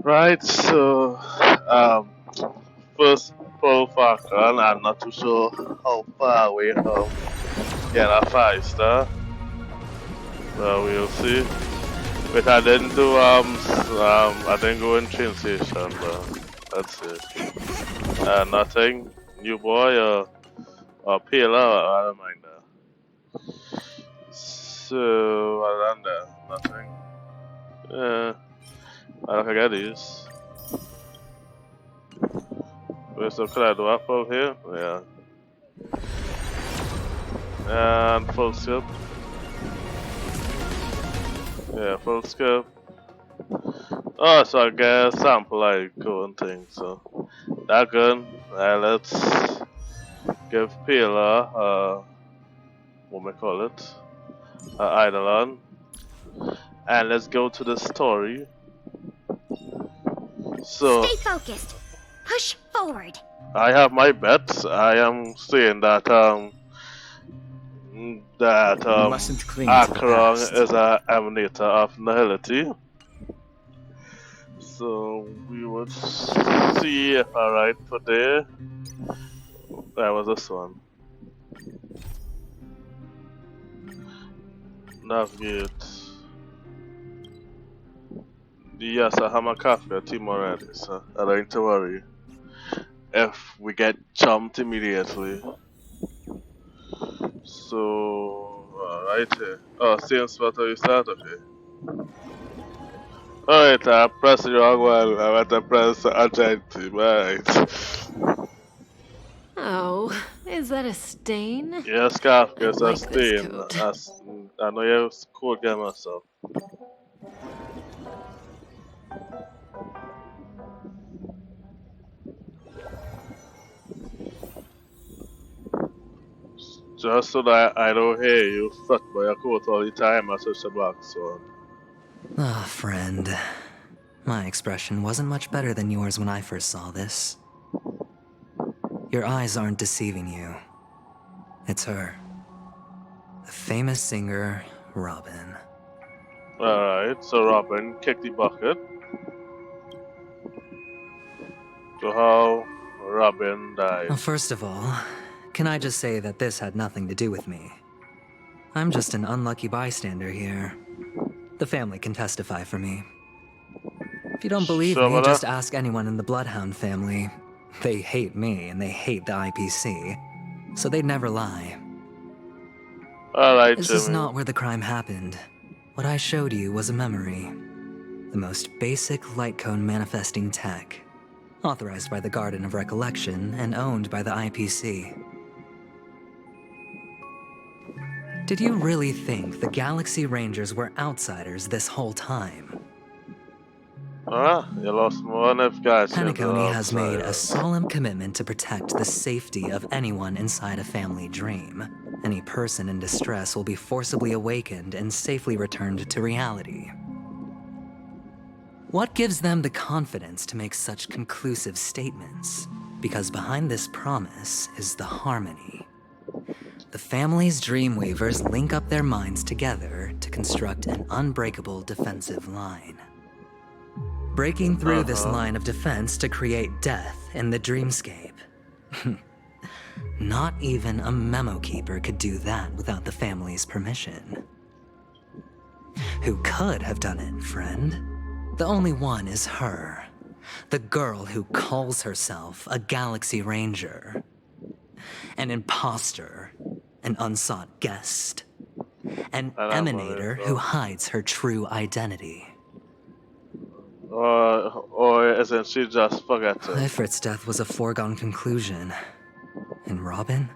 Right, so first full factor, and I'm not too sure how far away from getting a 5 star. But we'll see. But I didn't do I didn't go in train station, but let's see. Nothing. New boy or Pila, I don't mind that. So other than that, nothing. I don't forget these. Wait, so could I do a full here? Yeah. And full skip. Yeah, full skip. Oh, so I get a sample like and thing, so that good. Let's give Pila what we call it? Eidolon. And let's go to the story. So stay focused. Push forward. I have my bets. I am saying that Acheron is an emanator of nihility. So we would see if I right for there. That was this one. Navigate. Yes, I have my coffee team already, so I don't need to worry if we get jumped immediately. So, right here. Oh, same spot where you started here. Alright, I pressed the wrong one. I went to press Argentine, right. Oh, is that a stain? Yes, Kafka, it's a like stain. I know you're cool game myself. Just so that I don't hear you fuck by your coat all the time, I switch the black sword. Ah, friend. My expression wasn't much better than yours when I first saw this. Your eyes aren't deceiving you. It's her. The famous singer, Robin. Alright, so Robin kicked the bucket. So how Robin died? Well, first of all, can I just say that this had nothing to do with me? I'm just an unlucky bystander here. The family can testify for me. If you don't believe me, just ask anyone in the Bloodhound family. They hate me and they hate the IPC, so they'd never lie. Alright, This is not where the crime happened. What I showed you was a memory. The most basic light cone manifesting tech. Authorized by the Garden of Recollection and owned by the IPC. Did you really think the Galaxy Rangers were outsiders this whole time? You lost more than guys. Penacony has made a solemn commitment to protect the safety of anyone inside a family dream. Any person in distress will be forcibly awakened and safely returned to reality. What gives them the confidence to make such conclusive statements? Because behind this promise is the harmony. The family's Dreamweavers link up their minds together to construct an unbreakable defensive line. Breaking through this line of defense to create death in the dreamscape. Not even a memo keeper could do that without the family's permission. Who could have done it, friend? The only one is her. The girl who calls herself a Galaxy Ranger. An imposter. An unsought guest. An emanator who hides her true identity. Or isn't she just forgetting? Ifrit's death was a foregone conclusion. And Robin?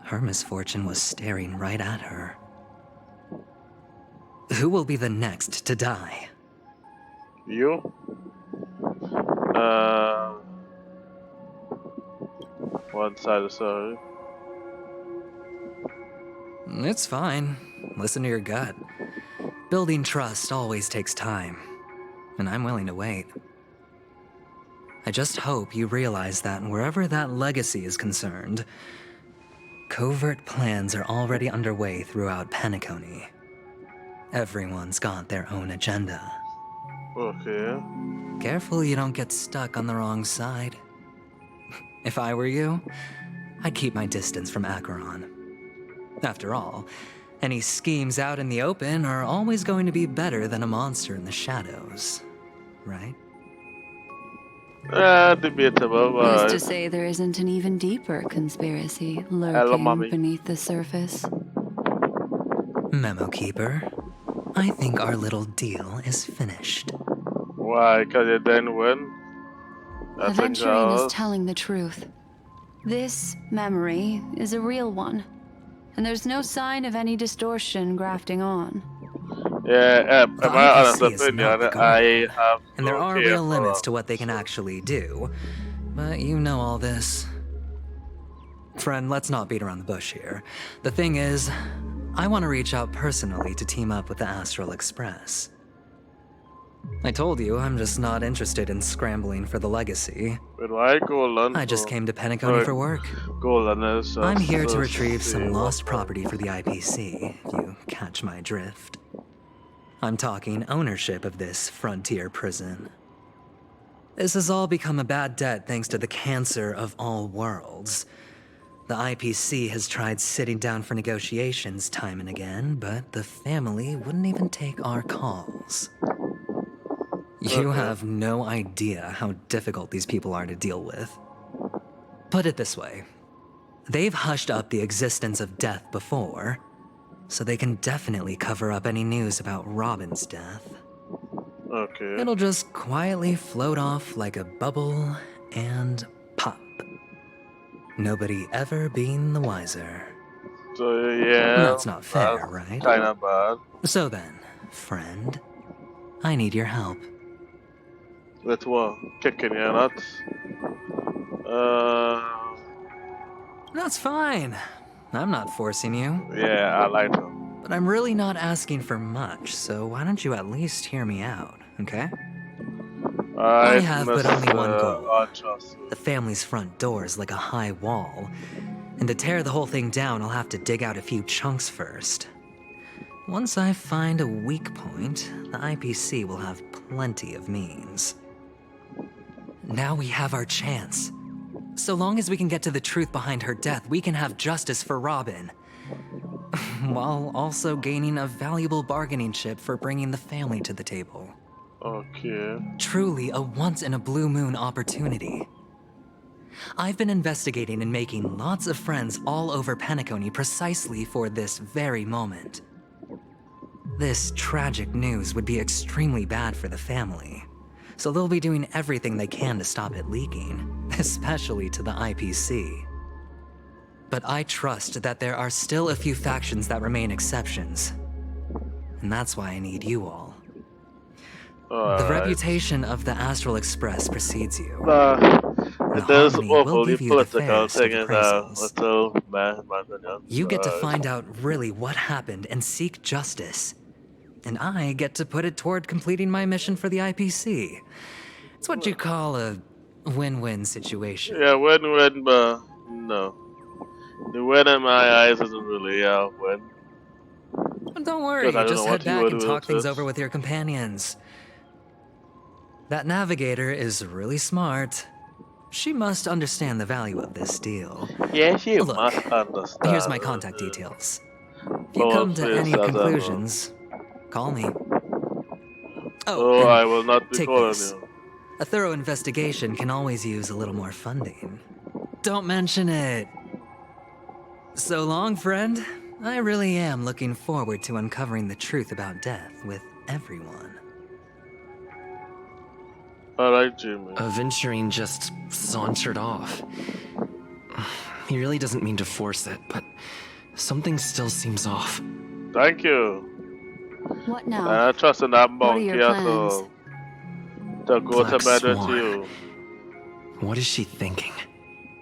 Her misfortune was staring right at her. Who will be the next to die? You? One side of sorry. It's fine. Listen to your gut. Building trust always takes time. And I'm willing to wait. I just hope you realize that wherever that legacy is concerned, covert plans are already underway throughout Penacony. Everyone's got their own agenda. Okay. Careful you don't get stuck on the wrong side. If I were you, I'd keep my distance from Acheron. After all, any schemes out in the open are always going to be better than a monster in the shadows, right? Debatable, Who's but... to say there isn't an even deeper conspiracy Hello, lurking mommy. beneath the surface? Memo Keeper, I think our little deal is finished. Why? Because you didn't win? That's Aventurine is else. telling the truth. This memory is a real one, and there's no sign of any distortion grafting on. Yeah, in The my honest IPC is opinion, not the I Guardian, have and there no are care real for limits to what they can actually do. But you know all this. Friend, let's not beat around the bush here. The thing is, I want to reach out personally to team up with the Astral Express. I told you I'm just not interested in scrambling for the legacy. But why Golan? I just came to Penacony for work. Golan is I'm here to retrieve see some what- lost property for the IPC, if you catch my drift. I'm talking ownership of this frontier prison. This has all become a bad debt thanks to the cancer of all worlds. The IPC has tried sitting down for negotiations time and again, but the family wouldn't even take our calls. You have no idea how difficult these people are to deal with. Put it this way. They've hushed up the existence of death before, so they can definitely cover up any news about Robin's death. Okay. It'll just quietly float off like a bubble and pop. Nobody ever being the wiser. So yeah. That's not fair, right? Kinda bad. So then, friend, I need your help. With what? Kicking your nuts? That's fine. I'm not forcing you. Yeah, I like them. But I'm really not asking for much, so why don't you at least hear me out, okay? I have but only one goal. The family's front door is like a high wall, and to tear the whole thing down, I'll have to dig out a few chunks first. Once I find a weak point, the IPC will have plenty of means. Now we have our chance. So long as we can get to the truth behind her death, we can have justice for Robin. While also gaining a valuable bargaining chip for bringing the family to the table. Okay. Truly a once-in-a-blue-moon opportunity. I've been investigating and making lots of friends all over Penacony precisely for this very moment. This tragic news would be extremely bad for the family, so they'll be doing everything they can to stop it leaking, especially to the IPC. But I trust that there are still a few factions that remain exceptions, and that's why I need you all. The reputation of the Astral Express precedes you. It does Harmony will awfully give you the political fairest of thing is appraisals. little man, my opinion. You get to find out really what happened and seek justice. And I get to put it toward completing my mission for the IPC. It's what you call a win-win situation. Yeah, win-win, but no. The win in my eyes isn't really a win. But don't worry, Because I don't just know head what you back would and do talk with things this. over with your companions. That navigator is really smart. She must understand the value of this deal. Yes, you Look, must understand. Here's my contact details. If you come to any conclusions, call me. Oh, and I will not be take calling this. you. A thorough investigation can always use a little more funding. Don't mention it. So long, friend. I really am looking forward to uncovering the truth about death with everyone. Alright, Jimmy. Aventurine just sauntered off. He really doesn't mean to force it, but something still seems off. Thank you. What now? I trust in that What are monkey your at plans? all. To go to Black bed with Swan. you. What is she thinking?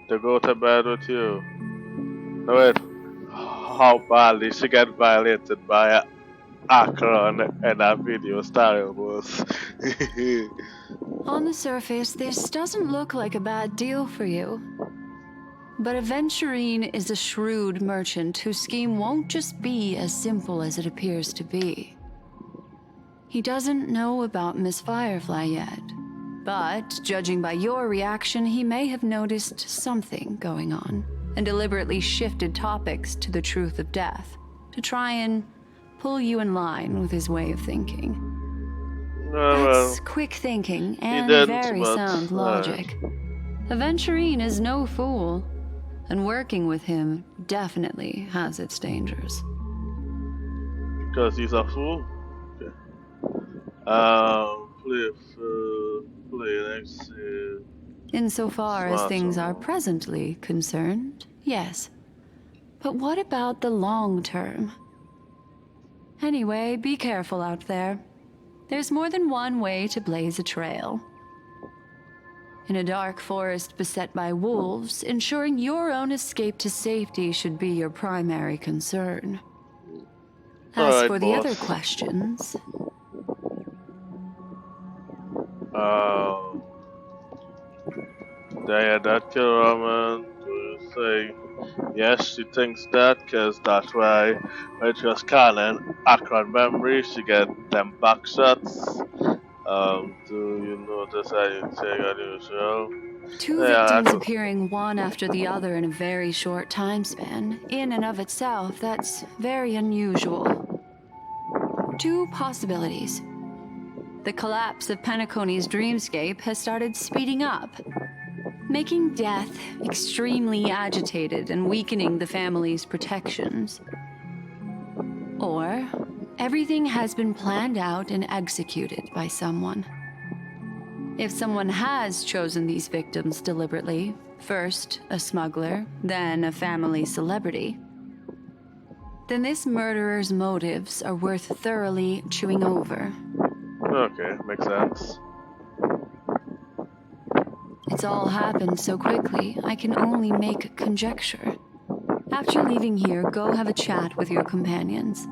To go to bed with you. No, wait. How badly she got violated by Acheron in that video style was. On the surface, this doesn't look like a bad deal for you. But Aventurine is a shrewd merchant whose scheme won't just be as simple as it appears to be. He doesn't know about Miss Firefly yet, but judging by your reaction, he may have noticed something going on and deliberately shifted topics to the truth of death to try and pull you in line with his way of thinking. That's quick thinking and very sound logic. Aventurine is no fool, and working with him definitely has its dangers. Because he's a fool? Okay. Play next. Insofar as things are presently concerned, yes. But what about the long term? Anyway, be careful out there. There's more than one way to blaze a trail. In a dark forest beset by wolves, ensuring your own escape to safety should be your primary concern. As for the other questions... that Kiraman to say yes, she thinks that because that's why when she was calling Acheron memory, she get them back shots. Do you notice anything unusual? Two victims appearing one after the other in a very short time span, in and of itself, that's very unusual. Two possibilities. The collapse of Penacony's dreamscape has started speeding up, making death extremely agitated and weakening the family's protections. Or, everything has been planned out and executed by someone. If someone has chosen these victims deliberately, first a smuggler, then a family celebrity, then this murderer's motives are worth thoroughly chewing over. Okay, makes sense. It's all happened so quickly, I can only make conjecture. After leaving here, go have a chat with your companions.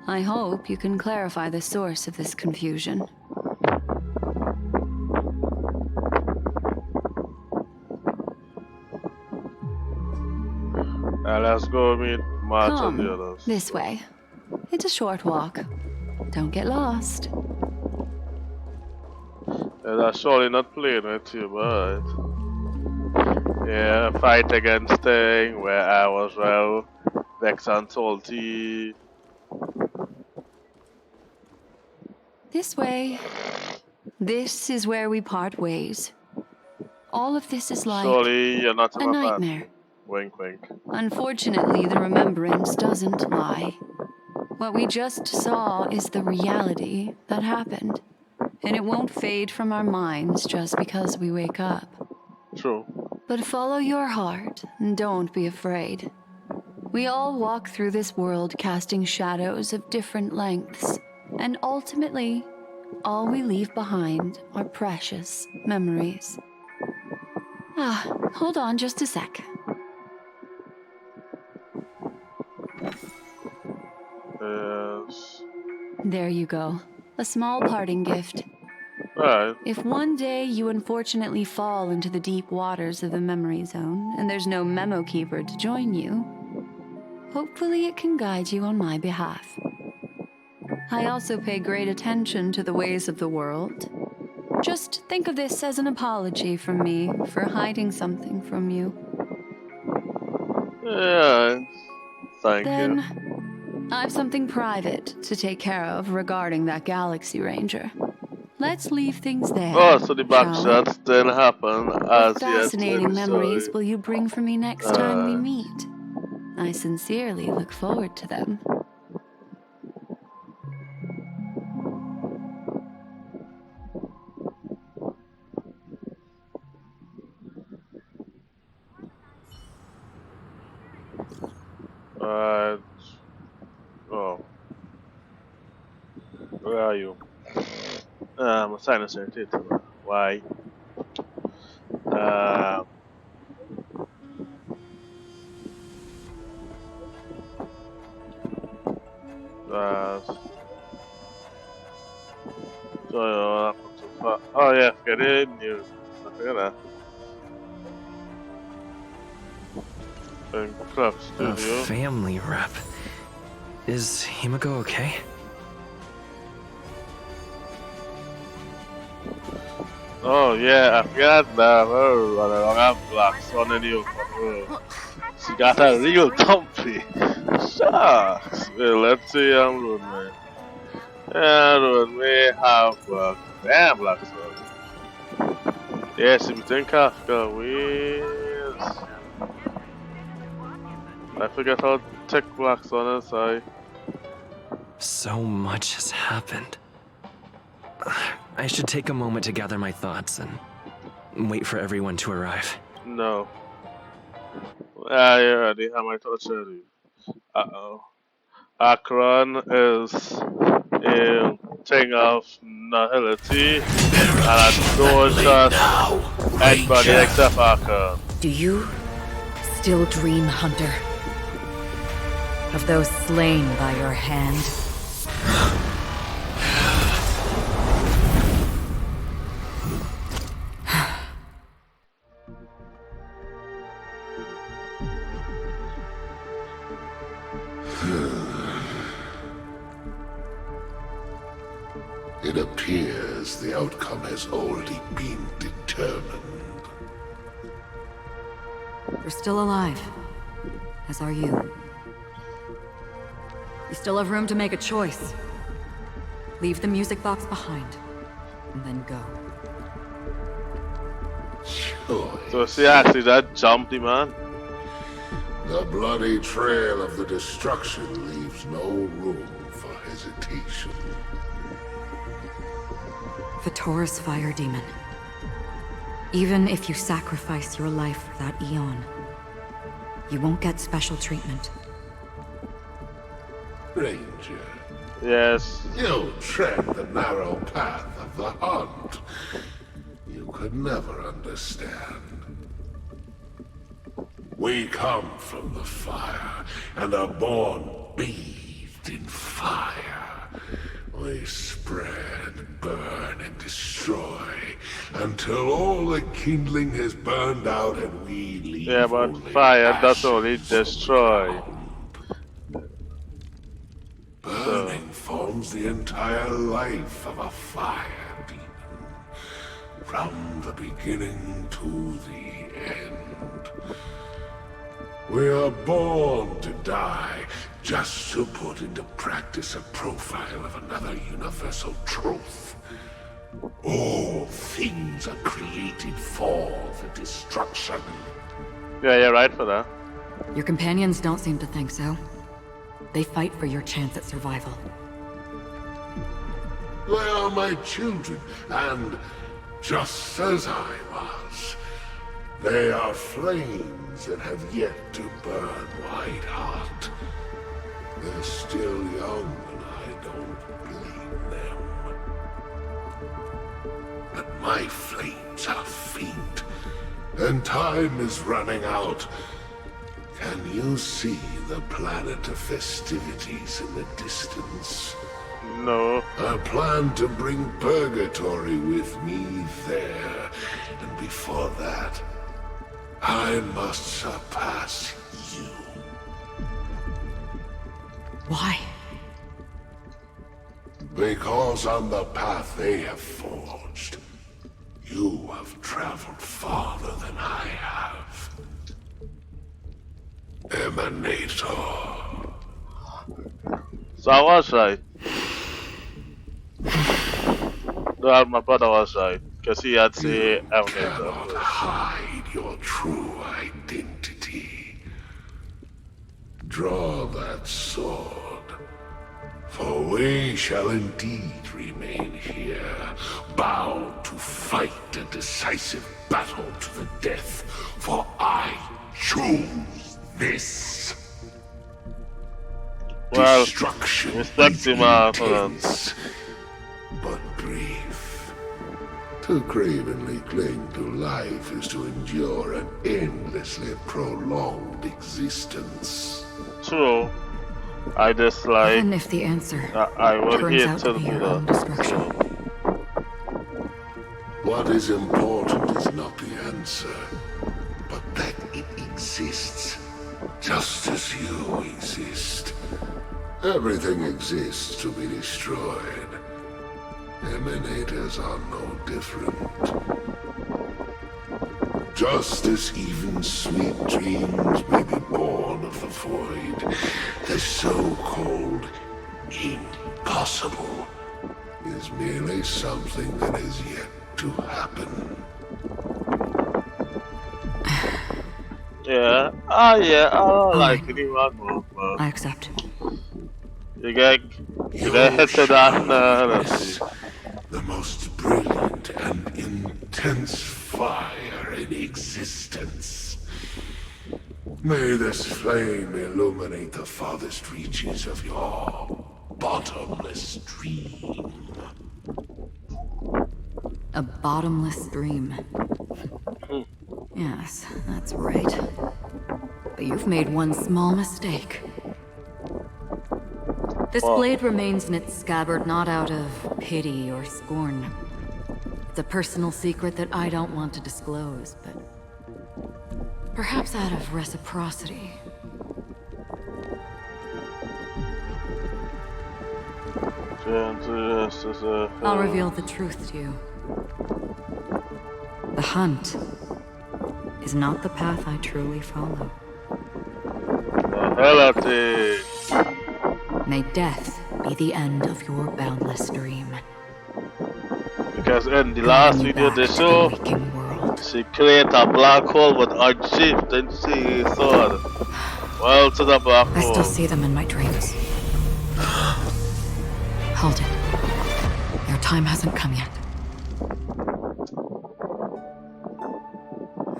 I hope you can clarify the source of this confusion. Let's go meet March and the others. This way. It's a short walk. Don't get lost. That's surely not playing with you, but yeah, fight against thing where I was well vexed and salty. This way. This is where we part ways. All of this is like surely you're not a nightmare. Wink, wink. Unfortunately, the remembrance doesn't lie. What we just saw is the reality that happened. And it won't fade from our minds just because we wake up. True. But follow your heart and don't be afraid. We all walk through this world casting shadows of different lengths. And ultimately, all we leave behind are precious memories. Hold on just a sec. Yes. There you go. A small parting gift. Alright. If one day you unfortunately fall into the deep waters of the memory zone and there's no memo keeper to join you, hopefully it can guide you on my behalf. I also pay great attention to the ways of the world. Just think of this as an apology from me for hiding something from you. Yeah, thank you. Then, I've something private to take care of regarding that Galaxy Ranger. Let's leave things there. Oh, so the backshots didn't happen as What fascinating memories will you bring for me next time we meet? I sincerely look forward to them. Oh. Where are you? I'm a sinus irritator. Why? Oh yeah, forget it. News. I forget that. Craft Studio. A family rep. Is Himiko okay? Oh yeah, I forgot that her running around that black sun in you for her. She got that real comfy. Shucks. Well, let's see, Ruin Man. Yeah, Ruin may have damn black sun. Yes, if you think Kafka, I forget how thick black sun is, So much has happened. I should take a moment to gather my thoughts and wait for everyone to arrive. No. Ah, you already have my thoughts ready. Uh-oh. Acheron is a thing of nihility, and I don't trust anybody except Acheron. Do you still dream, Hunter? Of those slain by your hand? It appears the outcome has already been determined. You're still alive, as are you. You still have room to make a choice. Leave the music box behind, and then go. Choice. So see, actually, that jumpy man. The bloody trail of the destruction leaves no room for hesitation. The Taurus Fire Demon. Even if you sacrifice your life for that Eon, you won't get special treatment. Ranger, Yes. you tread the narrow path of the hunt. You could never understand. We come from the fire, and are born bathed in fire. We spread, burn, and destroy, until all the kindling has burned out and we leave. Yeah, but only fire does ash only destroy. Burning forms the entire life of a fire demon. From the beginning to the end. We are born to die, just to put into practice a profile of another universal truth. All things are created for the destruction. Yeah, you're right for that. Your companions don't seem to think so. They fight for your chance at survival. They are my children, and just as I was, they are flames that have yet to burn white hot. They're still young, and I don't blame them. But my flames are faint, and time is running out. Can you see the planet of festivities in the distance? No. I plan to bring Purgatory with me there, and before that, I must surpass you. Why? Because on the path they have forged, you have traveled farther than I have. Emanator. So I was right. No, my brother was right. Because he had to Cannot Emanator. hide your true identity. Draw that sword, for we shall indeed remain here, bound to fight a decisive battle to the death, for I choose this. Well, Destruction respect is him, hold on. intense, but brief. To cravenly cling to life is to endure an endlessly prolonged existence. True. I dislike. Even if the answer I would turns hate out to to be do your own that. destruction. What is important is not the answer, but that it exists, just as you exist. Everything exists to be destroyed. Emanators are no different. Just as even sweet dreams may be born of the void, the so-called impossible is merely something that is yet to happen. Yeah. Ah, yeah. I don't like anyone more, but I accept. you get hit to that. Let's see. The most brilliant and intense fire in existence. May this flame illuminate the farthest reaches of your bottomless dream. A bottomless dream. Yes, that's right. But you've made one small mistake. This blade remains in its scabbard not out of pity or scorn. It's a personal secret that I don't want to disclose, but perhaps out of reciprocity. I'll reveal the truth to you. The hunt is not the path I truly follow. May death be the end of your boundless dream. Because in the last video they show she created a black hole with unshaped and she thought, well, to the black hole. I still see them in my dreams. Hold it. Your time hasn't come yet.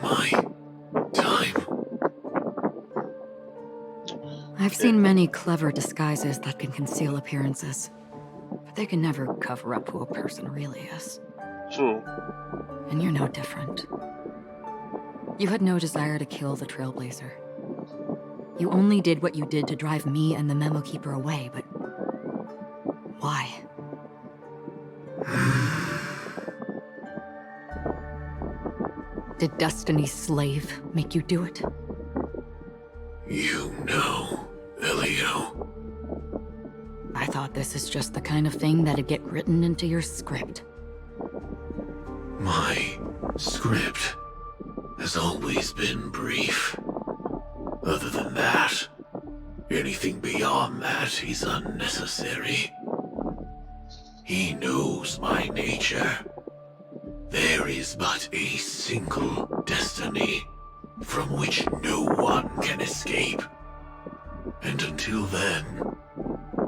My time? I've seen many clever disguises that can conceal appearances, but they can never cover up who a person really is. True. And you're no different. You had no desire to kill the Trailblazer. You only did what you did to drive me and the Memo Keeper away, but why? Did Destiny's slave make you do it? You know, Elio. I thought this is just the kind of thing that'd get written into your script. My script has always been brief. Other than that, anything beyond that is unnecessary. He knows my nature. There is but a single destiny from which no one can escape. And until then,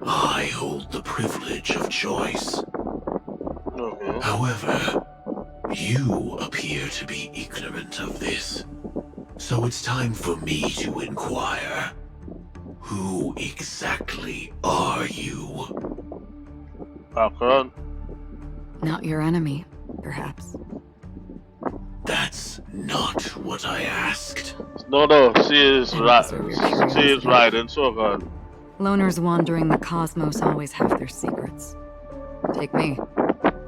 I hold the privilege of choice. However, you appear to be ignorant of this. So it's time for me to inquire. Who exactly are you? Acheron. Not your enemy, perhaps. That's not what I asked. No, she is right. She is right, and so good. Loners wandering the cosmos always have their secrets. Take me.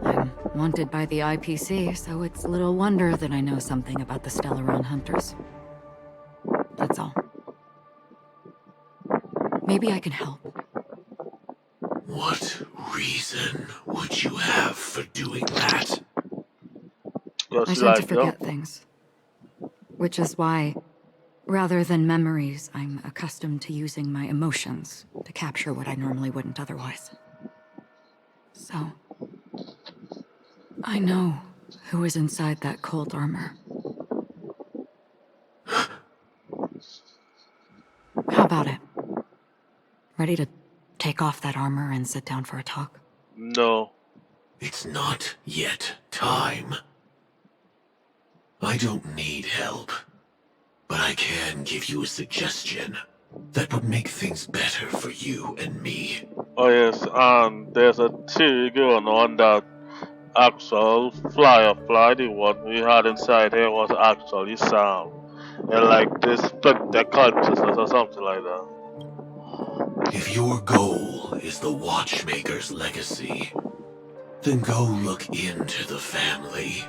I'm wanted by the IPC, so it's little wonder that I know something about the Stellaron Hunters. That's all. Maybe I can help. What reason would you have for doing that? I tend to forget things. Which is why, rather than memories, I'm accustomed to using my emotions to capture what I normally wouldn't otherwise. So, I know who is inside that cold armor. How about it? Ready to take off that armor and sit down for a talk? No. It's not yet time. I don't need help, but I can give you a suggestion that would make things better for you and me. Oh yes, there's a theory going on that actual Firefly, the one we had inside here, was actually Sam. And like this split their consciousness or something like that. If your goal is the Watchmaker's legacy, then go look into the family.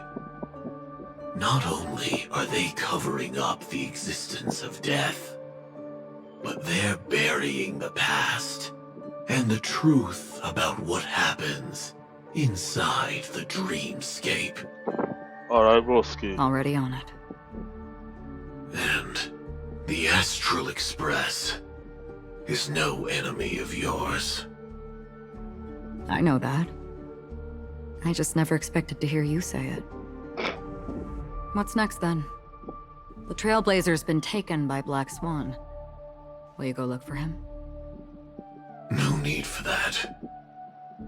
Not only are they covering up the existence of death, but they're burying the past and the truth about what happens inside the dreamscape. Alright, broski. Already on it. And the Astral Express is no enemy of yours. I know that. I just never expected to hear you say it. What's next then? The Trailblazer's been taken by Black Swan. Will you go look for him? No need for that.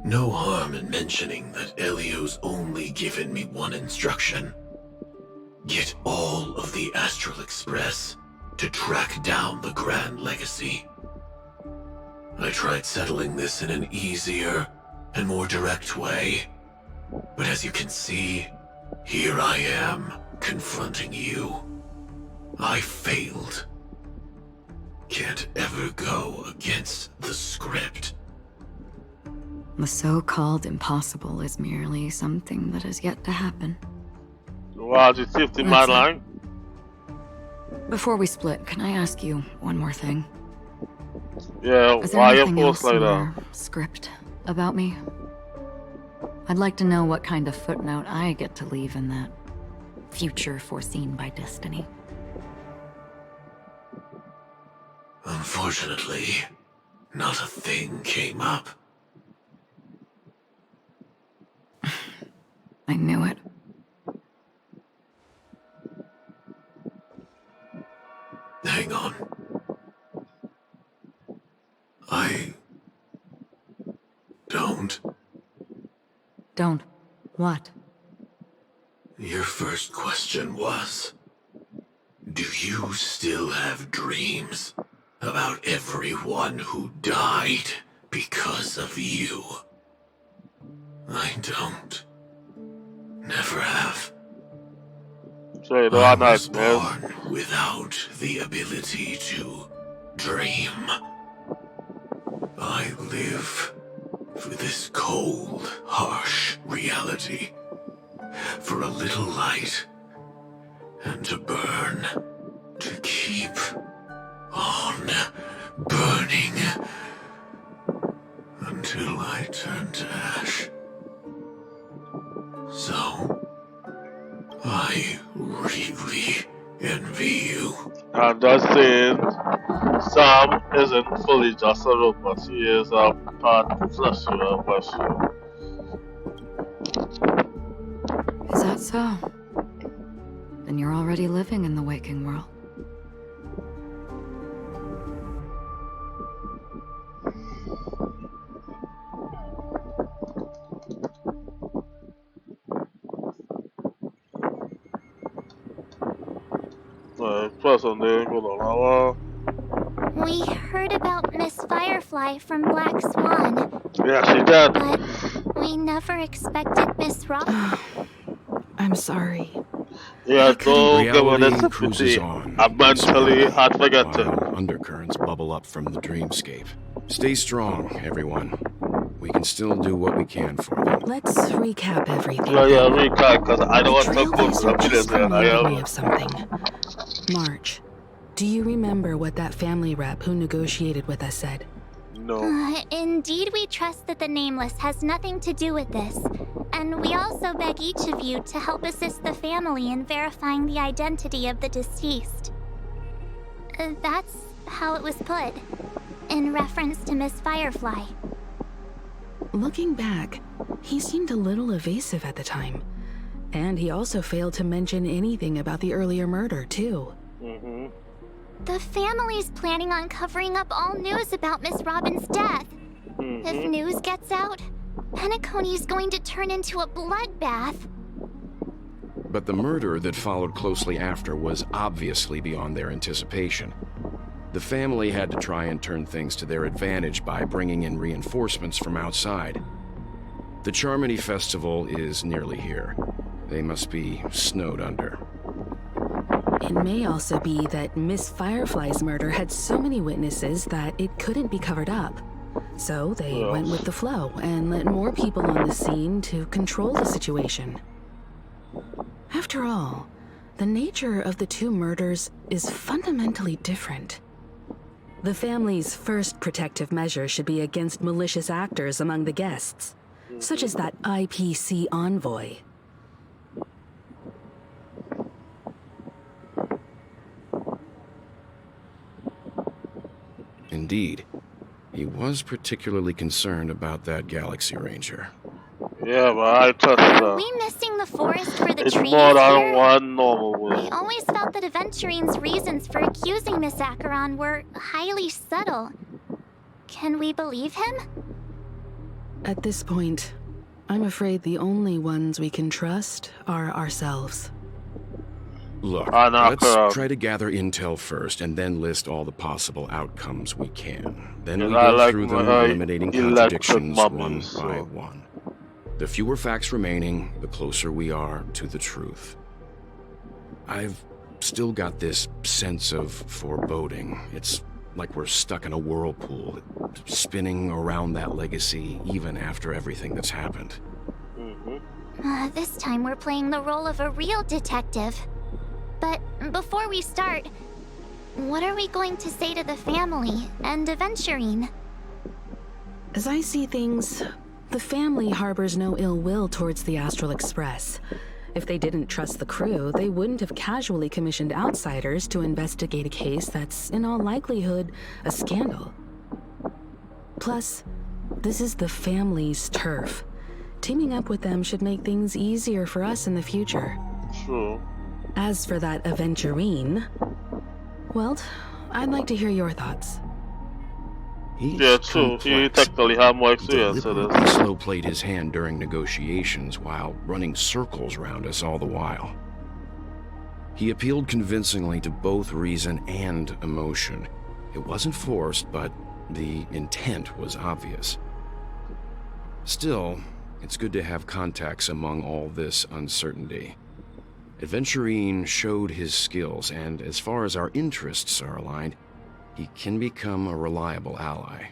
No harm in mentioning that Elio's only given me one instruction. Get all of the Astral Express to track down the Grand Legacy. I tried settling this in an easier and more direct way, but as you can see, here I am, confronting you. I failed. Can't ever go against the script. The so-called impossible is merely something that has yet to happen. Wow, you tipped in my line. Before we split, can I ask you one more thing? Yeah, Is there why you anything post else like in that? your script about me? I'd like to know what kind of footnote I get to leave in that future foreseen by destiny. Unfortunately, not a thing came up. I knew it. Hang on. I don't. Don't. What? Your first question was, do you still have dreams about everyone who died because of you? I don't. Never have. So, I was born without the ability to dream. I live for this cold, harsh reality. For a little light, and to burn, to keep on burning, until I turn to ash. So, I really envy you. I'm just saying, Sam isn't fully just a robot. He is a part flesh of flesh. Is that so? Then you're already living in the waking world. We heard about Miss Firefly from Black Swan. Yeah, she did. But we never expected Miss Rock. I'm sorry. Yeah, don't give her Reality the cruises sympathy. on. I'm mentally hard forgetting. While undercurrents bubble up from the dreamscape. Stay strong, everyone. We can still do what we can for them. Let's recap everything. Yeah, recap, because I don't want to talk about Trailblazer just reminded me the of something. March, do you remember what that family rep who negotiated with us said? No. Indeed, we trust that the Nameless has nothing to do with this. And we also beg each of you to help assist the family in verifying the identity of the deceased. That's how it was put, in reference to Miss Firefly. Looking back, he seemed a little evasive at the time. And he also failed to mention anything about the earlier murder, too. Mm-hmm. The family's planning on covering up all news about Miss Robin's death. Mm-hmm. If news gets out, Penacony's going to turn into a bloodbath. But the murder that followed closely after was obviously beyond their anticipation. The family had to try and turn things to their advantage by bringing in reinforcements from outside. The Charmony Festival is nearly here. They must be snowed under. It may also be that Miss Firefly's murder had so many witnesses that it couldn't be covered up. So they went with the flow and let more people on the scene to control the situation. After all, the nature of the two murders is fundamentally different. The family's first protective measure should be against malicious actors among the guests. such as that IPC envoy. Indeed. He was particularly concerned about that Galaxy Ranger. Yeah, but I trust Are we missing the forest for the it's trees more than here? one normal way. I always felt that Aventurine's reasons for accusing Miss Acheron were highly subtle. Can we believe him? At this point, I'm afraid the only ones we can trust are ourselves. Look, let's try to gather intel first and then list all the possible outcomes we can. Then we I go like through them, my eliminating electric contradictions mummies, one by one. The fewer facts remaining, the closer we are to the truth. I've still got this sense of foreboding. It's like we're stuck in a whirlpool, spinning around that legacy even after everything that's happened. This time we're playing the role of a real detective. But before we start, what are we going to say to the family and Aventurine? As I see things, the family harbors no ill will towards the Astral Express. If they didn't trust the crew, they wouldn't have casually commissioned outsiders to investigate a case that's, in all likelihood, a scandal. Plus, this is the family's turf. Teaming up with them should make things easier for us in the future. True. As for that Aventurine, well, I'd like to hear your thoughts. Yeah, true. He technically had more experience in Deliberately this. slow-played his hand during negotiations while running circles around us all the while. He appealed convincingly to both reason and emotion. It wasn't forced, but the intent was obvious. Still, it's good to have contacts among all this uncertainty. Aventurine showed his skills, and as far as our interests are aligned, he can become a reliable ally.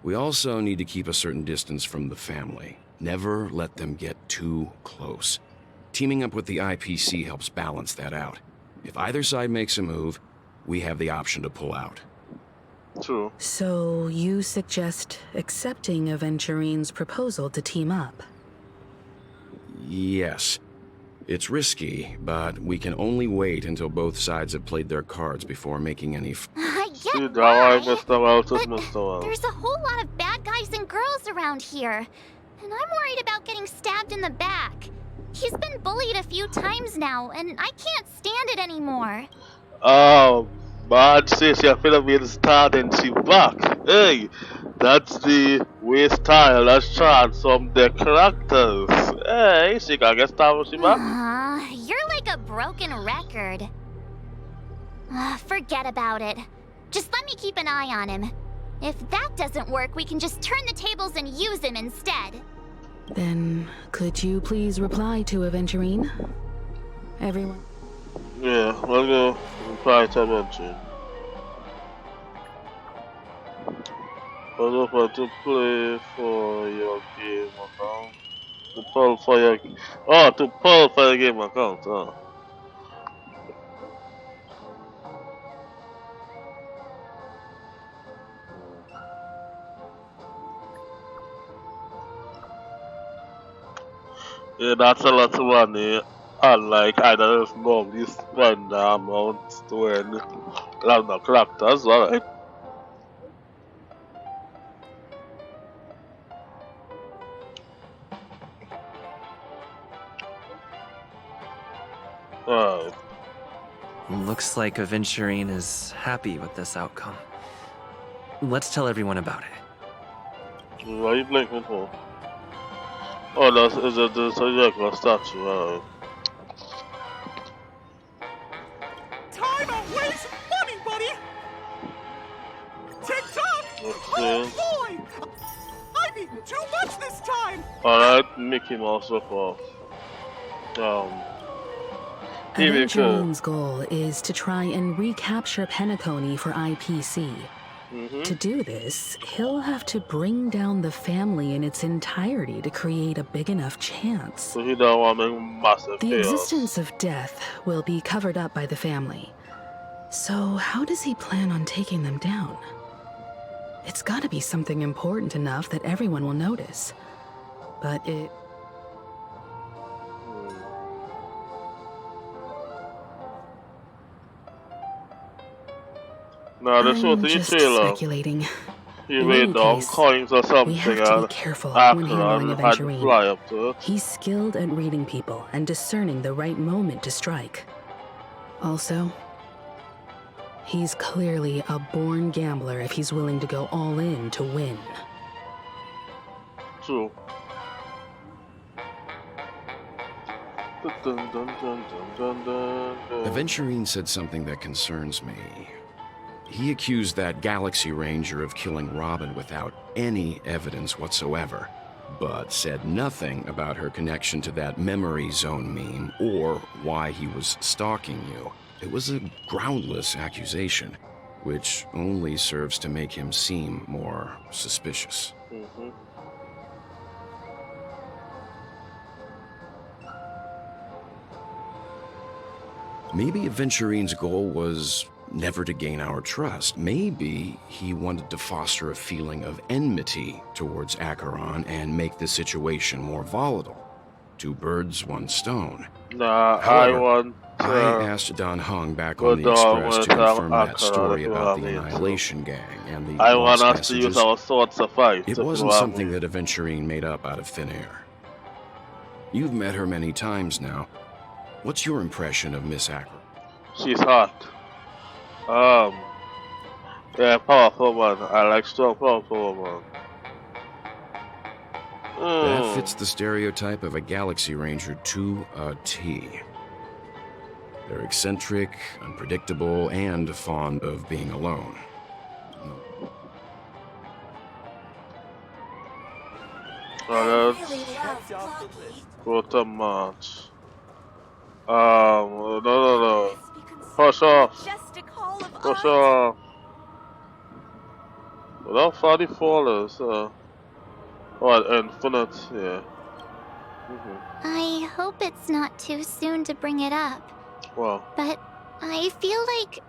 We also need to keep a certain distance from the family. Never let them get too close. Teaming up with the IPC helps balance that out. If either side makes a move, we have the option to pull out. True. So you suggest accepting Aventurine's proposal to team up? Yes. It's risky, but we can only wait until both sides have played their cards before making any I get See, now why, I missed out, but missed out. there's a whole lot of bad guys and girls around here. And I'm worried about getting stabbed in the back. He's been bullied a few times now, and I can't stand it anymore. Oh, man, sis, you're finna be the start and she back. Hey, that's the way style that's transformed their characters. Hey, she gotta get started when she back. You're like a broken record. Forget about it. Just let me keep an eye on him. If that doesn't work, we can just turn the tables and use him instead. Then, could you please reply to Aventurine? Everyone? Yeah, we'll go reply to mention. But offer to play for your game account. To pull for your game account, huh? Yeah, that's a lot of money. Unlike I don't just normally spend the amount to earn random characters, alright? Alright. Looks like Aventurine is happy with this outcome. Let's tell everyone about it. Why are you blinking for? Oh, that's the regular statue, alright. Time to waste money, buddy! Tick-tock! Okay. Oh boy! I've eaten too much this time! Alright, Mickey Mouse, look off. Aventurine's goal is to try and recapture Penacony for IPC. To do this, he'll have to bring down the family in its entirety to create a big enough chance. So he don't want to make massive The chaos. existence of death will be covered up by the family. So how does he plan on taking them down? It's gotta be something important enough that everyone will notice. but it... No, this was I'm the just trailer. speculating. He In made any down case, coins or something, we have to be and careful when handling Acheron had to Aventurine. fly up to it. He's skilled at reading people and discerning the right moment to strike. Also, he's clearly a born gambler if he's willing to go all in to win. True. Aventurine said something that concerns me. He accused that Galaxy Ranger of killing Robin without any evidence whatsoever, but said nothing about her connection to that memory zone meme or why he was stalking you. It was a groundless accusation, which only serves to make him seem more suspicious. Maybe Aventurine's goal was never to gain our trust. Maybe he wanted to foster a feeling of enmity towards Acheron and make the situation more volatile. Two birds, one stone. Nah, However, I asked Don Hung back on the Express to confirm that story about the Annihilation Gang and the I want lost us to use messages. our swords to fight. It wasn't something that Aventurine made up out of thin air. You've met her many times now. What's your impression of Miss Acheron? She's hot. Yeah, powerful one. I like strong, powerful one. That fits the stereotype of a Galaxy Ranger to a T. They're eccentric, unpredictable, and fond of being alone. Go to March. No. Push off. Push off. Without 40 fallers, infinite, yeah. I hope it's not too soon to bring it up. Well. But I feel like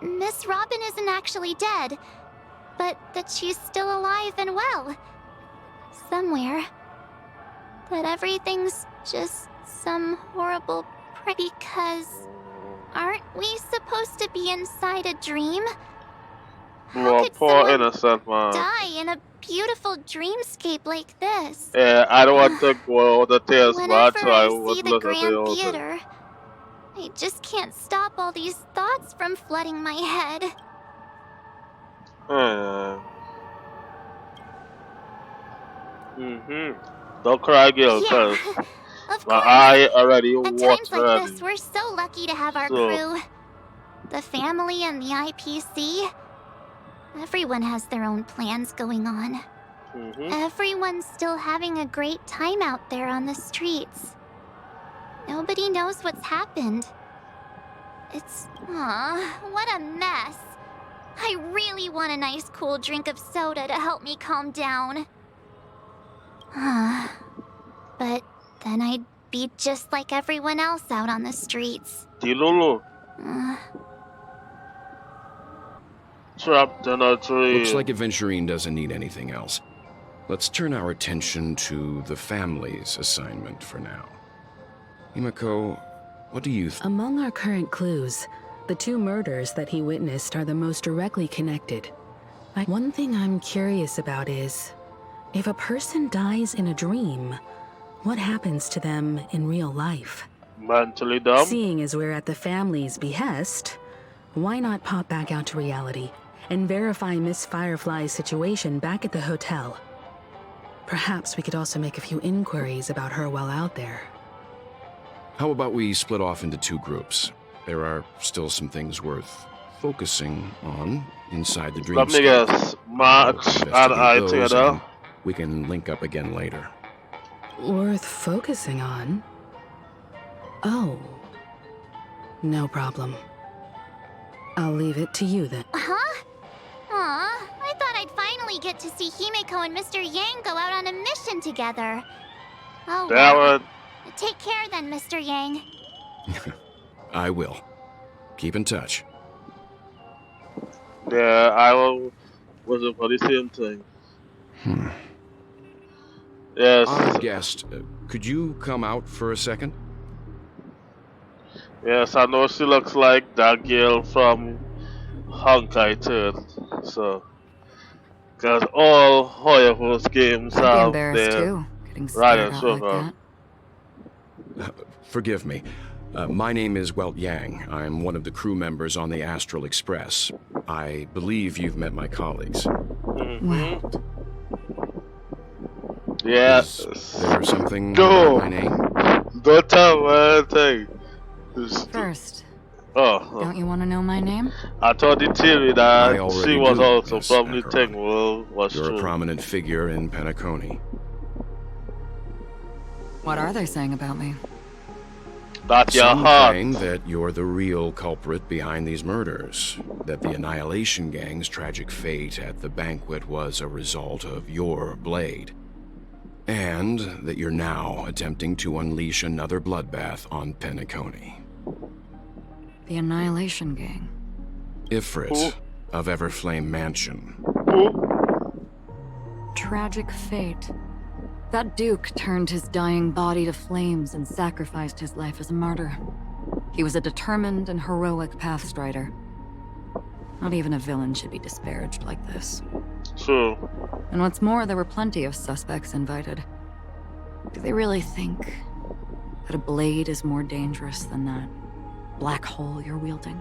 Miss Robin isn't actually dead, but that she's still alive and well. Somewhere. That everything's just some horrible because aren't we supposed to be inside a dream? How could poor innocent man die in a beautiful dreamscape like this? Yeah, I don't want to go the tears much, so I see would the look at Grand the Theater, I just can't stop all these thoughts from flooding my head. Don't cry, girl, cause my eye already At times like this, we're so lucky to have our crew. The family and the IPC. Everyone has their own plans going on. Everyone's still having a great time out there on the streets. Nobody knows what's happened. It's... what a mess. I really want a nice cool drink of soda to help me calm down. But then I'd be just like everyone else out on the streets. Lulu. Trapped in a tree. Looks like Aventurine doesn't need anything else. Let's turn our attention to the family's assignment for now. Himeko, what do you think? Among our current clues, the two murders that he witnessed are the most directly connected. One thing I'm curious about is, if a person dies in a dream, what happens to them in real life? Mentally dumb? Seeing as we're at the family's behest, why not pop back out to reality and verify Miss Firefly's situation back at the hotel? Perhaps we could also make a few inquiries about her while out there. How about we split off into two groups? There are still some things worth focusing on inside the dream. Let me guess. Max and I together. We can link up again later. Worth focusing on? Oh. No problem. I'll leave it to you then. Huh? Aw, I thought I'd finally get to see Himeko and Mr. Yang go out on a mission together. Oh, well. Take care then, Mr. Yang. I will. Keep in touch. Yeah, I was for the same thing. Yes. Honored guest, could you come out for a second? Yes, I know she looks like that girl from Honkai Turn. So, because all Hoyaho's games I'd be have embarrassed their too, getting right stared and at so like on. that. Forgive me. My name is Welt Yang. I'm one of the crew members on the Astral Express. I believe you've met my colleagues. Welt. Yes. Is there something about my name? Don't tell me anything. First, Oh. don't you want to know my name? I thought the theory I that already she was do, also Miss from the Acheron. thing was You're true. a prominent figure in Penacony. What are they saying about me? That's your Some heart. claim that you're the real culprit behind these murders, that the Annihilation Gang's tragic fate at the banquet was a result of your blade, and that you're now attempting to unleash another bloodbath on Penacony. The Annihilation Gang. Ifrit of Everflame Mansion. Tragic fate. That Duke turned his dying body to flames and sacrificed his life as a martyr. He was a determined and heroic pathstrider. Not even a villain should be disparaged like this. True. And what's more, there were plenty of suspects invited. Do they really think that a blade is more dangerous than that black hole you're wielding?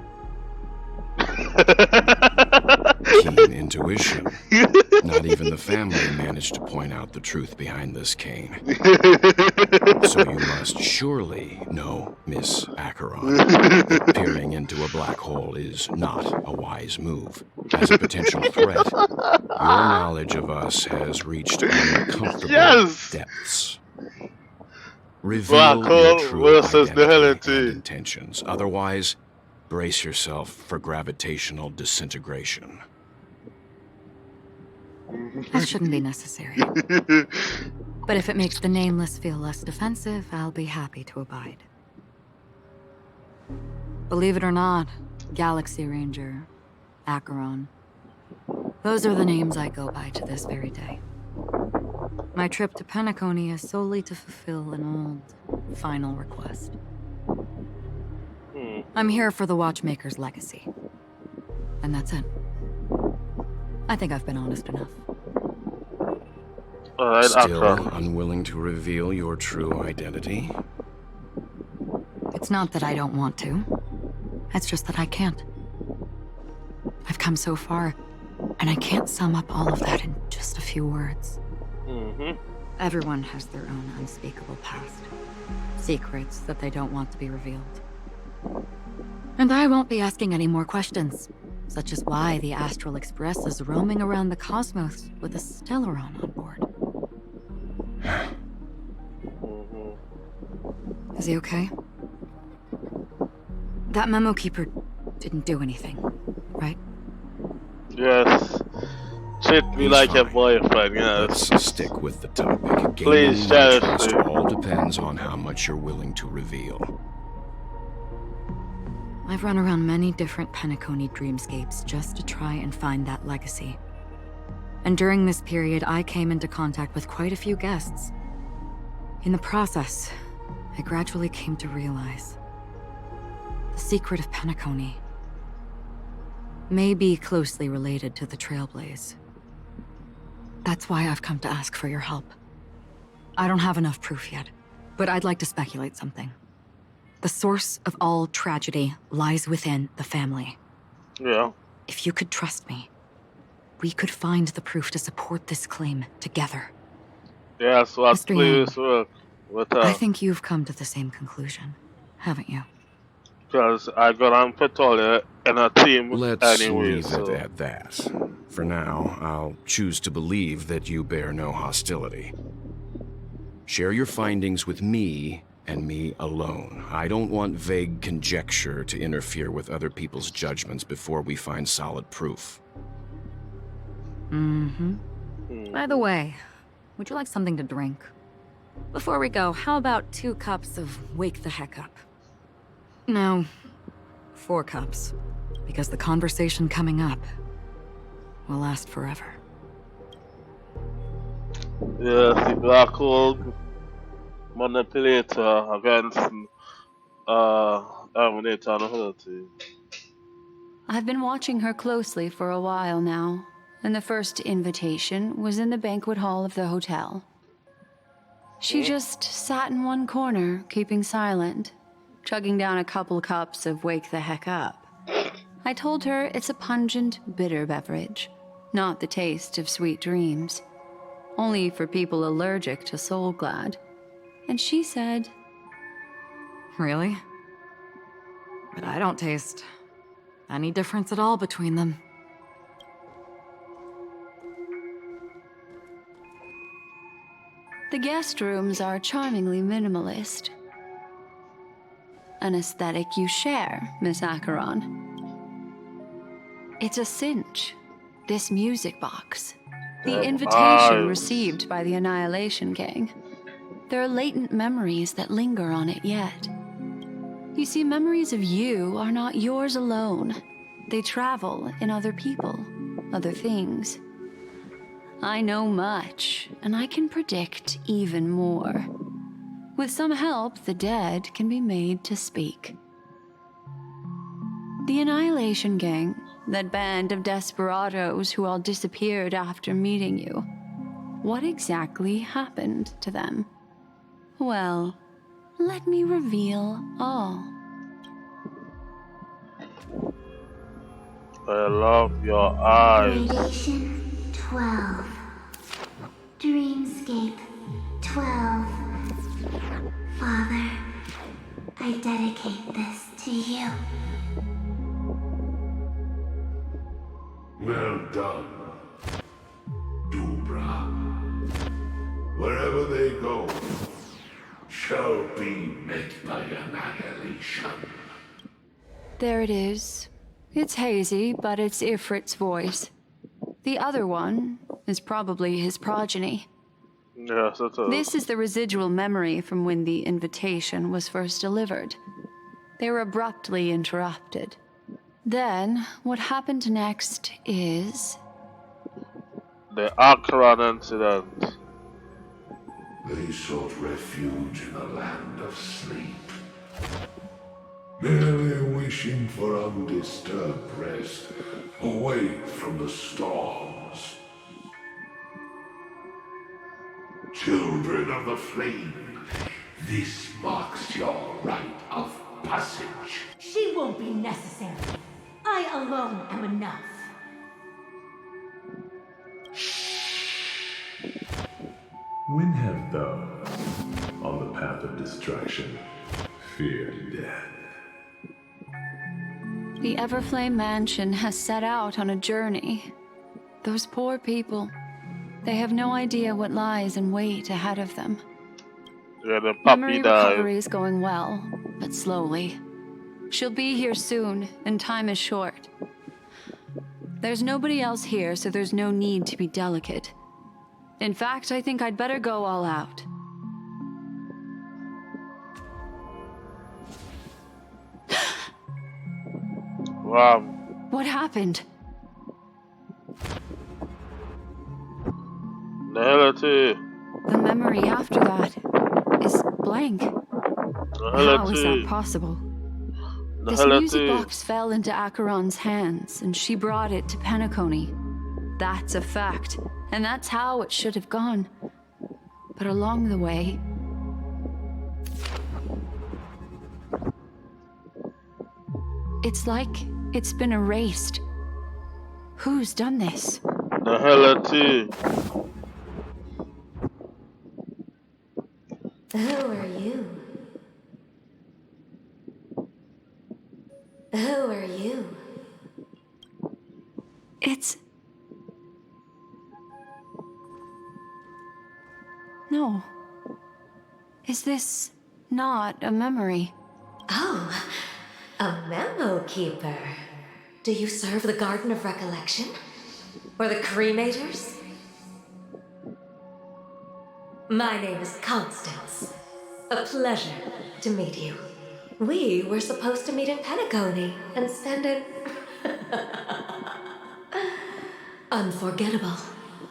Keen intuition. Not even the family managed to point out the truth behind this cane. So you must surely know, Miss Acheron, that peering into a black hole is not a wise move. As a potential threat, your knowledge of us has reached uncomfortable depths. Reveal Black your hole true versus identity nihility. and intentions. Otherwise, brace yourself for gravitational disintegration. That shouldn't be necessary. But if it makes the Nameless feel less defensive, I'll be happy to abide. Believe it or not, Galaxy Ranger, Acheron, those are the names I go by to this very day. My trip to Penacony is solely to fulfill an old, final request. I'm here for the Watchmaker's legacy. And that's it. I think I've been honest enough. Alright, Still unwilling to reveal your true identity? It's not that I don't want to. It's just that I can't. I've come so far, and I can't sum up all of that in just a few words. Everyone has their own unspeakable past. Secrets that they don't want to be revealed. And I won't be asking any more questions, such as why the Astral Express is roaming around the cosmos with a Stellaron on board. Is he okay? That memo keeper didn't do anything, right? Yes. Treat me like a boyfriend, yes. Let's stick with the topic. Please, Gaining my cherish trust me. all depends on how much you're willing to reveal. I've run around many different Penacony dreamscapes just to try and find that legacy. And during this period, I came into contact with quite a few guests. In the process, I gradually came to realize the secret of Penacony may be closely related to the Trailblaze. That's why I've come to ask for your help. I don't have enough proof yet, but I'd like to speculate something. The source of all tragedy lies within the family. Yeah. If you could trust me, we could find the proof to support this claim together. Yes, what Mr. please work with I her. think you've come to the same conclusion, haven't you? Because I got on Petolia in a team Let's anyway, leave so. it at that. For now, I'll choose to believe that you bear no hostility. Share your findings with me and me alone. I don't want vague conjecture to interfere with other people's judgments before we find solid proof. By the way, would you like something to drink? Before we go, how about 2 cups of Wake the Heck Up? No, 4 cups. Because the conversation coming up will last forever. Yes, the black hole manipulator against Terminator and Hiatus. I've been watching her closely for a while now, and the first invitation was in the banquet hall of the hotel. She just sat in one corner, keeping silent, chugging down a couple cups of Wake the Heck Up. I told her it's a pungent, bitter beverage, not the taste of sweet dreams. Only for people allergic to Soul Glad. And she said, Really? But I don't taste any difference at all between them. the guest rooms are charmingly minimalist. An aesthetic you share, Miss Acheron. It's a cinch, this music box. The invitation received by the Annihilation King. There are latent memories that linger on it yet. You see, memories of you are not yours alone. They travel in other people, other things. I know much, and I can predict even more. With some help, the dead can be made to speak. The Annihilation Gang, that band of desperados who all disappeared after meeting you. What exactly happened to them? Well, let me reveal all. I love your eyes. Gradation 12. Dreamscape 12. Father, I dedicate this to you. Well done, Dubra. Wherever they go, shall be met by annihilation. There it is. It's hazy, but it's Ifrit's voice. The other one is probably his progeny. Yes, it is. This is the residual memory from when the invitation was first delivered. They were abruptly interrupted. Then, what happened next is... the Acheron incident. They sought refuge in the land of sleep, merely wishing for undisturbed rest, away from the storms. Children of the flame, this marks your rite of passage. She won't be necessary. I alone am enough. When have those on the path of destruction feared death? The Everflame Mansion has set out on a journey. Those poor people, they have no idea what lies in wait ahead of them. Yeah, the puppy Memory died. recovery is going well, but slowly. She'll be here soon, and time is short. There's nobody else here, so there's no need to be delicate. In fact, I think I'd better go all out. Wow. What happened? Nihility. The memory after that is blank. How is that possible? This music box fell into Acheron's hands, and she brought it to Penacony. That's a fact, and that's how it should have gone. But along the way... it's like it's been erased. Who's done this? Nihility. Who are you? Who are you? It's... No. Is this not a memory? Oh, a memo keeper. Do you serve the Garden of Recollection? Or the Cremators? My name is Constance. A pleasure to meet you. We were supposed to meet in Penacony and spend an unforgettable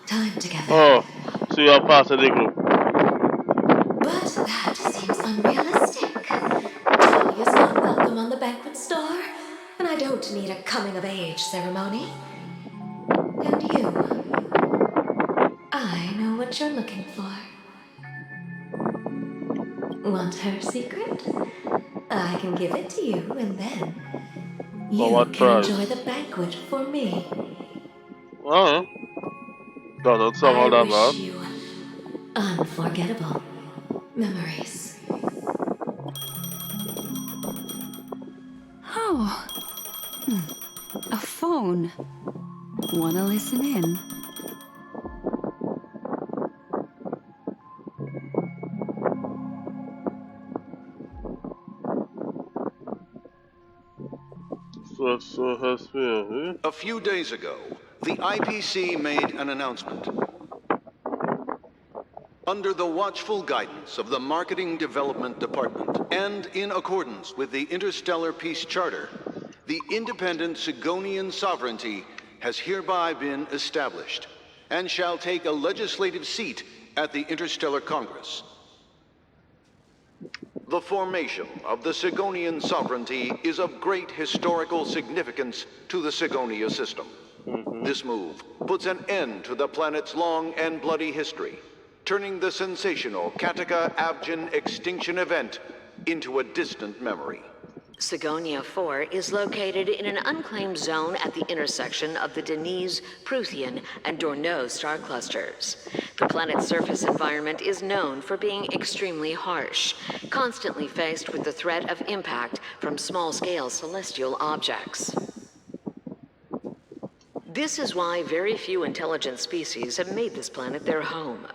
time together. Oh, So you're part of the group. But that seems unrealistic. Joey is not welcome on the banquet store, and I don't need a coming-of-age ceremony. And you, I know what you're looking for. Want her secret? I can give it to you, and then you can enjoy the banquet for me. Oh, doesn't sound all that bad. I wish you unforgettable memories. Oh, a phone. Wanna listen in? A few days ago, the IPC made an announcement. Under the watchful guidance of the Marketing Development Department, and in accordance with the Interstellar Peace Charter, the independent Sigonian sovereignty has hereby been established, and shall take a legislative seat at the Interstellar Congress. The formation of the Sigonian sovereignty is of great historical significance to the Sigonia system. This move puts an end to the planet's long and bloody history, turning the sensational Kataka-Abjin extinction event into a distant memory. Sigonia 4 is located in an unclaimed zone at the intersection of the Denise, Prothean, and Dorneau star clusters. The planet's surface environment is known for being extremely harsh, constantly faced with the threat of impact from small-scale celestial objects. This is why very few intelligent species have made this planet their home,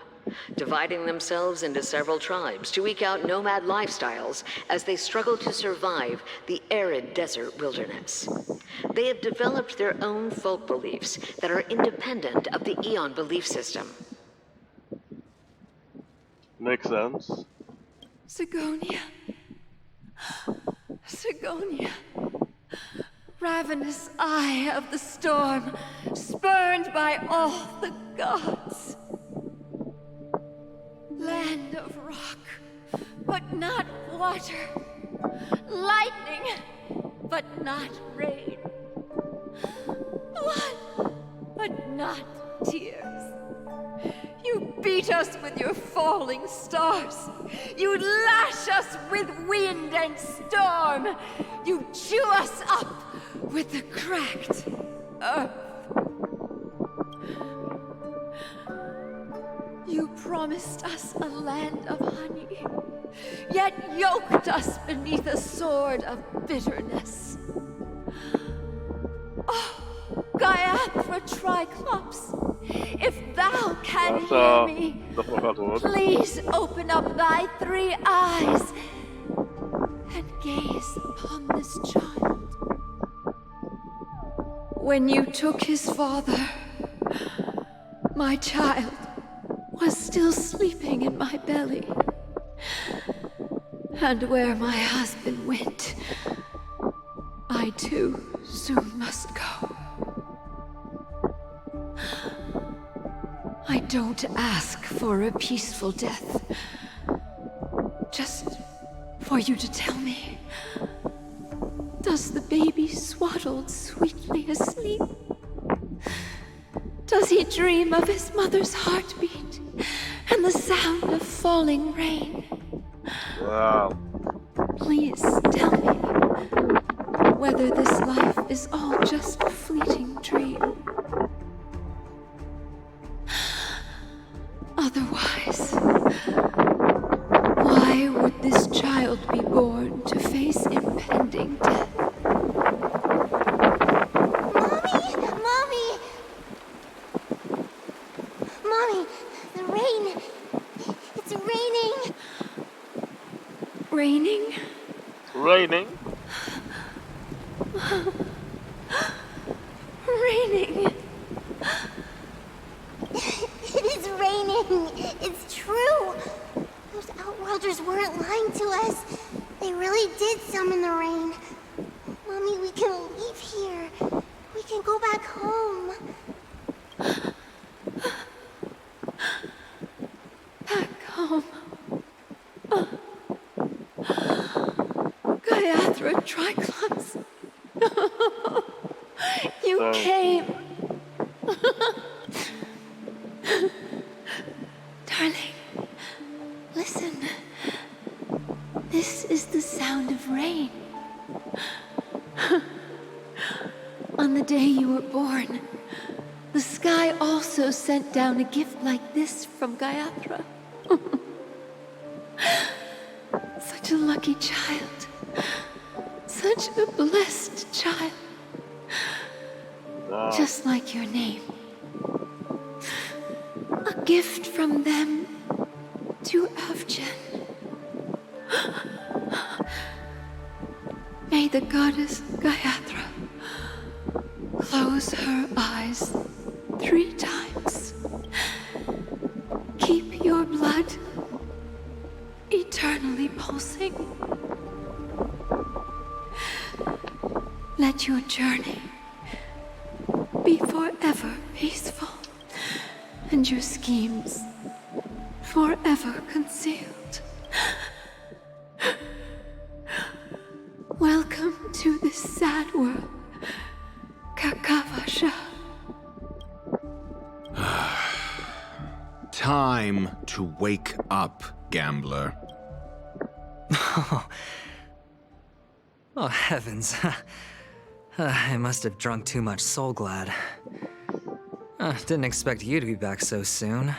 dividing themselves into several tribes to eke out nomad lifestyles as they struggle to survive the arid desert wilderness. They have developed their own folk beliefs that are independent of the Eon belief system. Makes sense. Sigonia. Sigonia. Ravenous eye of the storm, spurned by all the gods. Land of rock, but not water. Lightning, but not rain. Blood, but not tears. You beat us with your falling stars. You lash us with wind and storm. You chew us up with the cracked earth. You promised us a land of honey, yet yoked us beneath a sword of bitterness. Oh, Gaiathra Triclops, if thou can hear me, please open up thy 3 eyes and gaze upon this child. When you took his father, my child was still sleeping in my belly. And where my husband went, I too soon must go. I don't ask for a peaceful death, just for you to tell me, does the baby swaddled sweetly asleep? Does he dream of his mother's heartbeat and the sound of falling rain? Wow. Please tell me whether this life is all just a fleeting dream. Otherwise, why would this child be born to face impending death? Mommy, the rain. It's raining. Raining? Raining? Raining. It is raining. It's true. Those Outworlders weren't lying to us. They really did summon the rain. Mommy, we can leave here. We can go back home. Gaiathra Triclops. You came. Darling, listen. This is the sound of rain. On the day you were born, the sky also sent down a gift like this from Gaiathra. Such a lucky child. Such a blessed child. Wow. Just like your name. A gift from them to Avgen. May the goddess Gaiathra close her eyes 3 times. Keep your blood eternally pulsing. Let your journey be forever peaceful, and your schemes forever concealed. Welcome to this sad world, Kakavasha. Time to wake up, gambler. Oh, heavens. I must have drunk too much Soul Glad. Didn't expect you to be back so soon.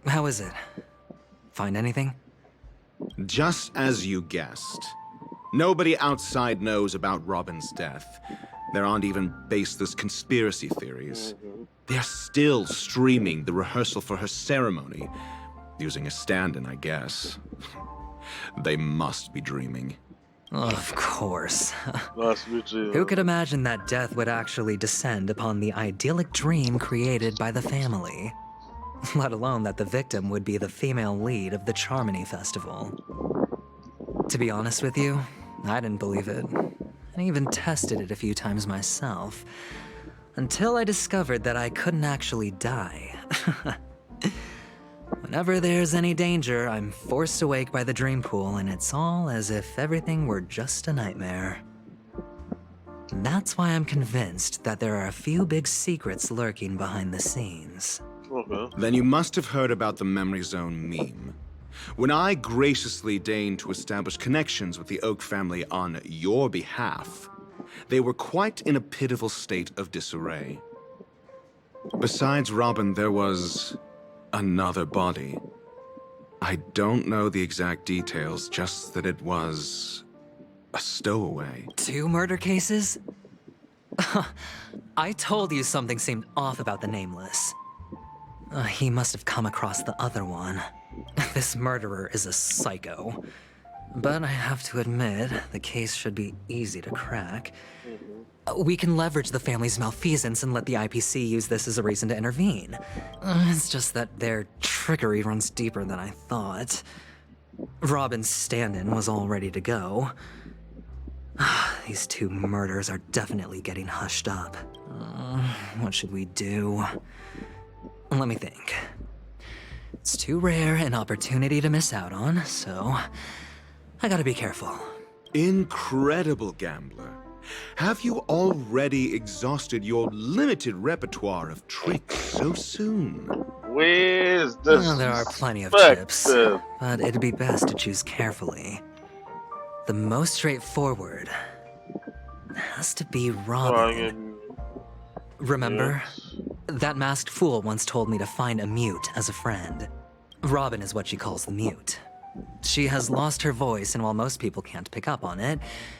How is it? Find anything? Just as you guessed. Nobody outside knows about Robin's death. There aren't even baseless conspiracy theories. They're still streaming the rehearsal for her ceremony. Using a stand-in, I guess. They must be dreaming. Of course. Must be true. Who could imagine that death would actually descend upon the idyllic dream created by the family? Let alone that the victim would be the female lead of the Charmony Festival. To be honest with you, I didn't believe it. I even tested it a few times myself. Until I discovered that I couldn't actually die. Whenever there's any danger, I'm forced awake by the dream pool, and it's all as if everything were just a nightmare. That's why I'm convinced that there are a few big secrets lurking behind the scenes. Okay. Then you must have heard about the Memory Zone meme. When I graciously deigned to establish connections with the Oak family on your behalf, they were quite in a pitiful state of disarray. Besides Robin, there was another body. I don't know the exact details, just that it was a stowaway. 2 murder cases? I told you something seemed off about the Nameless. He must have come across the other one. This murderer is a psycho. But I have to admit, the case should be easy to crack. We can leverage the family's malfeasance and let the IPC use this as a reason to intervene. It's just that their trickery runs deeper than I thought. Robin's stand-in was all ready to go. These 2 murders are definitely getting hushed up. What should we do? Let me think. It's too rare an opportunity to miss out on, so I gotta be careful. Incredible, gambler. Have you already exhausted your limited repertoire of tricks so soon? Where's this? There are plenty of chips, but it'd be best to choose carefully. The most straightforward has to be Robin. Remember? That masked fool once told me to find a mute as a friend. Robin is what she calls the mute. She has lost her voice, and while most people can't pick up on it,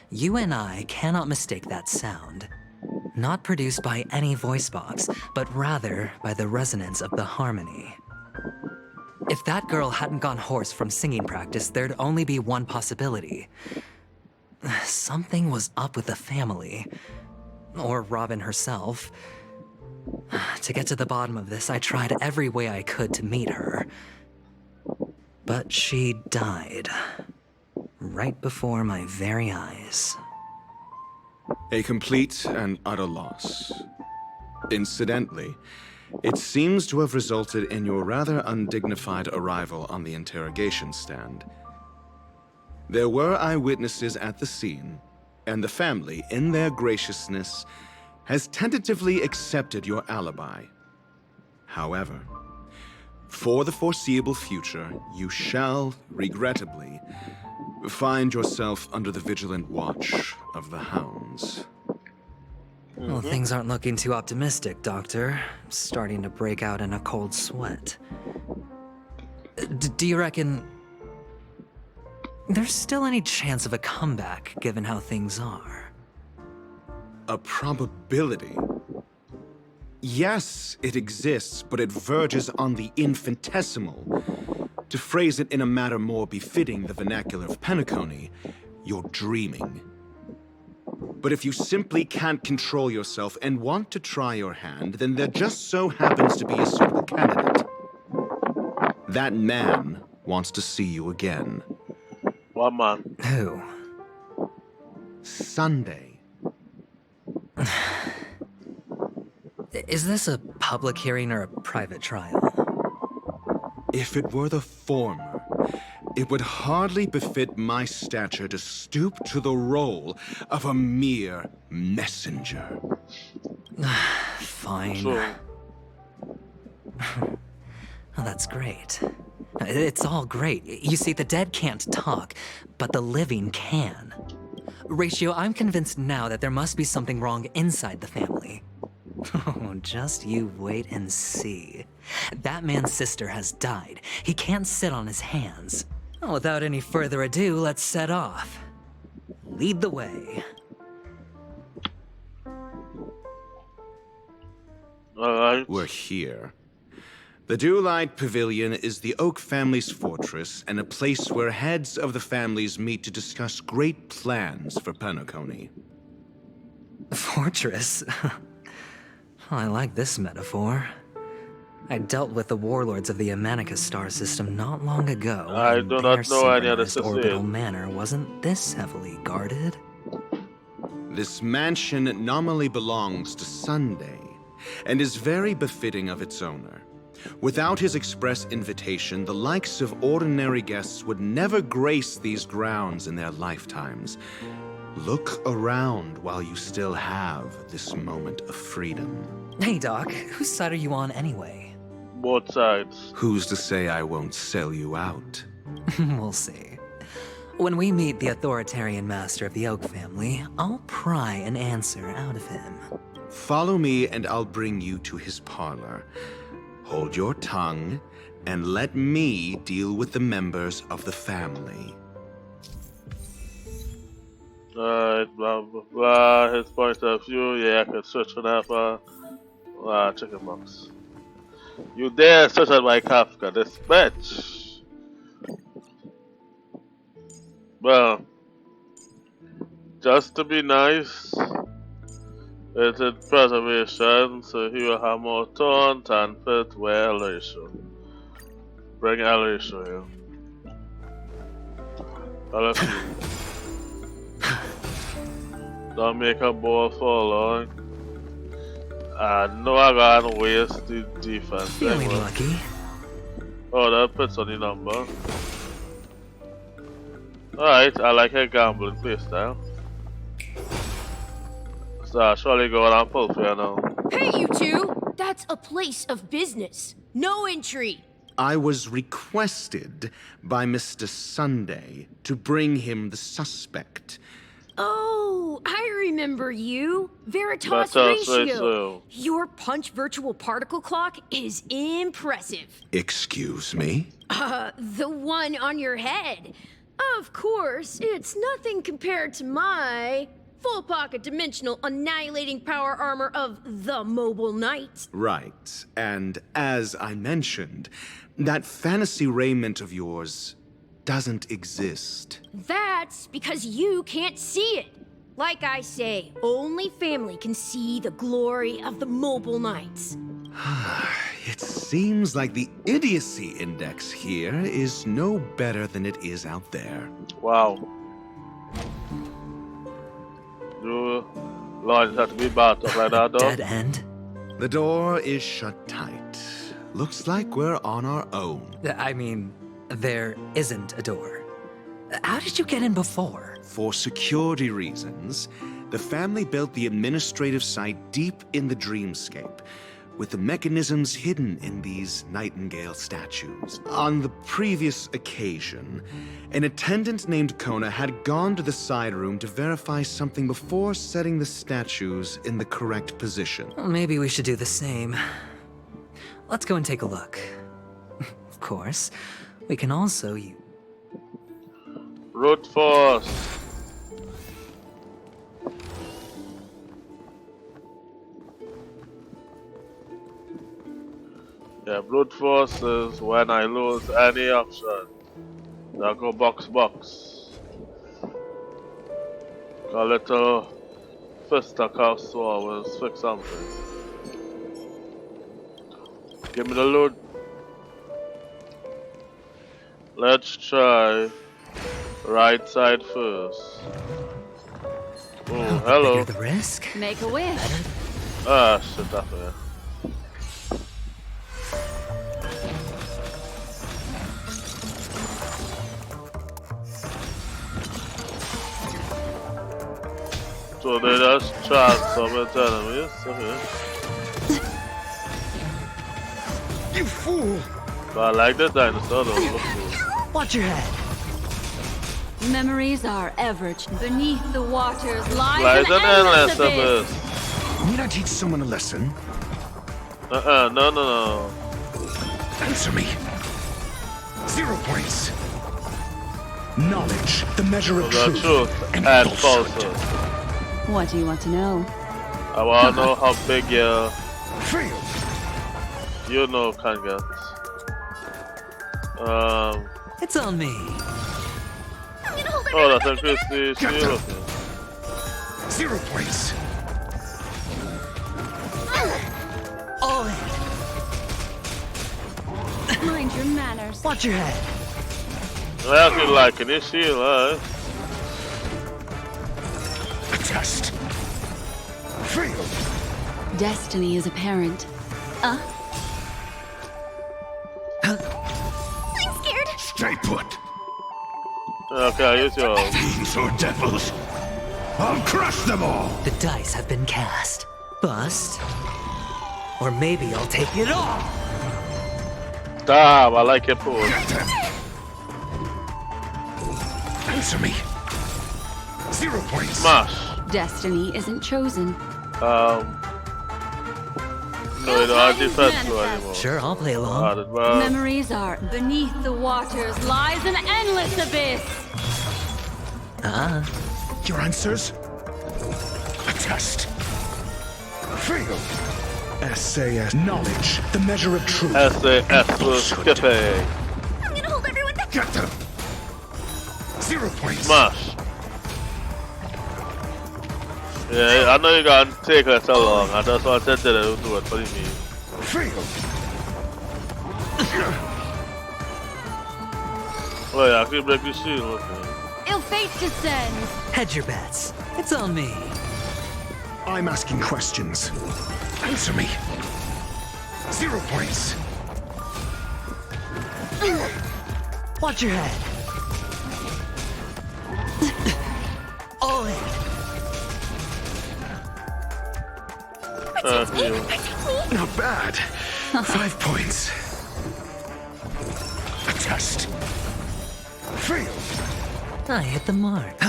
you and I cannot mistake that sound. Not produced by any voice box, but rather by the resonance of the harmony. If that girl hadn't gone hoarse from singing practice, there'd only be one possibility. Something was up with the family. Or Robin herself. To get to the bottom of this, I tried every way I could to meet her. But she died. Right before my very eyes. A complete and utter loss. Incidentally, it seems to have resulted in your rather undignified arrival on the interrogation stand. There were eyewitnesses at the scene, And the family, in their graciousness, has tentatively accepted your alibi. However, for the foreseeable future, you shall, regrettably, find yourself under the vigilant watch of the hounds. Well, things aren't looking too optimistic, Doctor. I'm starting to break out in a cold sweat. Do you reckon there's still any chance of a comeback, given how things are? A probability? Yes, it exists, but it verges on the infinitesimal. To phrase it in a manner more befitting the vernacular of Penacony, you're dreaming. But if you simply can't control yourself and want to try your hand, then there just so happens to be a suitable candidate. That man wants to see you again. What man? Who? Sunday. Is this a public hearing or a private trial? If it were the former, it would hardly befit my stature to stoop to the role of a mere messenger. Fine. Sure. Oh, that's great. It's all great. You see, the dead can't talk, but the living can. Ratio, I'm convinced now that there must be something wrong inside the family. Oh, just you wait and see. That man's sister has died. He can't sit on his hands. Well, without any further ado, let's set off. Lead the way. Alright. We're here. The Dewlight Pavilion is the Oak family's fortress and a place where heads of the families meet to discuss great plans for Penacony. Fortress? Oh, I like this metaphor. I dealt with the warlords of the Amanicus star system not long ago. I do not know any other synchronized orbital manor wasn't this heavily guarded. This mansion nominally belongs to Sunday, and is very befitting of its owner. Without his express invitation, the likes of ordinary guests would never grace these grounds in their lifetimes. Look around while you still have this moment of freedom. Hey, Doc, whose side are you on anyway? Both sides. Who's to say I won't sell you out? We'll see. When we meet the authoritarian master of the Oak family, I'll pry an answer out of him. Follow me and I'll bring you to his parlor. Hold your tongue and let me deal with the members of the family. Alright, blah blah blah. His point of view, yeah, I can search for that for chicken box. You dare search on my Kafka, this bitch. Well, just to be nice, it's in preservation, so he will have more taunt and fit where Alchemist. Bring Alchemist here. Don't make a ball fall long. I know I gotta waste the defense. Feeling lucky. Oh, that puts on the number. Alright, I like her gambling playstyle. So I'll surely go on pull fair now. Hey, you two! That's a place of business. No entry. I was requested by Mr. Sunday to bring him the suspect. Oh, I remember you. Veritas Ratio. Ratio. Your punch virtual particle clock is impressive. Excuse me? The one on your head. Of course, it's nothing compared to my full pocket dimensional annihilating power armor of the Mobile Knight. Right, and as I mentioned, that fantasy raiment of yours doesn't exist. That's because you can't see it. Like I say, only family can see the glory of the Mobile Knights. It seems like the idiocy index here is no better than it is out there. Wow. You lines have to be bad up like that, though. Dead end? The door is shut tight. Looks like we're on our own. I mean, there isn't a door. How did you get in before? For security reasons, the family built the administrative site deep in the dreamscape, with the mechanisms hidden in these nightingale statues. On the previous occasion, an attendant named Kona had gone to the side room to verify something before setting the statues in the correct position. Well, maybe we should do the same. Let's go and take a look. Of course, we can also use... Brute force. Yeah, brute force is when I lose any option. I go box. A little fisticuff sword will fix something. Give me the loot. Let's try right side first. Oh, hello. The risk? Make a wish. Ah, shit, that's it. So they just transform into enemies. Okay. You fool! But I like the dinosaur though. Watch your head. Memories are average. Beneath the waters Lies an endless abyss. Need I teach someone a lesson? No. Answer me. 0 points. Knowledge, the measure of truth and falsehood. What do you want to know? I want to know how big your... Fail. You know, can get. It's on me. Oh, that's increased the shield. 0 points. All in. Mind your manners. Watch your head. I actually like this shield, huh? A test. Fail. Destiny is apparent. I'm scared. Stay put. Okay, use your... Fiends or devils. I'll crush them all. The dice have been cast. Bust. Or maybe I'll take it all. Damn, I like your pose. Answer me. 0 points. Smash. Destiny isn't chosen. No, you don't have defense anymore. Sure, I'll play along. Memories are beneath the waters lies an endless abyss. Your answers? A test. Fail. SAS. Knowledge, the measure of truth. SAS for skipping. I'm gonna hold everyone back. Get them. 0 points. Smash. Yeah, I know you're gonna take us so long. I just want to do it for me. Fail. Oh yeah, I can break the shield. Okay. Ill fate descends. Hedge your bets. It's on me. I'm asking questions. Answer me. 0 points. Watch your head. All in. Not bad. 5 points. A test. Fail. I hit the mark.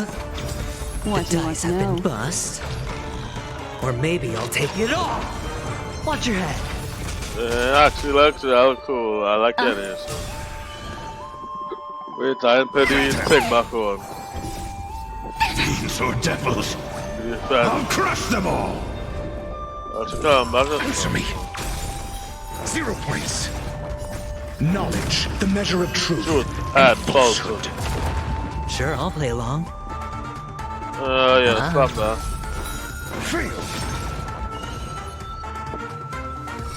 What the dice have been bust. Or maybe I'll take it all. Watch your head. Actually, that cool. I like that answer. Wait, I'm pretty take back on. Fiends or devils. I'll crush them all. Answer me. 0 points. Knowledge, the measure of truth and falsehood. Sure, I'll play along. Yeah, stop that. Fail.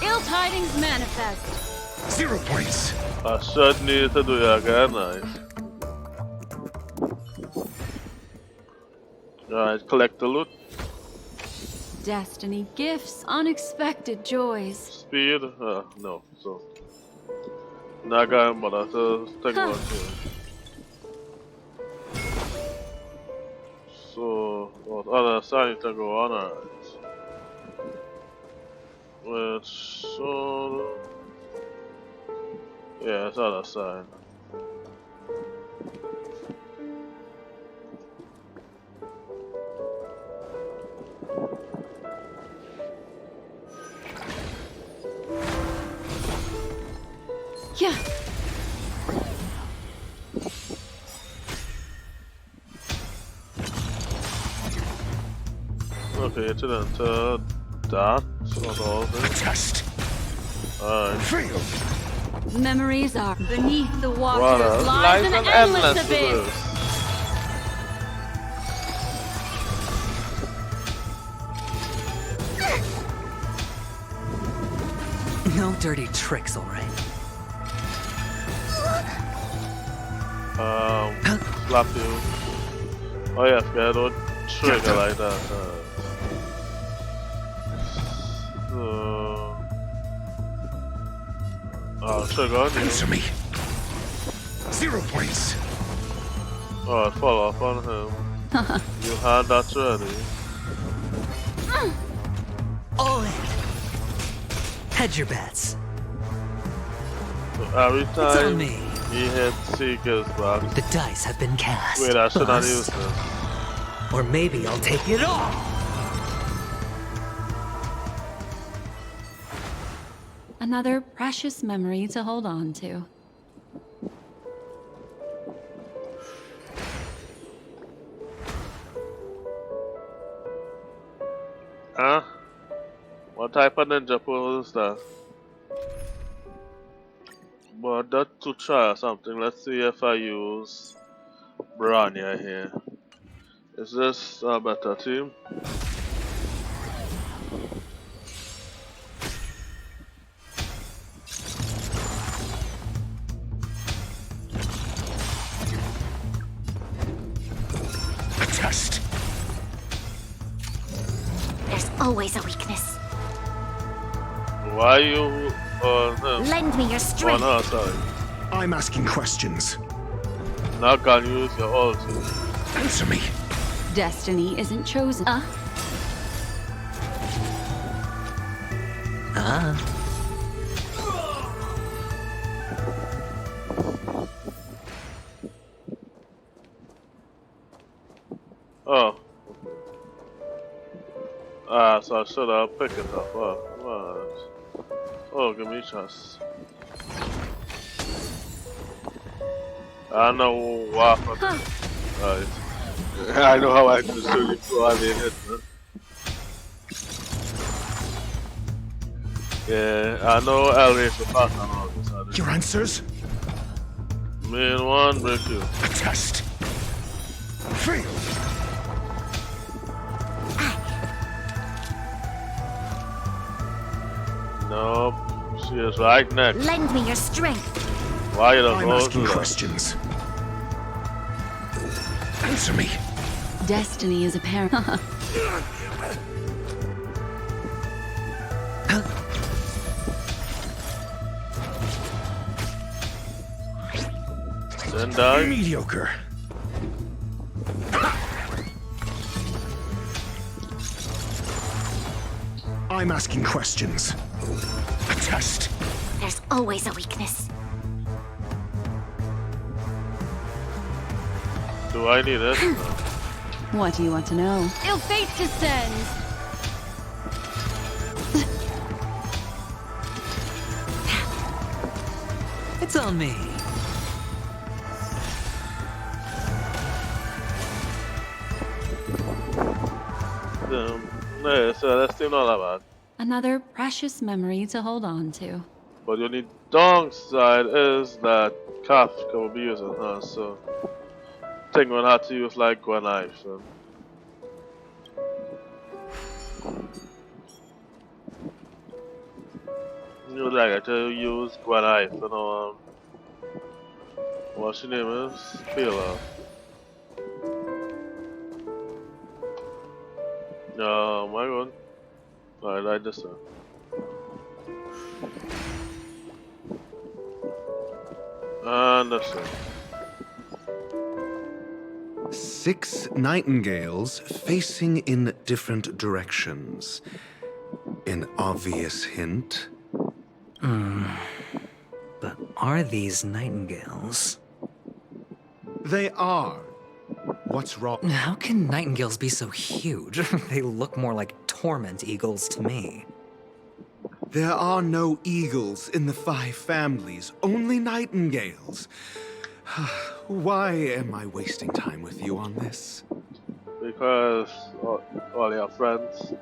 Ill tidings manifest. 0 points. I should need to do that again, nice. Alright, collect the loot. Destiny gifts unexpected joys. Speed? No, so. Not going, but I take one too. What other side to go on it? Which so yeah, it's other side. Yeah. Okay, to that. Not all of it. Test. Alright. Fail. Memories are beneath the waters. Water Lies an endless abyss. abyss. No dirty tricks, alright? Slap you. Oh yeah, I don't trigger like that. Trigger on you. Answer me. 0 points. Oh, it fall off on him. You had that ready. All in. Hedge your bets. So every It's on time me. he hits Seeker's back. The dice have been cast. Wait, I should not Bust. use this. Or maybe I'll take it all. Another precious memory to hold on to. Huh? What type of ninja pose is that? But that to try or something. Let's see if I use Branya here. Is this a better team? Test. There's always a weakness. Why you Lend me your strength. Oh no, sorry. I'm asking questions. Not gonna use your ulti. Answer me. Destiny isn't chosen. Oh. So I should have picked it up. What? Oh, give me a chance. I know what happened. Right. I know how I can shoot you so I didn't hit it. Yeah, I know LH will pass on all this. Your answers? Main one, break you. Test. Fail. Nope. She is right next. Lend me your strength. Why you don't I'm go asking through questions. Answer me. Destiny is apparent. Then die. Mediocre. I'm asking questions. A test. There's always a weakness. Do I need it? What do you want to know? Ill fate descends. It's on me. Yeah, so that's still not that bad. Another precious memory to hold on to. But the only downside is that Calf can be using her, so I think we'll have to use like Gwen Knife. So. You like to use Gwen Knife, you know, what's your name is? Feeler. No, my god. I like this one. And this one. 6 nightingales facing in different directions. An obvious hint. But are these nightingales? They are. What's wrong? How can nightingales be so huge? They look more like torment eagles to me. There are no eagles in the 5 families, only nightingales. Why am I wasting time with you on this? Because all your friends.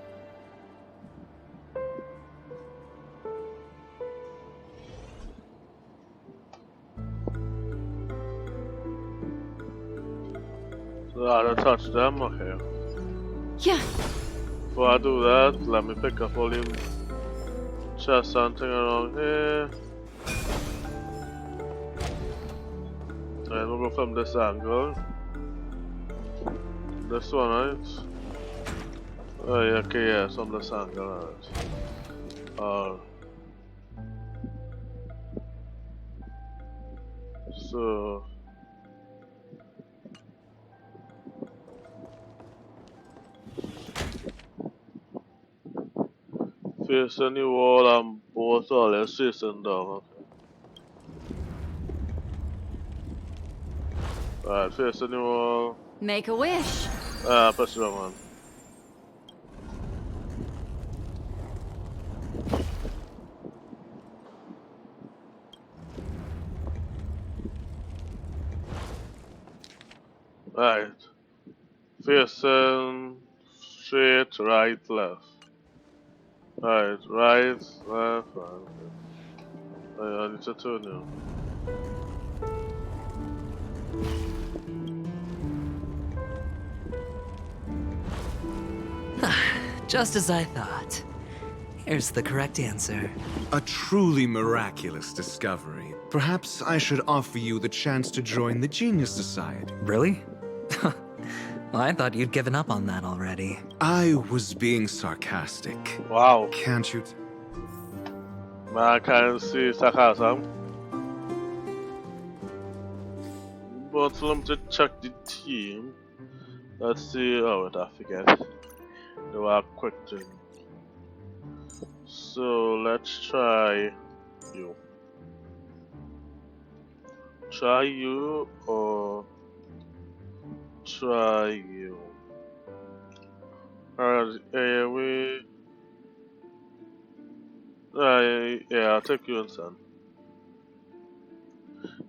So I don't touch them, okay. Yeah. Before I do that, let me pick up all the chest something around here. And we'll go from this angle. This one, right? Oh yeah, okay, yeah, from this angle, right. So facing the wall and both always facing down, okay. Alright, facing the wall. Make a wish. Push the wrong one. Right. Facing straight, right, left. Right, left, right. I need to turn you. Just as I thought. Here's the correct answer. A truly miraculous discovery. Perhaps I should offer you the chance to join the Genius Society. Really? Well, I thought you'd given up on that already. I was being sarcastic. Wow. Can't you? I can't see sarcasm. But let me just check the team. Let's see. Oh, wait, I forget. Do a quick thing. So let's try you. Try you or try you. Alright, yeah, I'll take you instead.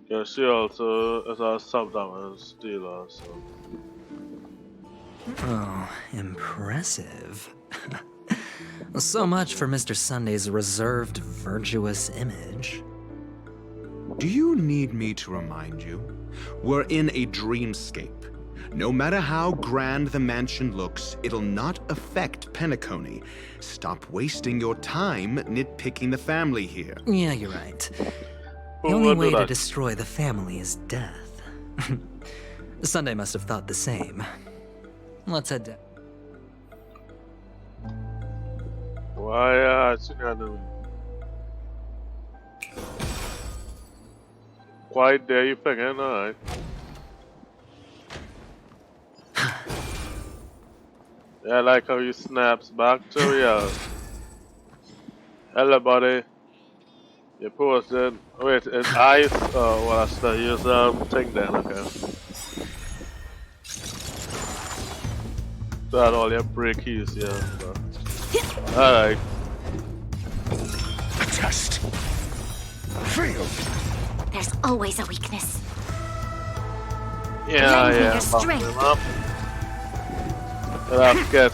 Yeah, she also is a sub-damage dealer, so. Oh, impressive. So much for Mr. Sunday's reserved, virtuous image. Do you need me to remind you? We're in a dreamscape. No matter how grand the mansion looks, it'll not affect Penacony. Stop wasting your time nitpicking the family here. Yeah, you're right. The only way to destroy the family is death. Sunday must have thought the same. Let's head down. Why, I think I know. Quite there, you picking, alright. Yeah, I like how you snaps back to you. Hello, buddy. You posted. Wait, it's ice? Oh, well, I still use thing then, okay. Got all your break keys, yeah. So. Alright. Test. Fail. There's always a weakness. Yeah, yeah. Strength. I'll have to get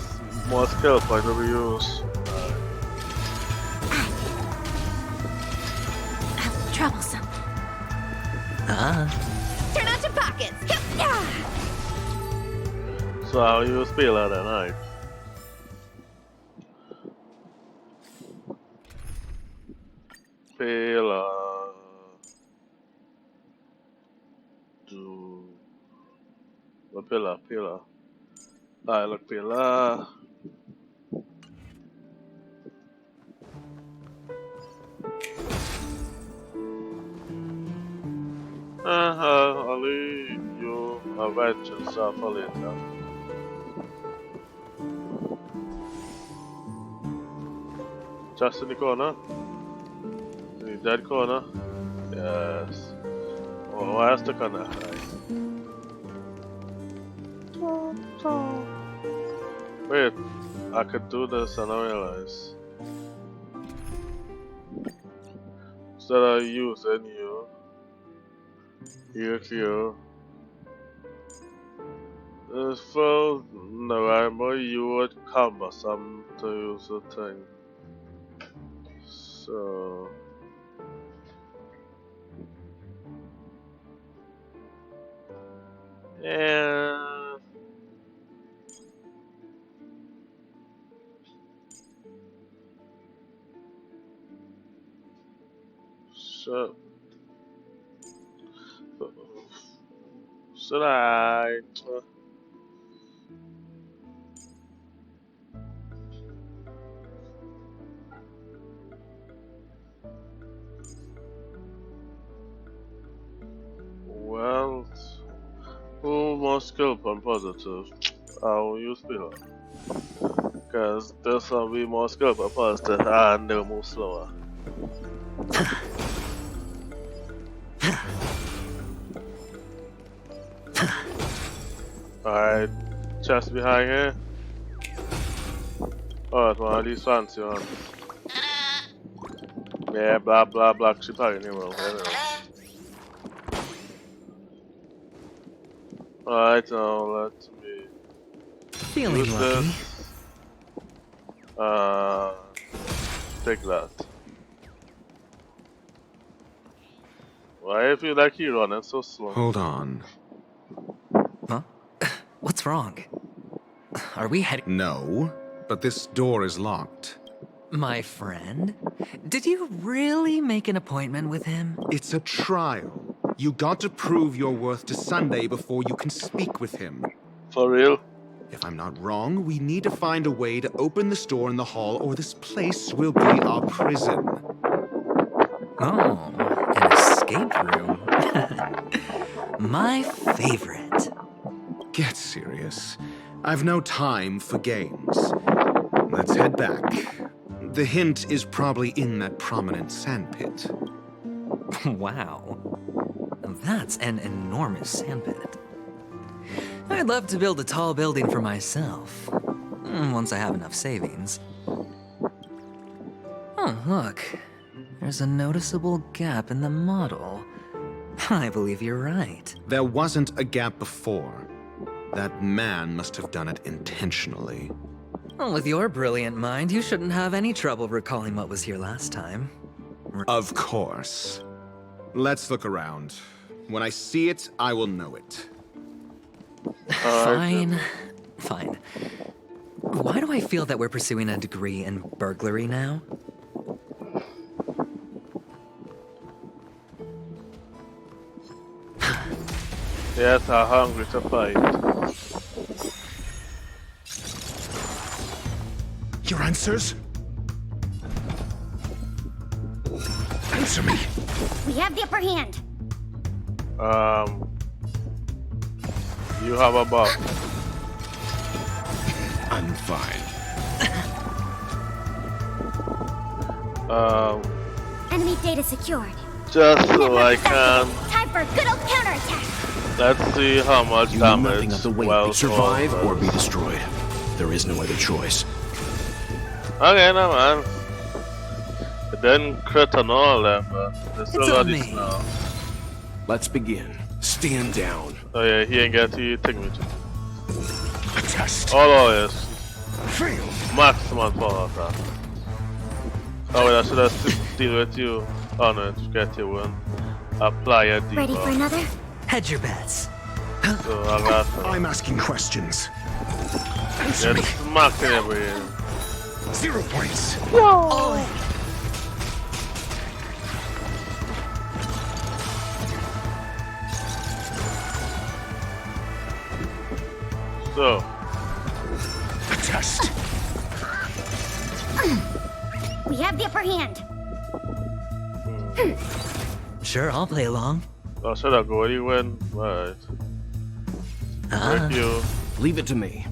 more skill points to use. Troublesome. Turn out your pockets. So how you spell that then, right? Pillar. Do. What pillar? Pillar. I look pillar. Ali, you, venture stuff for later. Just in the corner? In the dead corner? Yes. Oh, why stuck on that? Wait, I could do this and I realize. Instead of using you, here, this for no, I remember you would cumbersome to use the thing. So. Yeah. So. Should I? Well, who more skillful and positive? I'll use Beeban. Because this will be more skillful and positive and they'll move slower. Alright, chest behind here. Oh, it's one of these fancy ones. Yeah, blah blah blah, she probably knew anyway. Alright, now let me Feeling use lucky. this. Take that. Why I feel like you're running so slow? Hold on. Huh? What's wrong? Are we heading? No, but this door is locked. My friend? Did you really make an appointment with him? It's a trial. You got to prove your worth to Sunday before you can speak with him. For real? If I'm not wrong, we need to find a way to open this door in the hall or this place will be our prison. Oh, an escape room. My favorite. Get serious. I've no time for games. Let's head back. The hint is probably in that prominent sandpit. Wow. That's an enormous sandpit. I'd love to build a tall building for myself. Once I have enough savings. Oh, look. There's a noticeable gap in the model. I believe you're right. There wasn't a gap before. That man must have done it intentionally. Well, with your brilliant mind, you shouldn't have any trouble recalling what was here last time. Of course. Let's look around. When I see it, I will know it. Fine. Fine. Why do I feel that we're pursuing a degree in burglary now? Yes, I'm hungry to fight. Your answers? Answer me. We have the upper hand. You have a box. I'm fine. Enemy data secured. Just so I can. Time for a good old counterattack. Let's see how much You know damage. nothing of the way to survive or be destroyed. There is no other choice. Okay, no man. It didn't crit on all of them, but there's still got this now. Let's begin. Stand down. Oh yeah, he ain't got to take me. A test. Oh yes. Fail. Maximum fall off that. Oh wait, I should have deal with you. Oh no, just get you one. Apply a debuff. Ready for another? Hedge your bets. So I got I'm asking questions. Answer me. Get smacked in every 0 points. Whoa! So. A test. We have the upper hand. Sure, I'll play along. Oh, should I go? You win? Right. With you. Leave it to me.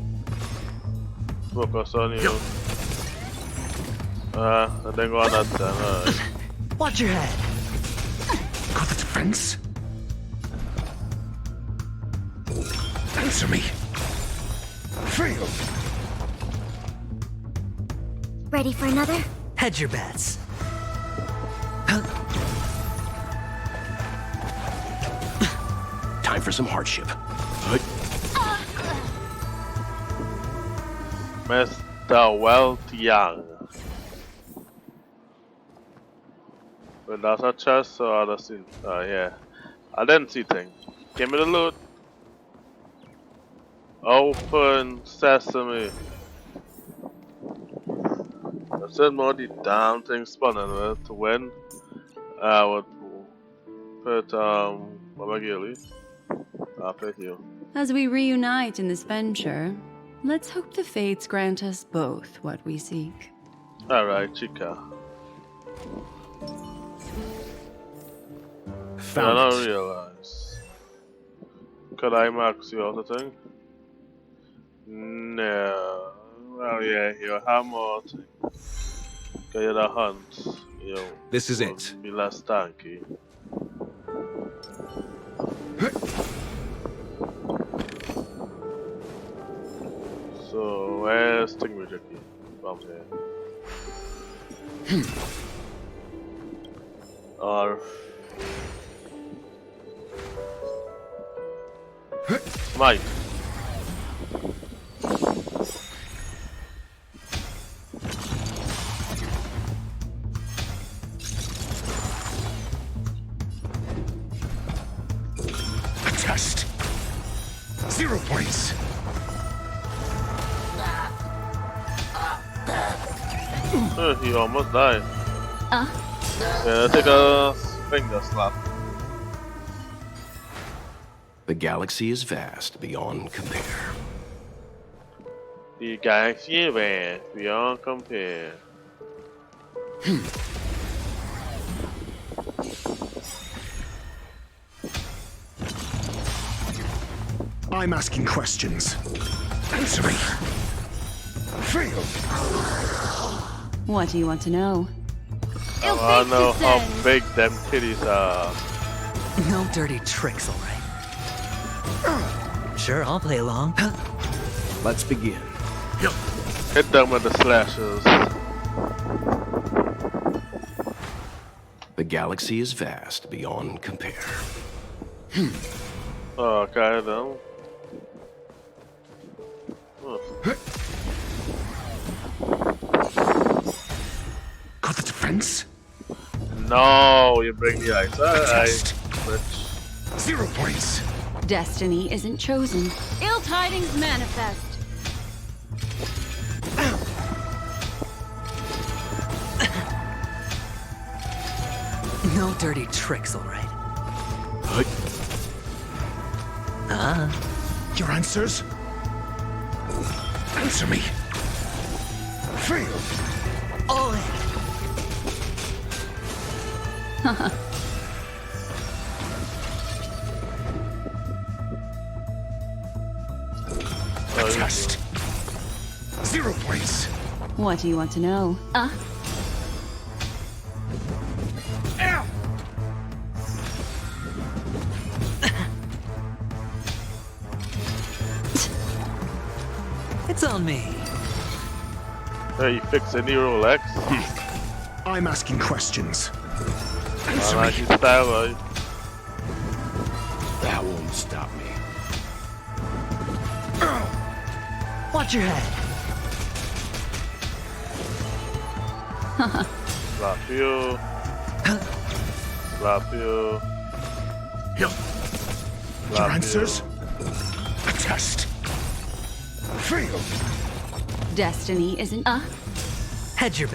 Focus on you. I think on that then. Alright. Watch your head. Got the defense? Answer me. Fail. Ready for another? Hedge your bets. Time for some hardship. Mr. Wealth Young. But that's a chest or other scene. Oh yeah. I didn't see thing. Give me the loot. Open sesame. I said more the damn thing spawning with to win. I would put Babagili. I'll put you. As we reunite in this venture, let's hope the fates grant us both what we seek. Alright, Chica. Found I don't it. realize. Could I max you out the thing? No. Well, yeah, you have more thing. Cause you're the hunt. You This is it. Be less tanky. So, where's Tingricky? From here. Or... Mike. A test. 0 points. He almost died. Yeah, take a finger slap. The galaxy is vast beyond compare. The galaxy is vast beyond compare. I'm asking questions. Answer me. Fail. What do you want to know? I wanna know how big them kitties are. No dirty tricks, alright. Sure, I'll play along. Let's begin. Hit them with the slashes. The galaxy is vast beyond compare. Okay then. Got the defense? No, you bring the ice. Alright. 0 points. Destiny isn't chosen. Ill tidings manifest. No dirty tricks, alright. Your answers? Answer me. Fail. All in. A test. 0 points. What do you want to know? It's on me. Hey, you fix any Rolex? I'm asking questions. I Answer like me. your style, right? That won't stop me. Watch your head. Slap you. Slap you. Your Slap answers? you. A test. Fail. Destiny isn't. Hedge your.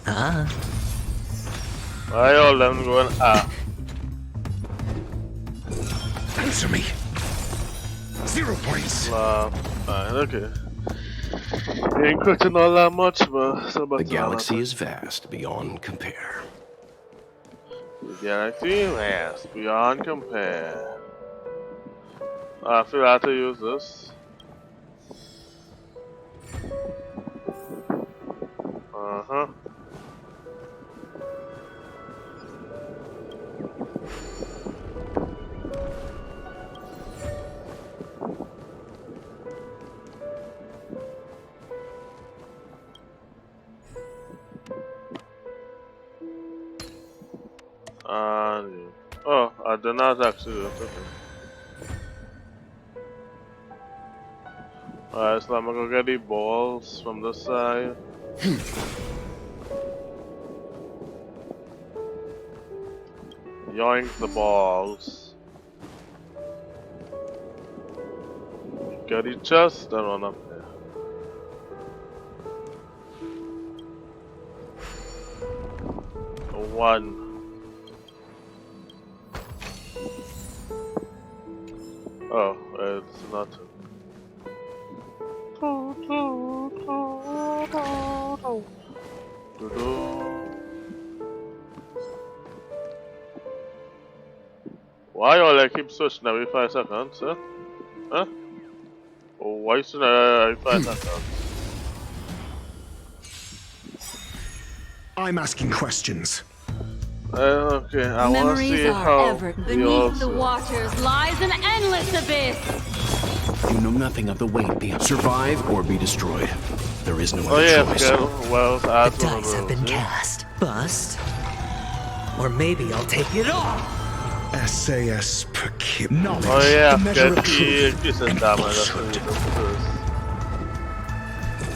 Why all them going Answer me. 0 points. Slap. Fine, okay. You ain't cooking all that much, but so about The galaxy is vast beyond compare. The galaxy is vast beyond compare. I feel I have to use this. Uh-huh. Oh, I did not actually do it. Alright, so I'm gonna go get the balls from this side. Yoink the balls. Get the chest, then run up there. One. Oh, it's nothing. Why all I keep switching every 5 seconds, huh? Huh? Oh, why switching every 5 seconds? I'm asking questions. Okay, I want to see how beneath the waters lies an endless abyss. You know nothing of the weight beyond. Survive or be destroyed. There is no other choice. Well, the dice have been cast. Bust. Or maybe I'll take it all. SAS per kid. Knowledge. Oh yeah, the measure of truth.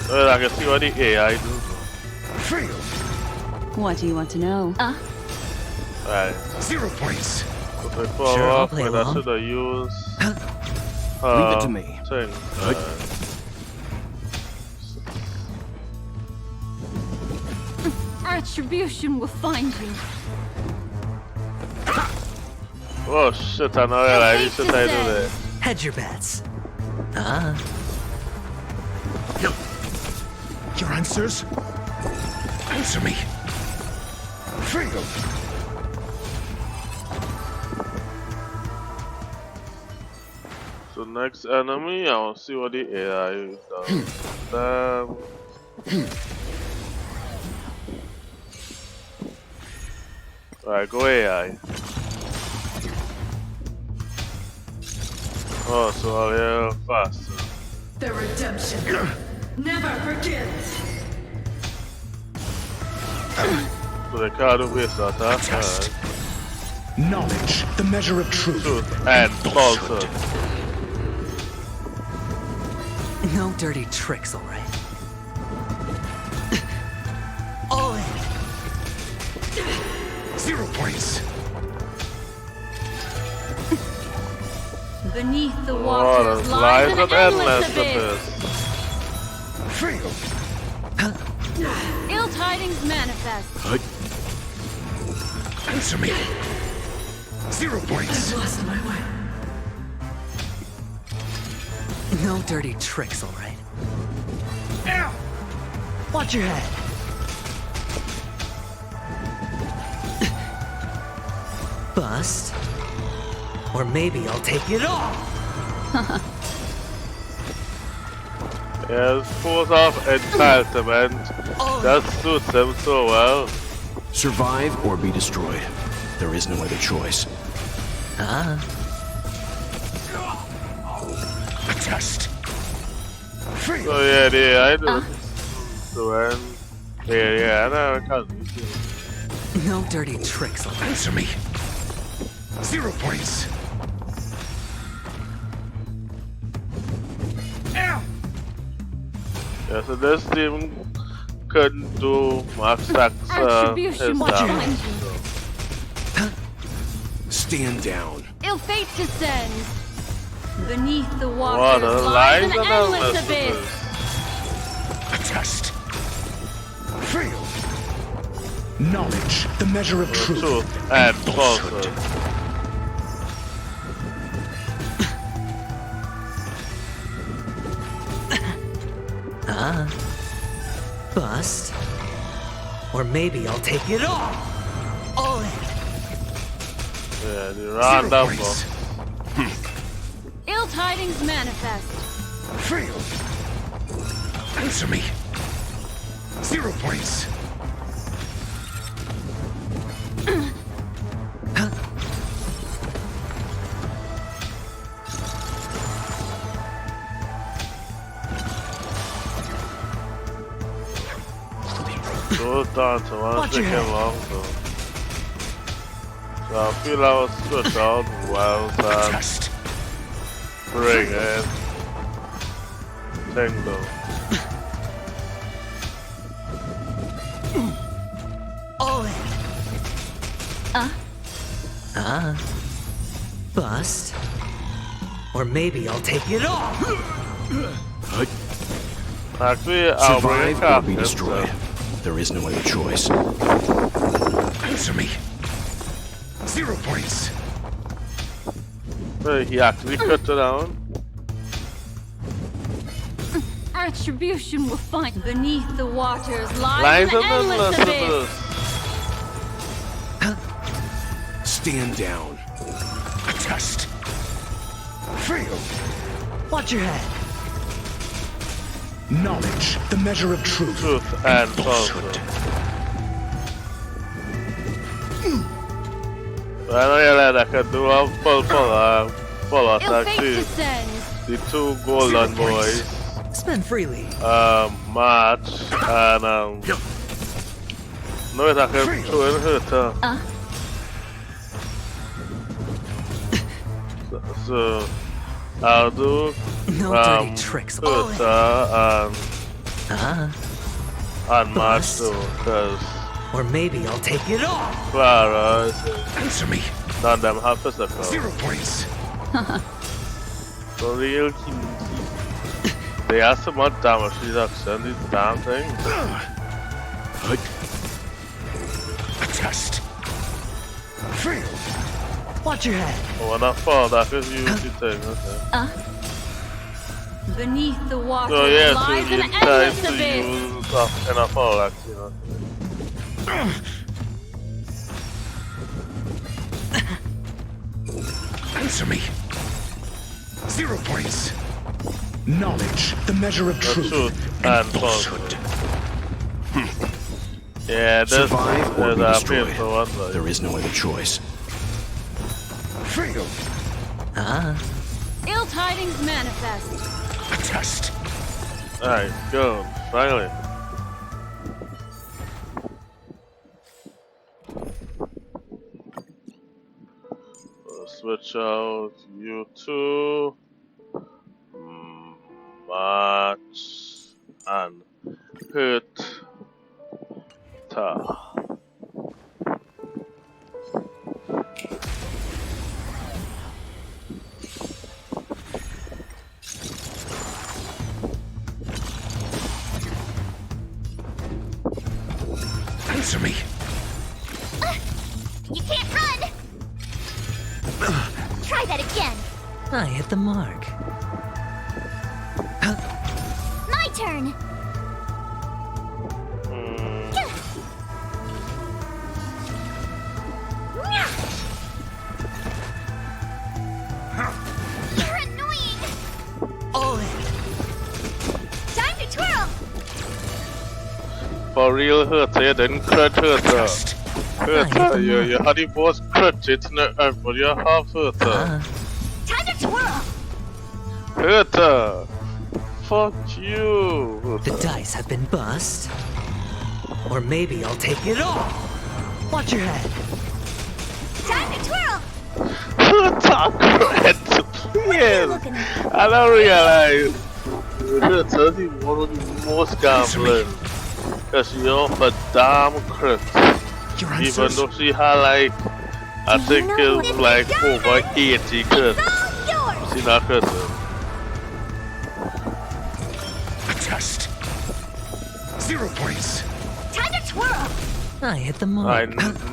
Well, I can see what the AI do. Fail. What do you want to know? Right. 0 points. Sure, I'll play along. I should have used. Leave it to me. Thing. Retribution will find you. Oh shit, I know that. I should I do that. Hedge your bets. Your answers? Answer me. Fail. So next enemy, I want to see what the AI does. Alright, go AI. Oh, so I'll faster. The redemption never begins. So they can't waste that, huh? Knowledge, the measure of truth. And falsehood. No dirty tricks, alright? All in. 0 points. Beneath the waters lies an endless abyss. Fail. Ill tidings manifest. Answer me. 0 points. I've lost my way. No dirty tricks, alright? Watch your head. Bust. Or maybe I'll take it all. Yeah, this pulls off entitlement. That suits him so well. Survive or be destroyed. There is no other choice. A test. Fail. So yeah, I do. So yeah, I know I can't. No dirty tricks. Answer me. 0 points. Yeah, so this team couldn't do max tax his damage. Stand down. Ill fate descends. Beneath the waters lies an endless abyss. A test. Fail. Knowledge, the measure of truth. And falsehood. Bust. Or maybe I'll take it all. All in. Yeah, the random. Ill tidings manifest. Fail. Answer me. 0 points. Go down to one second long though. So I feel I was switch out while and bring in Tango. All in. Bust. Or maybe I'll take it off. Actually, I'll bring Survive or be destroyed. There is no other choice. Answer me. 0 points. He actually cut it down. Attribution will find beneath the waters lies an endless abyss. Stand down. A test. Fail. Watch your head. Knowledge, the measure of truth and falsehood. I know you like I can do a full attack to the 2 golden boys. Spend freely. March and no it I can throw in hurt her. So I'll do no dirty tricks. Hurt and March too, cause or maybe I'll take it off. Clara, answer me. None of them have physical. 0 points. So real they have so much damage reduction, these damn things. A test. Fail. Watch your head. Oh, when I fall, that is usually thing, okay. Beneath the waters so yeah, lies so an endless abyss. Use in a fall, actually, you know. Answer me. 0 points. Knowledge, the measure of truth and falsehood. Yeah, this Survive or be destroyed. One, there is no other choice. Fail. Ill tidings manifest. A test. Alright, go. Finally. Switch out you 2. March and hurt ta. Answer me. You can't run! Try that again. I hit the mark. My turn. You're annoying. All in. Time to twirl. For real, hurt you didn't crit her. Hurt you had the boss crit it, but you half hurt her. Time to twirl. Hurt her. Fuck you. The dice have been bust. Or maybe I'll take it off. Watch your head. Time to twirl. Crit. Yes. I don't realize. Hurt her is one of the most gambling. Because she offered damn crit. Even though she had like, I think it's like over 80 crit. She not crit. A test. 0 points. Time to twirl. I hit the mark. I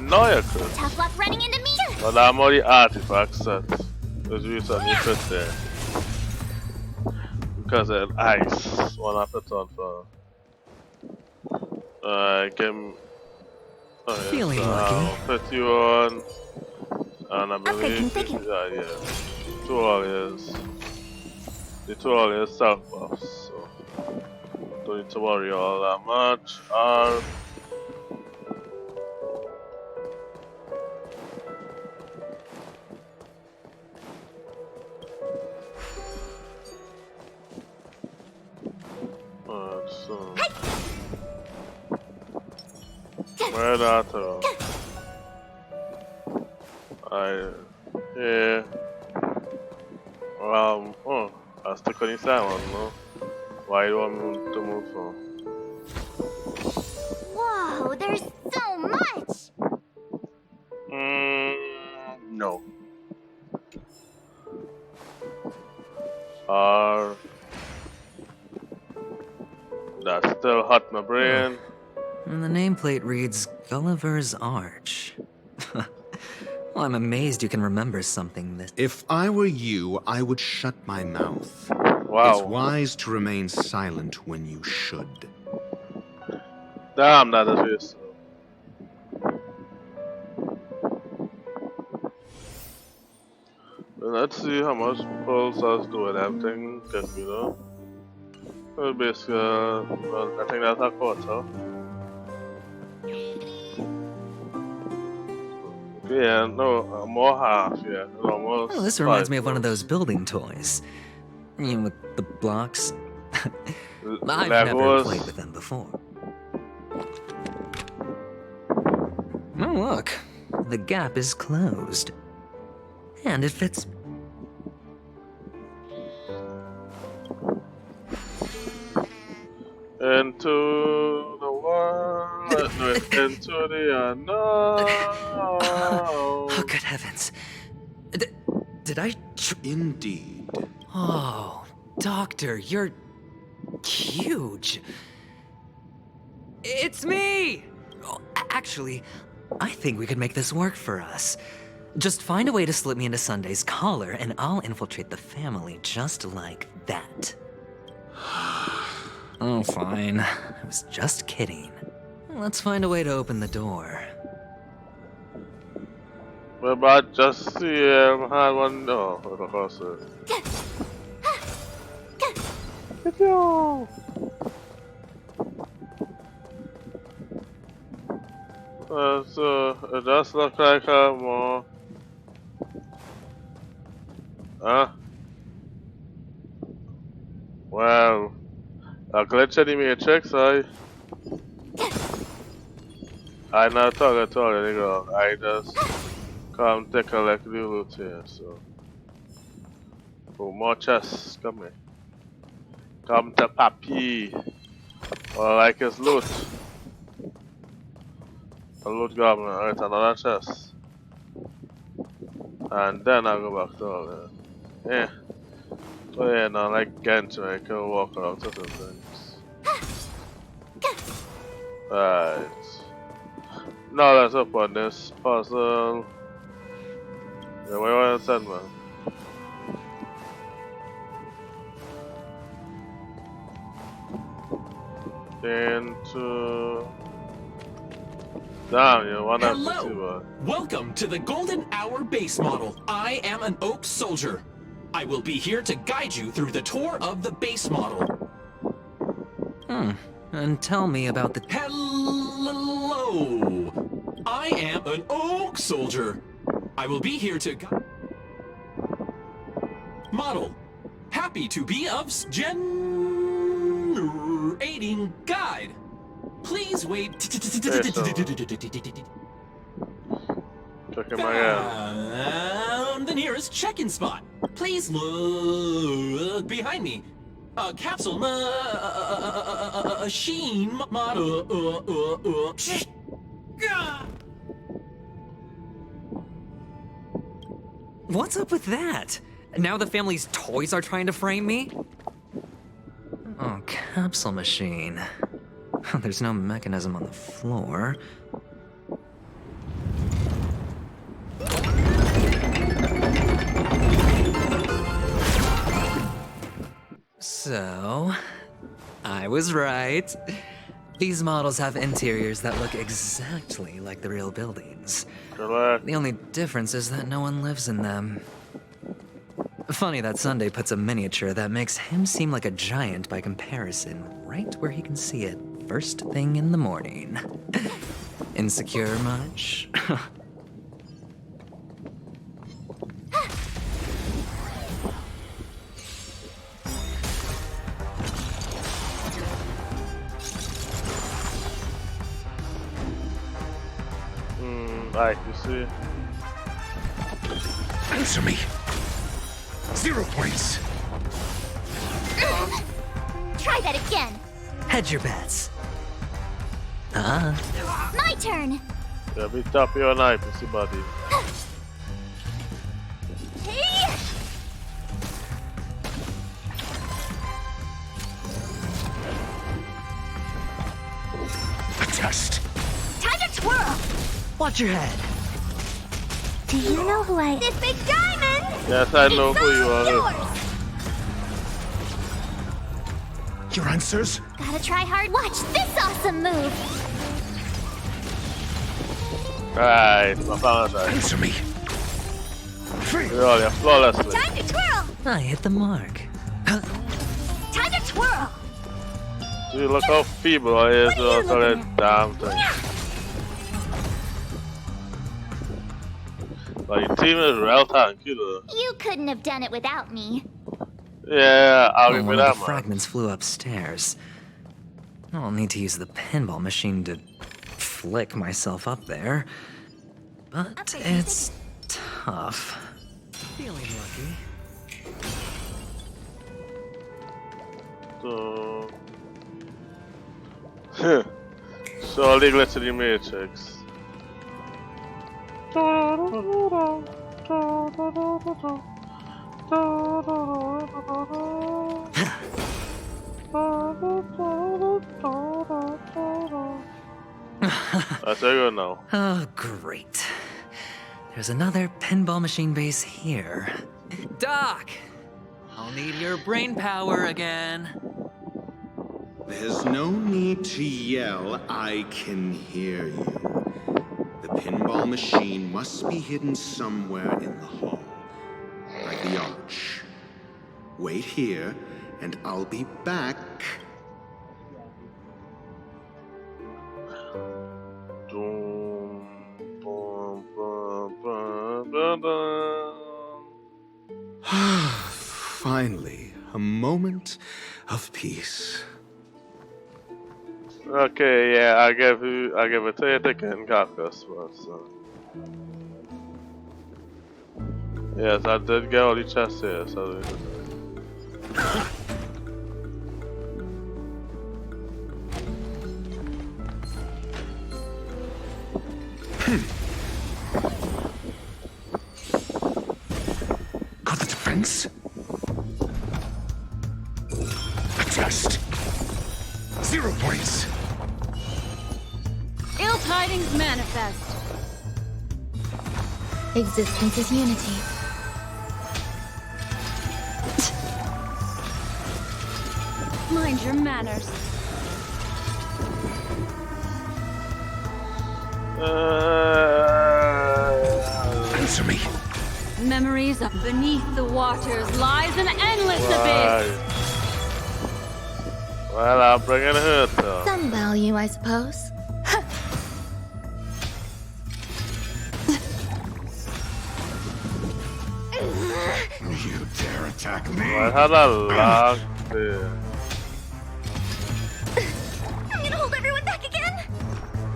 know you could. Tough luck running into me. But I'm already artifacts set. There's usually crit there. Because of ice. One I put on for. Give me. Oh, yeah, feeling so lucky. I'll put you on. And I believe. Yeah. Tutorials. The tutorial self buffs. So. don't need to worry all that much. So where that yeah. I stick on this one, no? Why do you want me to move from? Whoa, there's so much! No. That's still hot in my brain. And the nameplate reads Gulliver's Arch. Well, I'm amazed you can remember something this. If I were you, I would shut my mouth. Wow. It's wise to remain silent when you should. Damn, that is it. Let's see how much pulse us do and everything can be, though. Well, basically, well, I think that's a quarter. Yeah, no, more half, yeah. Almost. Oh, this reminds me of one of those building toys. You know, with the blocks. I've never played with them before. Oh, look. The gap is closed. And it fits. Into the world, into the unknown. Oh, good heavens. Did I... Indeed. Oh, Doctor, you're... huge. It's me! Oh, actually, I think we could make this work for us. Just find a way to slip me into Sunday's collar, and I'll infiltrate the family just like that. Oh, fine. I was just kidding. Let's find a way to open the door. We're about just see had one. No, of course. Get you. So it does look like more. Huh? Well, a glitch in the matrix, I not talk at all, nigga. I just come take a like the loot here, so. Oh, more chests, come here. Come to Papi. Or like his loot. A loot goblin, alright, another chest. And then I'll go back to all that. Yeah. Oh yeah, now like Genshin, I can walk around certain things. Right. Now let's open this puzzle. Yeah, where you want to send, man? Into... Damn, you want to see what? Welcome to the Golden Hour base model. I am an Oak Soldier. I will be here to guide you through the tour of the base model. And tell me about the... Hello! I am an Oak Soldier. I will be here to guide... Model. Happy to be of generating guide. Please wait. Found the nearest check-in spot. Please look behind me. A capsule machine model. What's up with that? Now the family's toys are trying to frame me? Oh, capsule machine. There's no mechanism on the floor. So, I was right. These models have interiors that look exactly like the real buildings. The only difference is that no one lives in them. Funny that Sunday puts a miniature that makes him seem like a giant by comparison right where he can see it first thing in the morning. Insecure much? Like you see. Answer me. 0 points. Try that again. Hedge your bets. Ah. My turn. Yeah, be top your knife, you see, buddy. Hey! A test. Time to twirl. Watch your head. Do you know who I... This big diamond! Yes, I know who you are. Your answers? Gotta try hard. Watch this awesome move. Right, my found that. Answer me. Yeah, flawlessly. Time to twirl. I hit the mark. Time to twirl. See, look how feeble I is for that damn thing. Like, your team is real tanky though. You couldn't have done it without me. Yeah, I'll give you One that, of the man. fragments flew upstairs. I'll need to use the pinball machine to flick myself up there. But it's tough. Feeling lucky. So... Surely glitch to the Matrix. That's very good now. Oh, great. There's another pinball machine base here. Doc! I'll need your brain power again. There's no need to yell, I can hear you. The pinball machine must be hidden somewhere in the hall, by the arch. Wait here, and I'll be back. Finally, a moment of peace. Okay, yeah, I give it to you again, Caucus. So. Yes, I did get all the chests here, so. Got the defense? A test. 0 points. Ill tidings manifest. Existence is unity. Mind your manners. Answer me. Memories of beneath the waters lies an endless abyss. Well, I'm bringing her to. Some value, I suppose. You dare attack me? I had a long day. I'm gonna hold everyone back again.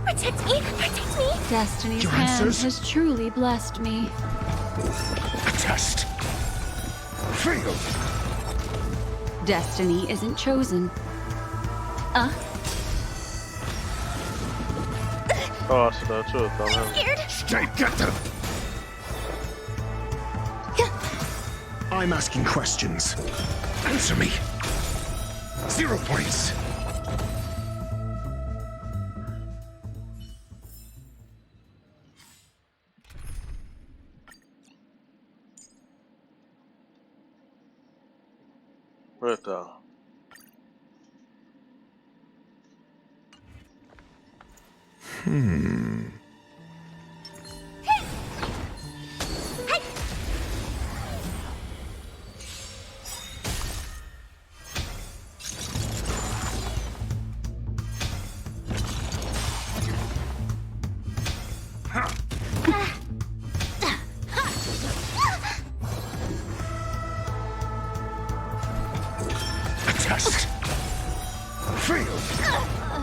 Protect me, protect me. Destiny's Your hand answers? has truly blessed me. A test. Failed. Destiny isn't chosen. Oh, that's the truth, I'm Scared? Stay together. I'm asking questions. Answer me. 0 points. right there.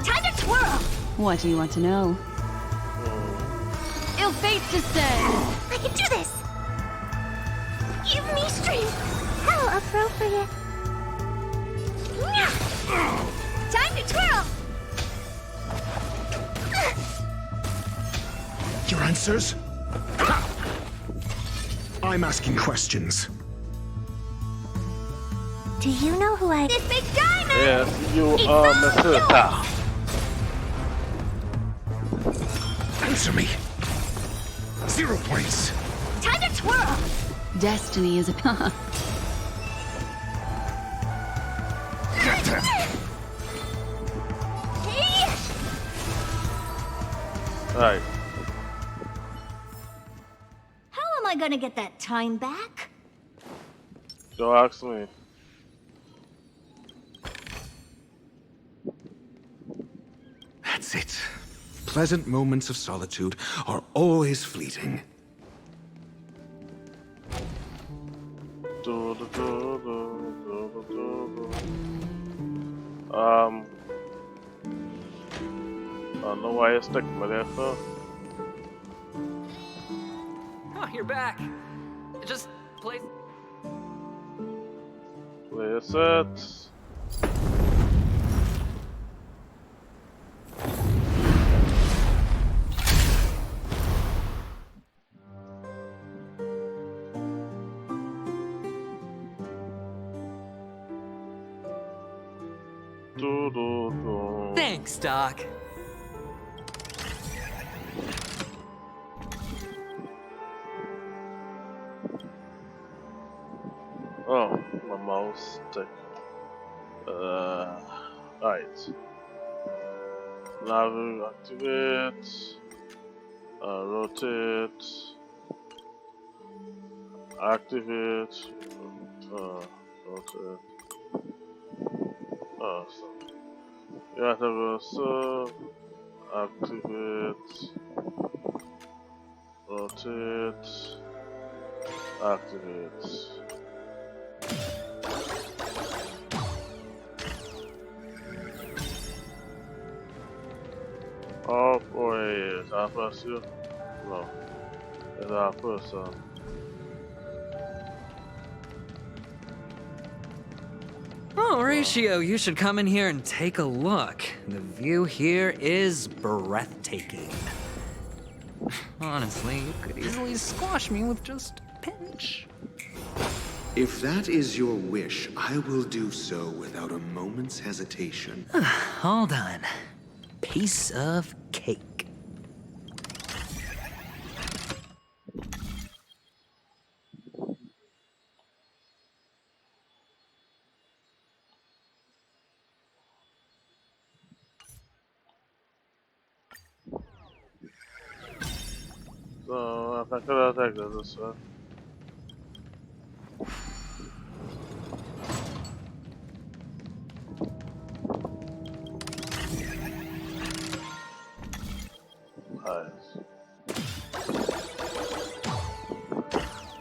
Time to twirl! What do you want to know? Ill fates descend! I can do this! Give me strength! How appropriate. Time to twirl! Your answers? I'm asking questions. Do you know who I... This big diamond! Yes, you are Matilda. Answer me. 0 points. Time to twirl! Destiny is a... Right. How am I gonna get that time back? Go ask me. That's it. Pleasant moments of solitude are always fleeting. I don't know why you're sticking with it for. Oh, you're back. Just play. Play a set. Thanks, Doc. Oh, my mouse stick. Right. Now we activate. Rotate. Activate. Rotate. Oh, so. You have to go serve. Activate. Rotate. Activate. Oh boy, is that first you? No. Is that first Oh, Ratio, you should come in here and take a look. The view here is breathtaking. Honestly, you could easily squash me with just a pinch. If that is your wish, I will do so without a moment's hesitation. Hold on. Piece of cake. So, I could have taken this one.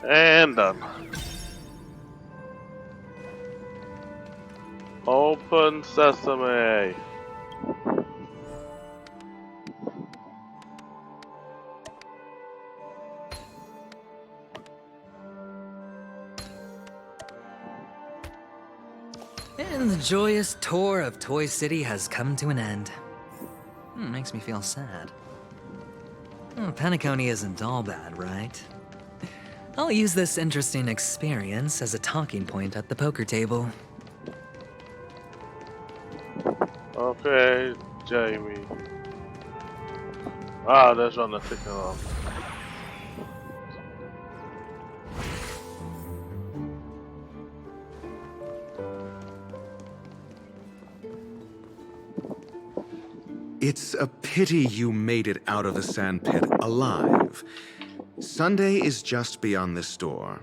And done. Open sesame. And the joyous tour of Toy City has come to an end. Makes me feel sad. Penacony isn't all bad, right? I'll use this interesting experience as a talking point at the poker table. Okay, Jamie. Ah, there's one that's ticking off. It's a pity you made it out of the sandpit alive. Sunday is just beyond this door.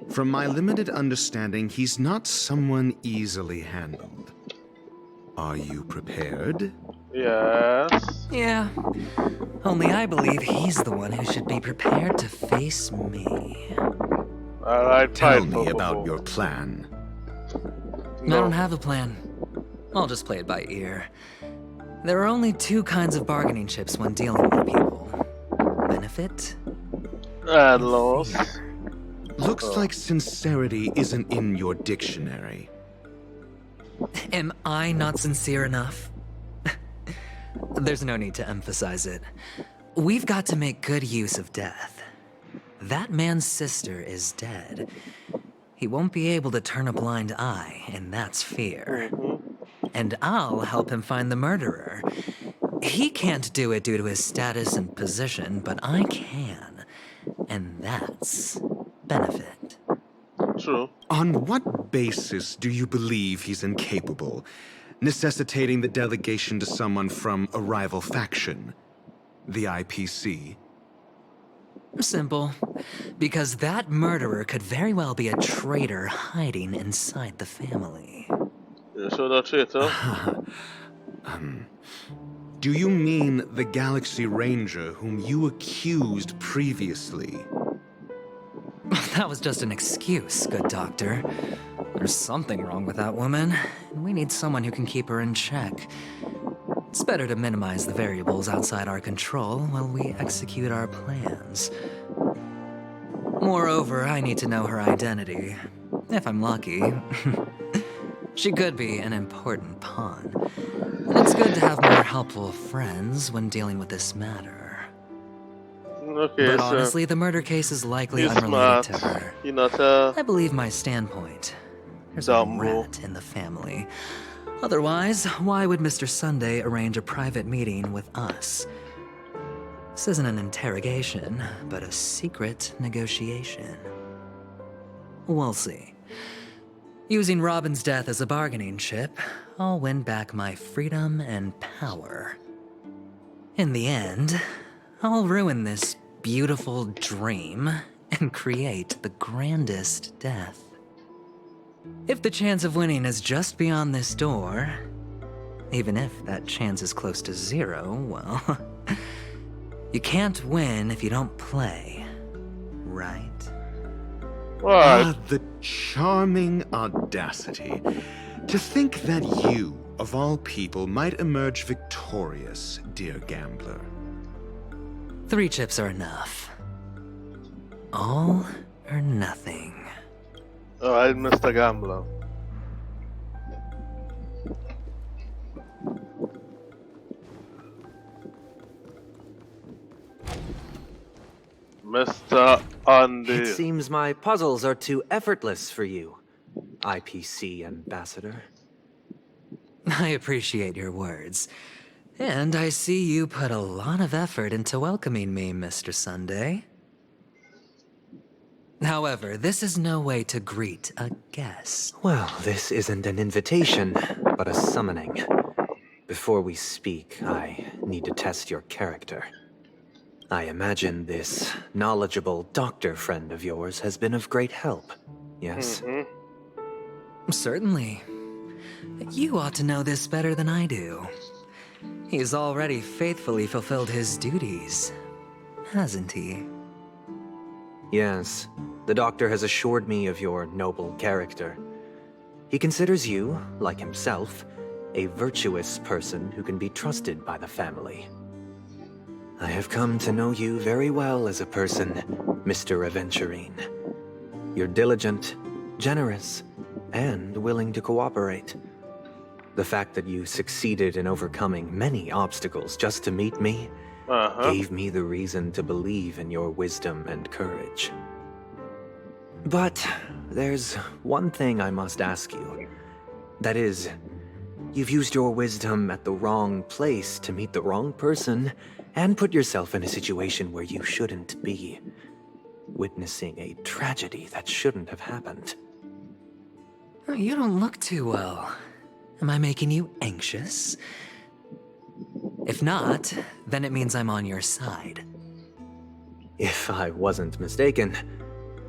From my limited understanding, he's not someone easily handled. Are you prepared? Yes. Yeah. Only I believe he's the one who should be prepared to face me. Alright, tell me about your plan. I don't have a plan. I'll just play it by ear. There are only two kinds of bargaining chips when dealing with people. Benefit and loss. Looks like sincerity isn't in your dictionary. Am I not sincere enough? There's no need to emphasize it. We've got to make good use of death. That man's sister is dead. He won't be able to turn a blind eye, and that's fear. And I'll help him find the murderer. He can't do it due to his status and position, but I can. And that's benefit. True. On what basis do you believe he's incapable, necessitating the delegation to someone from a rival faction? The IPC? Simple. Because that murderer could very well be a traitor hiding inside the family. You sure that traitor? Do you mean the Galaxy Ranger whom you accused previously? That was just an excuse, good doctor. There's something wrong with that woman, and we need someone who can keep her in check. It's better to minimize the variables outside our control while we execute our plans. Moreover, I need to know her identity. If I'm lucky. She could be an important pawn. And it's good to have more helpful friends when dealing with this matter. Okay, but honestly, the murder case is likely unrelated to her. You're not I believe my standpoint. There's a rat in the family. Otherwise, why would Mr. Sunday arrange a private meeting with us? This isn't an interrogation, but a secret negotiation. We'll see. Using Robin's death as a bargaining chip, I'll win back my freedom and power. In the end, I'll ruin this beautiful dream and create the grandest death. If the chance of winning is just beyond this door, even if that chance is close to zero, well, you can't win if you don't play, right? What? The charming audacity. To think that you, of all people, might emerge victorious, dear gambler. 3 chips are enough. All or nothing. Alright, Mr. Gambler. Mr. Andy. It seems my puzzles are too effortless for you, IPC Ambassador. I appreciate your words. And I see you put a lot of effort into welcoming me, Mr. Sunday. However, this is no way to greet a guest. Well, this isn't an invitation, but a summoning. Before we speak, I need to test your character. I imagine this knowledgeable doctor friend of yours has been of great help, yes? Certainly. You ought to know this better than I do. He's already faithfully fulfilled his duties, hasn't he? Yes, the doctor has assured me of your noble character. He considers you, like himself, a virtuous person who can be trusted by the family. I have come to know you very well as a person, Mr. Aventurine. You're diligent, generous, and willing to cooperate. The fact that you succeeded in overcoming many obstacles just to meet me gave me the reason to believe in your wisdom and courage. But there's one thing I must ask you. That is, you've used your wisdom at the wrong place to meet the wrong person and put yourself in a situation where you shouldn't be, witnessing a tragedy that shouldn't have happened. You don't look too well. Am I making you anxious? If not, then it means I'm on your side. If I wasn't mistaken,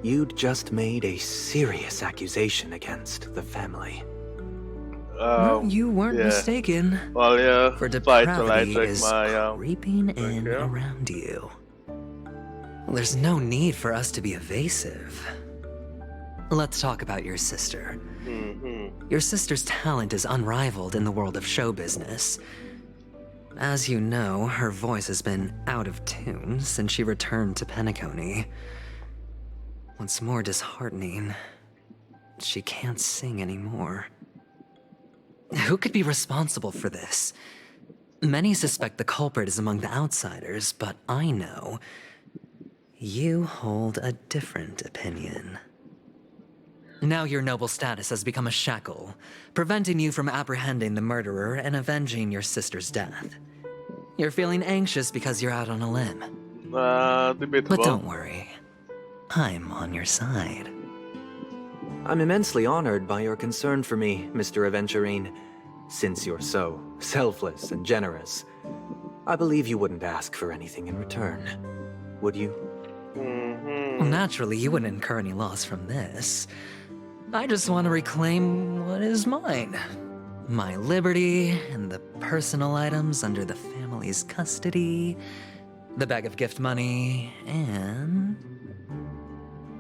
you'd just made a serious accusation against the family. No, you weren't mistaken. Well, yeah. For depravity is creeping in around you. Well, there's no need for us to be evasive. Let's talk about your sister. Your sister's talent is unrivaled in the world of show business. As you know, her voice has been out of tune since she returned to Penacony. What's more disheartening, she can't sing anymore. Who could be responsible for this? Many suspect the culprit is among the outsiders, but I know you hold a different opinion. Now your noble status has become a shackle, preventing you from apprehending the murderer and avenging your sister's death. You're feeling anxious because you're out on a limb. Debatable. But don't worry, I'm on your side. I'm immensely honored by your concern for me, Mr. Aventurine. Since you're so selfless and generous, I believe you wouldn't ask for anything in return, would you? Well, naturally, you wouldn't incur any loss from this. I just want to reclaim what is mine. My liberty and the personal items under the family's custody, the bag of gift money, and...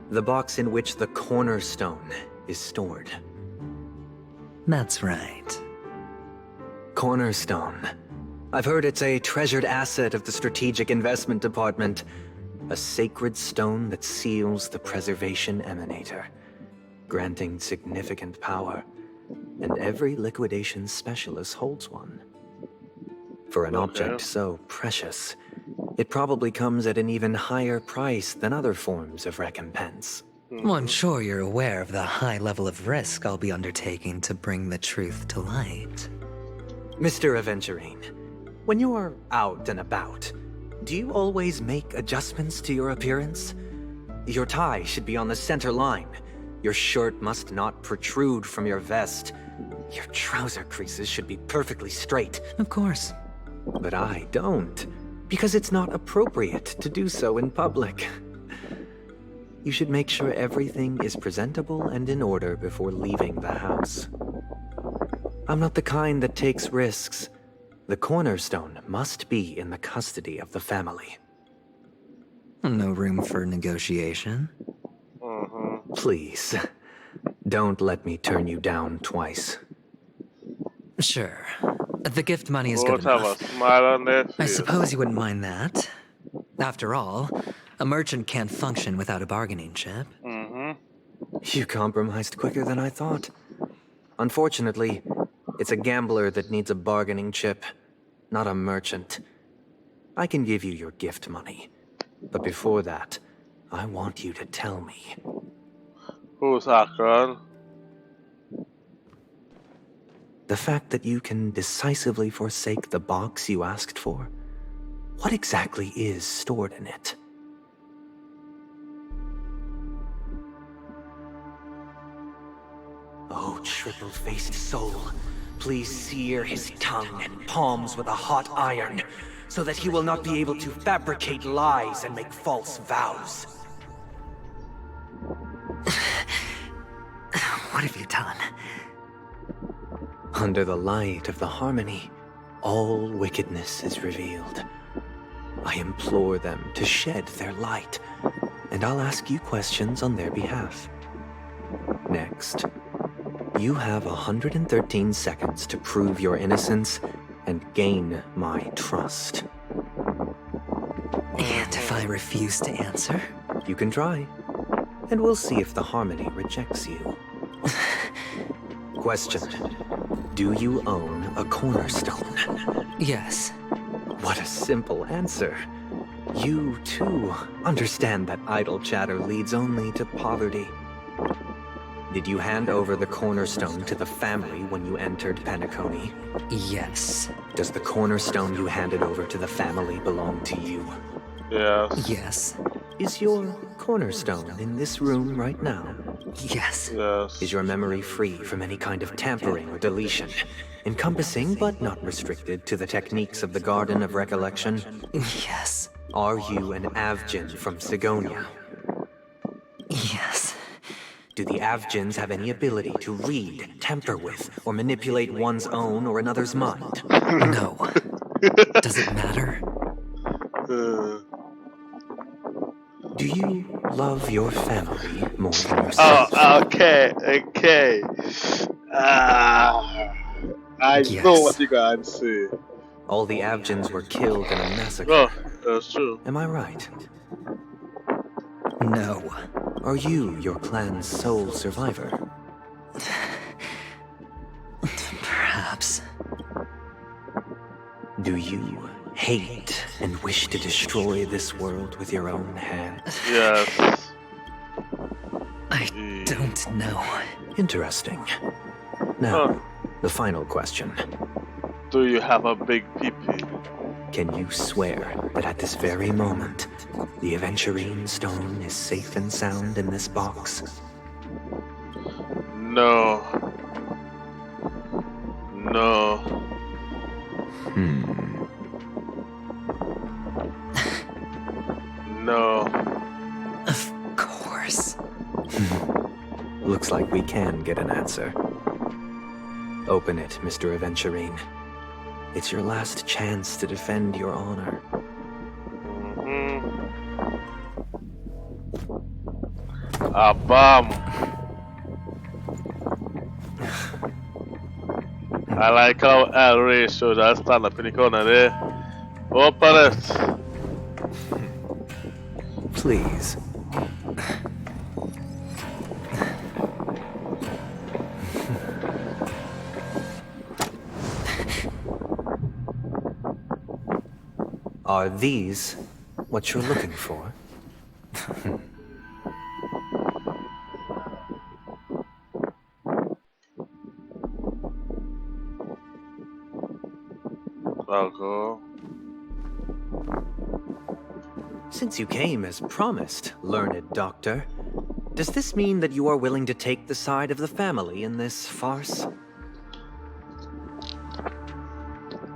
the box in which the cornerstone is stored. That's right. Cornerstone. I've heard it's a treasured asset of the Strategic Investment Department. A sacred stone that seals the Preservation Emanator, granting significant power, and every liquidation specialist holds one. For an object so precious, it probably comes at an even higher price than other forms of recompense. Well, I'm sure you're aware of the high level of risk I'll be undertaking to bring the truth to light. Mr. Aventurine, when you're out and about, do you always make adjustments to your appearance? Your tie should be on the center line. Your shirt must not protrude from your vest. Your trouser creases should be perfectly straight. Of course. But I don't, because it's not appropriate to do so in public. You should make sure everything is presentable and in order before leaving the house. I'm not the kind that takes risks. The cornerstone must be in the custody of the family. No room for negotiation? Please, don't let me turn you down twice. Sure. The gift money is good Have enough. a smile on their face. I suppose you wouldn't mind that. After all, a merchant can't function without a bargaining chip. You compromised quicker than I thought. Unfortunately, it's a gambler that needs a bargaining chip, not a merchant. I can give you your gift money, but before that, I want you to tell me. Who's Acheron? The fact that you can decisively forsake the box you asked for, what exactly is stored in it? Oh, triple-faced soul, please sear his tongue and palms with a hot iron, so that he will not be able to fabricate lies and make false vows. What have you done? Under the light of the harmony, all wickedness is revealed. I implore them to shed their light, and I'll ask you questions on their behalf. Next, you have 113 seconds to prove your innocence and gain my trust. And if I refuse to answer? You can try, and we'll see if the harmony rejects you. Question. Do you own a cornerstone? Yes. What a simple answer. You, too, understand that idle chatter leads only to poverty. Did you hand over the cornerstone to the family when you entered Penacony? Yes. Does the cornerstone you handed over to the family belong to you? Yes. Yes. Is your cornerstone in this room right now? Yes. Yes. Is your memory free from any kind of tampering or deletion, encompassing but not restricted to the techniques of the Garden of Recollection? Yes. Are you an Avgin from Sigonia? Yes. Do the Avgins have any ability to read, tamper with, or manipulate one's own or another's mind? No. Does it matter? Do you love your family more than yourself? Oh, okay. I Yes. know what you're going to say. All the Avgens were killed in a massacre. Oh, that's true. Am I right? No. Are you your clan's sole survivor? Perhaps. Do you hate and wish to destroy this world with your own hand? Yes. I don't know. Interesting. Now, the final question. Do you have a big pee-pee? Can you swear that at this very moment, the Aventurine stone is safe and sound in this box? No. No. No. Of course. Looks like we can get an answer. Open it, Mr. Aventurine. It's your last chance to defend your honor. A bomb. I like how El Rey shows us stand up in the corner there. Open it. Please. Are these what you're looking for? Okay. Since you came as promised, learned doctor, does this mean that you are willing to take the side of the family in this farce?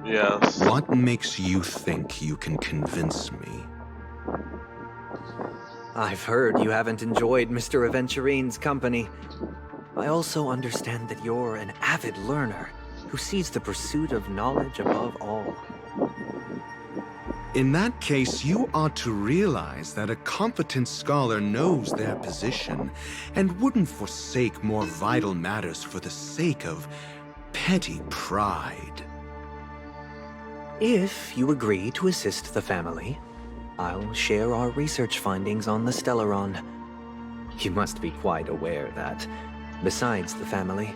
Yes. What makes you think you can convince me? I've heard you haven't enjoyed Mr. Aventurine's company. I also understand that you're an avid learner who sees the pursuit of knowledge above all. In that case, you ought to realize that a competent scholar knows their position and wouldn't forsake more vital matters for the sake of petty pride. If you agree to assist the family, I'll share our research findings on the Stellaron. You must be quite aware that, besides the family,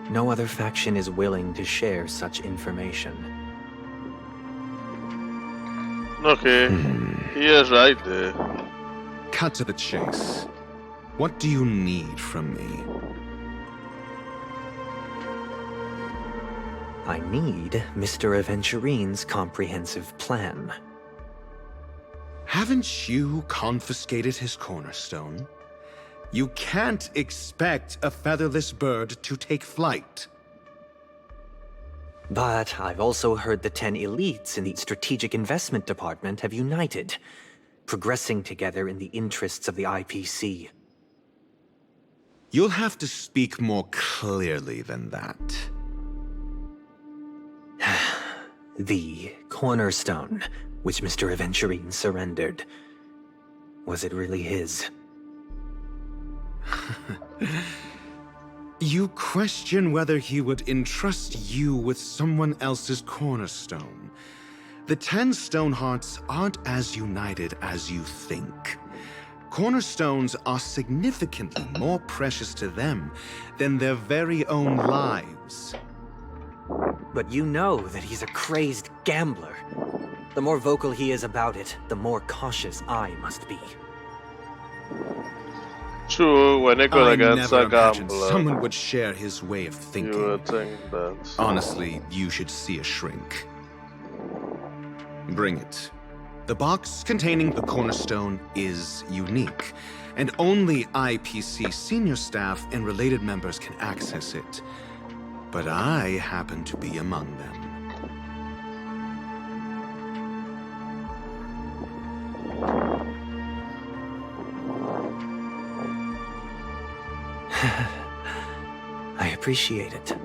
no other faction is willing to share such information. Okay, he is right there. Cut to the chase. What do you need from me? I need Mr. Aventurine's comprehensive plan. Haven't you confiscated his cornerstone? You can't expect a featherless bird to take flight. But I've also heard the 10 elites in the Strategic Investment Department have united, progressing together in the interests of the IPC. You'll have to speak more clearly than that. The cornerstone, which Mr. Aventurine surrendered. Was it really his? You question whether he would entrust you with someone else's cornerstone. The 10 Stonehearts aren't as united as you think. Cornerstones are significantly more precious to them than their very own lives. But you know that he's a crazed gambler. The more vocal he is about it, the more cautious I must be. True, when they go against a gambler, someone would share his way of thinking. You would think that. Honestly, you should see a shrink. Bring it. The box containing the cornerstone is unique, and only IPC senior staff and related members can access it. But I happen to be among them. I appreciate it.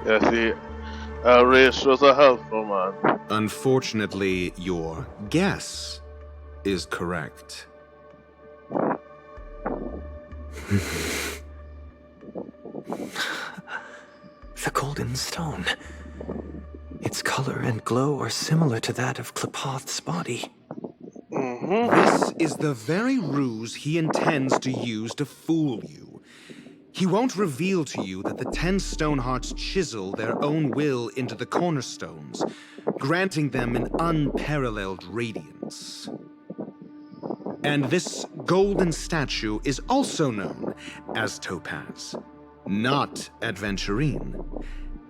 Yes, the race was a helpful man. Unfortunately, your guess is correct. The golden stone. Its color and glow are similar to that of Klepoth's body. This is the very ruse he intends to use to fool you. He won't reveal to you that the 10 Stonehearts chisel their own will into the cornerstones, granting them an unparalleled radiance. And this golden statue is also known as Topaz, not Adventurine,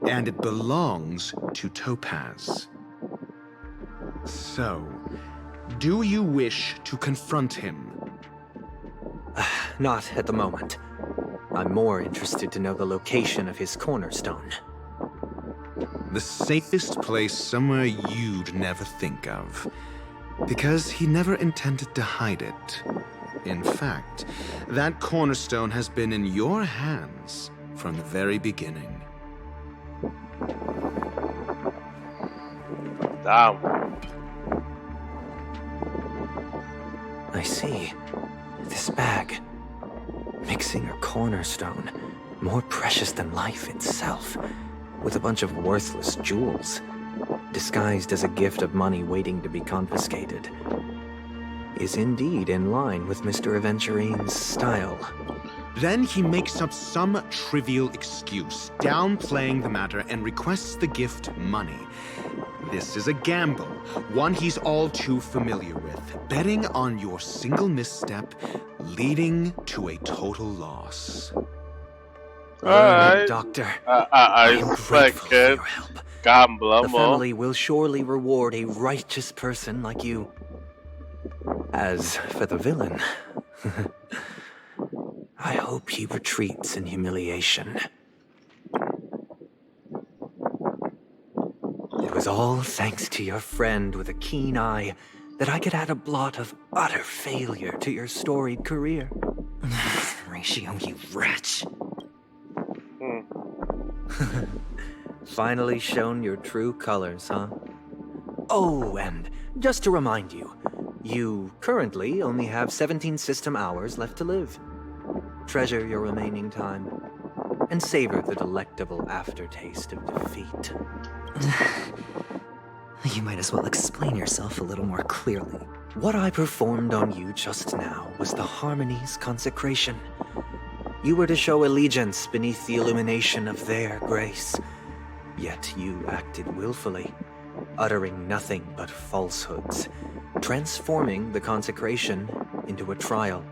and it belongs to Topaz. So, do you wish to confront him? Not at the moment. I'm more interested to know the location of his cornerstone. The safest place somewhere you'd never think of. Because he never intended to hide it. In fact, that cornerstone has been in your hands from the very beginning. Damn. I see. This bag. Mixing a cornerstone, more precious than life itself, with a bunch of worthless jewels, disguised as a gift of money waiting to be confiscated, is indeed in line with Mr. Aventurine's style. Then he makes up some trivial excuse, downplaying the matter, and requests the gift money. This is a gamble, one he's all too familiar with, betting on your single misstep, leading to a total loss. Alright. Doctor, I expect it. Gambler the family will surely reward a righteous person like you. As for the villain, I hope he retreats in humiliation. It was all thanks to your friend with a keen eye that I could add a blot of utter failure to your storied career. Ratio, you wretch. Finally shown your true colors, huh? Oh, and just to remind you, you currently only have 17 system hours left to live. Treasure your remaining time, and savor the delectable aftertaste of defeat. You might as well explain yourself a little more clearly. What I performed on you just now was the Harmony's consecration. You were to show allegiance beneath the illumination of their grace. Yet you acted willfully, uttering nothing but falsehoods, transforming the consecration into a trial.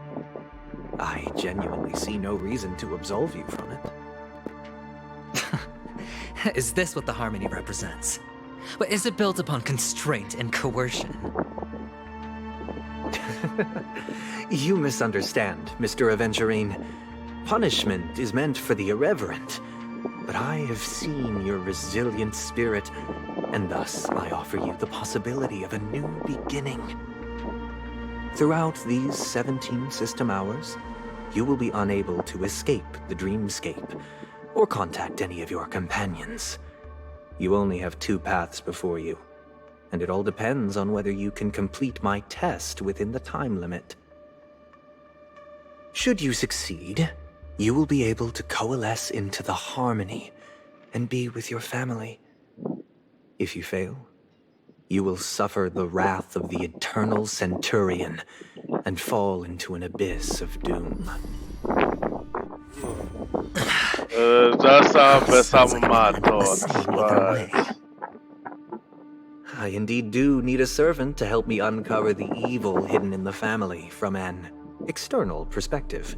I genuinely see no reason to absolve you from it. Is this what the Harmony represents? But is it built upon constraint and coercion? You misunderstand, Mr. Aventurine. Punishment is meant for the irreverent. But I have seen your resilient spirit, and thus I offer you the possibility of a new beginning. Throughout these 17 system hours, you will be unable to escape the dreamscape, or contact any of your companions. You only have 2 paths before you, and it all depends on whether you can complete my test within the time limit. Should you succeed, you will be able to coalesce into the Harmony and be with your family. If you fail, you will suffer the wrath of the eternal Centurion and fall into an abyss of doom. That sounds like my thoughts, but... I indeed do need a servant to help me uncover the evil hidden in the family from an external perspective.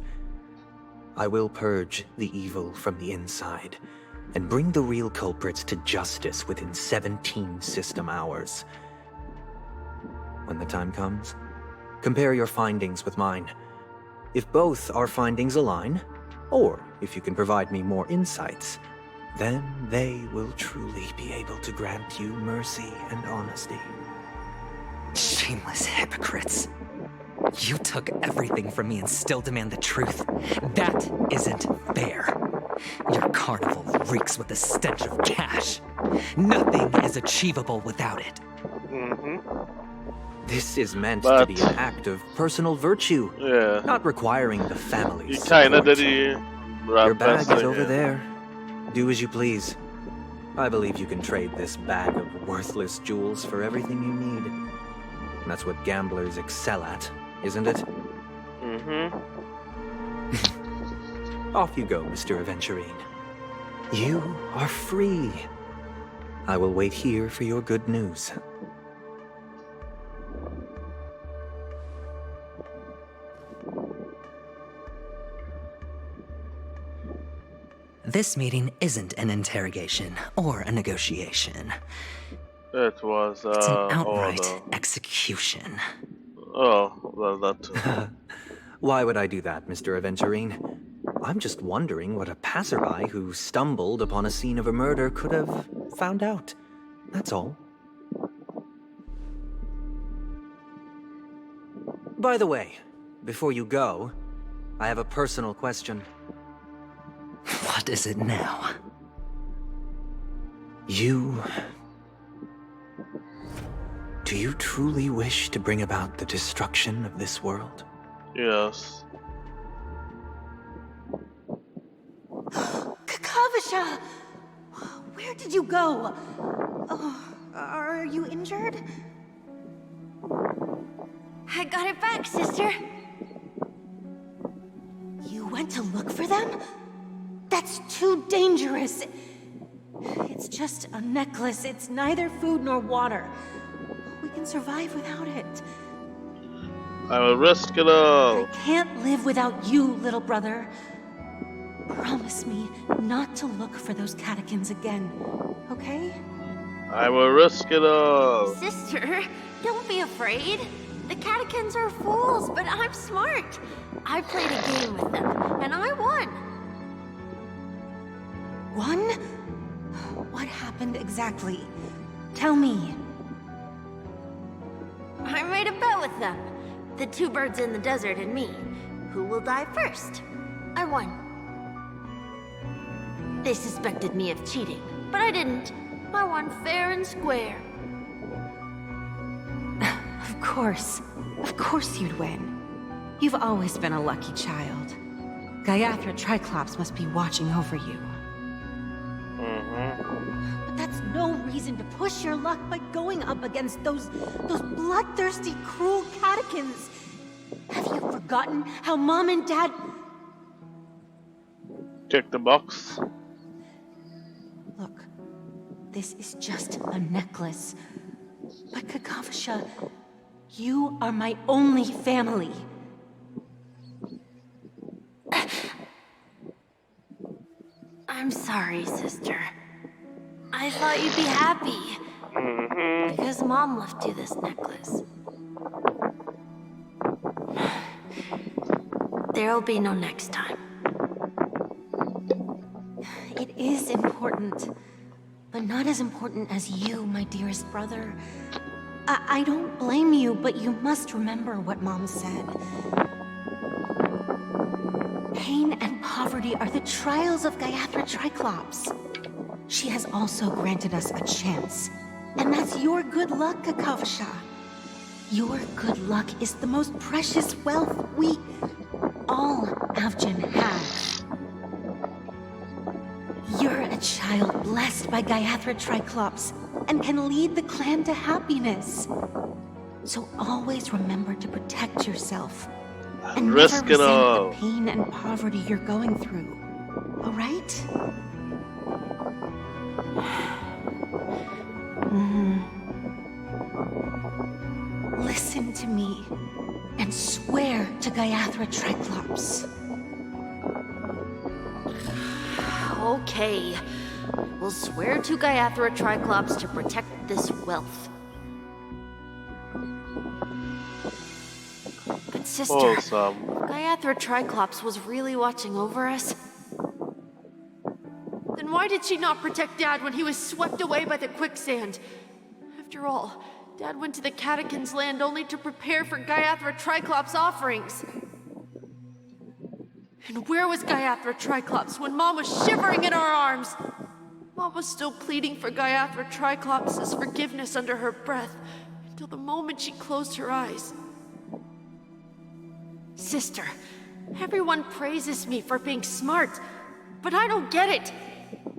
I will purge the evil from the inside and bring the real culprits to justice within 17 system hours. When the time comes, compare your findings with mine. If both our findings align, or if you can provide me more insights, then they will truly be able to grant you mercy and honesty. Shameless hypocrites. You took everything from me and still demand the truth. That isn't fair. Your carnival reeks with the stench of cash. Nothing is achievable without it. This is meant to be an act of personal virtue, not requiring the family's support. Your bag is over there. Do as you please. I believe you can trade this bag of worthless jewels for everything you need. That's what gamblers excel at, isn't it? Mm-hmm. Off you go, Mr. Aventurine. You are free. I will wait here for your good news. This meeting isn't an interrogation or a negotiation. It was It's an outright order. execution. Oh, well, that too. Why would I do that, Mr. Aventurine? I'm just wondering what a passerby who stumbled upon a scene of a murder could have found out. That's all. By the way, before you go, I have a personal question. What is it now? Do you truly wish to bring about the destruction of this world? Yes. Kakavasha! Where did you go? Oh, are you injured? I got it back, sister. You went to look for them? That's too dangerous. It's just a necklace. It's neither food nor water. We can survive without it. I will risk it all. I can't live without you, little brother. Promise me not to look for those catechins again, okay? I will risk it all. Sister, don't be afraid. The catechins are fools, but I'm smart. I played a game with them, and I won. Won? What happened exactly? Tell me. I made a bet with them. The two birds in the desert and me. Who will die first? I won. They suspected me of cheating, but I didn't. I won fair and square. Of course you'd win. You've always been a lucky child. Gaiathra Triclops must be watching over you. But that's no reason to push your luck by going up against those bloodthirsty, cruel catechins. Have you forgotten how Mom and Dad... Check the box. Look, this is just a necklace. But Kakavasha, you are my only family. I'm sorry, sister. I thought you'd be happy. Because Mom left you this necklace. There'll be no next time. It is important, but not as important as you, my dearest brother. I don't blame you, but you must remember what Mom said. Pain and poverty are the trials of Gaiathra Triclops. She has also granted us a chance, and that's your good luck, Kakavasha. Your good luck is the most precious wealth we all Avgin have. You're a child blessed by Gaiathra Triclops and can lead the clan to happiness. So always remember to protect yourself and risk never it resent all. the pain and poverty you're going through. All right? Listen to me and swear to Gaiathra Triclops. Okay. We'll swear to Gaiathra Triclops to protect this wealth. But sister, Awesome. Gaiathra Triclops was really watching over us. Then why did she not protect Dad when he was swept away by the quicksand? After all, Dad went to the Catechins' land only to prepare for Gaiathra Triclops' offerings. And where was Gaiathra Triclops when Mom was shivering in our arms? Mom was still pleading for Gaiathra Triclops' forgiveness under her breath, until the moment she closed her eyes. Sister, Everyone praises me for being smart, but I don't get it.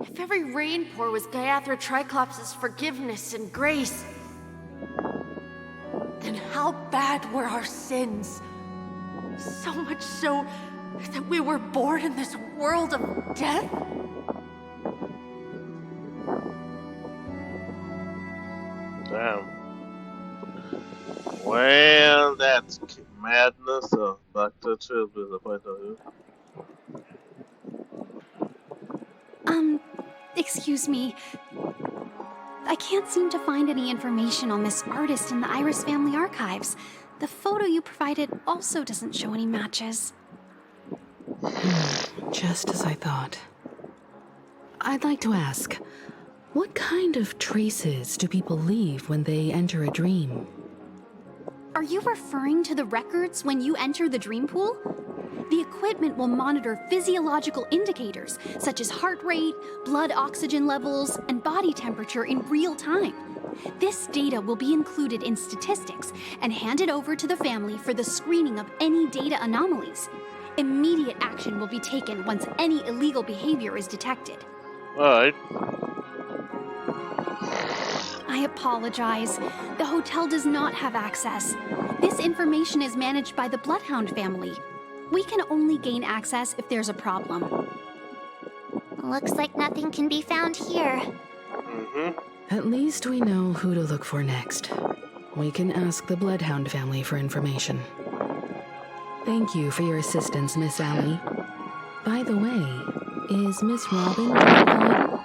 If every rain pour was Gaiathra Triclops' forgiveness and grace, then how bad were our sins? So much so that we were born in this world of death? Damn. Well, that's madness. So back to the point of view. Excuse me. I can't seem to find any information on this artist in the Iris family archives. The photo you provided also doesn't show any matches. Just as I thought. I'd like to ask, what kind of traces do people leave when they enter a dream? Are you referring to the records when you enter the dream pool? The equipment will monitor physiological indicators such as heart rate, blood oxygen levels, and body temperature in real time. This data will be included in statistics and handed over to the family for the screening of any data anomalies. Immediate action will be taken once any illegal behavior is detected. Alright. I apologize. The hotel does not have access. This information is managed by the Bloodhound family. We can only gain access if there's a problem. Looks like nothing can be found here. At least we know who to look for next. We can ask the Bloodhound family for information. Thank you for your assistance, Miss Allie. By the way, is Miss Robin fine?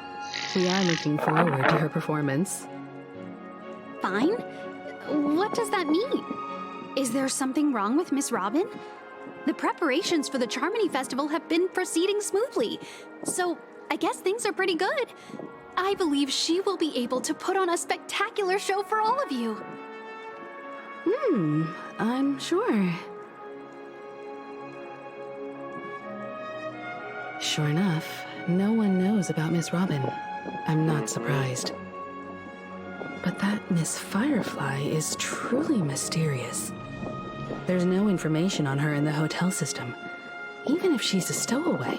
We are looking forward to her performance. Fine? What does that mean? Is there something wrong with Miss Robin? The preparations for the Charmony Festival have been proceeding smoothly, so I guess things are pretty good. I believe she will be able to put on a spectacular show for all of you. I'm sure. Sure enough, no one knows about Miss Robin. I'm not surprised. But that Miss Firefly is truly mysterious. There's no information on her in the hotel system. Even if she's a stowaway,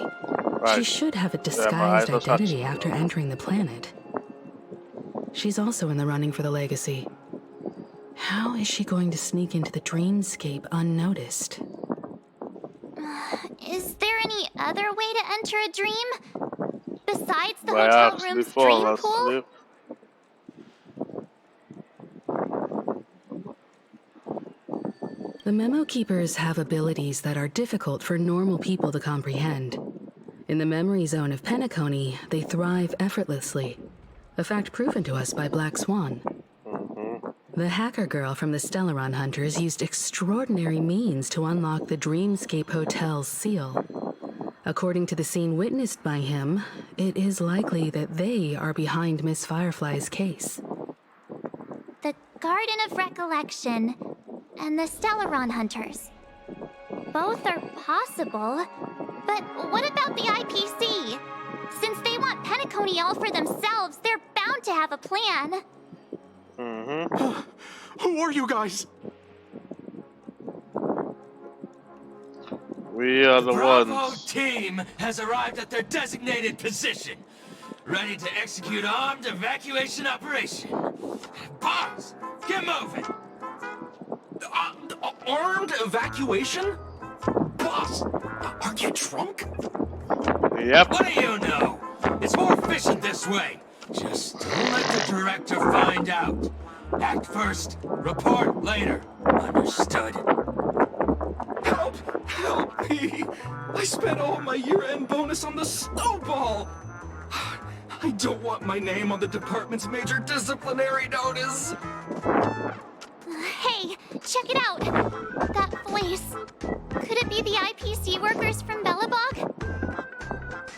she should have a disguised identity after entering the planet. She's also in the running for the legacy. How is she going to sneak into the dreamscape unnoticed? Is there any other way to enter a dream? Besides the hotel room's dream pool? The Memo Keepers have abilities that are difficult for normal people to comprehend. In the memory zone of Penacony, they thrive effortlessly, a fact proven to us by Black Swan. The hacker girl from the Stellaron Hunters used extraordinary means to unlock the Dreamscape Hotel's seal. According to the scene witnessed by him, it is likely that they are behind Miss Firefly's case. The Garden of Recollection and the Stellaron Hunters. Both are possible, but what about the IPC? Since they want Penacony all for themselves, they're bound to have a plan. Who are you guys? We are the Bravo team has arrived at their designated position, ready to execute armed evacuation operation. Boss, get moving. Armed evacuation? Boss, are you drunk? Yep. What do you know? It's more efficient this way. Just don't let the director find out. Act first, report later. Understood? Help! Help me! I spent all my year-end bonus on the snowball! I don't want my name on the department's major disciplinary notice! Hey, check it out! That voice. Could it be the IPC workers from Bellabog?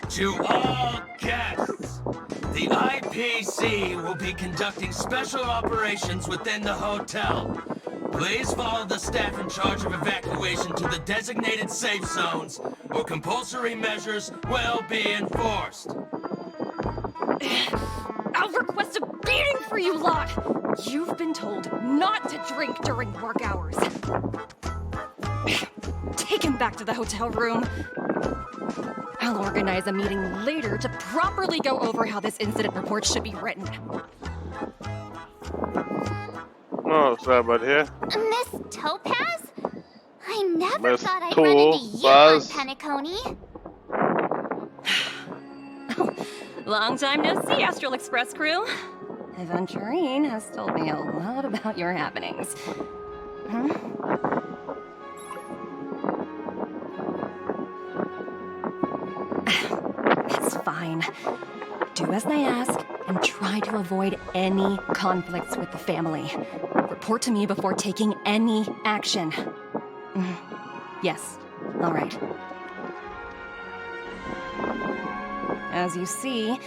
To all guests, the IPC will be conducting special operations within the hotel. Please follow the staff in charge of evacuation to the designated safe zones, or compulsory measures will be enforced. I'll request a beating for you lot! You've been told not to drink during work hours. Take him him back to the hotel room. I'll organize a meeting later to properly go over how this incident report should be written. Oh, sorry about here. Miss Topaz? I never Miss thought I'd run into you on Topaz. Penacony. Long time no see, Astral Express crew. Aventurine has told me a lot about your happenings. It's fine. Do as I ask and try to avoid any conflicts with the family. Report to me before taking any action. Yes, all right. As you see,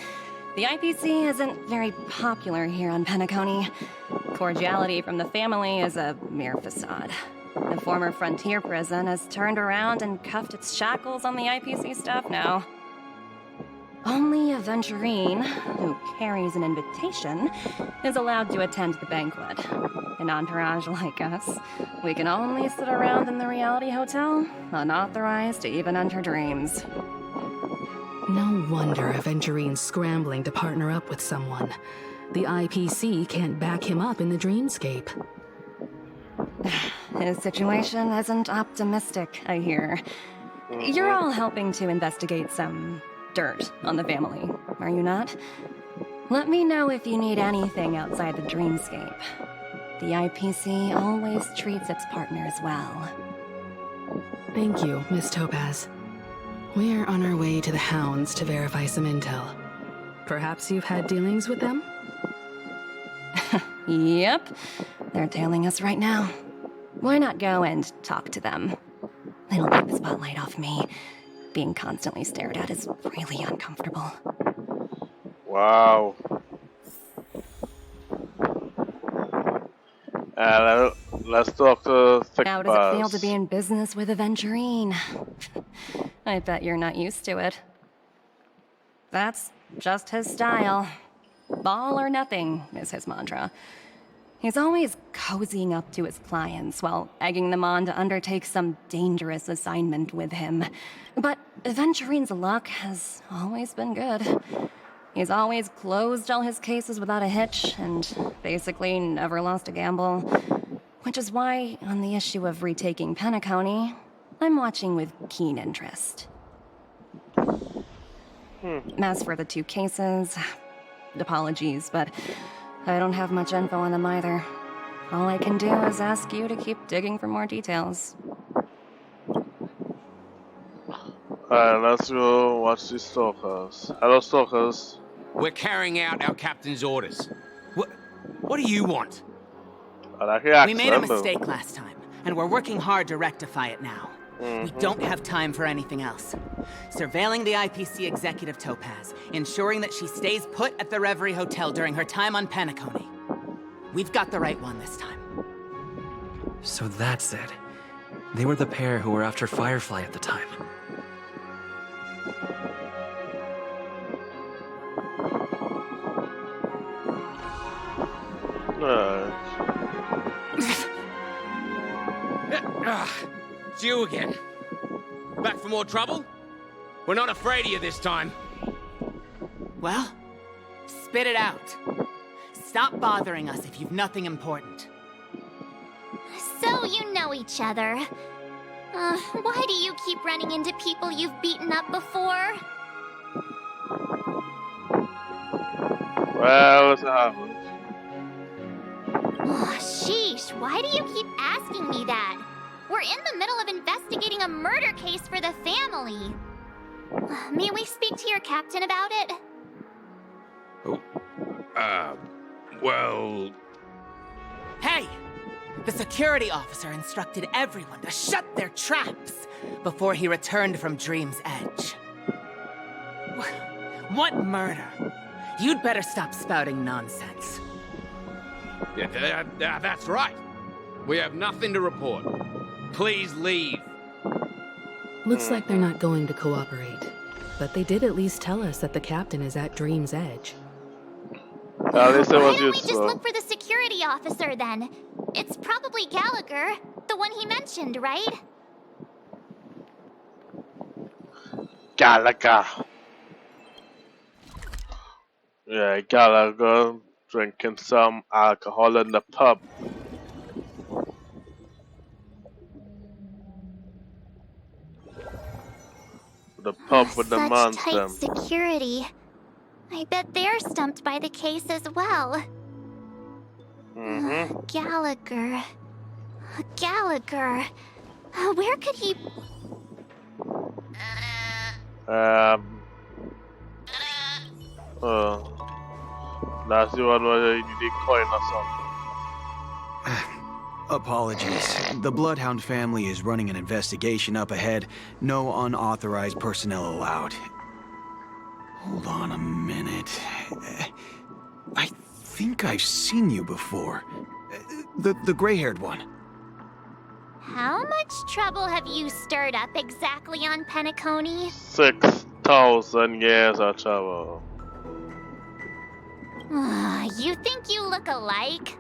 the IPC isn't very popular here on Penacony. Cordiality from the family is a mere facade. The former frontier prison has turned around and cuffed its shackles on the IPC staff now. Only Aventurine, who carries an invitation, is allowed to attend the banquet. An entourage like us, we can only sit around in the reality hotel, unauthorized to even enter dreams. No wonder Aventurine's scrambling to partner up with someone. The IPC can't back him up in the dreamscape. His situation isn't optimistic, I hear. You're all helping to investigate some dirt on the family, are you not? Let me know if you need anything outside the dreamscape. The IPC always treats its partners well. Thank you, Miss Topaz. We're on our way to the Hounds to verify some intel. Perhaps you've had dealings with them? Yep. They're tailing us right now. Why not go and talk to them? It'll take the spotlight off me. Being constantly stared at is really uncomfortable. Wow. Let's talk to Thick How does it feel Buzz. to be in business with Aventurine? I bet you're not used to it. That's just his style. All or nothing is his mantra. He's always cozying up to his clients while egging them on to undertake some dangerous assignment with him. But Aventurine's luck has always been good. He's always closed all his cases without a hitch and basically never lost a gamble. Which is why, on the issue of retaking Penacony, I'm watching with keen interest. As for the 2 cases, apologies, but I don't have much info on them either. All I can do is ask you to keep digging for more details. Alright, let's go watch these stalkers. Hello, stalkers. We're carrying out our captain's orders. What do you want? We made a mistake last time, and we're working hard to rectify it now. We don't have time for anything else. Surveilling the IPC executive Topaz, ensuring that she stays put at the Reverie Hotel during her time on Penacony. We've got the right one this time. So that's it. They were the pair who were after Firefly at the time. It's you again. Back for more trouble? We're not afraid of you this time. Well, spit it out. Stop bothering us if you've nothing important. So you know each other. Why do you keep running into people you've beaten up before? Well, what's happened? Oh, sheesh, why do you keep asking me that? We're in the middle of investigating a murder case for the family. May we speak to your captain about it? Well... Hey! The security officer instructed everyone to shut their traps before he returned from Dream's Edge. What murder? You'd better stop spouting nonsense. Yeah, that's right. We have nothing to report. Please leave. Looks like they're not going to cooperate. But they did at least tell us that the captain is at Dream's Edge. At least it was Why don't we useful. just look for the security officer then? It's probably Gallagher, the one he mentioned, right? Gallagher. Yeah, Gallagher drinking some alcohol in the pub. The pub with the Such monster. tight security. I bet they're stumped by the case as well. Gallagher. Gallagher. Where could he... That's the one where you need coin or something. Apologies. The Bloodhound family is running an investigation up ahead. No unauthorized personnel allowed. Hold on a minute. I think I've seen you before. The gray-haired one. How much trouble have you stirred up exactly on Penacony? 6,000 years of trouble. You think you look alike?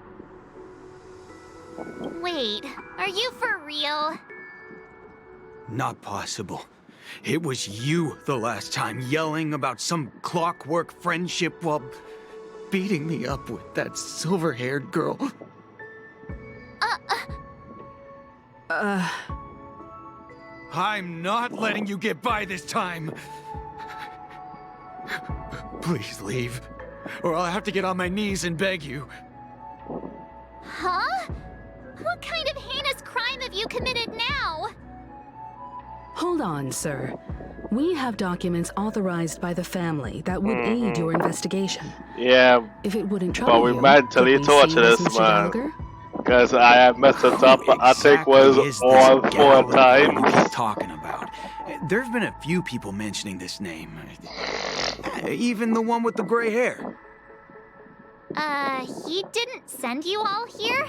Wait, are you for real? Not possible. It was you the last time yelling about some clockwork friendship while beating me up with that silver-haired girl. I'm not letting you get by this time. Please leave, or I'll have to get on my knees and beg you. Huh? What kind of heinous crime have you committed now? Hold on, sir. We have documents authorized by the family that would aid your investigation. Yeah, if it wouldn't but trouble we you, mentally could we torture see this Mr. man. Gallagher? Because I have messed it up, I think was all 4 times. What are you talking about? There've been a few people mentioning this name. Even the one with the gray hair. He didn't send you all here?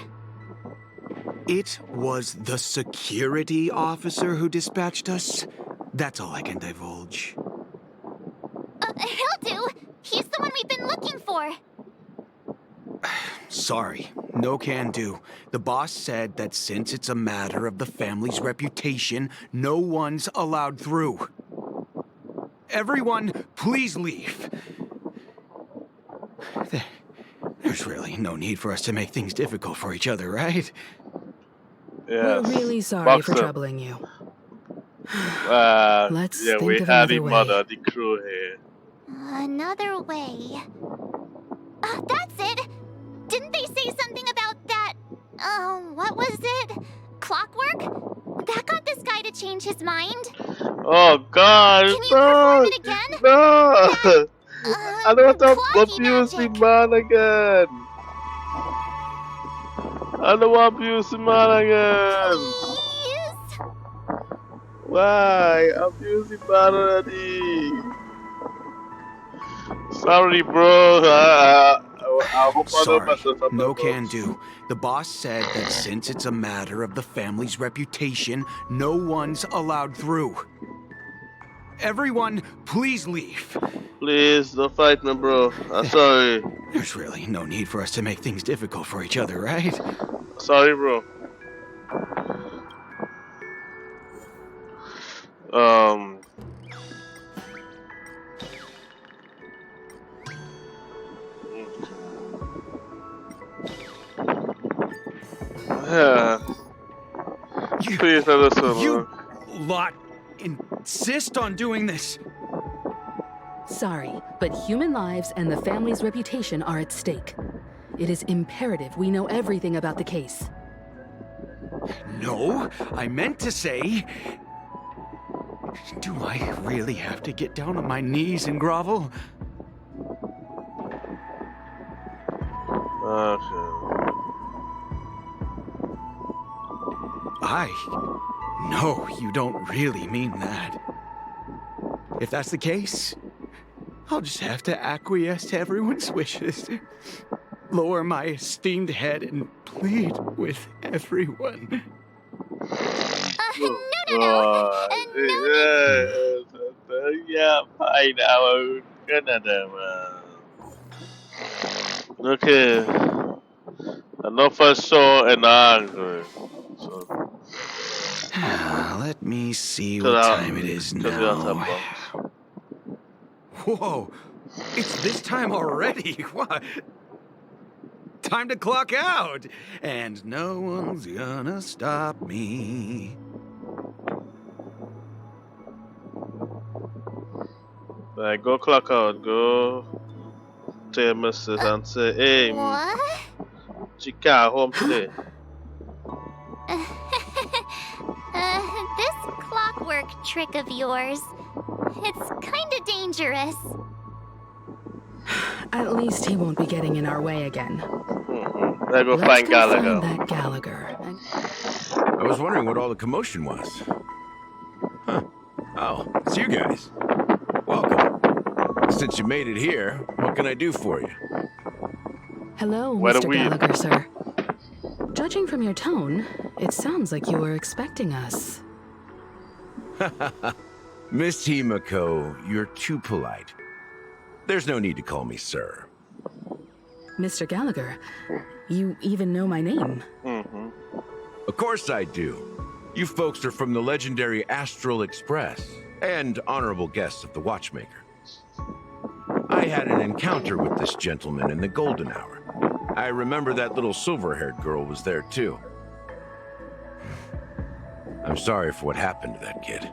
It was the security officer who dispatched us. That's all I can divulge. He'll do. He's the one we've been looking for. Sorry, no can do. The boss said that since it's a matter of the family's reputation, no one's allowed through. Everyone, please leave. There's really no need for us to make things difficult for each other, right? We're really sorry for troubling you. Let's yeah, think we of had another the way. mother, the crew here. Another way. That's it! Didn't they say something about that... what was it? Clockwork? That got this guy to change his mind? Oh God! Can you perform it again? No! I don't want to abuse the man again! I don't want to abuse the man again! Please? Why? Abuse the man already! Sorry, bro. I hope I don't mess this up. No can do. The boss said that since it's a matter of the family's reputation, no one's allowed through. Everyone, please leave. Please, don't fight me, bro. I'm sorry. There's really no need for us to make things difficult for each other, right? Sorry, bro. Yeah. Please let us know. You lot insist on doing this. Sorry, but human lives and the family's reputation are at stake. It is imperative we know everything about the case. No, I meant to say... Do I really have to get down on my knees and grovel? Okay. No, you don't really mean that. If that's the case, I'll just have to acquiesce to everyone's wishes. Lower my esteemed head and plead with everyone. No. Yeah, fine. I will Canada. Okay. Enough for sure and angry. So. Let me see what time it is now. Whoa, it's this time already? What? Time to clock out, and no one's gonna stop me. Right, go clock out, go to your missus and say, hey, What? she can't home today. This clockwork trick of yours, it's kinda dangerous. At least he won't be getting in our way again. Let's go find Gallagher. Find that Gallagher. I was wondering what all the commotion was. Huh. Oh, it's you guys. Welcome. Since you made it here, what can I do for you? Hello, What Mr. are we- Gallagher, sir. Judging from your tone, it sounds like you were expecting us. Miss Himiko, you're too polite. There's no need to call me sir. Mr. Gallagher, you even know my name. Of course I do. You folks are from the legendary Astral Express and honorable guests of the Watchmaker. I had an encounter with this gentleman in the Golden Hour. I remember that little silver-haired girl was there too. I'm sorry for what happened to that kid.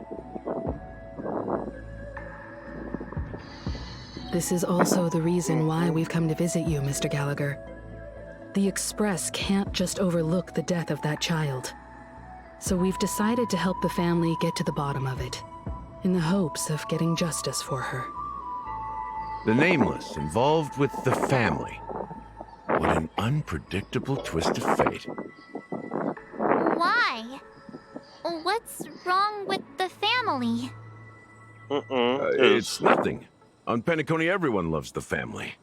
This is also the reason why we've come to visit you, Mr. Gallagher. The Express can't just overlook the death of that child. So we've decided to help the family get to the bottom of it, in the hopes of getting justice for her. The Nameless involved with the family. What an unpredictable twist of fate. Why? What's wrong with the family? It's nothing. On Penacony, everyone loves the family.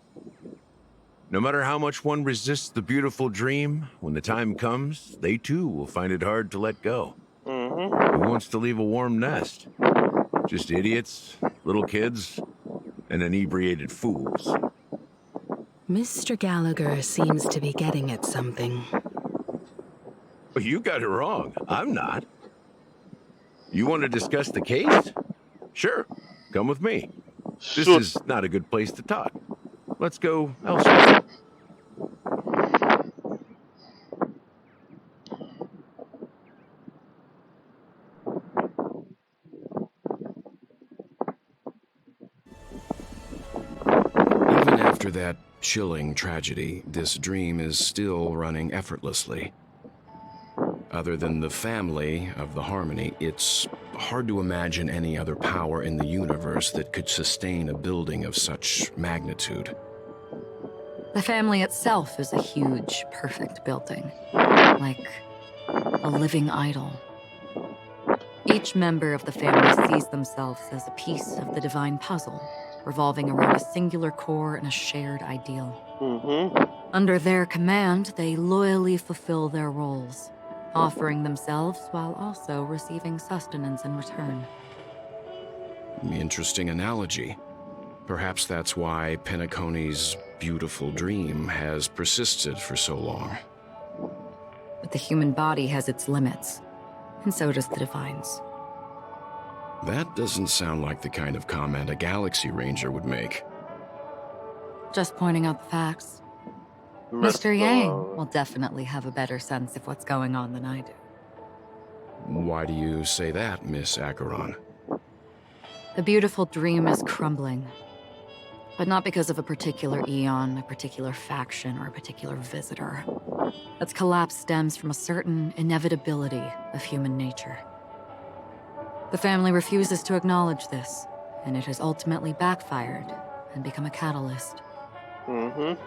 No matter how much one resists the beautiful dream, when the time comes, they too will find it hard to let go. Who wants to leave a warm nest? Just idiots, little kids, and inebriated fools. Mr. Gallagher seems to be getting at something. Well, you got it wrong. I'm not. You want to discuss the case? Sure, come with me. This is not a good place to talk. Let's go elsewhere. Even after that chilling tragedy, this dream is still running effortlessly. Other than the family of the Harmony, it's hard to imagine any other power in the universe that could sustain a building of such magnitude. The family itself is a huge, perfect building. Like a living idol. Each member of the family sees themselves as a piece of the divine puzzle, revolving around a singular core and a shared ideal. Under their command, they loyally fulfill their roles, offering themselves while also receiving sustenance in return. Interesting analogy. Perhaps that's why Penacony's beautiful dream has persisted for so long. But the human body has its limits, and so does the Divine's. That doesn't sound like the kind of comment a Galaxy Ranger would make. Just pointing out the facts. Mr. Yang will definitely have a better sense of what's going on than I do. Why do you say that, Miss Acheron? The beautiful dream is crumbling. But not because of a particular eon, a particular faction, or a particular visitor. Its collapse stems from a certain inevitability of human nature. The family refuses to acknowledge this, and it has ultimately backfired and become a catalyst.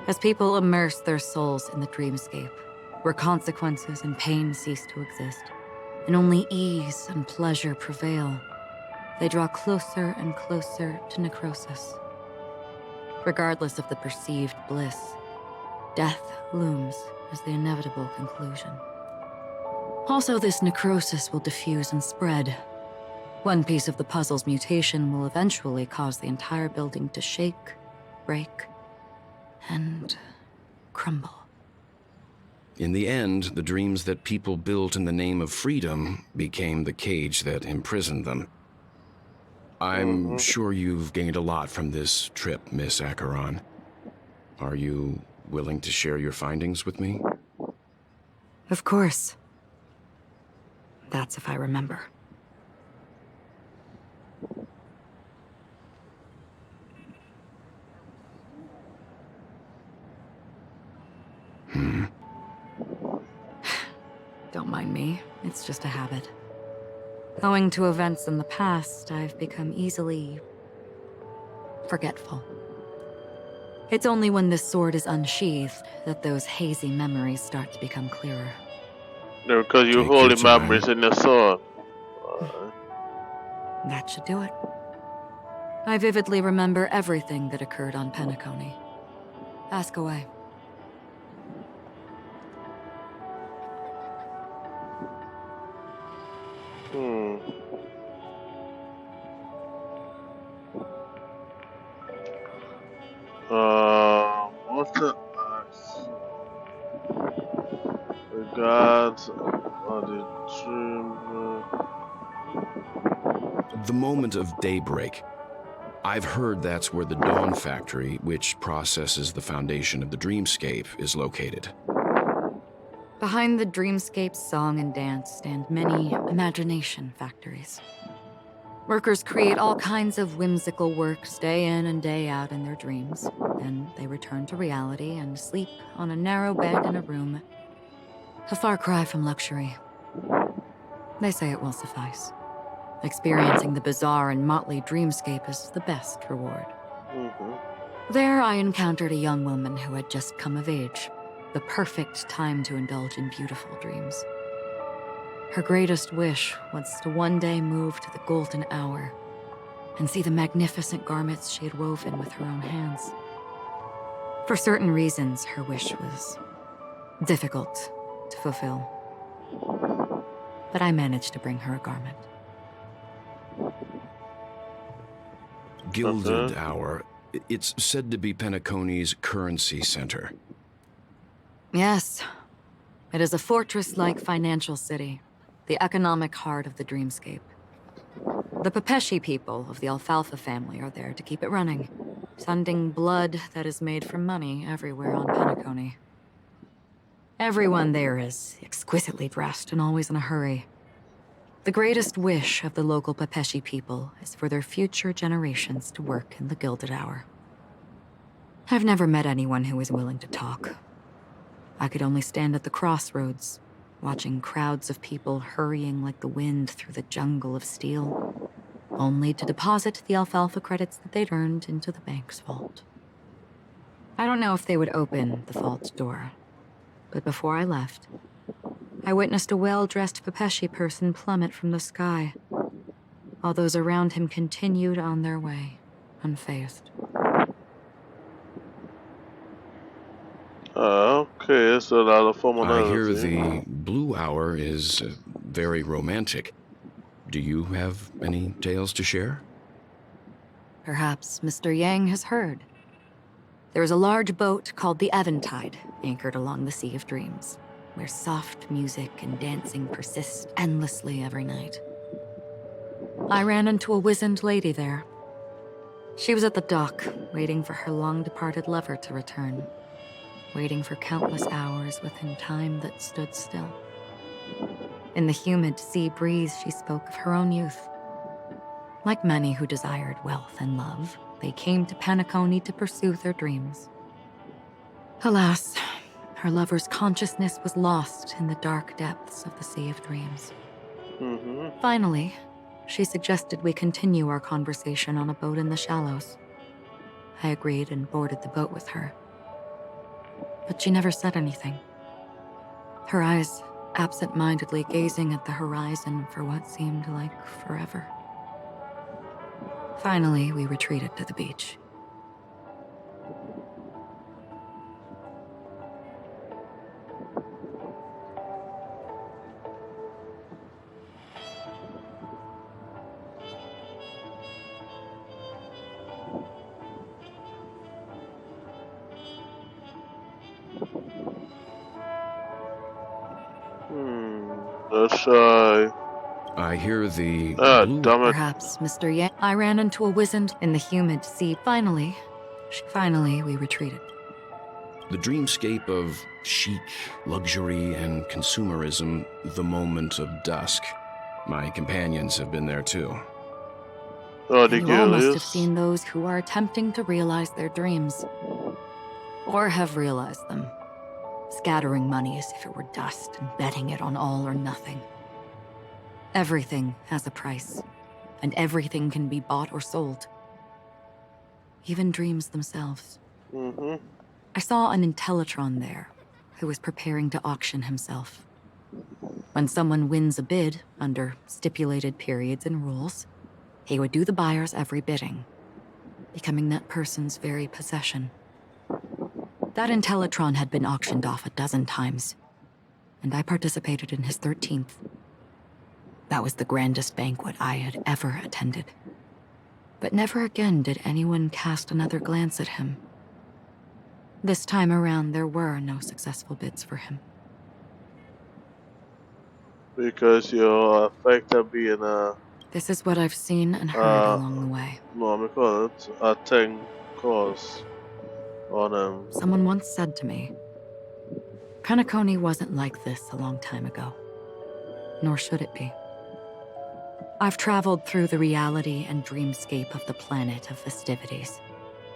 As people immerse their souls in the dreamscape, where consequences and pain cease to exist, and only ease and pleasure prevail, they draw closer and closer to necrosis. Regardless of the perceived bliss, death looms as the inevitable conclusion. Also, this necrosis will diffuse and spread. One piece of the puzzle's mutation will eventually cause the entire building to shake, break, and crumble. In the end, the dreams that people built in the name of freedom became the cage that imprisoned them. I'm sure you've gained a lot from this trip, Miss Acheron. Are you willing to share your findings with me? Of course. That's if I remember. Don't mind me. It's just a habit. Owing to events in the past, I've become easily forgetful. It's only when this sword is unsheathed that those hazy memories start to become clearer. No, because you holding memories in your sword. That should do it. I vividly remember everything that occurred on Penacony. Ask away. What's the regards on the dream? The moment of daybreak. I've heard that's where the Dawn Factory, which processes the foundation of the dreamscape, is located. Behind the dreamscape's song and dance stand many imagination factories. Workers create all kinds of whimsical works day in and day out in their dreams. Then they return to reality and sleep on a narrow bed in a room. A far cry from luxury. They say it will suffice. Experiencing the bizarre and motley dreamscape is the best reward. There I encountered a young woman who had just come of age. The perfect time to indulge in beautiful dreams. Her greatest wish was to one day move to the golden hour and see the magnificent garments she had woven with her own hands. For certain reasons, her wish was difficult to fulfill. But I managed to bring her a garment. Gilded Hour. It's said to be Penacony's currency center. Yes. It is a fortress-like financial city, the economic heart of the dreamscape. The Pepeshi people of the Alfalfa family are there to keep it running, sending blood that is made from money everywhere on Penacony. Everyone there is exquisitely dressed and always in a hurry. The greatest wish of the local Pepeshi people is for their future generations to work in the Gilded Hour. I've never met anyone who is willing to talk. I could only stand at the crossroads, watching crowds of people hurrying like the wind through the jungle of steel, only to deposit the alfalfa credits that they'd earned into the bank's vault. I don't know if they would open the vault door, but before I left, I witnessed a well-dressed Pepeshi person plummet from the sky, while those around him continued on their way, unfazed. Okay, so a lot of formality. I hear the Blue Hour is very romantic. Do you have any tales to share? Perhaps Mr. Yang has heard. There is a large boat called the Eventide, anchored along the Sea of Dreams, where soft music and dancing persist endlessly every night. I ran into a wizened lady there. She was at the dock, waiting for her long-departed lover to return, waiting for countless hours within time that stood still. In the humid sea breeze, she spoke of her own youth. Like many who desired wealth and love, they came to Penacony to pursue their dreams. Alas, her lover's consciousness was lost in the dark depths of the Sea of Dreams. Finally, she suggested we continue our conversation on a boat in the shallows. I agreed and boarded the boat with her. But she never said anything. Her eyes absent-mindedly gazing at the horizon for what seemed like forever. Finally, we retreated to the beach. Let's try I hear the... Perhaps, Mr. Yang. I ran into a wizened in the humid sea. Finally, we retreated. The dreamscape of chic, luxury, and consumerism, the moment of dusk. My companions have been there too. You all must have seen those who are attempting to realize their dreams. Or have realized them. Scattering money as if it were dust and betting it on all or nothing. Everything has a price, and everything can be bought or sold. Even dreams themselves. I saw an Intellitron there, who was preparing to auction himself. When someone wins a bid, under stipulated periods and rules, he would do the buyer's every bidding, becoming that person's very possession. That Intellitron had been auctioned off 12 times, and I participated in his 13th. That was the grandest banquet I had ever attended. But never again did anyone cast another glance at him. This time around, there were no successful bids for him. Because you're affected being a... This is what I've seen and heard along the way. No, I call it a thing cause on Someone once said to me, Penacony wasn't like this a long time ago. Nor should it be. I've traveled through the reality and dreamscape of the planet of festivities.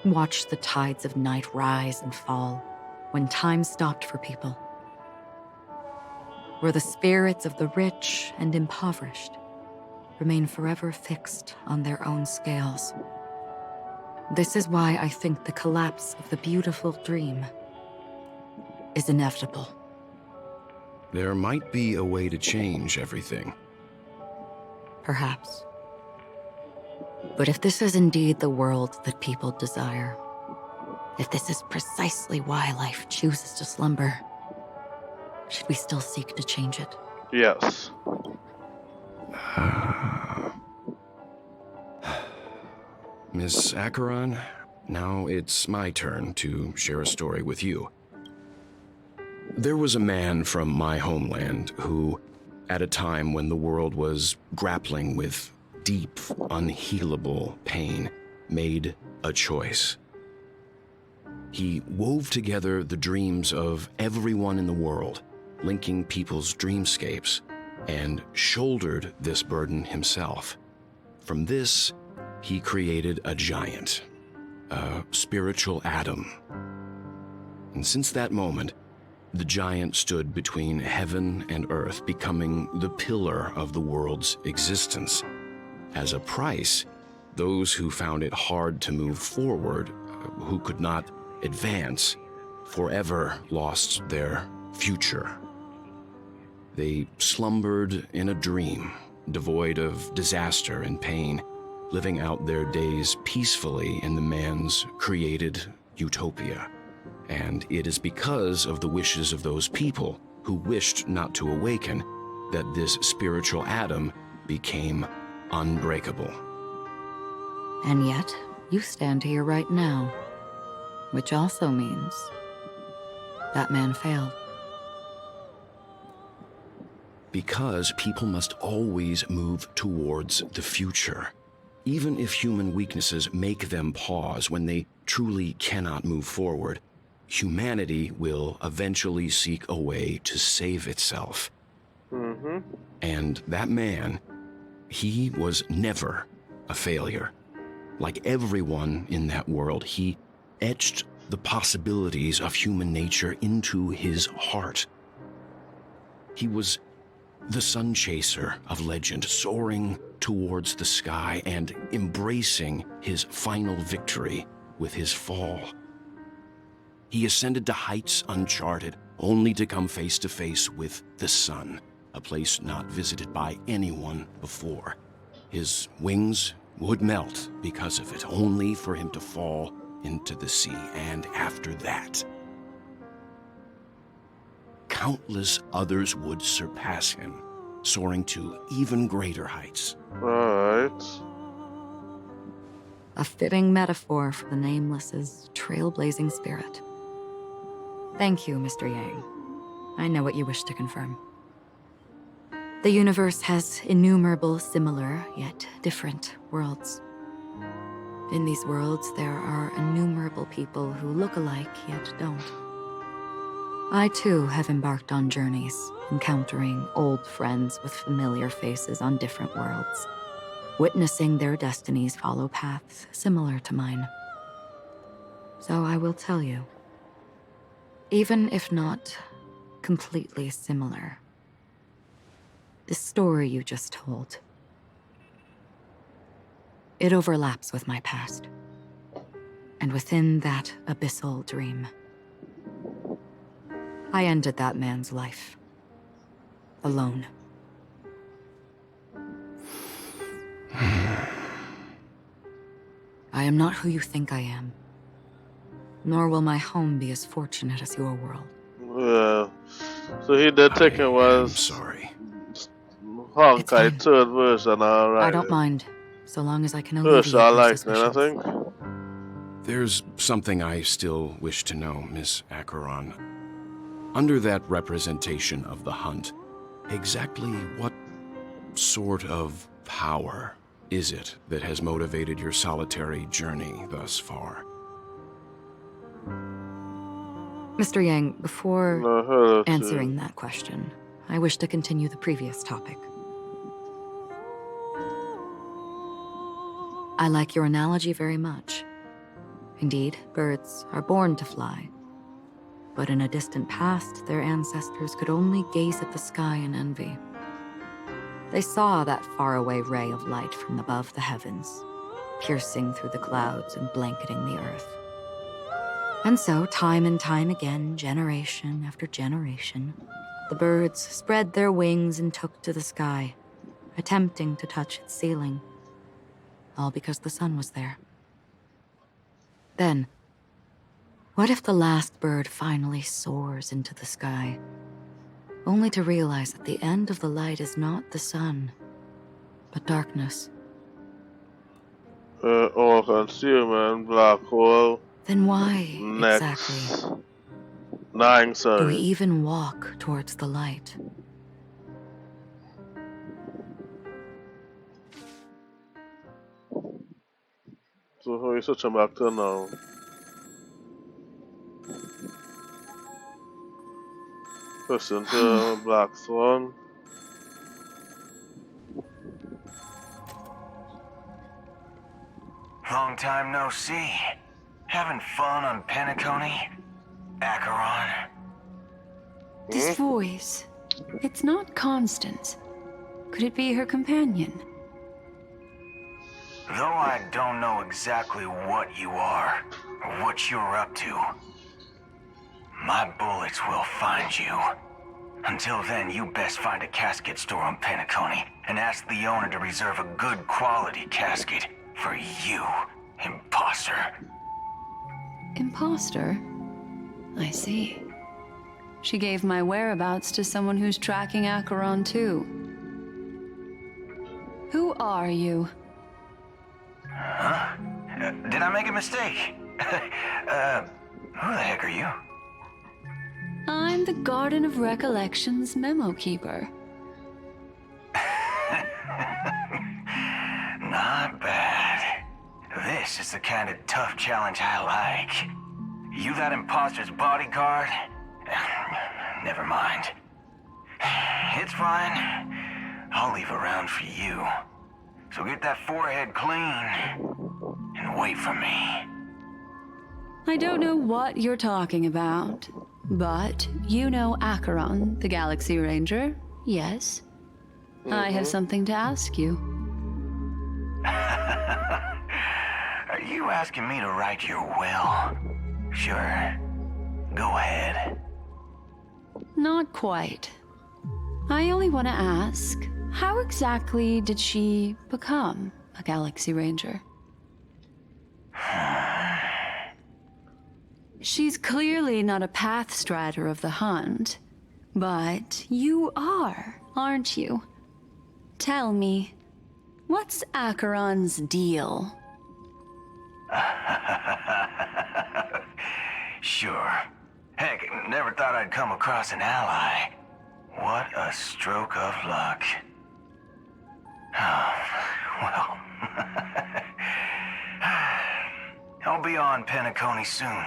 Watched the tides of night rise and fall when time stopped for people. Where the spirits of the rich and impoverished remain forever fixed on their own scales. This is why I think the collapse of the beautiful dream is inevitable. There might be a way to change everything. Perhaps. But if this is indeed the world that people desire, if this is precisely why life chooses to slumber, should we still seek to change it? Yes. Miss Acheron, now it's my turn to share a story with you. There was a man from my homeland who, at a time when the world was grappling with deep, unhealable pain, made a choice. He wove together the dreams of everyone in the world, linking people's dreamscapes, and shouldered this burden himself. From this, he created a giant, a spiritual atom. And since that moment, the giant stood between heaven and earth, becoming the pillar of the world's existence. As a price, those who found it hard to move forward, who could not advance, forever lost their future. They slumbered in a dream, devoid of disaster and pain, living out their days peacefully in the man's created utopia. And it is because of the wishes of those people who wished not to awaken that this spiritual atom became unbreakable. And yet, you stand here right now, which also means that man failed. Because people must always move towards the future. Even if human weaknesses make them pause when they truly cannot move forward, humanity will eventually seek a way to save itself. And that man, he was never a failure. Like everyone in that world, he etched the possibilities of human nature into his heart. He was the sun chaser of legend, soaring towards the sky and embracing his final victory with his fall. He ascended to heights uncharted, only to come face to face with the sun, a place not visited by anyone before. His wings would melt because of it, only for him to fall into the sea. And after that, countless others would surpass him, soaring to even greater heights. Alright. A fitting metaphor for the Nameless's trailblazing spirit. Thank you, Mr. Yang. I know what you wish to confirm. The universe has innumerable similar, yet different worlds. In these worlds, there are innumerable people who look alike, yet don't. I too have embarked on journeys, encountering old friends with familiar faces on different worlds, witnessing their destinies follow paths similar to mine. So I will tell you, even if not completely similar, the story you just told, it overlaps with my past. And within that abyssal dream, I ended that man's life. Alone. I am not who you think I am. Nor will my home be as fortunate as your world. Yeah. So he did take it was... I'm sorry. Honkai third version, alright. I don't mind, so long as I can alleviate I your like suspicions. I think. There's something I still wish to know, Miss Acheron. Under that representation of the hunt, exactly what sort of power is it that has motivated your solitary journey thus far? Mr. Yang, before answering that question, I wish to continue the previous topic. I like your analogy very much. Indeed, birds are born to fly. But in a distant past, their ancestors could only gaze at the sky in envy. They saw that faraway ray of light from above the heavens, piercing through the clouds and blanketing the earth. And so, time and time again, generation after generation, the birds spread their wings and took to the sky, attempting to touch its ceiling. All because the sun was there. Then, what if the last bird finally soars into the sky, only to realize that the end of the light is not the sun, but darkness? All-consuming black hole. Then why, exactly, do we even walk towards the light? So who is such a back to now? Listen to Black Swan. Long time no see. Having fun on Penacony? Acheron? This voice, it's not Constance. Could it be her companion? Though I don't know exactly what you are, or what you're up to, my bullets will find you. Until then, you best find a casket store on Penacony and ask the owner to reserve a good quality casket for you, imposter. Imposter? I see. She gave my whereabouts to someone who's tracking Acheron too. Who are you? Huh? Did I make a mistake? Who the heck are you? I'm the Garden of Recollection's memo keeper. Not bad. This is the kind of tough challenge I like. You that imposter's bodyguard? Never mind. It's fine. I'll leave a round for you. So get that forehead clean and wait for me. I don't know what you're talking about, but you know Acheron, the Galaxy Ranger, yes? I have something to ask you. Are you asking me to write your will? Sure. Go ahead. Not quite. I only want to ask, how exactly did she become a Galaxy Ranger? She's clearly not a path strider of the hunt, but you are, aren't you? Tell me, what's Acheron's deal? Sure. Heck, never thought I'd come across an ally. What a stroke of luck. Well, I'll be on Penacony soon.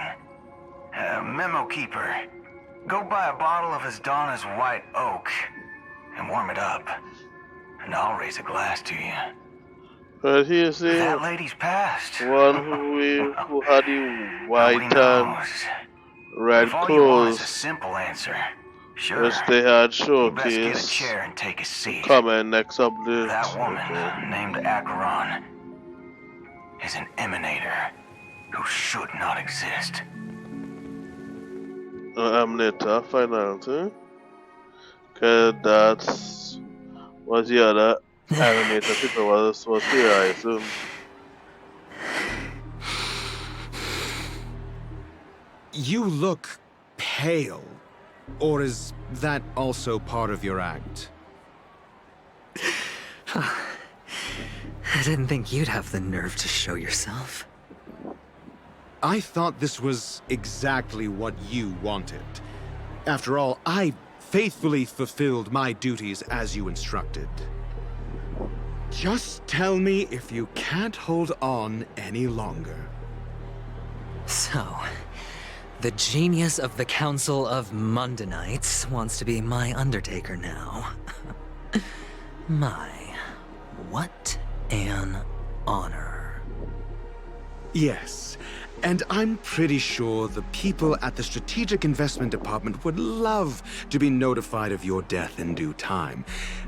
Memo Keeper, go buy a bottle of Asdana's White Oak and warm it up, and I'll raise a glass to you. But here's the That lady's passed. one who had the white and red If all you want is clothes, a simple answer, sure. which they had You best get a showcased. chair and take a seat. Comment next update. That woman Okay. named Acheron is an emanator who should not exist. Amnita, finality. Cause that's what the other animator people was theorizing. You look pale. Or is that also part of your act? I didn't think you'd have the nerve to show yourself. I thought this was exactly what you wanted. After all, I faithfully fulfilled my duties as you instructed. Just tell me if you can't hold on any longer. So, the genius of the Council of Mundanites wants to be my Undertaker now. What an honor. Yes, and I'm pretty sure the people at the Strategic Investment Department would love to be notified of your death in due time.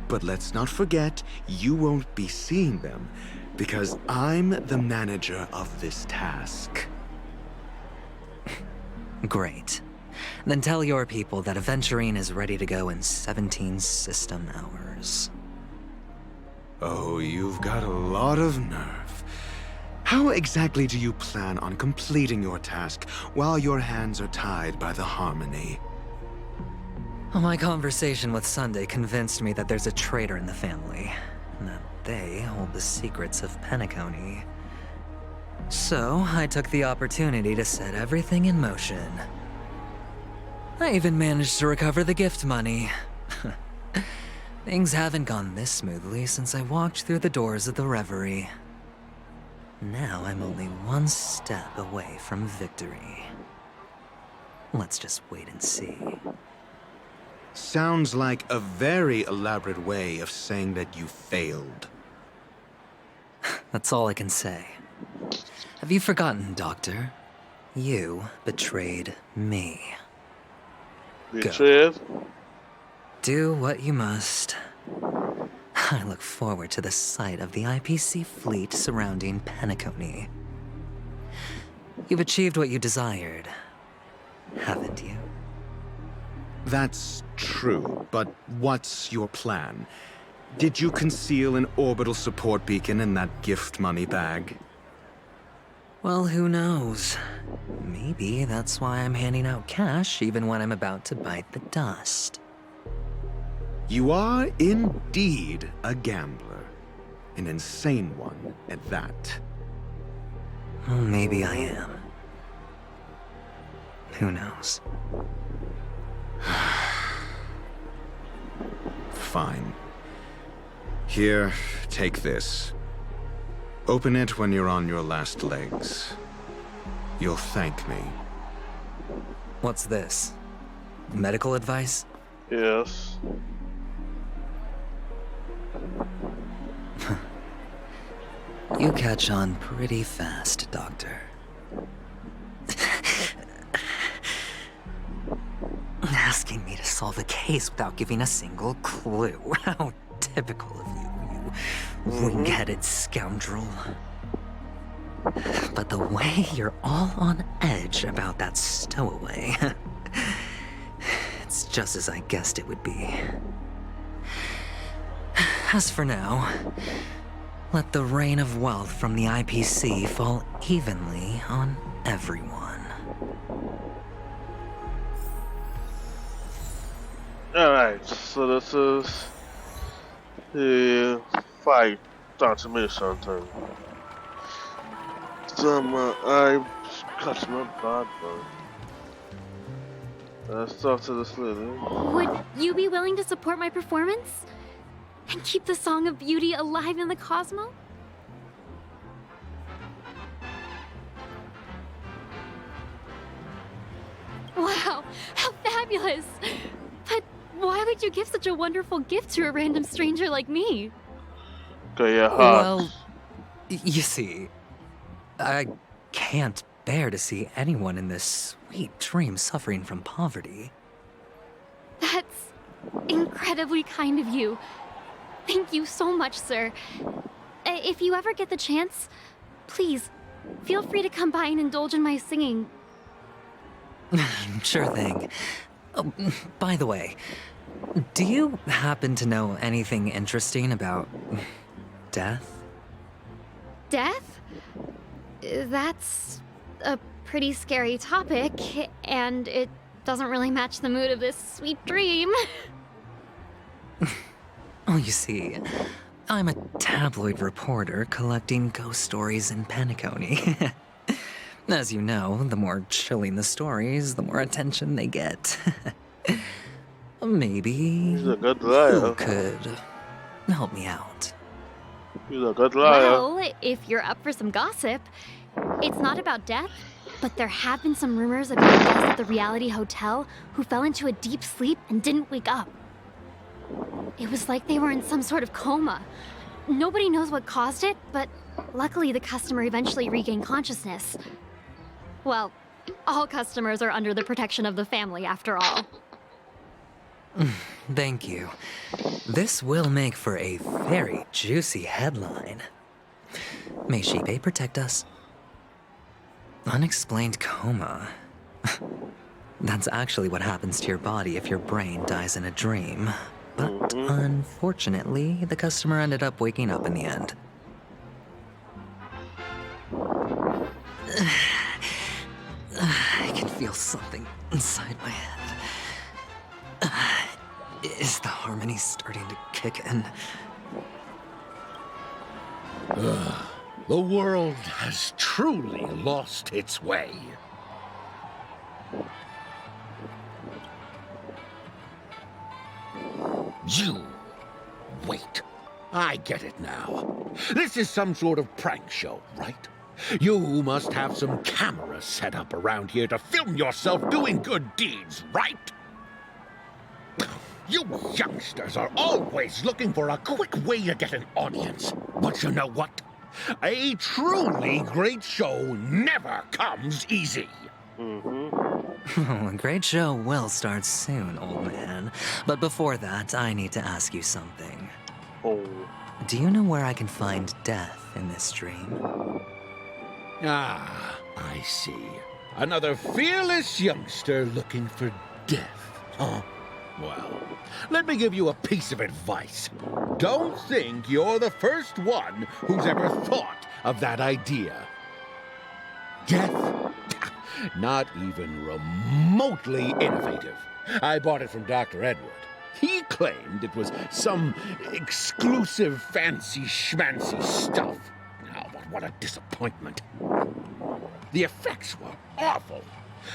But let's not forget, you won't be seeing them, because I'm the manager of this task. Great. Then tell your people that Aventurine is ready to go in 17 system hours. Oh, you've got a lot of nerve. How exactly do you plan on completing your task while your hands are tied by the Harmony? My conversation with Sunday convinced me that there's a traitor in the family, and that they hold the secrets of Penacony. So, I took the opportunity to set everything in motion. I even managed to recover the gift money. Things haven't gone this smoothly since I walked through the doors of the Reverie. Now I'm only one step away from victory. Let's just wait and see. Sounds like a very elaborate way of saying that you failed. That's all I can say. Have you forgotten, Doctor? You betrayed me. Betrayed? Do what you must. I look forward to the sight of the IPC fleet surrounding Penacony. You've achieved what you desired, haven't you? That's true, but what's your plan? Did you conceal an orbital support beacon in that gift money bag? Well, who knows? Maybe that's why I'm handing out cash even when I'm about to bite the dust. You are indeed a gambler. An insane one at that. Well, maybe I am. Who knows? Fine. Here, take this. Open it when you're on your last legs. You'll thank me. What's this? Medical advice? Yes. You catch on pretty fast, Doctor. Asking me to solve a case without giving a single clue. How typical of you, you wing-headed scoundrel. But the way you're all on edge about that stowaway, it's just as I guessed it would be. As for now, let the rain of wealth from the IPC fall evenly on everyone. Alright, so this is the fight transformation thing. I cut my bad one. Let's talk to this lady. Would you be willing to support my performance? And keep the Song of Beauty alive in the cosmos? Wow, how fabulous! But why would you give such a wonderful gift to a random stranger like me? Well, you see, I can't bear to see anyone in this sweet dream suffering from poverty. That's incredibly kind of you. Thank you so much, sir. If you ever get the chance, please, feel free to come by and indulge in my singing. Sure thing. Oh, by the way, do you happen to know anything interesting about death? Death? That's a pretty scary topic, and it doesn't really match the mood of this sweet dream. Oh, you see, I'm a tabloid reporter collecting ghost stories in Penacony. As you know, the more chilling the stories, the more attention they get. Maybe He's a good liar. you could help me out. He's a good liar. Well, if you're up for some gossip, it's not about death, but there have been some rumors about guests at the reality hotel who fell into a deep sleep and didn't wake up. It was like they were in some sort of coma. Nobody knows what caused it, but luckily the customer eventually regained consciousness. Well, all customers are under the protection of the family, after all. Thank you. This will make for a very juicy headline. May Shibe protect us. Unexplained coma. That's actually what happens to your body if your brain dies in a dream. But unfortunately, the customer ended up waking up in the end. I can feel something inside my head. Is the harmony starting to kick in? The world has truly lost its way. You wait. I get it now. This is some sort of prank show, right? You must have some cameras set up around here to film yourself doing good deeds, right? You youngsters are always looking for a quick way to get an audience. But you know what? A truly great show never comes easy. A great show will start soon, old man. But before that, I need to ask you something. Do you know where I can find death in this dream? Ah, I see. Another fearless youngster looking for death, huh? Well, let me give you a piece of advice. Don't think you're the first one who's ever thought of that idea. Death? Not even remotely innovative. I bought it from Dr. Edward. He claimed it was some exclusive fancy schmancy stuff. Oh, but what a disappointment. The effects were awful.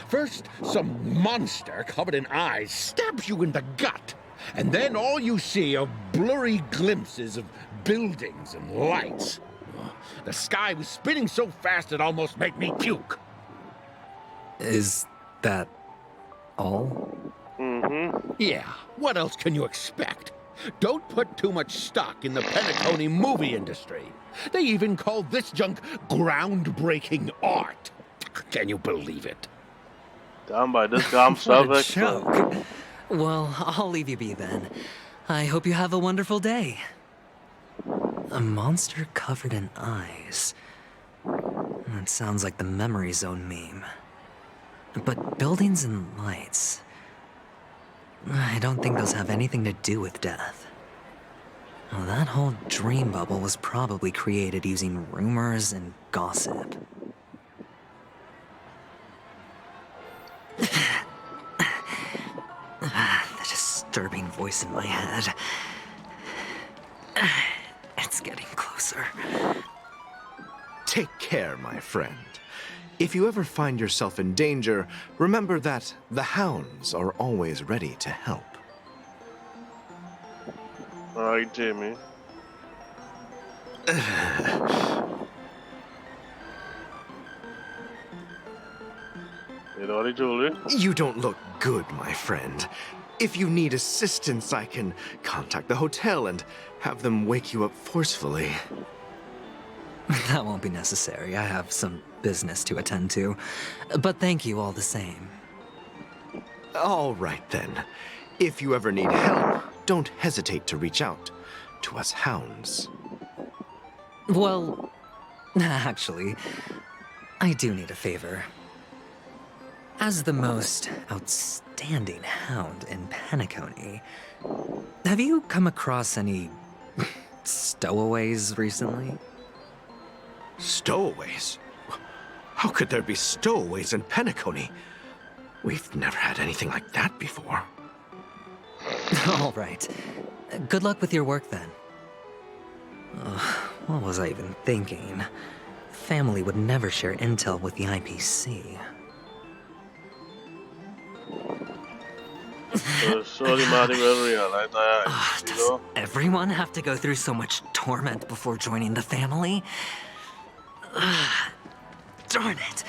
First, some monster covered in eyes stabs you in the gut, and then all you see are blurry glimpses of buildings and lights. The sky was spinning so fast it almost made me puke. Is that all? Yeah, what else can you expect? Don't put too much stock in the Penacony movie industry. They even call this junk groundbreaking art. Can you believe it? Down by this gum What a joke. Well, I'll leave you be then. I hope you have a wonderful day. A monster covered in eyes. That sounds like the Memory Zone meme. But buildings and lights... I don't think those have anything to do with death. Well, that whole dream bubble was probably created using rumors and gossip. The disturbing voice in my head. It's getting closer. Take care, my friend. If you ever find yourself in danger, remember that the hounds are always ready to help. Alright, Jamie. You know what, Julie? You don't look good, my friend. If you need assistance, I can contact the hotel and have them wake you up forcefully. That won't be necessary. I have some business to attend to. But thank you all the same. All right, then. If you ever need help, don't hesitate to reach out to us hounds. Well, actually, I do need a favor. As the most outstanding hound in Penacony, have you come across any stowaways recently? Stowaways? How could there be stowaways in Penacony? We've never had anything like that before. All right. Good luck with your work, then. What was I even thinking? Family would never share intel with the IPC. Does everyone have to go through so much torment before joining the family? Darn it.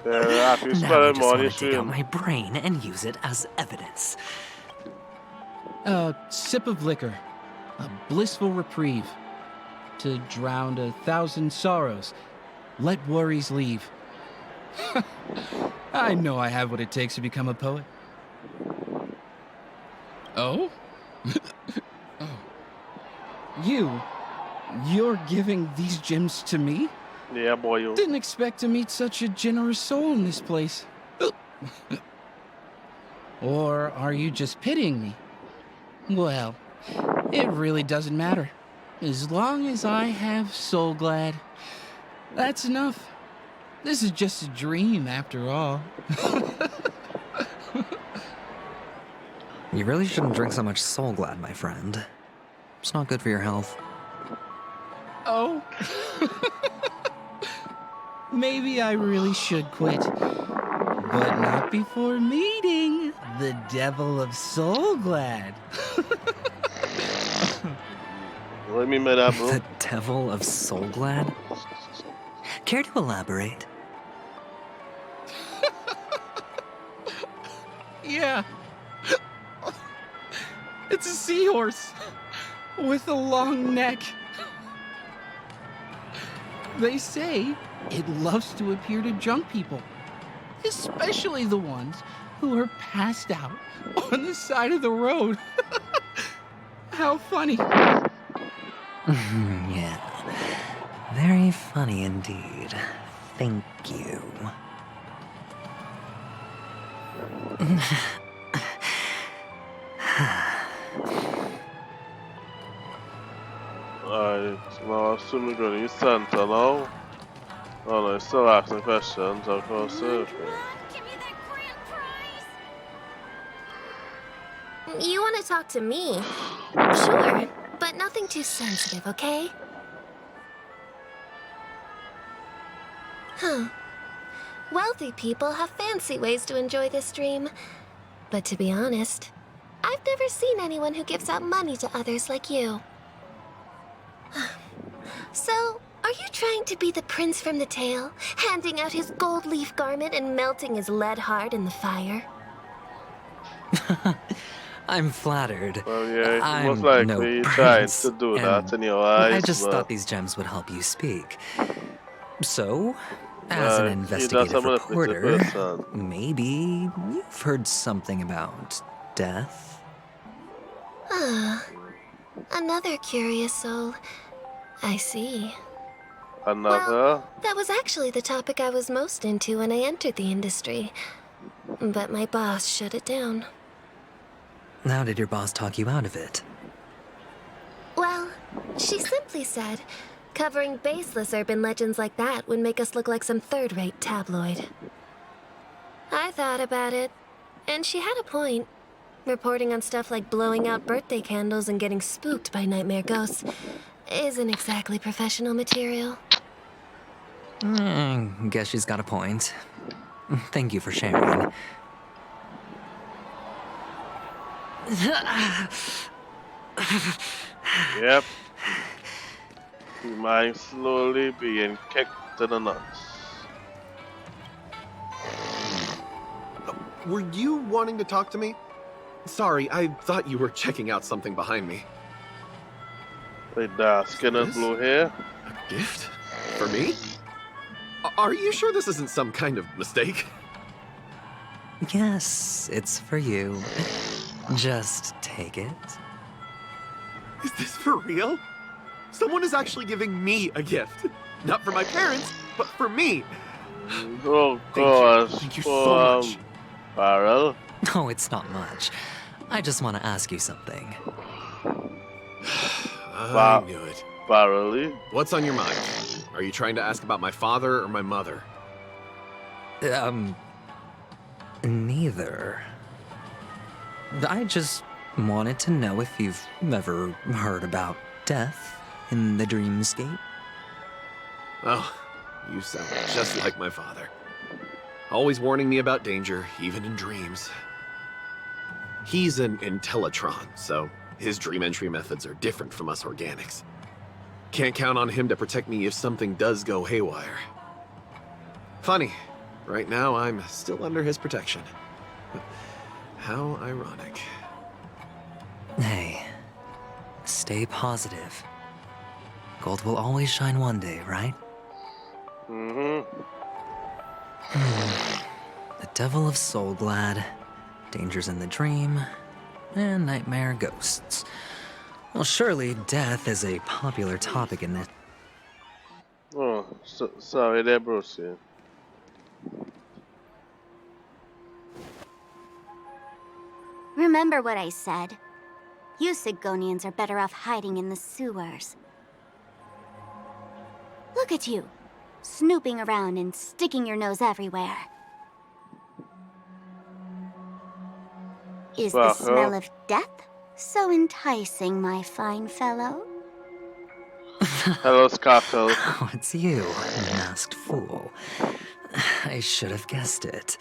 Now I just want to take out my brain and use it as evidence. A sip of liquor. A blissful reprieve. To drown 1,000 sorrows. Let worries leave. I know I have what it takes to become a poet. Oh? Oh. You're giving these gems to me? Yeah, boy. Didn't expect to meet such a generous soul in this place. Or are you just pitying me? Well, it really doesn't matter. As long as I have Soulglad, that's enough. This is just a dream, after all. You really shouldn't drink so much Soulglad, my friend. It's not good for your health. Oh. Maybe I really should quit. But not before meeting the Devil of Soulglad. Let me meet up, bro. The Devil of Soulglad? Care to elaborate? Yeah. It's a seahorse with a long neck. They say it loves to appear to drunk people, especially the ones who are passed out on the side of the road. How funny. Yeah, very funny indeed. Thank you. Alright, now I assume we're going to use Santa now. Oh no, he's still asking questions, of course. You want to talk to me? Sure, but nothing too sensitive, okay? Huh. Wealthy people have fancy ways to enjoy this dream. But to be honest, I've never seen anyone who gives out money to others like you. So, are you trying to be the prince from the tale, handing out his gold leaf garment and melting his lead heart in the fire? I'm flattered. Well, yeah, I'm most likely no trying prince, to do and that in your eyes. I just but... thought these gems would help you speak. So, as an he does investigative have a reporter, person. maybe you've heard something about death? Ah, another curious soul. I see. Another? Well, that was actually the topic I was most into when I entered the industry. But my boss shut it down. How did your boss talk you out of it? Well, she simply said, covering baseless urban legends like that would make us look like some third-rate tabloid. I thought about it, and she had a point. Reporting on stuff like blowing out birthday candles and getting spooked by nightmare ghosts isn't exactly professional material. Guess she's got a point. Thank you for sharing. Yep. You mind slowly being kicked to the nuts. Were you wanting to talk to me? Sorry, I thought you were checking out something behind me. With the skin and blue hair. A gift? For me? Are you sure this isn't some kind of mistake? Yes, it's for you. Just take it. Is this for real? Someone is actually giving me a gift. Not for my parents, but for me. Oh gosh. Thank you so much. Barrel. Oh, it's not much. I just want to ask you something. I knew it. Barrelly? What's on your mind? Are you trying to ask about my father or my mother? Neither. I just wanted to know if you've ever heard about death in the dreamscape. Oh, you sound just like my father. Always warning me about danger, even in dreams. He's an Intellitron, so his dream entry methods are different from us organics. Can't count on him to protect me if something does go haywire. Funny, right now I'm still under his protection. How ironic. Hey, stay positive. Gold will always shine one day, right? The Devil of Soulglad, Dangers in the Dream, and Nightmare Ghosts. Well, surely death is a popular topic in this. Oh, sorry there, Brucey. Remember what I said. You Sigonians are better off hiding in the sewers. Look at you, snooping around and sticking your nose everywhere. Is the smell of death so enticing, my fine fellow? Hello, Scato. Oh, it's you, masked fool. I should have guessed it.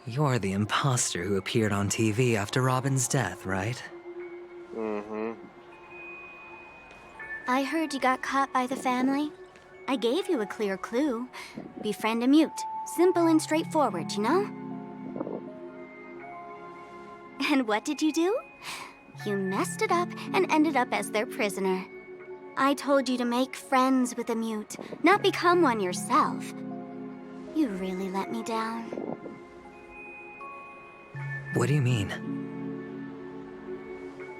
You're the imposter who appeared on TV after Robin's death, right? I heard you got caught by the family. I gave you a clear clue. Befriend a mute. Simple and straightforward, you know? And what did you do? You messed it up and ended up as their prisoner. I told you to make friends with a mute, not become one yourself. You really let me down. What do you mean?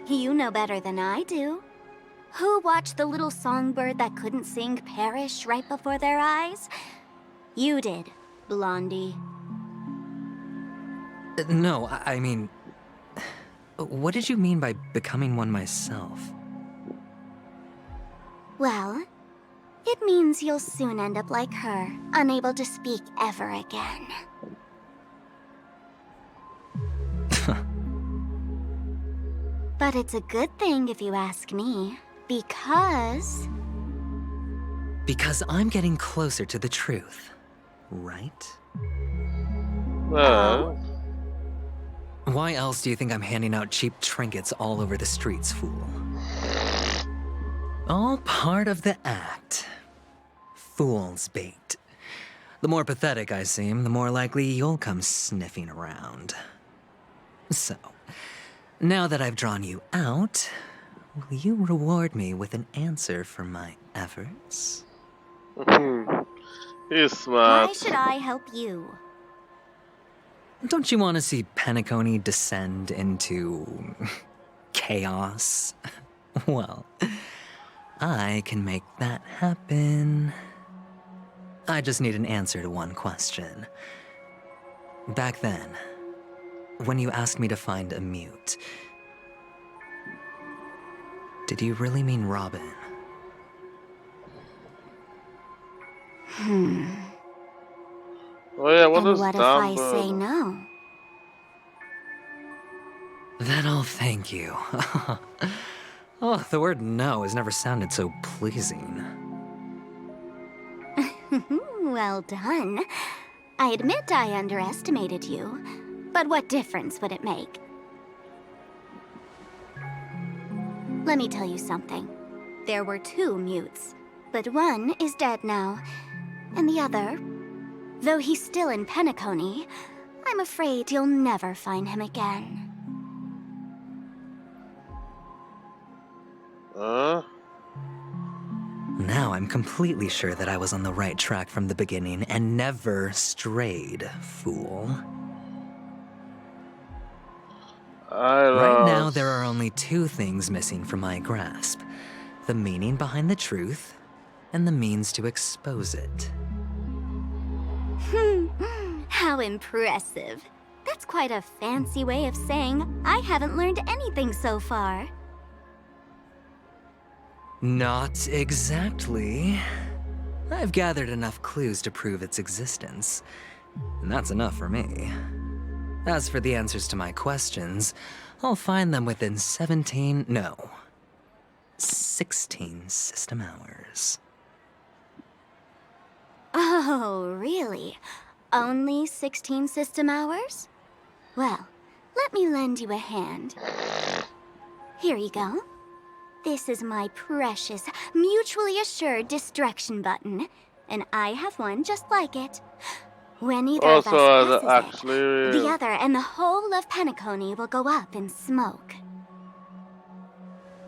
You know better than I do. Who watched the little songbird that couldn't sing perish right before their eyes? You did, Blondie. No, I mean... What did you mean by becoming one myself? Well, it means you'll soon end up like her, unable to speak ever again. But it's a good thing if you ask me, because... Because I'm getting closer to the truth, right? Well... Why else do you think I'm handing out cheap trinkets all over the streets, fool? All part of the act. Fool's bait. The more pathetic I seem, the more likely you'll come sniffing around. So, now that I've drawn you out, will you reward me with an answer for my efforts? He's smart. Why should I help you? Don't you want to see Penacony descend into... chaos? Well, I can make that happen. I just need an answer to one question. Back then, when you asked me to find a mute, did you really mean Robin? Oh yeah, what and is what if that? I say no? Then I'll thank you. Oh, the word no has never sounded so pleasing. Well done. I admit I underestimated you, but what difference would it make? Let me tell you something. There were 2 mutes, but one is dead now, and the other, though he's still in Penacony, I'm afraid you'll never find him again. Now I'm completely sure that I was on the right track from the beginning and never strayed, fool. Right now, there are only 2 things missing from my grasp. The meaning behind the truth, and the means to expose it. How impressive. That's quite a fancy way of saying I haven't learned anything so far. Not exactly. I've gathered enough clues to prove its existence, and that's enough for me. As for the answers to my questions, I'll find them within 16 system hours. Oh, really? Only 16 system hours? Well, let me lend you a hand. Here you go. This is my precious, mutually assured destruction button, and I have one just like it. When either of us passes it, the other and the whole of Penacony will go up in smoke.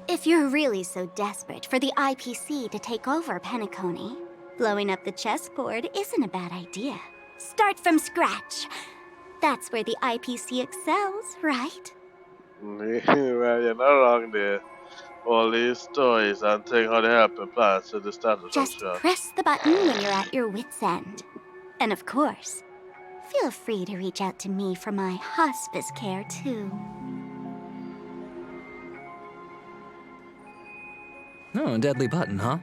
If you're really so desperate for the IPC to take over Penacony, blowing up the chessboard isn't a bad idea. Start from scratch. That's where the IPC excels, right? Well, you're not wrong there. All these stories and things how they happen plans to the status Just press the button when you're at your wit's end. And of course, feel free to reach out to me for my hospice care too. Oh, deadly button, huh?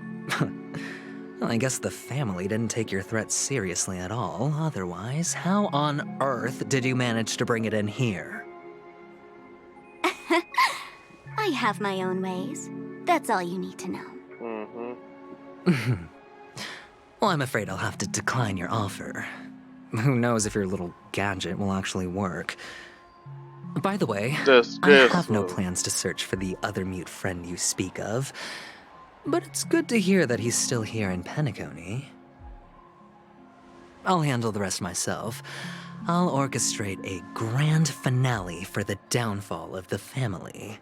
Well, I guess the family didn't take your threat seriously at all. Otherwise, how on earth did you manage to bring it in here? I have my own ways. That's all you need to know. Well, I'm afraid I'll have to decline your offer. Who knows if your little gadget will actually work. By the way, I have no plans to search for the other mute friend you speak of, but it's good to hear that he's still here in Penacony. I'll handle the rest myself. I'll orchestrate a grand finale for the downfall of the family.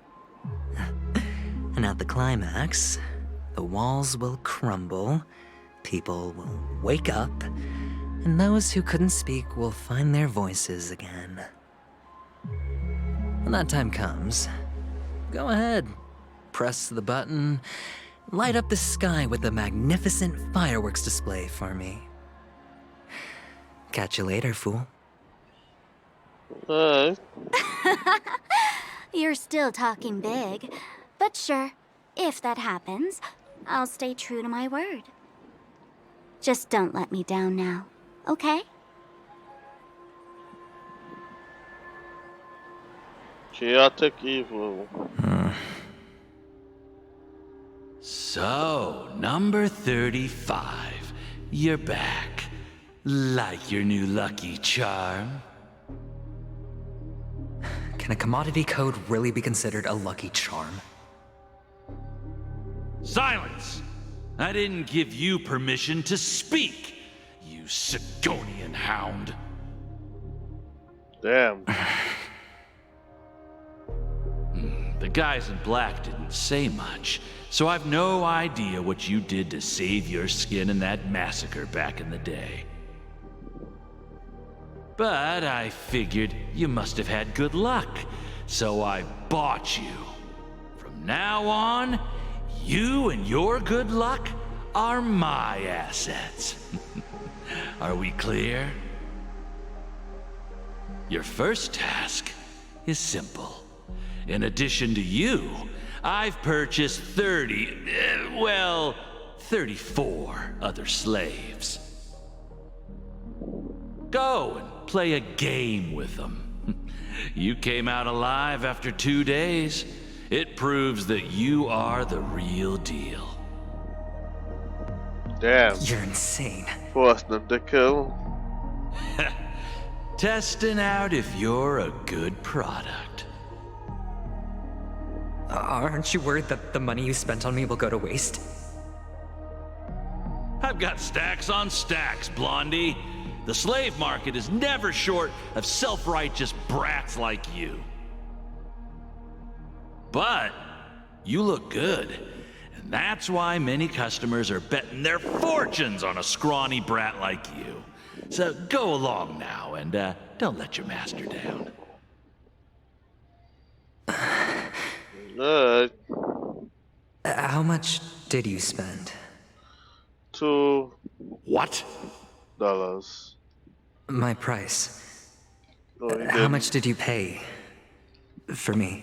And at the climax, the walls will crumble, people will wake up, and those who couldn't speak will find their voices again. When that time comes, go ahead, press the button, light up the sky with a magnificent fireworks display for me. Catch you later, fool. You're still talking big, but sure, if that happens, I'll stay true to my word. Just don't let me down now, okay? Chaotic evil. So, number 35. You're back. Like your new lucky charm? Can a commodity code really be considered a lucky charm? Silence! I didn't give you permission to speak, you Sigonian hound. Damn. The guys in black didn't say much, so I've no idea what you did to save your skin in that massacre back in the day. But I figured you must have had good luck, so I bought you. From now on, you and your good luck are my assets. Are we clear? Your first task is simple. In addition to you, I've purchased 34 other slaves. Go and play a game with them. You came out alive after 2 days. It proves that you are the real deal. Damn. You're insane. Forced them to kill. Testing out if you're a good product. Aren't you worried that the money you spent on me will go to waste? I've got stacks on stacks, Blondie. The slave market is never short of self-righteous brats like you. But you look good, and that's why many customers are betting their fortunes on a scrawny brat like you. So go along now, and don't let your master down. Good. How much did you spend? $2. What? My price. No, he How didn't. much did you pay for me?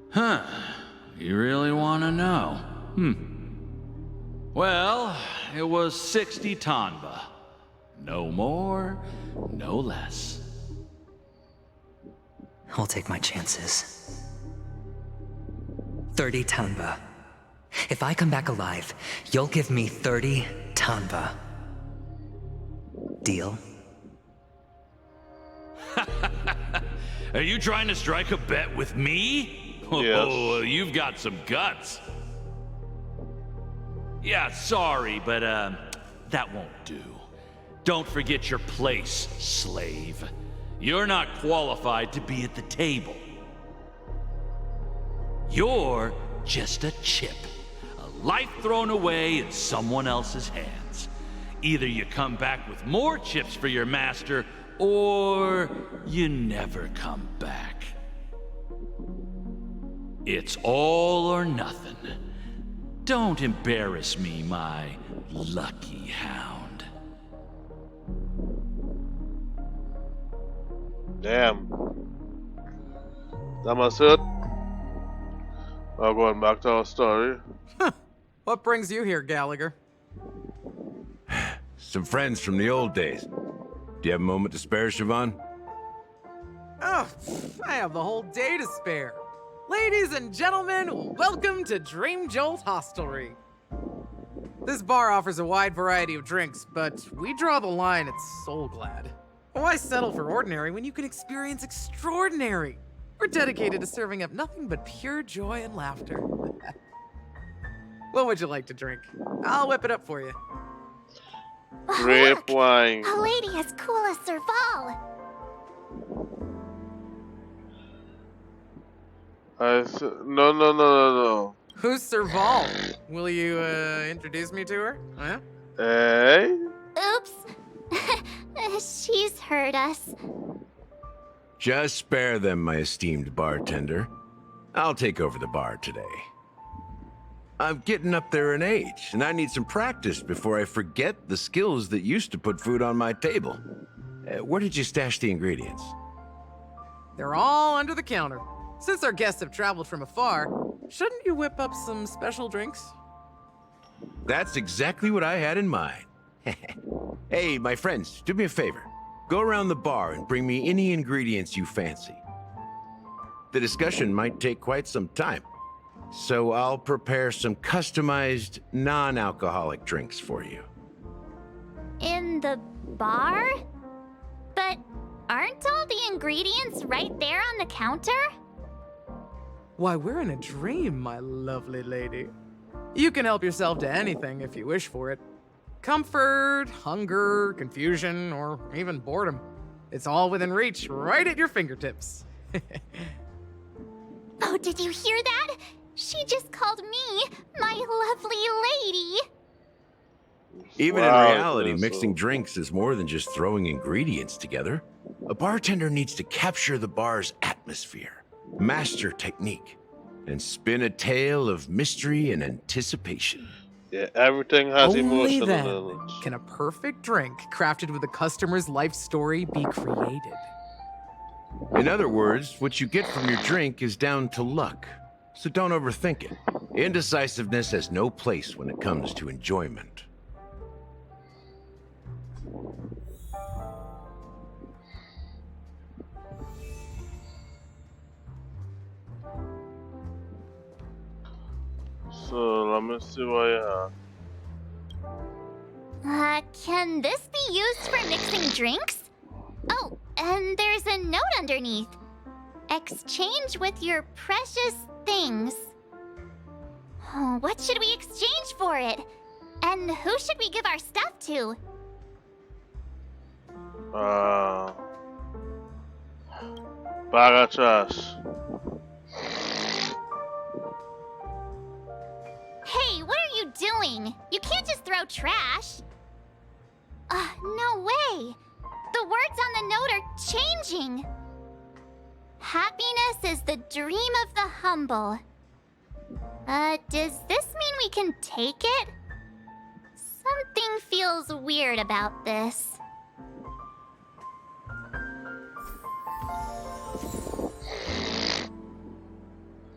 Huh. You really want to know? Well, it was 60 tanba. No more, no less. I'll take my chances. 30 tanba. If I come back alive, you'll give me 30 tanba. Deal? Are you trying to strike a bet with me? Yes. Oh, you've got some guts. Yeah, sorry, but that won't do. Don't forget your place, slave. You're not qualified to be at the table. You're just a chip. A life thrown away in someone else's hands. Either you come back with more chips for your master, or you never come back. It's all or nothing. Don't embarrass me, my lucky hound. Damn. That must it. Well, going back to our story. What brings you here, Gallagher? Some friends from the old days. Do you have a moment to spare, Siobhan? Oh, I have the whole day to spare. Ladies and gentlemen, welcome to Dream Jolt Hostelry. This bar offers a wide variety of drinks, but we draw the line at Soul Glad. Why settle for ordinary when you can experience extraordinary? We're dedicated to serving up nothing but pure joy and laughter. What would you like to drink? I'll whip it up for you. Grape wine. A lady as cool as Serval. No. Who's Serval? Will you introduce me to her? Huh? Hey? Oops. She's heard us. Just spare them, my esteemed bartender. I'll take over the bar today. I'm getting up there in age, and I need some practice before I forget the skills that used to put food on my table. Where did you stash the ingredients? They're all under the counter. Since our guests have traveled from afar, shouldn't you whip up some special drinks? That's exactly what I had in mind. Hey, my friends, do me a favor. Go around the bar and bring me any ingredients you fancy. The discussion might take quite some time, so I'll prepare some customized, non-alcoholic drinks for you. In the bar? But aren't all the ingredients right there on the counter? Why, we're in a dream, my lovely lady. You can help yourself to anything if you wish for it. Comfort, hunger, confusion, or even boredom. It's all within reach, right at your fingertips. Oh, did you hear that? She just called me my lovely lady. Even in reality, mixing drinks is more than just throwing ingredients together. A bartender needs to capture the bar's atmosphere, master technique, and spin a tale of mystery and anticipation. Yeah, everything has Only emotional then knowledge. can a perfect drink crafted with a customer's life story be created. In other words, what you get from your drink is down to luck, so don't overthink it. Indecisiveness has no place when it comes to enjoyment. So let me see what you have. Can this be used for mixing drinks? Oh, and there's a note underneath. Exchange with your precious things. Oh, what should we exchange for it? And who should we give our stuff to? Bag of trash. Hey, what are you doing? You can't just throw trash. No way. The words on the note are changing. Happiness is the dream of the humble. Does this mean we can take it? Something feels weird about this.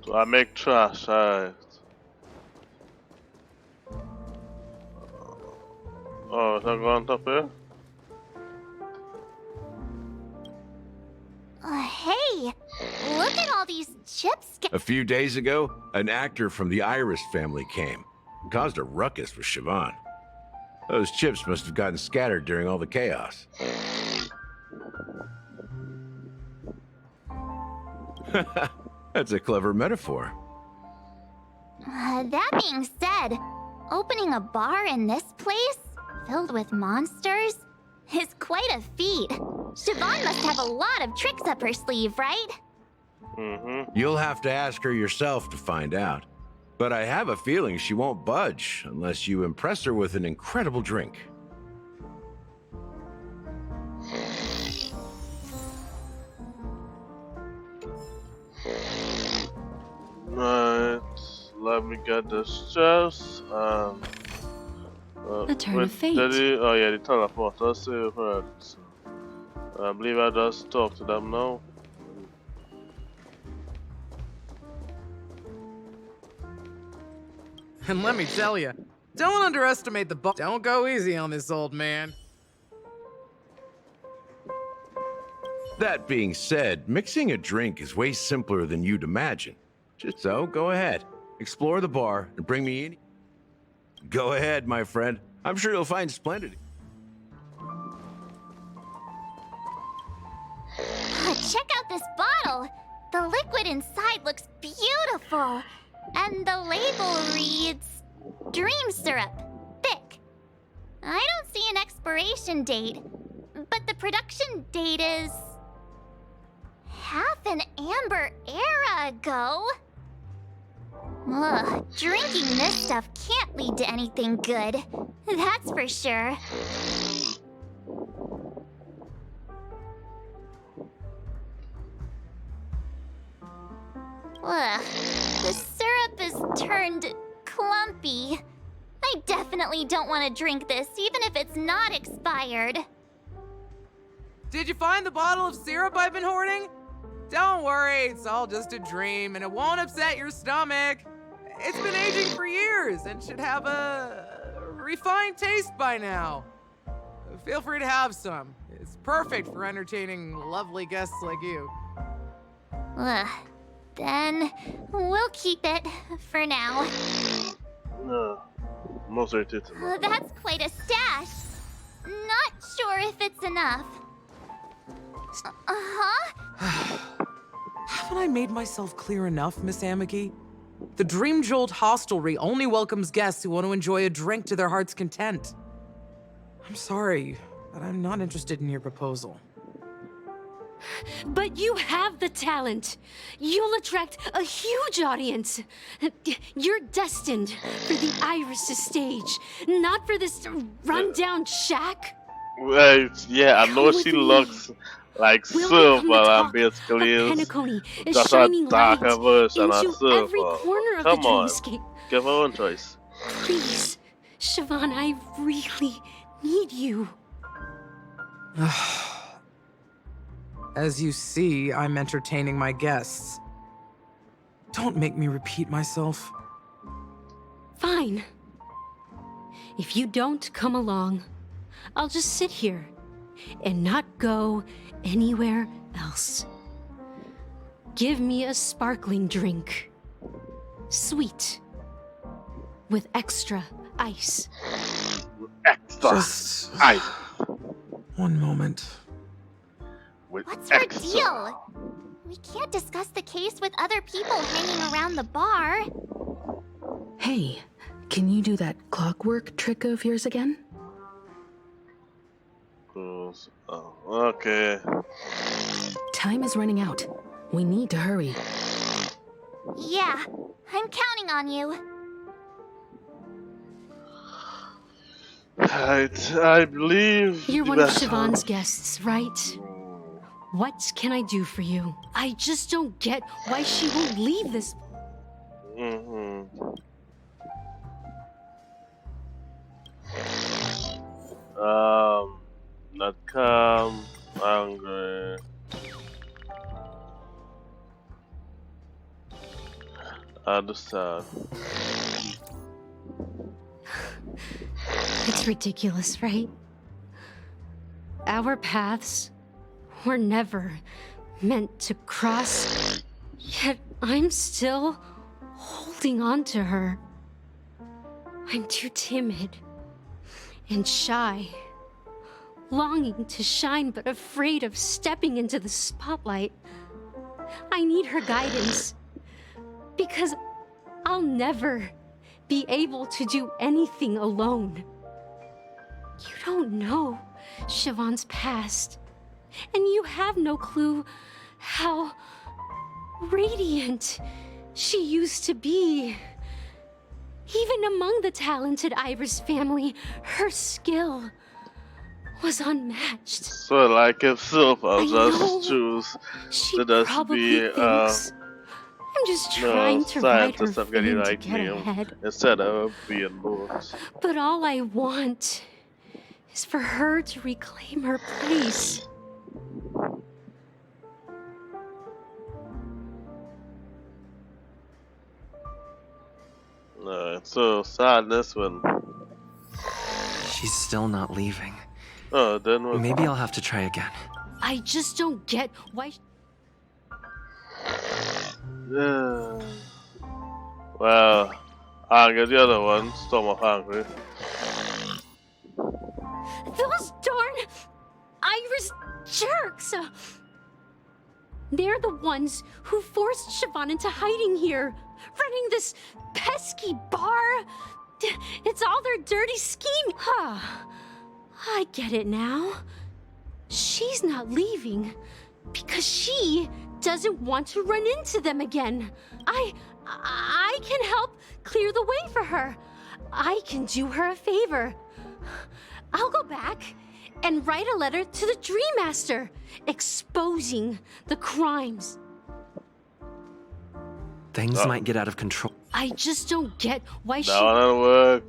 So I make trash, alright. Oh, is that going up here? Hey, look at all these chips. A few days ago, an actor from the Iris family came and caused a ruckus with Siobhan. Those chips must have gotten scattered during all the chaos. That's a clever metaphor. That being said, opening a bar in this place, filled with monsters, is quite a feat. Siobhan must have a lot of tricks up her sleeve, right? You'll have to ask her yourself to find out. But I have a feeling she won't budge unless you impress her with an incredible drink. Right, let me get this chest and... A turn of fate. Oh yeah, the teleporter saved her. So, I believe I just talk to them now. And let me tell you, don't underestimate the Don't go easy on this old man. That being said, mixing a drink is way simpler than you'd imagine. Just so, go ahead. Explore the bar and bring me in. Go ahead, my friend. I'm sure you'll find splendid. Check out this bottle. The liquid inside looks beautiful. And the label reads, Dream Syrup, thick. I don't see an expiration date, but the production date is... half an amber era ago. Ugh, drinking this stuff can't lead to anything good. That's for sure. Ugh, the syrup is turned clumpy. I definitely don't want to drink this, even if it's not expired. Did you find the bottle of syrup I've been hoarding? Don't worry, it's all just a dream and it won't upset your stomach. It's been aging for years and should have a refined taste by now. Feel free to have some. It's perfect for entertaining lovely guests like you. Ugh. Then we'll keep it for now. No, most irritating. That's quite a stash. Not sure if it's enough. Haven't I made myself clear enough, Miss Amiki? The Dream Jolt Hostelry only welcomes guests who want to enjoy a drink to their heart's content. I'm sorry, but I'm not interested in your proposal. But you have the talent. You'll attract a huge audience. You're destined for the Iris' stage, not for this rundown shack. Well, yeah, I know she looks like Silver and basically is just a darker version of Silver. Come on, give her own choice. Please, Siobhan, I really need you. As you see, I'm entertaining my guests. Don't make me repeat myself. Fine. If you don't come along, I'll just sit here and not go anywhere else. Give me a sparkling drink. Sweet. With extra ice. extra Just ice. one moment. With What's your extra. deal? We can't discuss the case with other people hanging around the bar. Hey, can you do that clockwork trick of yours again? Oh, okay. Time is running out. We need to hurry. Yeah, I'm counting on you. I believe You're the one of best Siobhan's guests, right? What can I do for you? I just don't get why she won't leave this. Not calm, angry. Understand. It's ridiculous, right? Our paths were never meant to cross, yet I'm still holding on to her. I'm too timid and shy, longing to shine but afraid of stepping into the spotlight. I need her guidance, because I'll never be able to do anything alone. You don't know Siobhan's past, and you have no clue how radiant she used to be. Even among the talented Iris family, her skill was unmatched. So, like if Silver I know just choose she to just probably be thinks I'm just trying to ride her scientist of getting fame to like get me ahead. instead of being both. But all I want is for her to reclaim her place. So sadness when. She's still not leaving. Oh, then what? Maybe I'll have to try again. I just don't get why. Yeah. Well, I'll get the other one. Storm of Hungry. Those darn Iris jerks! They're the ones who forced Siobhan into hiding here, running this pesky bar. It's all their dirty scheme. I get it now. She's not leaving because she doesn't want to run into them again. I can help clear the way for her. I can do her a favor. I'll go back and write a letter to the Dream Master, exposing the crimes. Things might get out of control. I just don't get why she. That one work.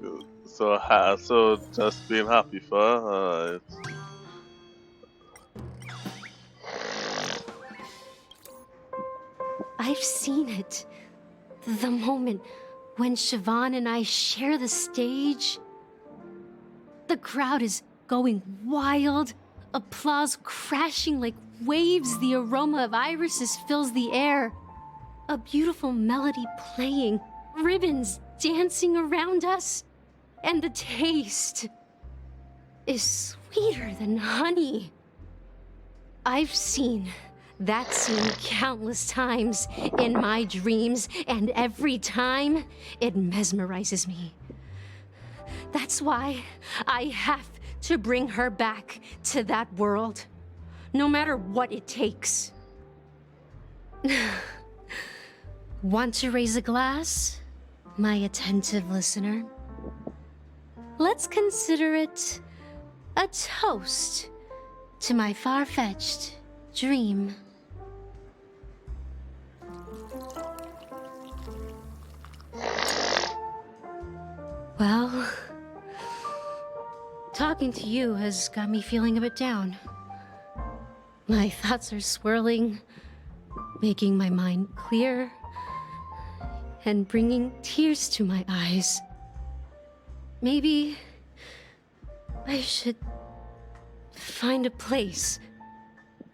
So just being happy for her. I've seen it. The moment when Siobhan and I share the stage. The crowd is going wild, applause crashing like waves. The aroma of irises fills the air. A beautiful melody playing, ribbons dancing around us, and the taste is sweeter than honey. I've seen that scene countless times in my dreams, and every time it mesmerizes me. That's why I have to bring her back to that world, no matter what it takes. Want to raise a glass, my attentive listener? Let's consider it a toast to my far-fetched dream. Well, talking to you has got me feeling a bit down. My thoughts are swirling, making my mind clear, and bringing tears to my eyes. Maybe I should find a place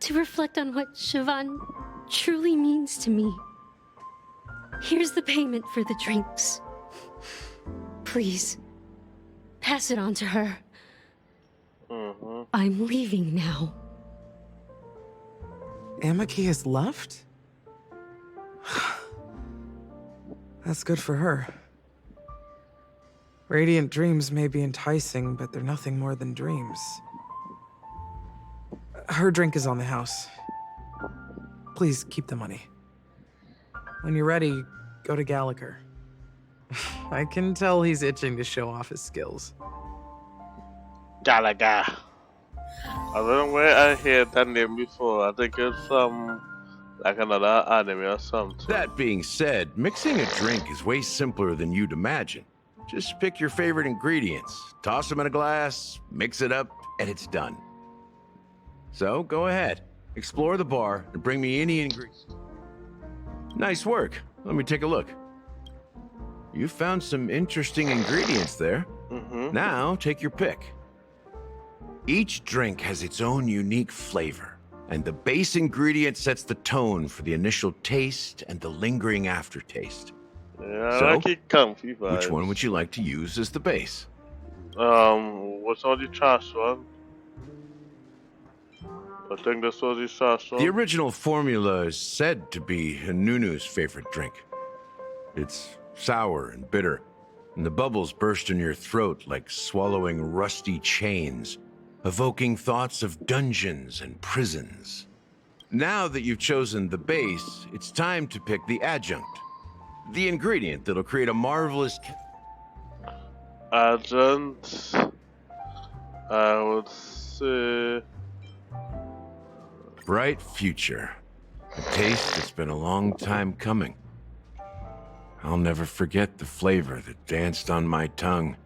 to reflect on what Siobhan truly means to me. Here's the payment for the drinks. Please, pass it on to her. I'm leaving now. Amaki has left? That's good for her. Radiant dreams may be enticing, but they're nothing more than dreams. Her drink is on the house. Please keep the money. When you're ready, go to Gallagher. I can tell he's itching to show off his skills. Gallagher. I don't know where I heard that name before. I think it's like another anime or something. That being said, mixing a drink is way simpler than you'd imagine. Just pick your favorite ingredients, toss them in a glass, mix it up, and it's done. So go ahead, explore the bar, and bring me any ingredients. Nice work. Let me take a look. You found some interesting ingredients there. Now take your pick. Each drink has its own unique flavor, and the base ingredient sets the tone for the initial taste and the lingering aftertaste. Yeah, So, I like it comfy vibes. which one would you like to use as the base? What's all the trash one? I think this was the trash one. The original formula is said to be Nunu's favorite drink. It's sour and bitter, and the bubbles burst in your throat like swallowing rusty chains, evoking thoughts of dungeons and prisons. Now that you've chosen the base, it's time to pick the adjunct. The ingredient that'll create a marvelous... Adjunct... I would say... Bright future. A taste that's been a long time coming. I'll never forget the flavor that danced on my tongue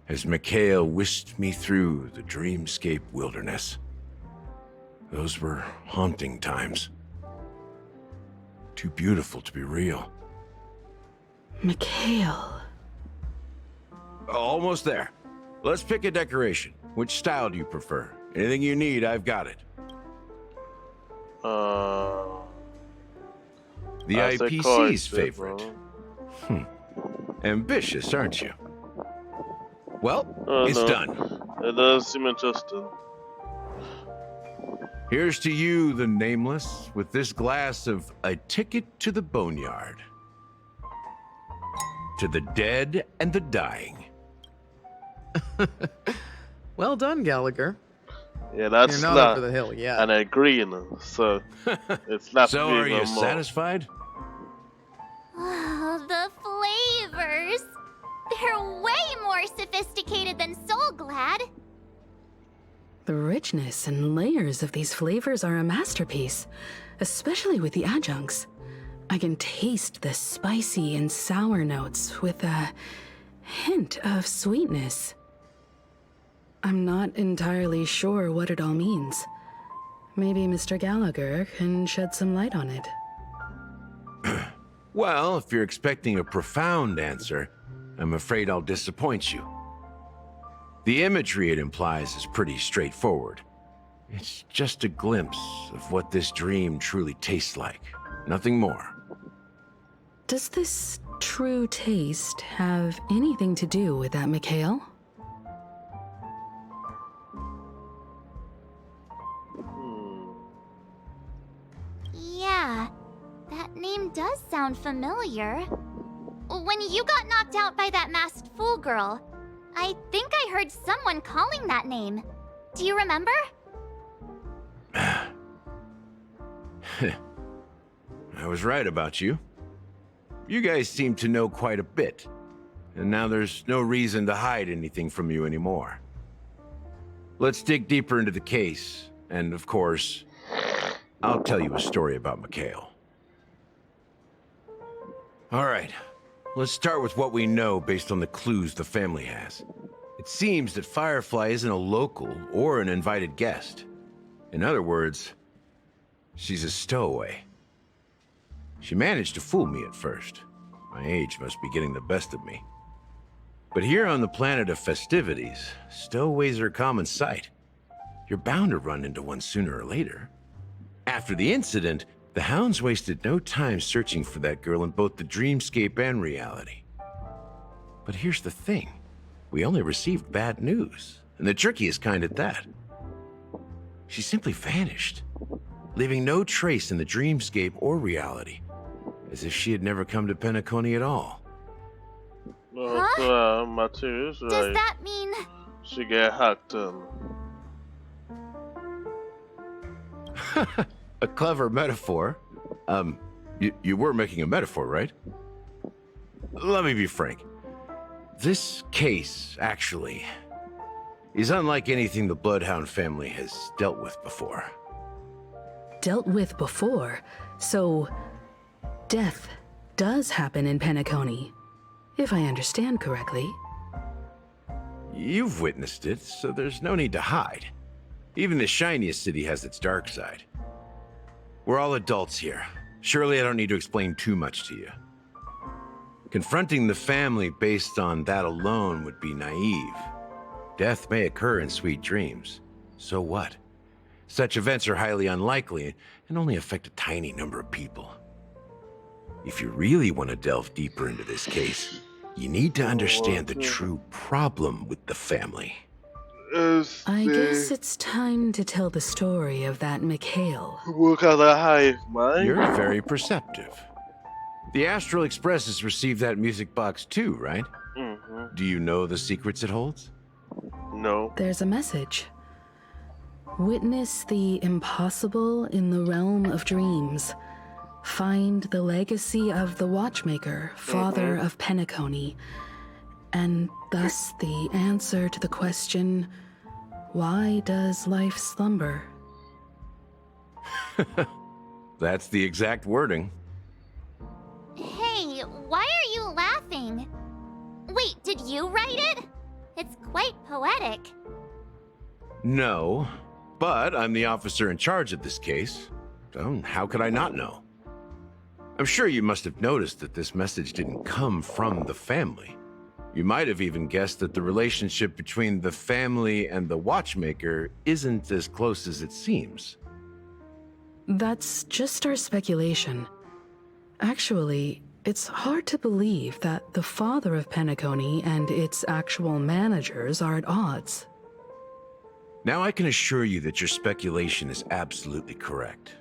as Mikhail whisked me through the dreamscape wilderness. Those were haunting times. Too beautiful to be real. Mikhail. Almost there. Let's pick a decoration. Which style do you prefer? Anything you need, I've got it. The IPC's favorite. Ambitious, aren't you? Well, it's done. It does seem interesting. Here's to you, the Nameless, with this glass of A Ticket to the Boneyard. To the dead and the dying. Well done, Gallagher. Yeah, that's You're not over the hill yet. And agreeing, so it's not. So are you satisfied? Oh, the flavors! They're way more sophisticated than Soul Glad. The richness and layers of these flavors are a masterpiece, especially with the adjuncts. I can taste the spicy and sour notes with a hint of sweetness. I'm not entirely sure what it all means. Maybe Mr. Gallagher can shed some light on it. Well, if you're expecting a profound answer, I'm afraid I'll disappoint you. The imagery it implies is pretty straightforward. It's just a glimpse of what this dream truly tastes like. Nothing more. Does this true taste have anything to do with that Mikhail? Yeah, that name does sound familiar. When you got knocked out by that masked fool girl, I think I heard someone calling that name. Do you remember? I was right about you. You guys seem to know quite a bit, and now there's no reason to hide anything from you anymore. Let's dig deeper into the case, and of course, I'll tell you a story about Mikhail. All right, let's start with what we know based on the clues the family has. It seems that Firefly isn't a local or an invited guest. In other words, she's a stowaway. She managed to fool me at first. My age must be getting the best of me. But here on the planet of festivities, stowaways are a common sight. You're bound to run into one sooner or later. After the incident, the hounds wasted no time searching for that girl in both the dreamscape and reality. But here's the thing. We only received bad news, and the trickiest kind at that. she simply vanished, leaving no trace in the dreamscape or reality, as if she had never come to Penacony at all. Huh? Matthew is right. Does that mean... She get hacked in. A clever metaphor. You were making a metaphor, right? Let me be frank. This case, actually, is unlike anything the Bloodhound family has dealt with before. Dealt with before? So, death does happen in Penacony, if I understand correctly. You've witnessed it, so there's no need to hide. Even the shiniest city has its dark side. We're all adults here. Surely I don't need to explain too much to you. Confronting the family based on that alone would be naive. Death may occur in sweet dreams. So what? Such events are highly unlikely and only affect a tiny number of people. If you really want to delve deeper into this case, you need to understand the true problem with the family. I guess it's time to tell the story of that Mikhail. Work out a hive mind. You're very perceptive. The Astral Express has received that music box too, right? Mm-hmm. Do you know the secrets it holds? No. There's a message. Witness the impossible in the realm of dreams. Find the legacy of the Watchmaker, father of Penacony, and thus the answer to the question, why does life slumber? That's the exact wording. Hey, why are you laughing? Wait, did you write it? It's quite poetic. No, but I'm the officer in charge of this case, so how could I not know? I'm sure you must have noticed that this message didn't come from the family. You might have even guessed that the relationship between the family and the Watchmaker isn't as close as it seems. That's just our speculation. Actually, it's hard to believe that the father of Penacony and its actual managers are at odds. Now I can assure you that your speculation is absolutely correct.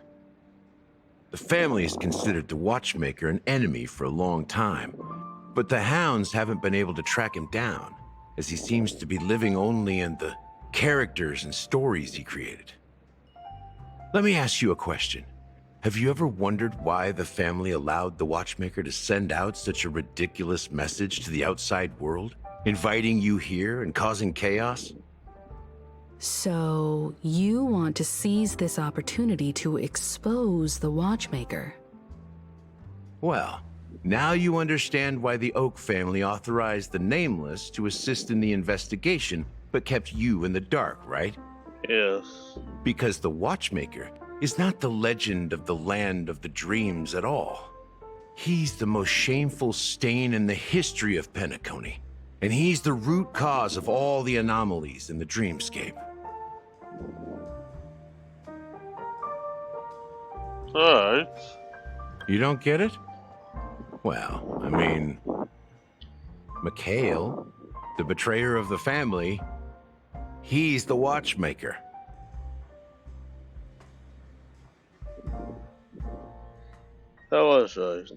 The family has considered the Watchmaker an enemy for a long time, but the hounds haven't been able to track him down, as he seems to be living only in the characters and stories he created. Let me ask you a question. Have you ever wondered why the family allowed the Watchmaker to send out such a ridiculous message to the outside world, inviting you here and causing chaos? So, you want to seize this opportunity to expose the Watchmaker? Well, now you understand why the Oak family authorized the Nameless to assist in the investigation, but kept you in the dark, right? Yes. Because the Watchmaker is not the legend of the land of the dreams at all. He's the most shameful stain in the history of Penacony, and he's the root cause of all the anomalies in the dreamscape. Alright. You don't get it? Well, I mean, Mikhail, the betrayer of the family, he's the Watchmaker. That was right.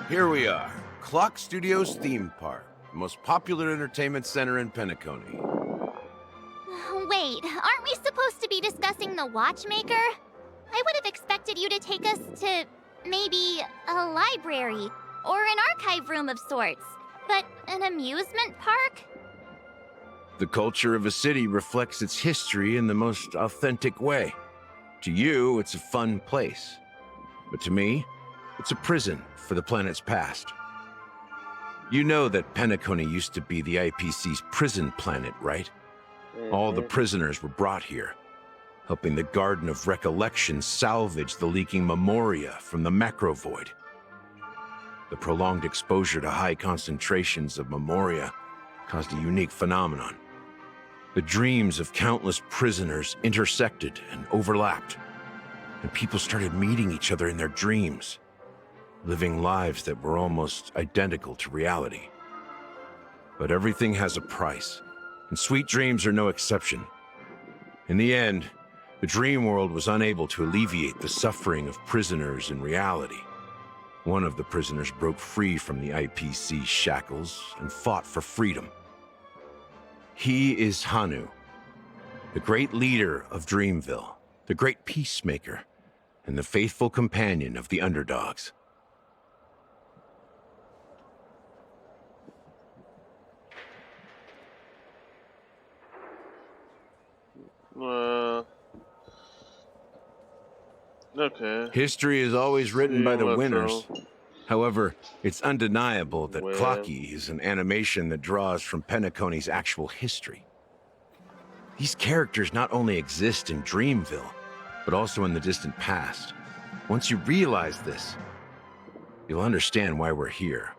Here we are, Clock Studios Theme Park, the most popular entertainment center in Penacony. Wait, aren't we supposed to be discussing the Watchmaker? I would have expected you to take us to, maybe, a library, or an archive room of sorts. But an amusement park? The culture of a city reflects its history in the most authentic way. To you, it's a fun place. But to me, it's a prison for the planet's past. You know that Penacony used to be the IPC's prison planet, right? All the prisoners were brought here, helping the Garden of Recollection salvage the leaking memoria from the macro void. The prolonged exposure to high concentrations of memoria caused a unique phenomenon. The dreams of countless prisoners intersected and overlapped, and people started meeting each other in their dreams. living lives that were almost identical to reality. But everything has a price, and sweet dreams are no exception. In the end, the dream world was unable to alleviate the suffering of prisoners in reality. One of the prisoners broke free from the IPC shackles and fought for freedom. He is Hanu, the great leader of Dreamville, the great peacemaker, and the faithful companion of the underdogs. Okay. History is always written by the winners. However, it's undeniable that Clocky is an animation that draws from Penacony's actual history. These characters not only exist in Dreamville, but also in the distant past. Once you realize this, you'll understand why we're here.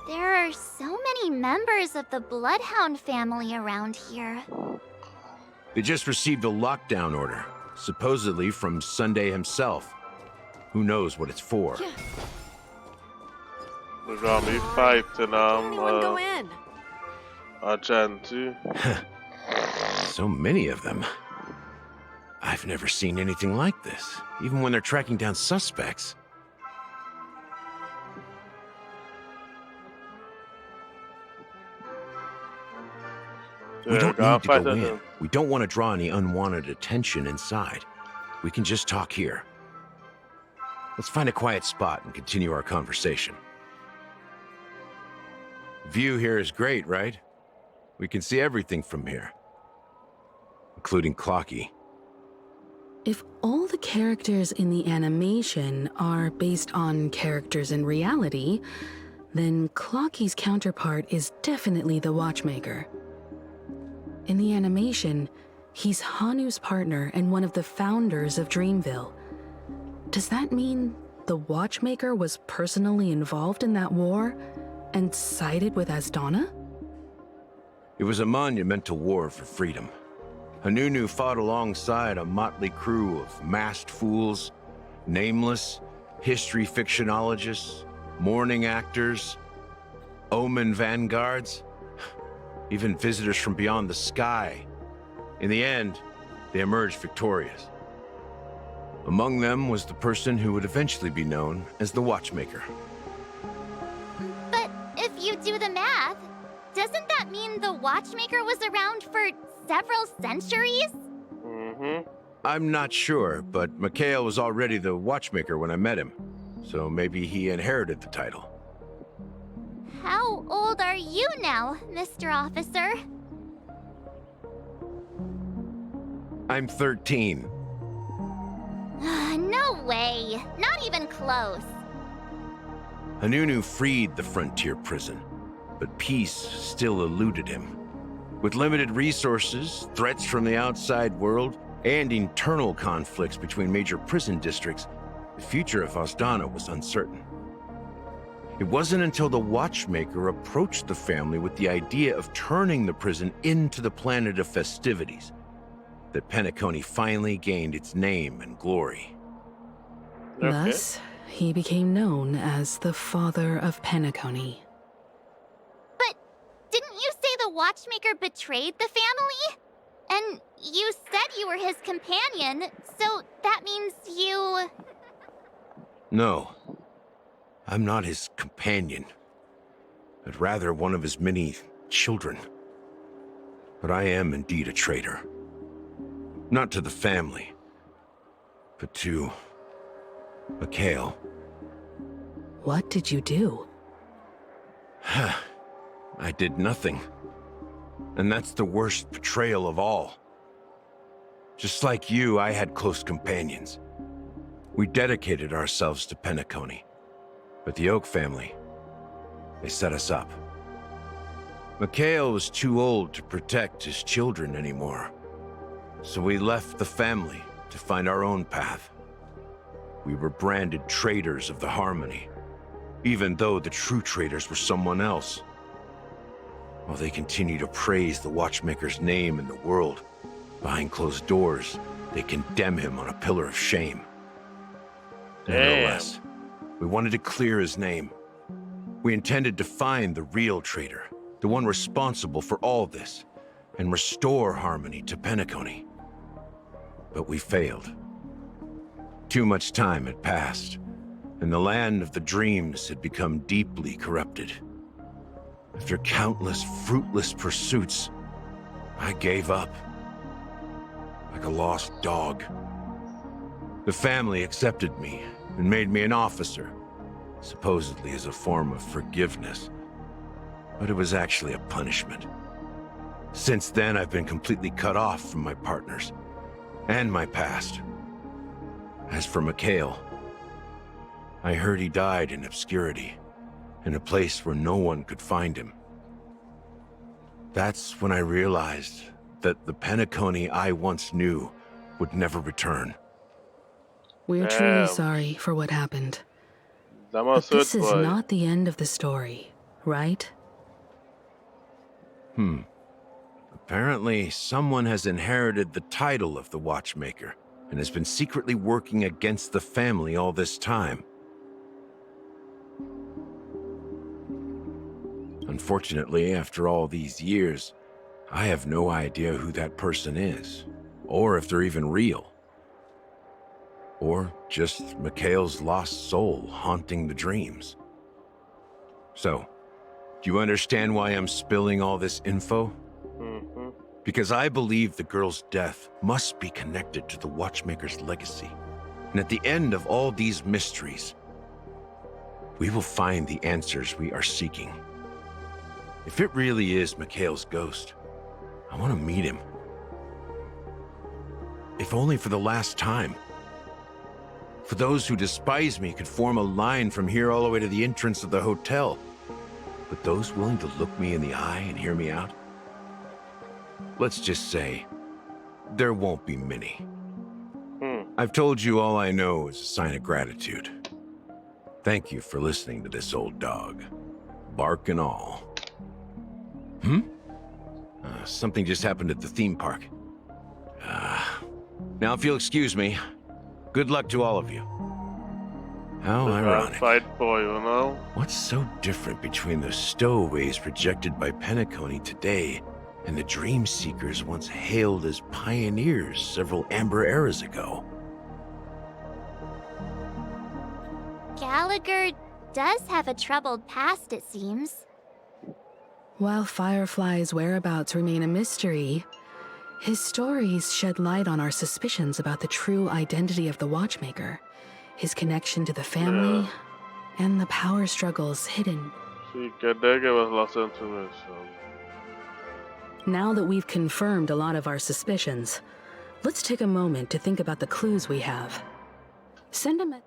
There are so many members of the Bloodhound family around here. They just received a lockdown order, supposedly from Sunday himself. Who knows what it's for? We're gonna be fighting go in. Jen too. So many of them. I've never seen anything like this, even when they're tracking down suspects. We don't need to go in. We don't want to draw any unwanted attention inside. We can just talk here. Let's find a quiet spot and continue our conversation. The view here is great, right? We can see everything from here, including Clocky. If all the characters in the animation are based on characters in reality, then Clocky's counterpart is definitely the Watchmaker. In the animation, he's Hanu's partner and one of the founders of Dreamville. Does that mean the Watchmaker was personally involved in that war and sided with Asdana? It was a monumental war for freedom. Hanunu fought alongside a motley crew of masked fools, nameless, history fictionologists, mourning actors, omen vanguards, even visitors from beyond the sky. In the end, they emerged victorious. Among them was the person who would eventually be known as the Watchmaker. But if you do the math, doesn't that mean the Watchmaker was around for several centuries? I'm not sure, but Mikhail was already the Watchmaker when I met him, so maybe he inherited the title. How old are you now, Mr. Officer? I'm 13. No way. Not even close. Hanunu freed the frontier prison, but peace still eluded him. With limited resources, threats from the outside world, and internal conflicts between major prison districts, the future of Asdana was uncertain. It wasn't until the Watchmaker approached the family with the idea of turning the prison into the planet of festivities that Penacony finally gained its name and glory. Thus, he became known as the Father of Penacony. But didn't you say the Watchmaker betrayed the family? And you said you were his companion, so that means you... No. I'm not his companion, but rather one of his many children. But I am indeed a traitor. Not to the family, but to Mikhail. What did you do? I did nothing. And that's the worst betrayal of all. Just like you, I had close companions. We dedicated ourselves to Penacony. But the Oak family, they set us up. Mikhail was too old to protect his children anymore. So we left the family to find our own path. We were branded traitors of the Harmony, even though the true traitors were someone else. While they continue to praise the Watchmaker's name in the world, behind closed doors, they condemn him on a pillar of shame. Nevertheless, we wanted to clear his name. We intended to find the real traitor, the one responsible for all this, and restore harmony to Penacony. But we failed. Too much time had passed, and the land of the dreams had become deeply corrupted. After countless fruitless pursuits, I gave up. Like a lost dog. The family accepted me and made me an officer, supposedly as a form of forgiveness. But it was actually a punishment. Since then, I've been completely cut off from my partners and my past. As for Mikhail, I heard he died in obscurity, in a place where no one could find him. That's when I realized that the Penacony I once knew would never return. We're truly sorry for what happened. But this is not the end of the story, right? Apparently, someone has inherited the title of the Watchmaker and has been secretly working against the family all this time. Unfortunately, after all these years, I have no idea who that person is, or if they're even real. Or just Mikhail's lost soul haunting the dreams. So, do you understand why I'm spilling all this info? Because I believe the girl's death must be connected to the Watchmaker's legacy. And at the end of all these mysteries, we will find the answers we are seeking. If it really is Mikhail's ghost, I want to meet him. If only for the last time. For those who despise me could form a line from here all the way to the entrance of the hotel. But those willing to look me in the eye and hear me out? Let's just say, there won't be many. I've told you all I know is a sign of gratitude. Thank you for listening to this old dog. Bark and all. Something just happened at the theme park. Now if you'll excuse me, good luck to all of you. How ironic. Fight for you know? What's so different between the stowaways rejected by Penacony today and the dream seekers once hailed as pioneers several amber eras ago? Gallagher does have a troubled past, it seems. While Firefly's whereabouts remain a mystery, his stories shed light on our suspicions about the true identity of the Watchmaker, his connection to the family, and the power struggles hidden. Now that we've confirmed a lot of our suspicions, let's take a moment to think about the clues we have. Send a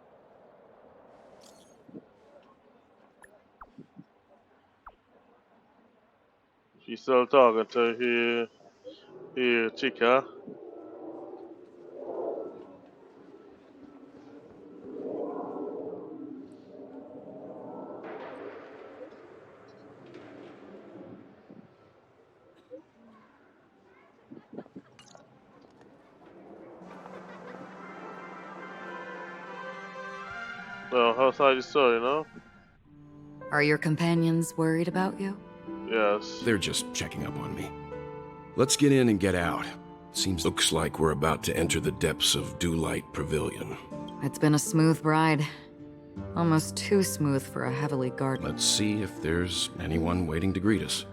She's still talking to here, Chica. So, how's your story, no? Are your companions worried about you? Yes. They're just checking up on me. Let's get in and get out. Looks like we're about to enter the depths of Dewlight Pavilion. It's been a smooth ride. Almost too smooth for a heavily guarded. Let's see if there's anyone waiting to greet us.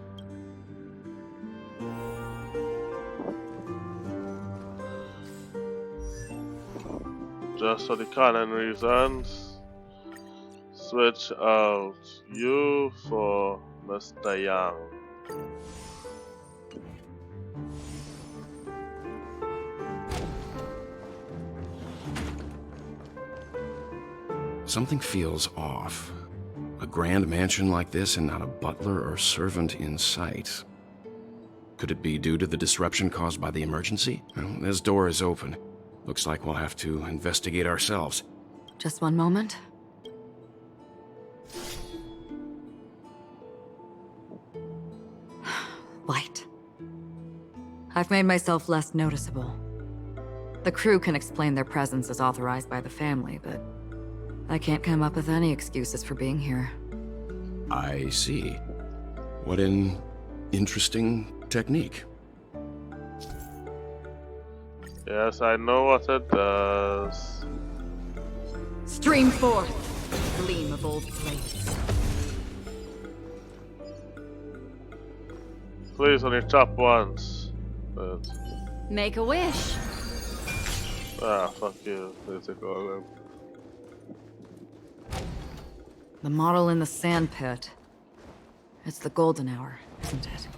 Just for the canon reasons, switch out you for Mr. Young. Something feels off. A grand mansion like this and not a butler or servant in sight. Could it be due to the disruption caused by the emergency? Well, this door is open. Looks like we'll have to investigate ourselves. Just one moment. Light. I've made myself less noticeable. The crew can explain their presence as authorized by the family, but I can't come up with any excuses for being here. I see. What an interesting technique. Yes, I know what it does. Stream forth, gleam of old blades. Please only chop once. But... Make a wish. Ah, fuck you. Please take all of them. The model in the sand pit. It's the golden hour, isn't it?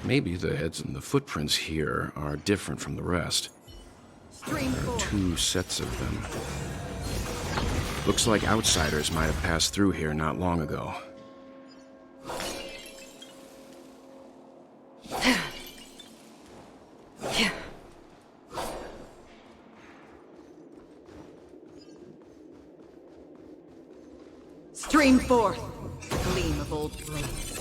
Maybe the heads and the footprints here are different from the rest. There are 2 sets of them. Looks like outsiders might have passed through here not long ago. Stream forth, gleam of old blades.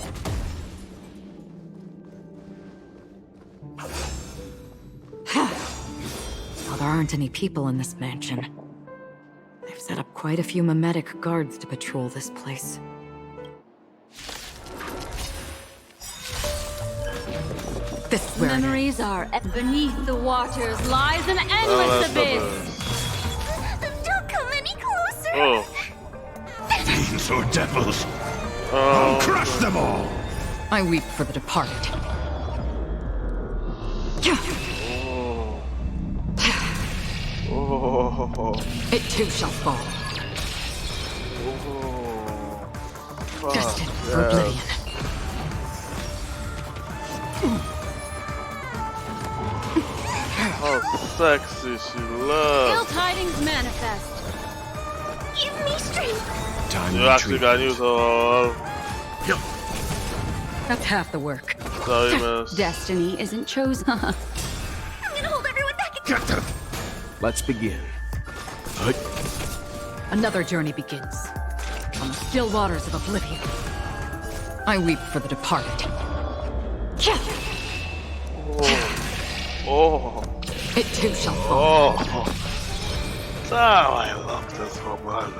Well, there aren't any people in this mansion. They've set up quite a few mimetic guards to patrol this place. This is where Memories are beneath the waters lies an endless abyss. Don't come any closer. Oh. Fiends or devils, I'll crush them all. I weep for the departed. It too shall fall. Destined for oblivion. How sexy she looks. Ill tidings manifest. Give me strength. Time You actually got used all. That's half the work. Sorry, miss. Destiny isn't chosen. I'm gonna hold everyone back. Let's begin. Another journey begins. On the still waters of oblivion. I weep for the departed. Oh. It too shall fall. Oh. Oh, I love this woman.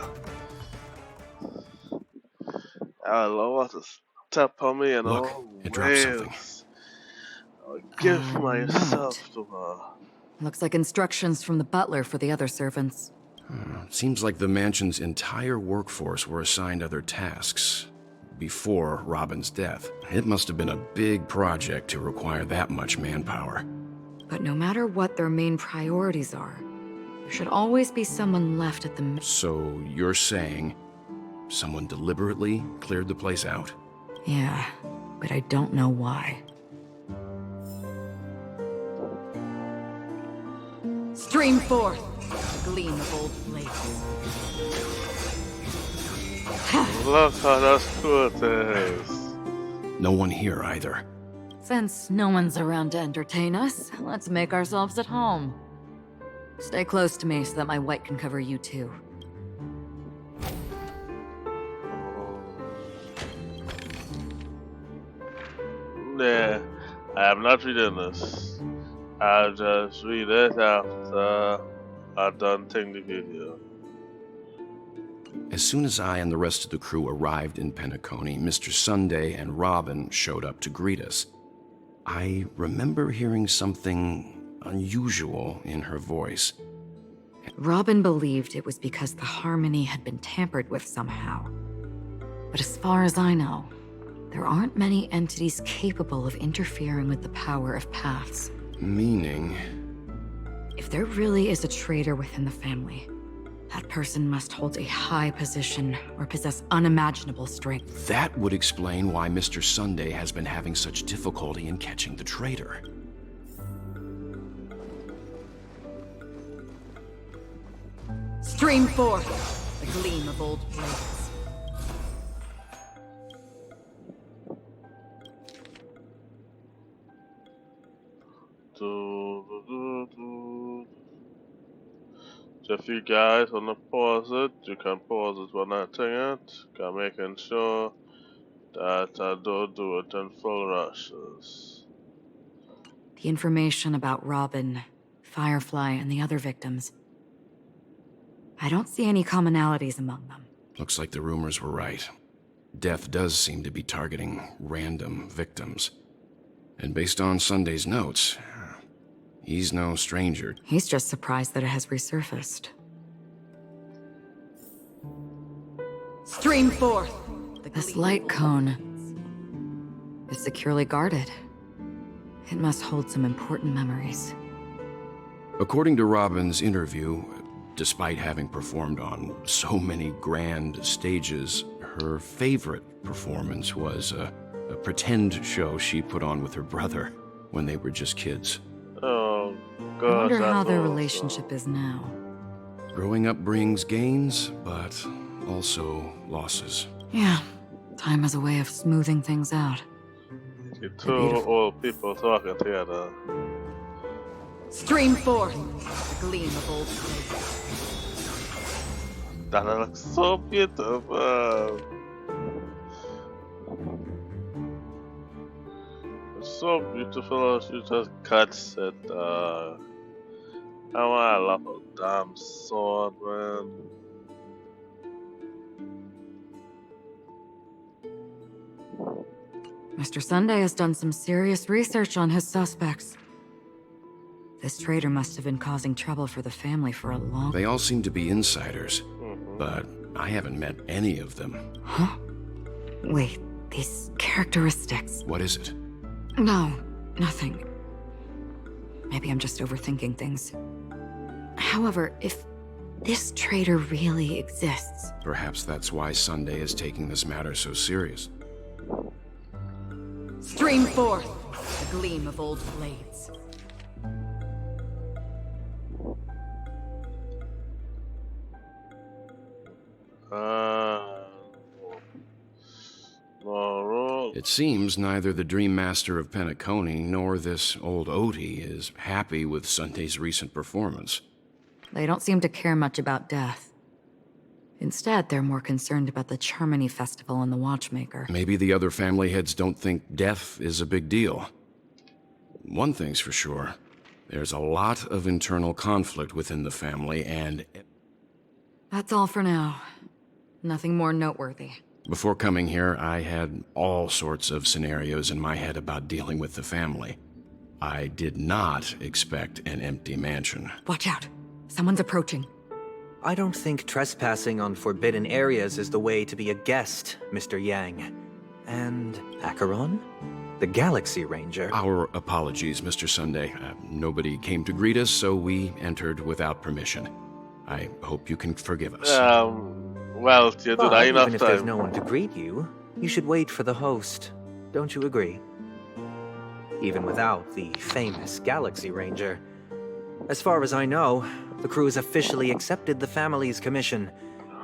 I love her to step on me and all it dropped something. ways. I'll give myself to her. Looks like instructions from the butler for the other servants. Seems like the mansion's entire workforce were assigned other tasks before Robin's death. It must have been a big project to require that much manpower. But no matter what their main priorities are, there should always be someone left at the... So you're saying someone deliberately cleared the place out? Yeah, but I don't know why. Stream forth, the gleam of old blades. Look how that's good it is. No one here either. Since no one's around to entertain us, let's make ourselves at home. Stay close to me so that my white can cover you too. Yeah, I am not reading this. I'll just read it after I done taking the video. As soon as I and the rest of the crew arrived in Penacony, Mr. Sunday and Robin showed up to greet us. I remember hearing something unusual in her voice. Robin believed it was because the harmony had been tampered with somehow. But as far as I know, there aren't many entities capable of interfering with the power of paths. Meaning? If there really is a traitor within the family, that person must hold a high position or possess unimaginable strength. That would explain why Mr. Sunday has been having such difficulty in catching the traitor. Stream forth, the gleam of old blades. If you guys wanna pause it, you can pause it when I take it. I'm making sure that I don't do it in full rushes. The information about Robin, Firefly, and the other victims. I don't see any commonalities among them. Looks like the rumors were right. Death does seem to be targeting random victims. And based on Sunday's notes, he's no stranger. He's just surprised that it has resurfaced. Stream forth! This light cone is securely guarded. It must hold some important memories. According to Robin's interview, despite having performed on so many grand stages, her favorite performance was a pretend show she put on with her brother when they were just kids. Oh, God. I wonder how their relationship is now. Growing up brings gains, but also losses. Yeah, time has a way of smoothing things out. The two old people talking together. Stream forth, the gleam of old flame. That looks so beautiful. It's so beautiful. She just cuts it. I want a damn sword, man. Mr. Sunday has done some serious research on his suspects. This traitor must have been causing trouble for the family for a long... They all seem to be insiders, but I haven't met any of them. Huh? Wait, these characteristics... What is it? No, nothing. Maybe I'm just overthinking things. However, if this traitor really exists... Perhaps that's why Sunday is taking this matter so serious. Stream forth, the gleam of old blades. It seems neither the Dream Master of Penacony nor this old Odie is happy with Sunday's recent performance. They don't seem to care much about death. Instead, they're more concerned about the Charmony Festival and the Watchmaker. Maybe the other family heads don't think death is a big deal. One thing's for sure. There's a lot of internal conflict within the family, and... That's all for now. Nothing more noteworthy. Before coming here, I had all sorts of scenarios in my head about dealing with the family. I did not expect an empty mansion. Watch out. Someone's approaching. I don't think trespassing on forbidden areas is the way to be a guest, Mr. Yang. And Acheron? The Galaxy Ranger. Our apologies, Mr. Sunday. Nobody came to greet us, so we entered without permission. I hope you can forgive us. Well, you do that enough even if there's no one to greet you, you should wait for the host. Don't you agree? Even without the famous Galaxy Ranger. As far as I know, the crew has officially accepted the family's commission,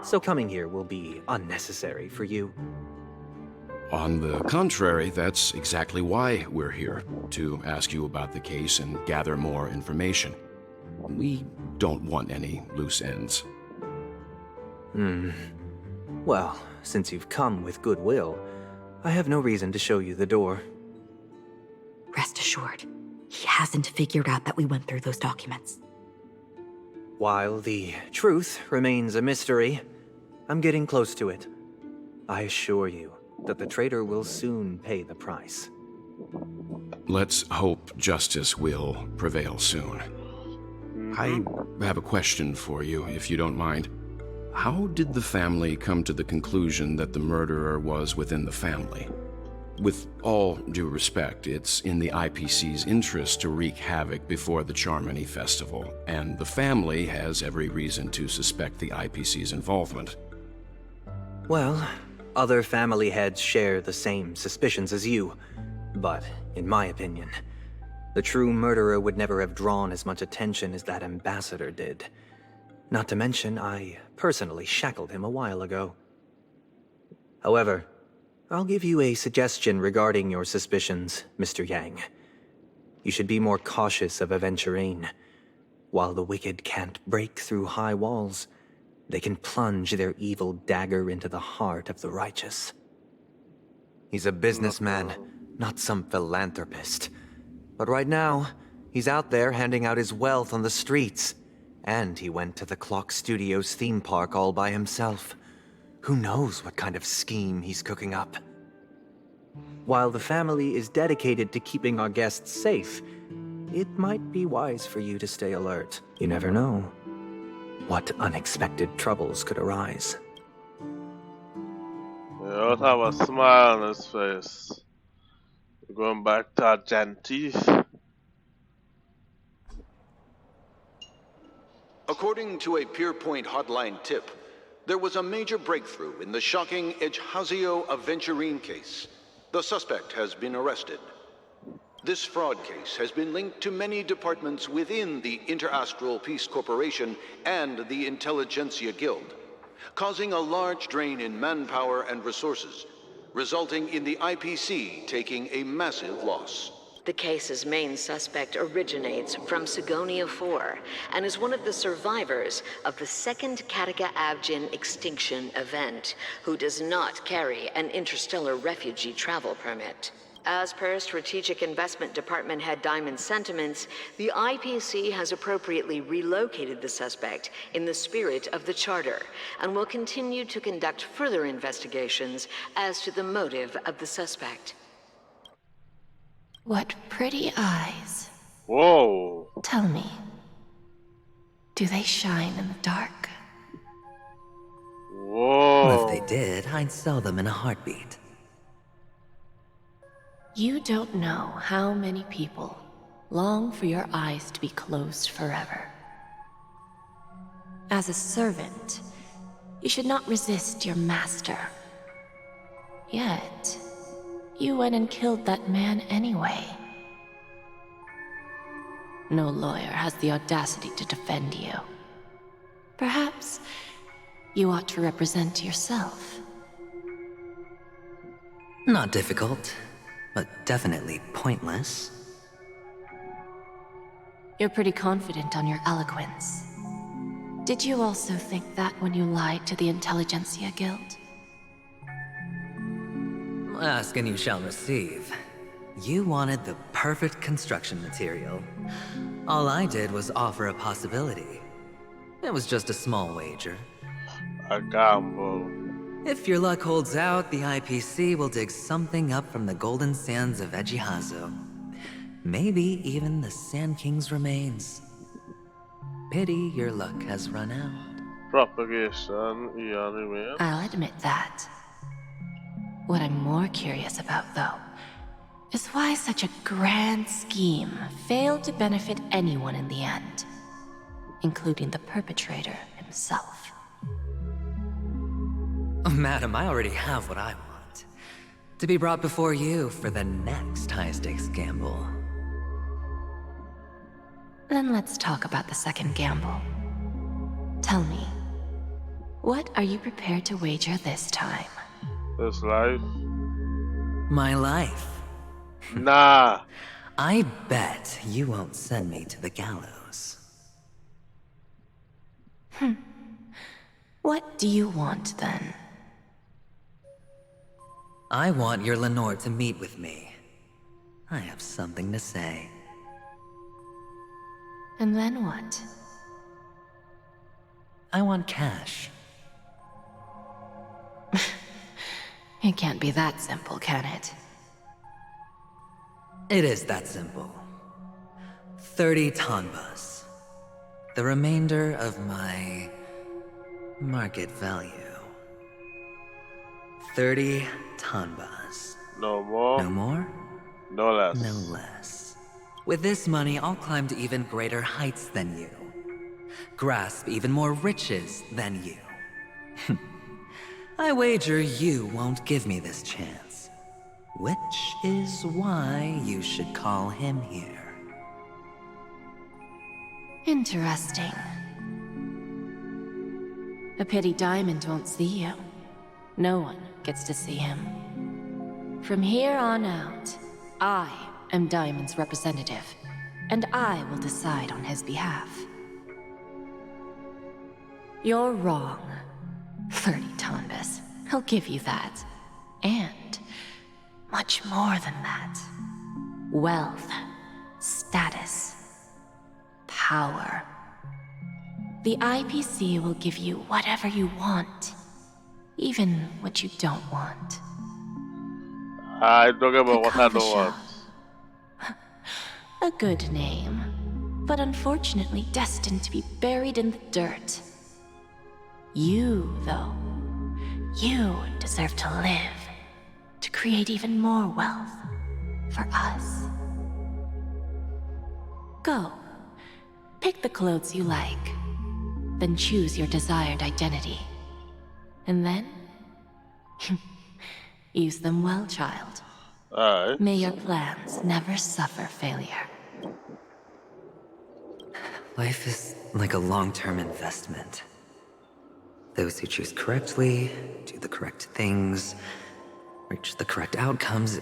so coming here will be unnecessary for you. On the contrary, that's exactly why we're here, to ask you about the case and gather more information. We don't want any loose ends. Well, since you've come with goodwill, I have no reason to show you the door. Rest assured, he hasn't figured out that we went through those documents. While the truth remains a mystery, I'm getting close to it. I assure you that the traitor will soon pay the price. Let's hope justice will prevail soon. I have a question for you, if you don't mind. How did the family come to the conclusion that the murderer was within the family? With all due respect, it's in the IPC's interest to wreak havoc before the Charmony Festival, and the family has every reason to suspect the IPC's involvement. Well, other family heads share the same suspicions as you, but in my opinion, the true murderer would never have drawn as much attention as that ambassador did. Not to mention, I personally shackled him a while ago. However, I'll give you a suggestion regarding your suspicions, Mr. Yang. You should be more cautious of Aventurine. While the wicked can't break through high walls, they can plunge their evil dagger into the heart of the righteous. He's a businessman, not some philanthropist. But right now, he's out there handing out his wealth on the streets, And he went to the Clock Studios theme park all by himself. Who knows what kind of scheme he's cooking up? While the family is dedicated to keeping our guests safe, it might be wise for you to stay alert. You never know what unexpected troubles could arise. He'll have a smile on his face. We're going back to Argenti. According to a Pierpoint hotline tip, there was a major breakthrough in the shocking Ejhazio Aventurine case. The suspect has been arrested. This fraud case has been linked to many departments within the Interastral Peace Corporation and the Intelligentsia Guild, causing a large drain in manpower and resources, resulting in the IPC taking a massive loss. The case's main suspect originates from Sigonia 4 and is one of the survivors of the second Kataka Abjin extinction event, who does not carry an interstellar refugee travel permit. As per Strategic Investment Department Head Diamond's sentiments, the IPC has appropriately relocated the suspect in the spirit of the Charter and will continue to conduct further investigations as to the motive of the suspect. What pretty eyes. Whoa. Tell me, do they shine in the dark? Whoa. Well, if they did, I'd sell them in a heartbeat. You don't know how many people long for your eyes to be closed forever. As a servant, you should not resist your master. Yet, you went and killed that man anyway. No lawyer has the audacity to defend you. Perhaps you ought to represent yourself. Not difficult, but definitely pointless. You're pretty confident on your eloquence. Did you also think that when you lied to the Intelligentsia Guild? Ask and you shall receive. You wanted the perfect construction material. All I did was offer a possibility. It was just a small wager. A gamble. If your luck holds out, the IPC will dig something up from the golden sands of Ejhazio. Maybe even the Sand King's remains. Pity your luck has run out. Propagation, email. I'll admit that. What I'm more curious about, though, is why such a grand scheme failed to benefit anyone in the end, including the perpetrator himself. Madam, I already have what I want. To be brought before you for the next high-stakes gamble. Then let's talk about the second gamble. Tell me, what are you prepared to wager this time? This life? My life? Nah. I bet you won't send me to the gallows. What do you want, then? I want your Lenore to meet with me. I have something to say. And then what? I want cash. It can't be that simple, can it? It is that simple. 30 tanbas. The remainder of my market value. 30 tanbas. No more. No more? No less. No less. With this money, I'll climb to even greater heights than you. Grasp even more riches than you. I wager you won't give me this chance. Which is why you should call him here. Interesting. A pity Diamond won't see you. No one gets to see him. From here on out, I am Diamond's representative, and I will decide on his behalf. You're wrong. 30 tanbas. I'll give you that. And much more than that. Wealth, status, power. The IPC will give you whatever you want, even what you don't want. I don't give a what I don't want. A good name, but unfortunately destined to be buried in the dirt. You, though, you deserve to live, to create even more wealth for us. Go, pick the clothes you like, then choose your desired identity. And then, use them well, child. Alright. May your plans never suffer failure. Life is like a long-term investment. Those who choose correctly, do the correct things, reach the correct outcomes,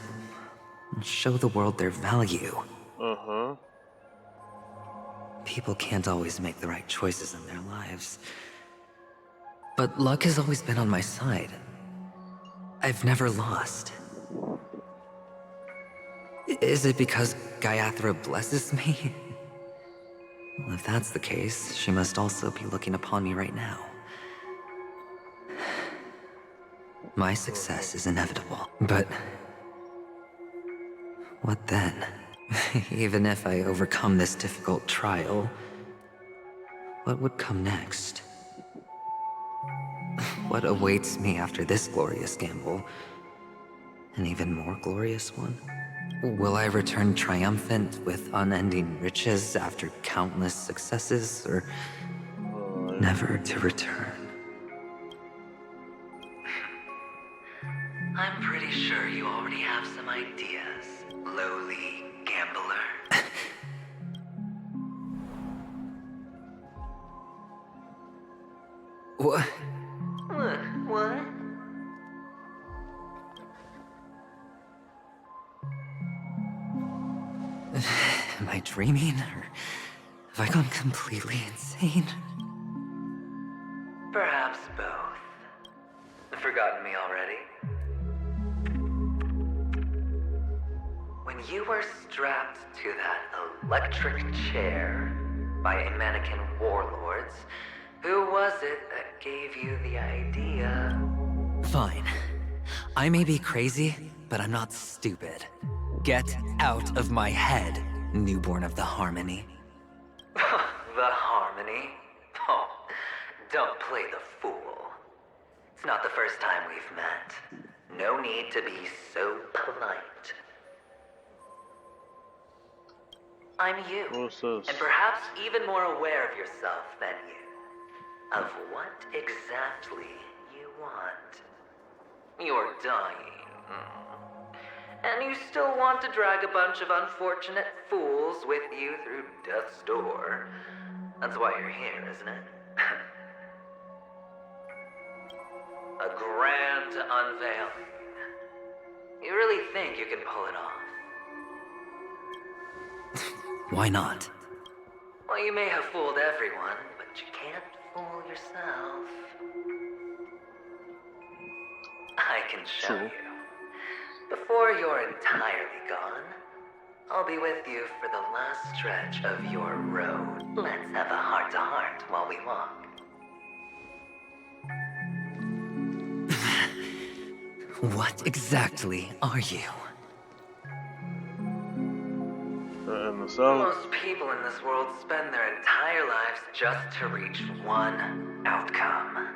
and show the world their value. Uh-huh. People can't always make the right choices in their lives. But luck has always been on my side. I've never lost. Is it because Gaiathra blesses me? Well, if that's the case, she must also be looking upon me right now. My success is inevitable, but what then? Even if I overcome this difficult trial, what would come next? What awaits me after this glorious gamble? An even more glorious one? Will I return triumphant with unending riches after countless successes, or never to return? I'm pretty sure you already have some ideas, lowly gambler. What? What? Am I dreaming, or have I gone completely insane? Perhaps both. Forgotten me already? When you were strapped to that electric chair by a mannequin warlords, who was it that gave you the idea? Fine. I may be crazy, but I'm not stupid. Get out of my head, newborn of the Harmony. The Harmony? Oh, don't play the fool. It's not the first time we've met. No need to be so polite. I'm you, and perhaps even more aware of yourself than you. Of what exactly you want. You're dying. And you still want to drag a bunch of unfortunate fools with you through death's door. That's why you're here, isn't it? A grand unveiling. You really think you can pull it off? Why not? Well, you may have fooled everyone, but you can't fool yourself. I can show you. Before you're entirely gone, I'll be with you for the last stretch of your road. Let's have a heart-to-heart while we walk. What exactly are you? Most people in this world spend their entire lives just to reach one outcome.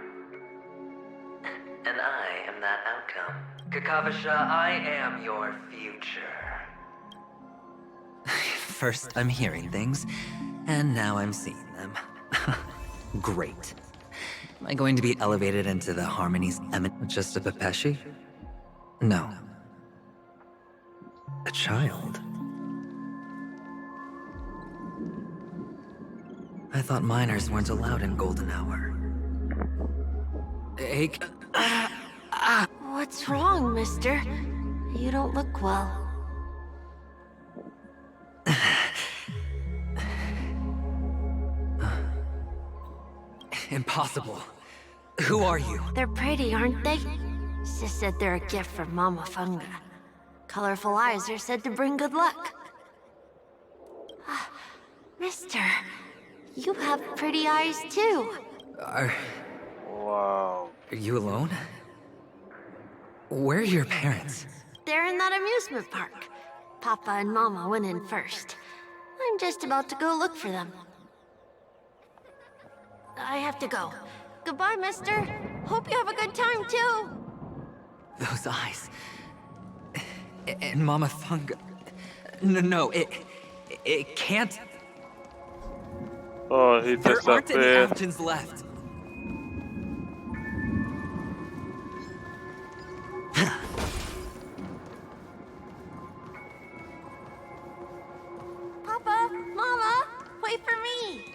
And I am that outcome. Kakavasha, I am your future. First, I'm hearing things, and now I'm seeing them. Great. Am I going to be elevated into the Harmony's just a Pepeshi? No. A child. I thought minors weren't allowed in Golden Hour. Hey, What's wrong, mister? You don't look well. Impossible. Who are you? They're pretty, aren't they? Sis said they're a gift from Mama Funga. Colorful eyes are said to bring good luck. Mister, You have pretty eyes too. Wow. Are you alone? Where are your parents? They're in that amusement park. Papa and Mama went in first. I'm just about to go look for them. I have to go. Goodbye, mister. Hope you have a good time too. Those eyes. And Mama Funga. No, it can't. Oh, he There aren't any disappeared. Alchins left. Papa, Mama, wait for me.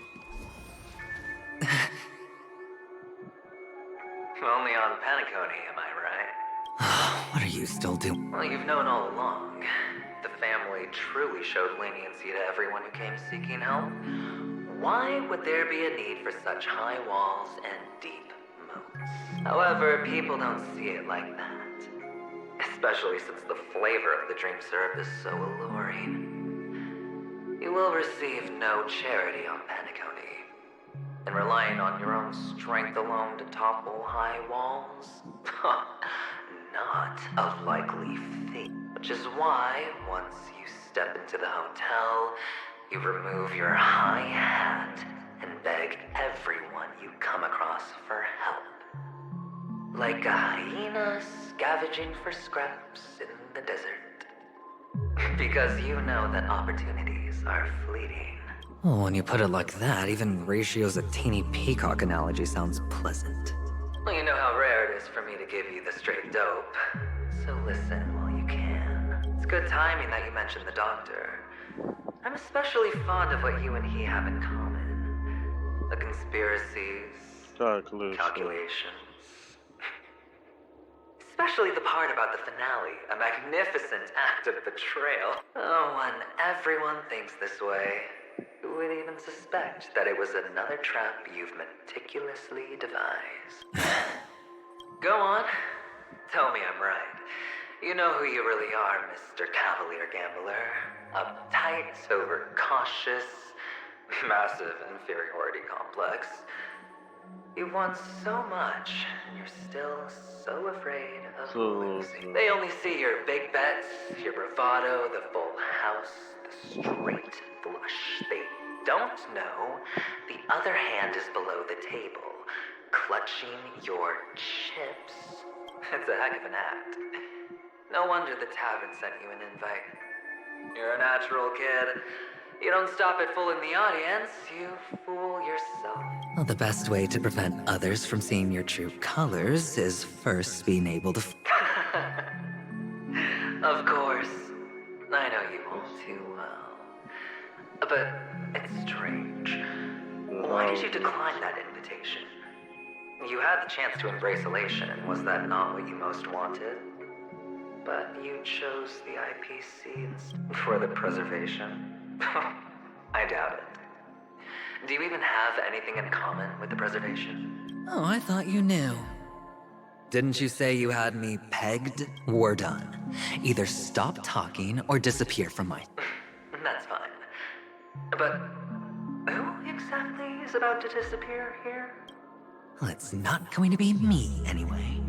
Only on Paniconi, am I right? What are you still doing? Well, you've known all along. The family truly showed leniency to everyone who came seeking help. Why would there be a need for such high walls and deep moats? However, people don't see it like that. Especially since the flavor of the dream syrup is so alluring. You will receive no charity on Paniconi. And relying on your own strength alone to topple high walls? Not a likely feat. Which is why, once you step into the hotel, you remove your high hat and beg everyone you come across for help. Like a hyena scavenging for scraps in the desert. Because you know that opportunities are fleeting. Well, when you put it like that, even Ratio's a teeny peacock analogy sounds pleasant. Well, you know how rare it is for me to give you the straight dope. So listen while you can. It's good timing that you mentioned the doctor. I'm especially fond of what you and he have in common. The conspiracies, calculations. Especially the part about the finale, a magnificent act of betrayal. Oh, when everyone thinks this way, who would even suspect that it was another trap you've meticulously devised? Go on. Tell me I'm right. You know who you really are, Mr. Cavalier Gambler. Uptight, overcautious, massive inferiority complex. You want so much, and you're still so afraid of losing. They only see your big bets, your bravado, the full house, the straight flush. They don't know the other hand is below the table, clutching your chips. It's a heck of an act. No wonder the tavern sent you an invite. You're a natural kid. You don't stop at fooling the audience, you fool yourself. Well, the best way to prevent others from seeing your true colors is first being able to... Of course. I know you all too well. But it's strange. Why did you decline that invitation? You had the chance to embrace elation. Was that not what you most wanted? But you chose the IPC for the preservation. I doubt it. Do you even have anything in common with the preservation? Oh, I thought you knew. Didn't you say you had me pegged? We're done. Either stop talking or disappear from my... That's fine. But who exactly is about to disappear here? Well, it's not going to be me, anyway.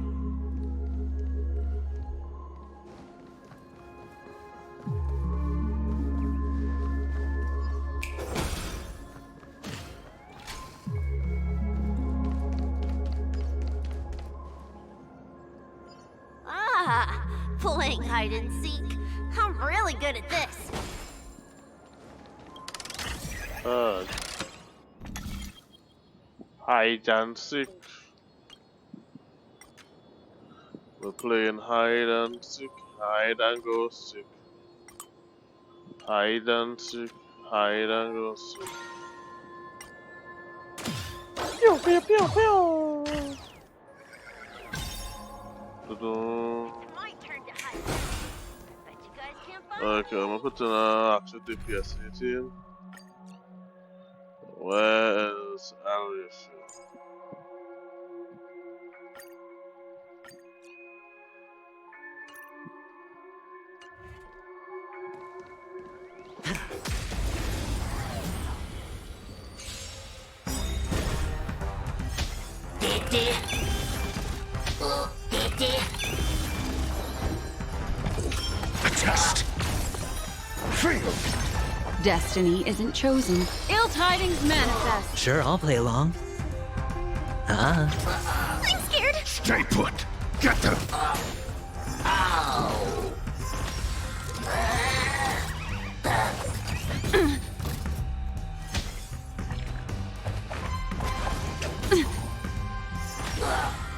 Playing hide and seek. I'm really good at this. Hide and seek. We're playing hide and seek, hide and go seek. Hide and seek, hide and go seek. Pew pew pew pew. Okay, I'm gonna put in an actual DPS team. Where is Alice? A test. Fail. Destiny isn't chosen. Ill tidings manifest. Sure, I'll play along. I'm scared. Stay put. Get them.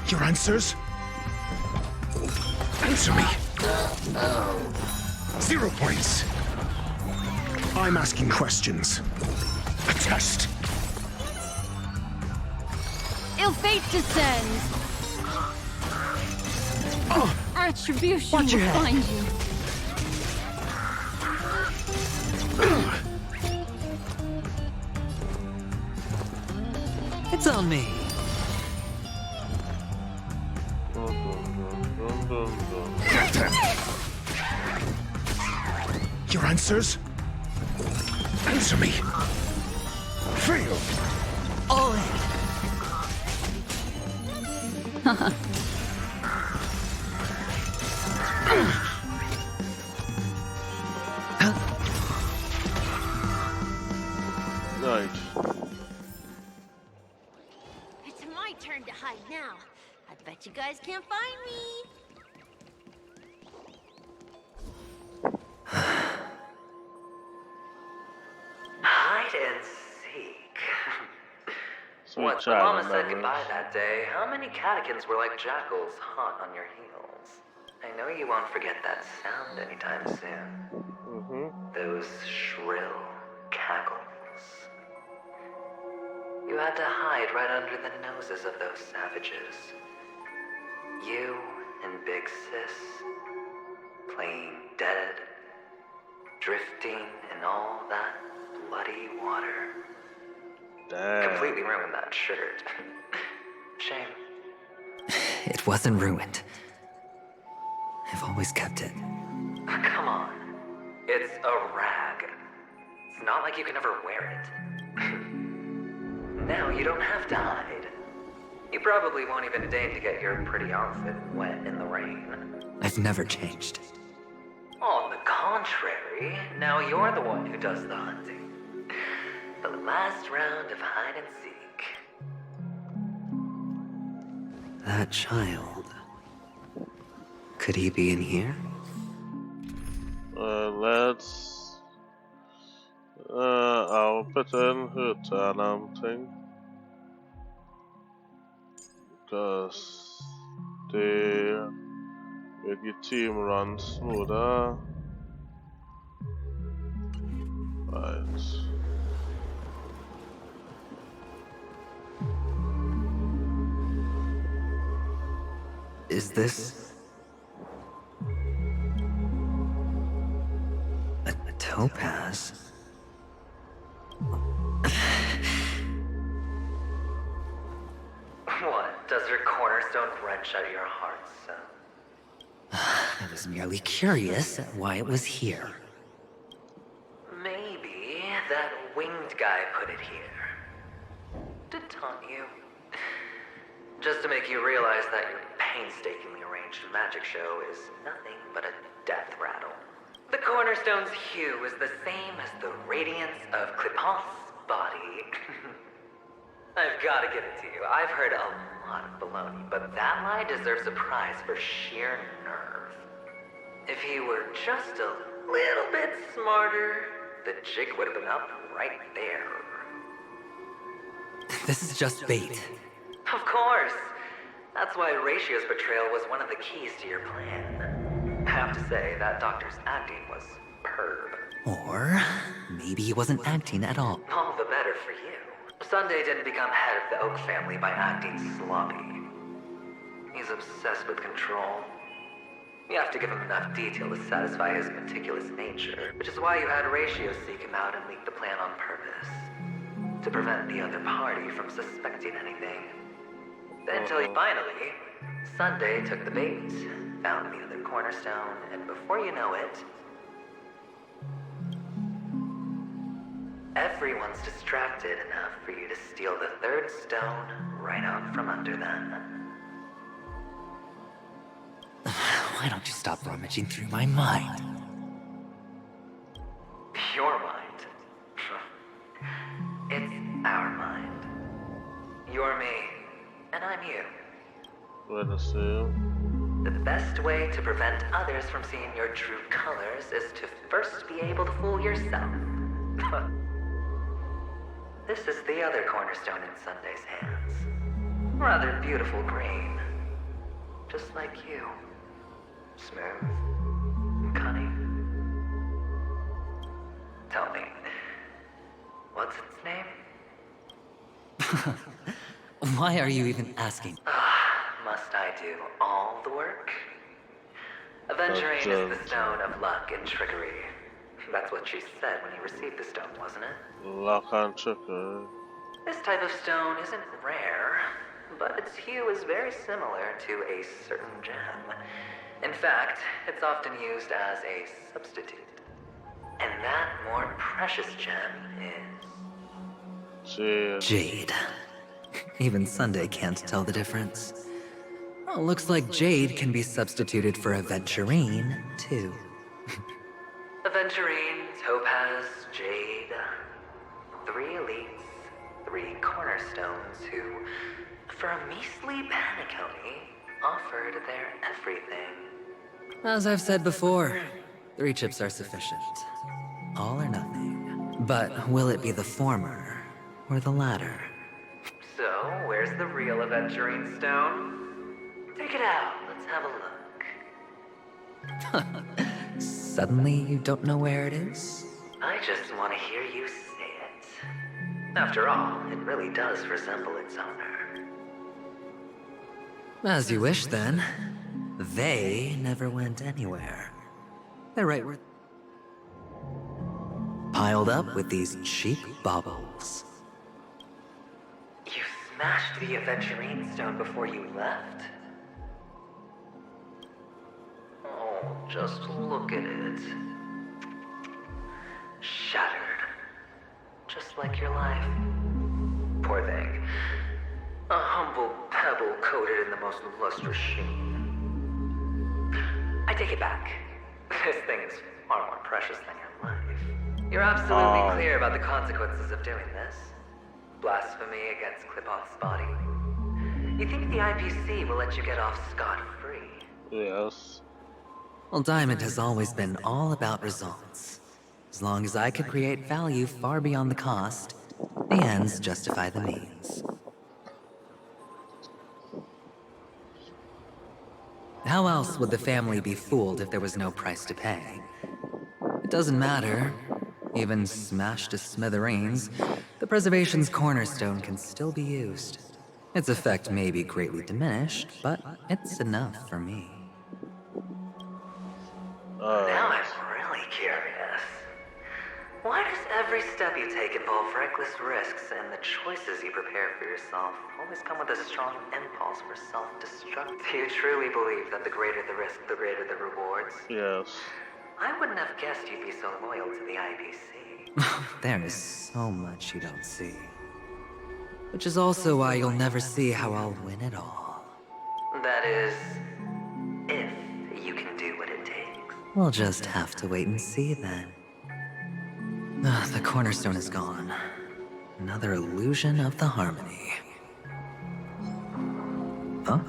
Your answers? Answer me. 0 points. I'm asking questions. A test. Ill fate descends. Retribution Watch your will head. find you. It's on me. Get them. Your answers? Answer me. Fail. All in. Right. It's my turn to hide now. I bet you guys can't find me. Hide and seek. Sweet What the child mama said memories. goodbye that day, how many catechins were like jackals hot on your heels? I know you won't forget that sound anytime soon. Those shrill cackles. You had to hide right under the noses of those savages. You and Big Sis, playing dead, drifting in all that bloody water. Damn. Completely ruined that shirt. Shame. It wasn't ruined. I've always kept it. Come on. It's a rag. It's not like you can ever wear it. Now you don't have to hide. You probably won't even deign to get your pretty outfit wet in the rain. I've never changed. On the contrary, now you're the one who does the hunting. The last round of hide and seek. That child. Could he be in here? Let's I'll put in her thing because they make the team run smoother. Right. Is this a topaz? What? Does your cornerstone wrench at your heart, son? I was merely curious at why it was here. Maybe that winged guy put it here. To taunt you. Just to make you realize that your painstakingly arranged magic show is nothing but a death rattle. The cornerstone's hue is the same as the radiance of Clipot's body. I've got to give it to you. I've heard a lot of baloney, but that lie deserves a prize for sheer nerve. If he were just a little bit smarter, the jig would have been up right there. This is just bait. Of course. That's why Ratio's betrayal was one of the keys to your plan. I have to say, that doctor's acting was superb. Or maybe he wasn't acting at all. All the better for you. Sunday didn't become head of the Oak family by acting sloppy. He's obsessed with control. You have to give him enough detail to satisfy his meticulous nature, which is why you had Ratio seek him out and leak the plan on purpose. To prevent the other party from suspecting anything. Until he finally, Sunday took the bait, found the other cornerstone, and before you know it, everyone's distracted enough for you to steal the third stone right out from under them. Why don't you stop rummaging through my mind? Your mind. It's our mind. You're me, and I'm you. Let us see. The best way to prevent others from seeing your true colors is to first be able to fool yourself. This is the other cornerstone in Sunday's hands. Rather beautiful green. Just like you. Smooth and cunning. Tell me, what's its name? Why are you even asking? Must I do all the work? Aventurine is the stone of luck and trickery. That's what she said when you received the stone, wasn't it? Luck and trickery. This type of stone isn't rare, but its hue is very similar to a certain gem. In fact, it's often used as a substitute. And that more precious gem is... Jade. Even Sunday can't tell the difference. Well, looks like Jade can be substituted for Aventurine, too. Aventurine, Topaz, Jade. 3 elites, 3 cornerstones who, for a measly panicone, offered their everything. As I've said before, 3 chips are sufficient. All or nothing. But will it be the former or the latter? So, where's the real Aventurine stone? Take it out, let's have a look. Suddenly you don't know where it is? I just want to hear you say it. After all, it really does resemble its owner. As you wish, then. They never went anywhere. They're right where... piled up with these cheap baubles. You smashed the Aventurine stone before you left? Oh, just look at it. Shattered. Just like your life. Poor thing. A humble pebble coated in the most lustrous sheen. I take it back. This thing is far more precious than your life. You're absolutely clear about the consequences of doing this. Blasphemy against Klipoth's body. You think the IPC will let you get off scot-free? Yes. Well, Diamond has always been all about results. As long as I could create value far beyond the cost, the ends justify the means. How else would the family be fooled if there was no price to pay? It doesn't matter. Even smashed to smithereens, the preservation's cornerstone can still be used. Its effect may be greatly diminished, but it's enough for me. Now I'm really curious. Why does every step you take involve reckless risks, and the choices you prepare for yourself always come with a strong impulse for self-destruct? Do you truly believe that the greater the risk, the greater the rewards? Yes. I wouldn't have guessed you'd be so loyal to the IPC. There is so much you don't see. Which is also why you'll never see how I'll win it all. That is, if you can do what it takes. We'll just have to wait and see then. The cornerstone is gone. Another illusion of the harmony. Huh?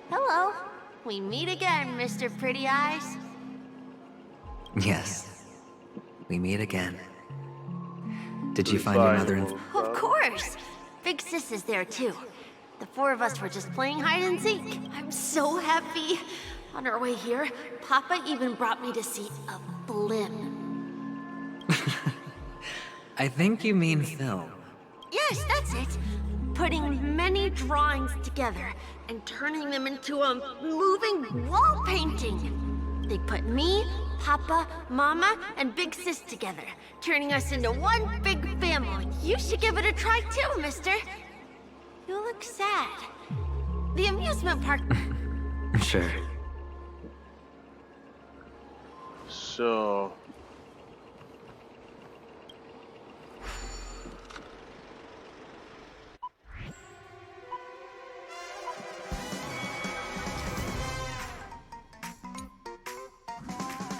Hello. We meet again, Mr. Pretty Eyes. Yes. We meet again. Did you find your mother and... Of course. Big Sis is there too. The 4 of us were just playing hide and seek. I'm so happy. On our way here, Papa even brought me to see a blimp. I think you mean film. Yes, that's it. Putting many drawings together and turning them into a moving wall painting. They put me, Papa, Mama, and Big Sis together, turning us into one big family. You should give it a try too, mister. You look sad. The amusement park... Sure. sure.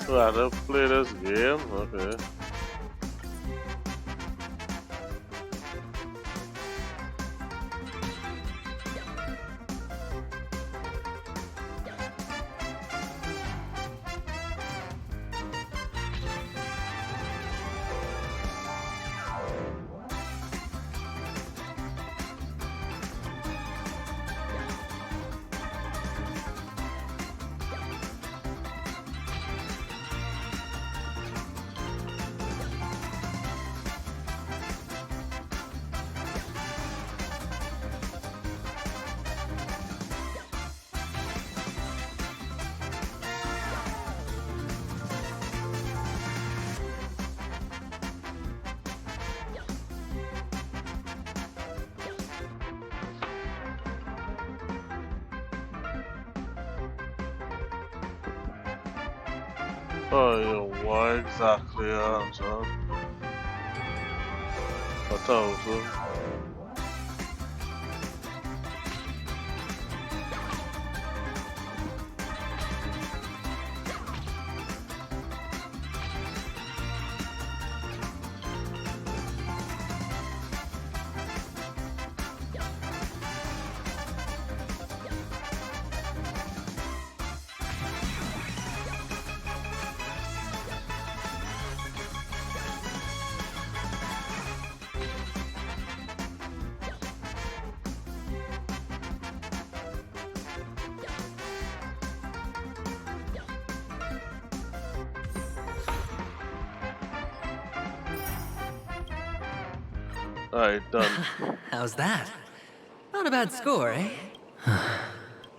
Rather play this game? Okay. Oh, yeah, why exactly, John? 1,000. Alright, done. How's that? Not a bad score, eh?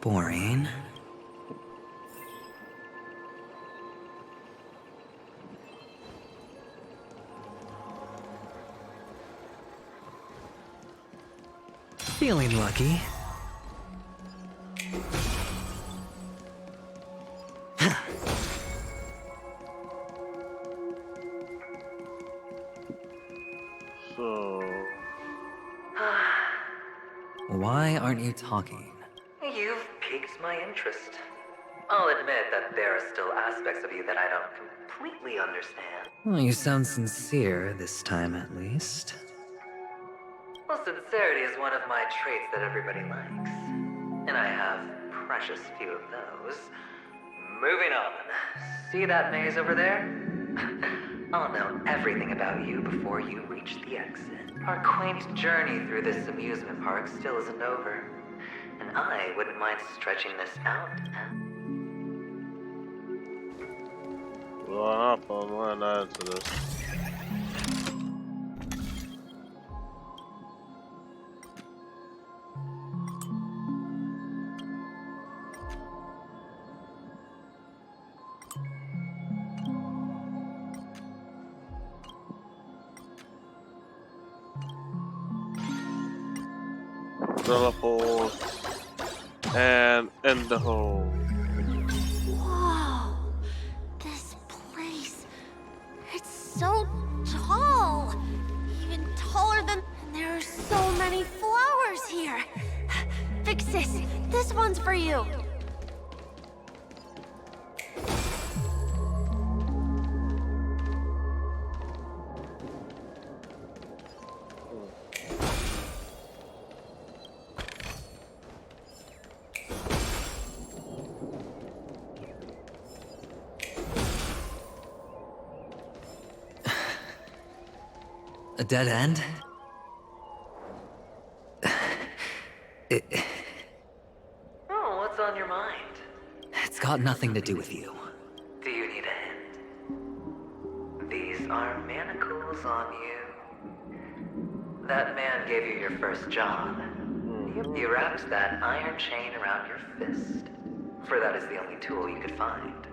Boring. Feeling lucky. Why aren't you talking? You've piqued my interest. I'll admit that there are still aspects of you that I don't completely understand. Well, you sound sincere this time, at least. Well, sincerity is one of my traits that everybody likes. And I have precious few of those. Moving on. See that maze over there? I'll know everything about you before you reach the exit. Our quaint journey through this amusement park still isn't over. And I wouldn't mind stretching this out. What happened? Why not answer this? Teleport and end the hole. Whoa, this place, it's so tall, even taller than, and there are so many flowers here. Vixis, this one's for you. A dead end? Oh, what's on your mind? It's got nothing to do with you. Do you need a hint? These are manacles on you. That man gave you your first job. You wrapped that iron chain around your fist, for that is the only tool you could find.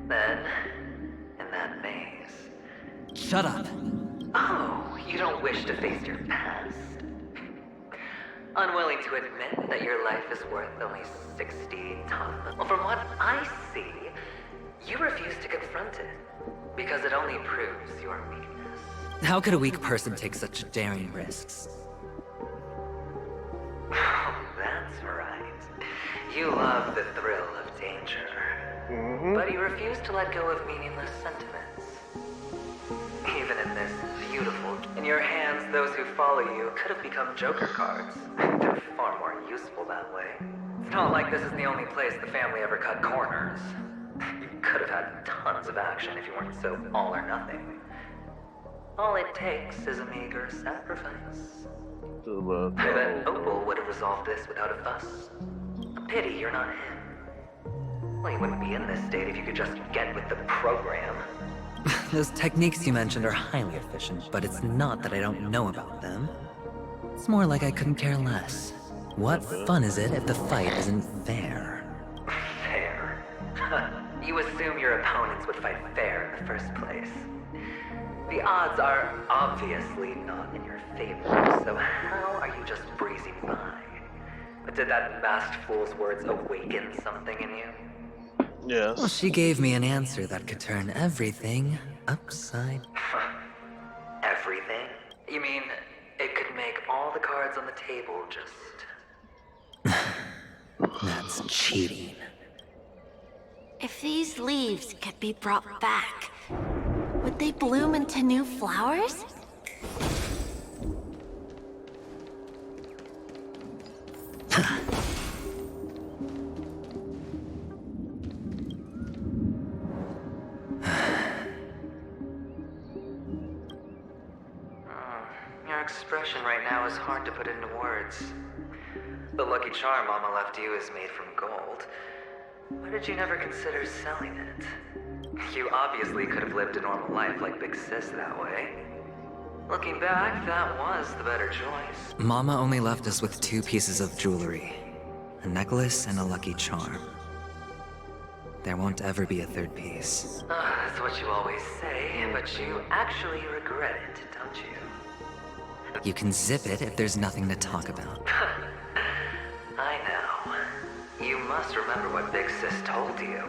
Then, in that maze... Shut up! Oh, you don't wish to face your past? Unwilling to admit that your life is worth only 60 tons? Well, from what I see, You refuse to confront it, because it only proves your weakness. How could a weak person take such daring risks? That's right. You love the thrill of danger. But you refuse to let go of meaningless sentiments. Even in this beautiful... In your hands, those who follow you could have become Joker cards. They're far more useful that way. It's not like this is the only place the family ever cut corners. You could have had tons of action if you weren't so all or nothing. All it takes is a meager sacrifice. I bet Opal would have resolved this without a fuss. A pity you're not him. Well, you wouldn't be in this state if you could just get with the program. Those techniques you mentioned are highly efficient, but it's not that I don't know about them. It's more like I couldn't care less. What fun is it if the fight isn't fair? Fair? You assume your opponents would fight fair in the first place. The odds are obviously not in your favor, so how are you just breezing by? But did that masked fool's words awaken something in you? Yes. Well, she gave me an answer that could turn everything upside. Everything? You mean it could make all the cards on the table just... That's cheating. If these leaves could be brought back, would they bloom into new flowers? Your expression right now is hard to put into words. The lucky charm Mama left you is made from gold. Why did you never consider selling it? You obviously could have lived a normal life like Big Sis that way. Looking back, that was the better choice. Mama only left us with 2 pieces of jewelry. A necklace and a lucky charm. There won't ever be a 3rd piece. That's what you always say, but you actually regret it, don't you? You can zip it if there's nothing to talk about. I know. You must remember what Big Sis told you.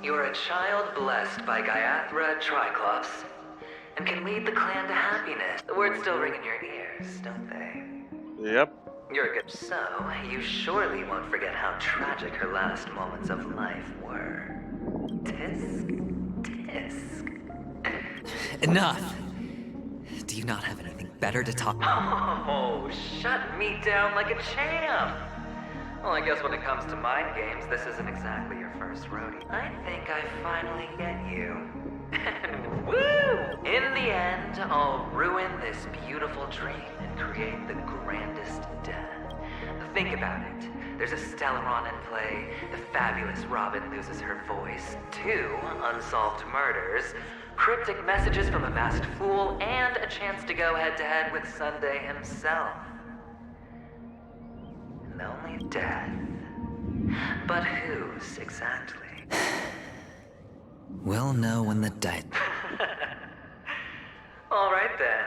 You're a child blessed by Gaiathra Triclops, and can lead the clan to happiness. The words still ring in your ears, don't they? Yep. You're good. So, you surely won't forget how tragic her last moments of life were. Tisk, tisk. Enough! Do you not have anything better to talk about? Oh, shut me down like a champ! Well, I guess when it comes to mind games, this isn't exactly your first rodeo. I think I finally get you. And woo! In the end, I'll ruin this beautiful dream and create the grandest death. Think about it. There's a Stellaron in play, the fabulous Robin loses her voice, 2 unsolved murders, cryptic messages from a masked fool, and a chance to go head-to-head with Sunday himself. And only death. But whose, exactly? We'll know when the dead... All right then.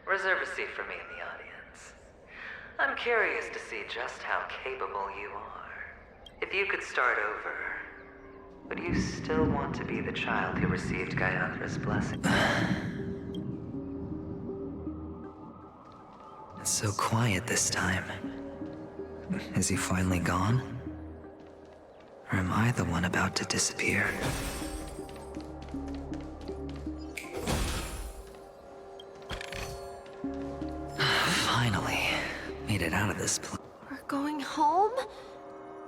Reserve a seat for me in the audience. I'm curious to see just how capable you are. If you could start over, would you still want to be the child who received Gaiathra's blessing? It's so quiet this time. Is he finally gone? Or am I the one about to disappear? Finally, made it out of this place. We're going home?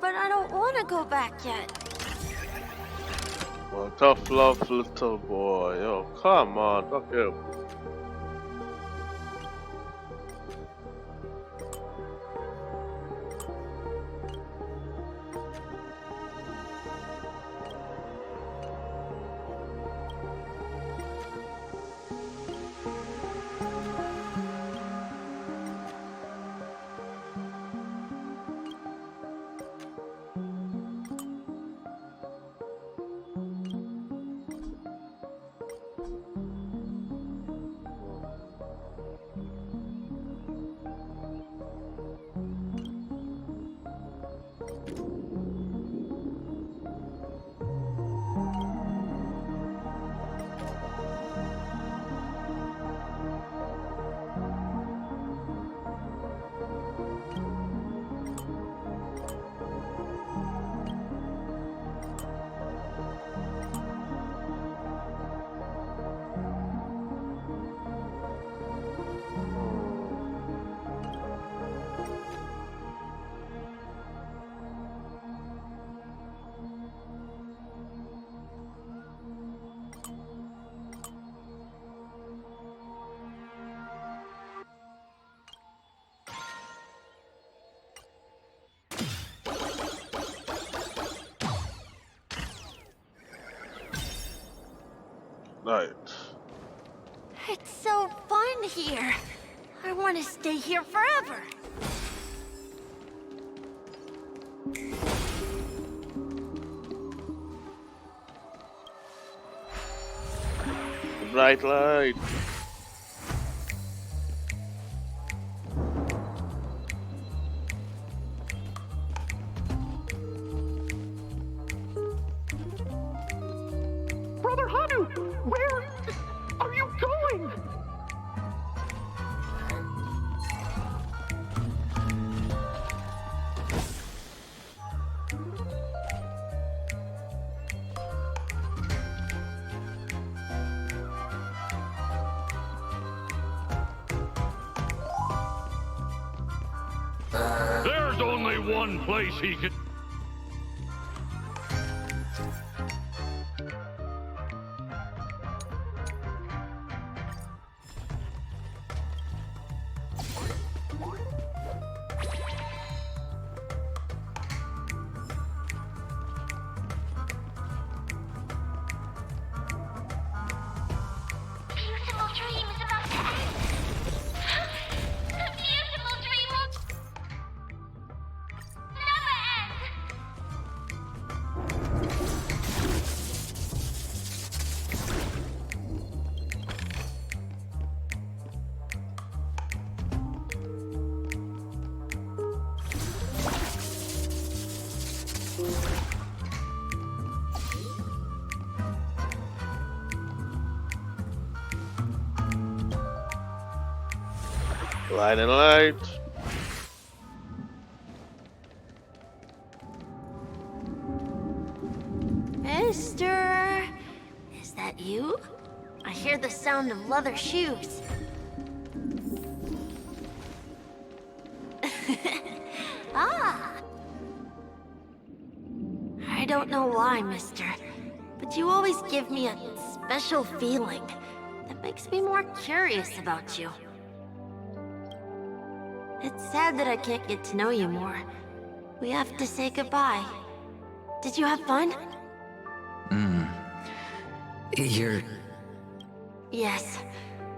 But I don't want to go back yet. Well, tough love, little boy. Oh, come on, fuck you. Right. It's so fun here. I want to stay here forever. Bright light. Brother Hanu, where are you going? There's only one place he can... Beautiful dream is about to end. The beautiful dream will never end. Light and light. Mister, is that you? I hear the sound of leather shoes. Ah! I don't know why, mister, but you always give me a special feeling that makes me more curious about you. It's sad that I can't get to know you more. We have to say goodbye. Did you have fun? You're... Yes.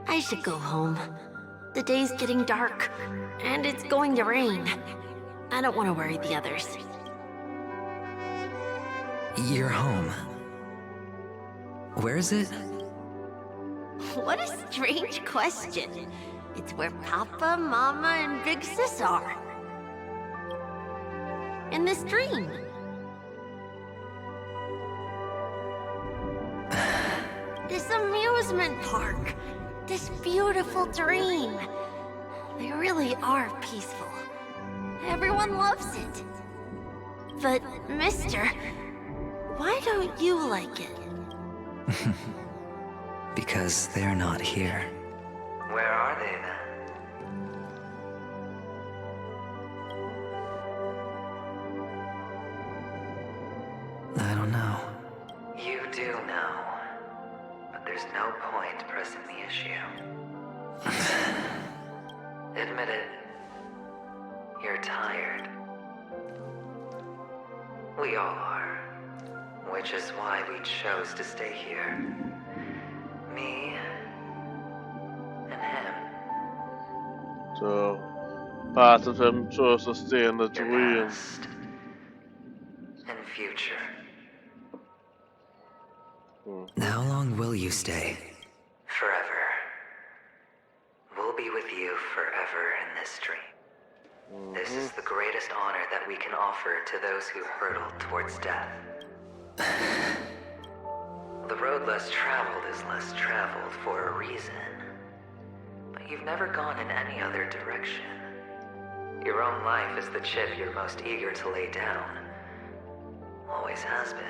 I should go home. The day's getting dark, and it's going to rain. I don't want to worry the others. You're home. Where is it? What a strange question. It's where Papa, Mama, and Big Sis are. In this dream. This amusement park. This beautiful dream. They really are peaceful. Everyone loves it. But, mister, why don't you like it? Because they're not here. Where are they then? I don't know. You do know. But there's no point pressing the issue. Admit it. You're tired. We all are. Which is why we chose to stay here. Me and him. So, part of him chose to stay in the dream. And future. How long will you stay? Forever. We'll be with you forever in this dream. This is the greatest honor that we can offer to those who hurtle towards death. The road less traveled is less traveled for a reason. But you've never gone in any other direction. Your own life is the chip you're most eager to lay down. Always has been.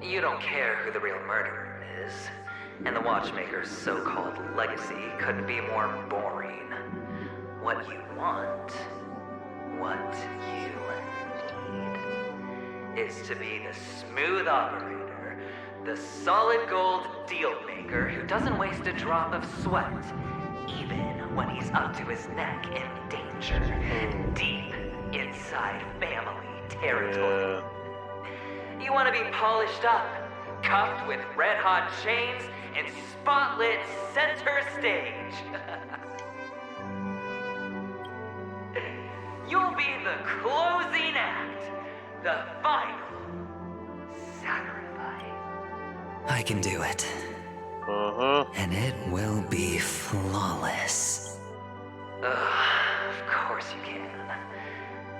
You don't care who the real murderer is, and the Watchmaker's so-called legacy couldn't be more boring. What you want, what you need, is to be the smooth operator, the solid gold deal maker who doesn't waste a drop of sweat, even when he's up to his neck in danger, deep inside family territory. You want to be polished up cuffed with red-hot chains and spotlit center stage. You'll be the closing act, the final sacrifice. I can do it. And it will be flawless. Of course you can.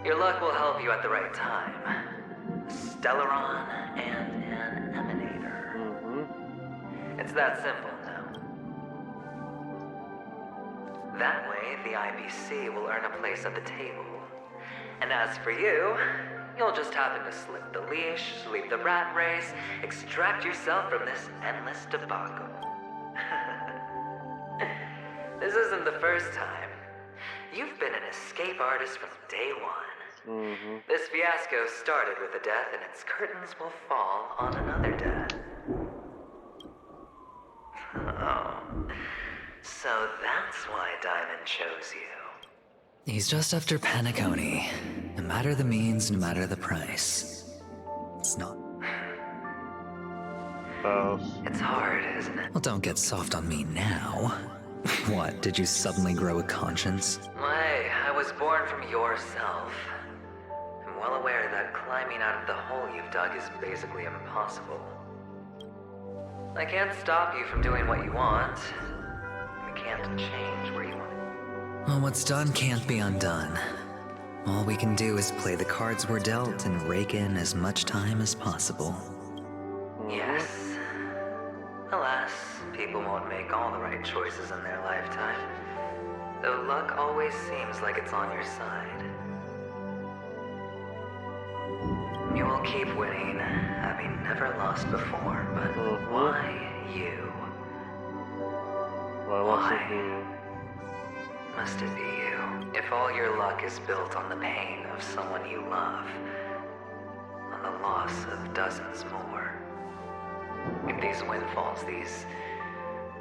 Your luck will help you at the right time. Stellaron and an emanator. It's that simple now. That way, the IPC will earn a place at the table. And as for you, you'll just happen to slip the leash, leave the rat race, extract yourself from this endless debacle. This isn't the first time. You've been an escape artist from day one. This fiasco started with a death, and its curtains will fall on another death. Oh. So that's why Diamond chose you. He's just after Paniconi. No matter the means, no matter the price. It's not. It's hard, isn't it? Well, don't get soft on me now. What, did you suddenly grow a conscience? Hey, I was born from yourself. I'm well aware that climbing out of the hole you've dug is basically impossible. I can't stop you from doing what you want. We can't change where you want. Well, what's done can't be undone. All we can do is play the cards we're dealt and rake in as much time as possible. Yes. Alas, people won't make all the right choices in their lifetime. Though luck always seems like it's on your side. You will keep winning, having never lost before, but why you? Why must it be you? If all your luck is built on the pain of someone you love, on the loss of dozens more, if these windfalls, these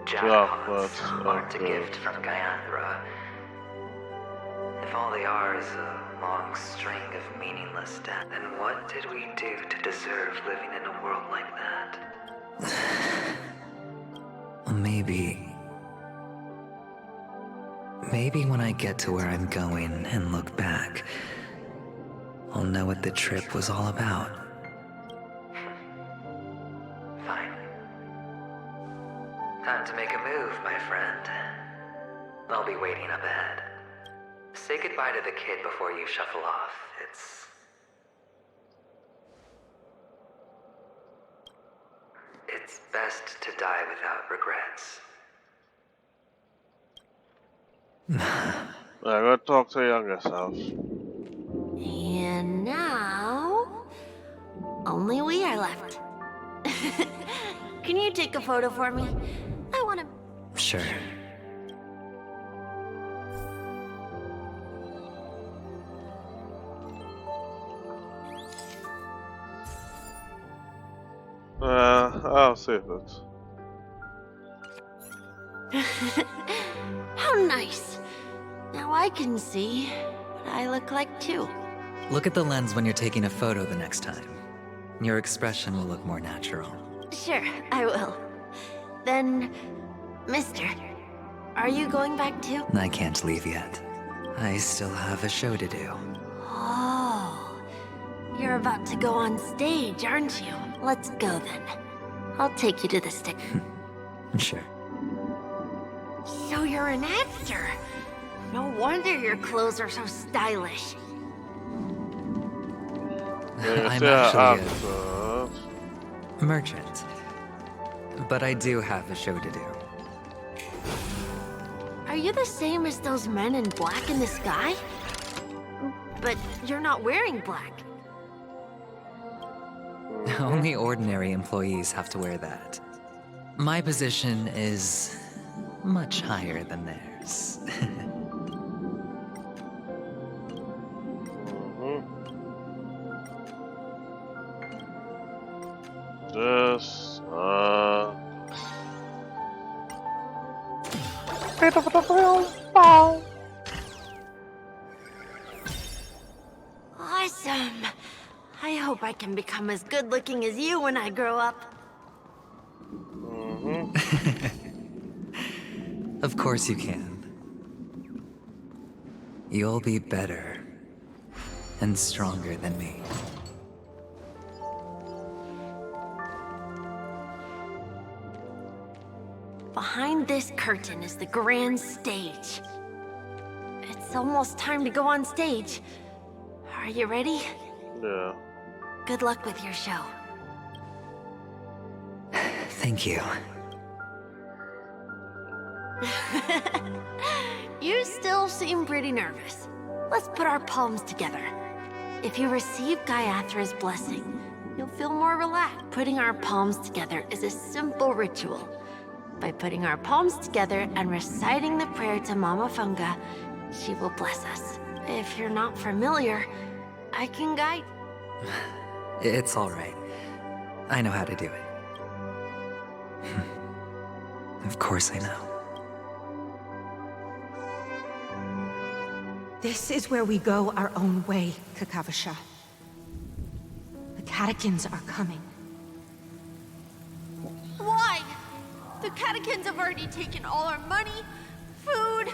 jackpots, aren't a gift from Gaiathra, if all they are is a long string of meaningless death, then what did we do to deserve living in a world like that? Maybe when I get to where I'm going and look back, I'll know what the trip was all about. Fine. Time to make a move, my friend. I'll be waiting up ahead. Say goodbye to the kid before you shuffle off. It's best to die without regrets. I gotta talk to your younger self. And now, only we are left. Can you take a photo for me? I want to... Sure. I'll save it. How nice. Now I can see what I look like too. Look at the lens when you're taking a photo the next time. Your expression will look more natural. Sure, I will. Then, mister, are you going back too? I can't leave yet. I still have a show to do. Oh, you're about to go on stage, aren't you? Let's go then. I'll take you to the stick. Sure. So you're an actor. No wonder your clothes are so stylish. I'm actually a merchant. But I do have a show to do. Are you the same as those men in black in the sky? But you're not wearing black. Only ordinary employees have to wear that. My position is much higher than theirs. Awesome. I hope I can become as good looking as you when I grow up. Of course you can. You'll be better and stronger than me. Behind this curtain is the grand stage. It's almost time to go on stage. Are you ready? Yeah. Good luck with your show. Thank you. You still seem pretty nervous. Let's put our palms together. If you receive Gaiathra's blessing, you'll feel more relaxed. Putting our palms together is a simple ritual. By putting our palms together and reciting the prayer to Mama Funga, she will bless us. If you're not familiar, I can guide. It's all right. I know how to do it. Of course I know. This is where we go our own way, Kakavasha. The catechins are coming. Why? The catechins have already taken all our money, food,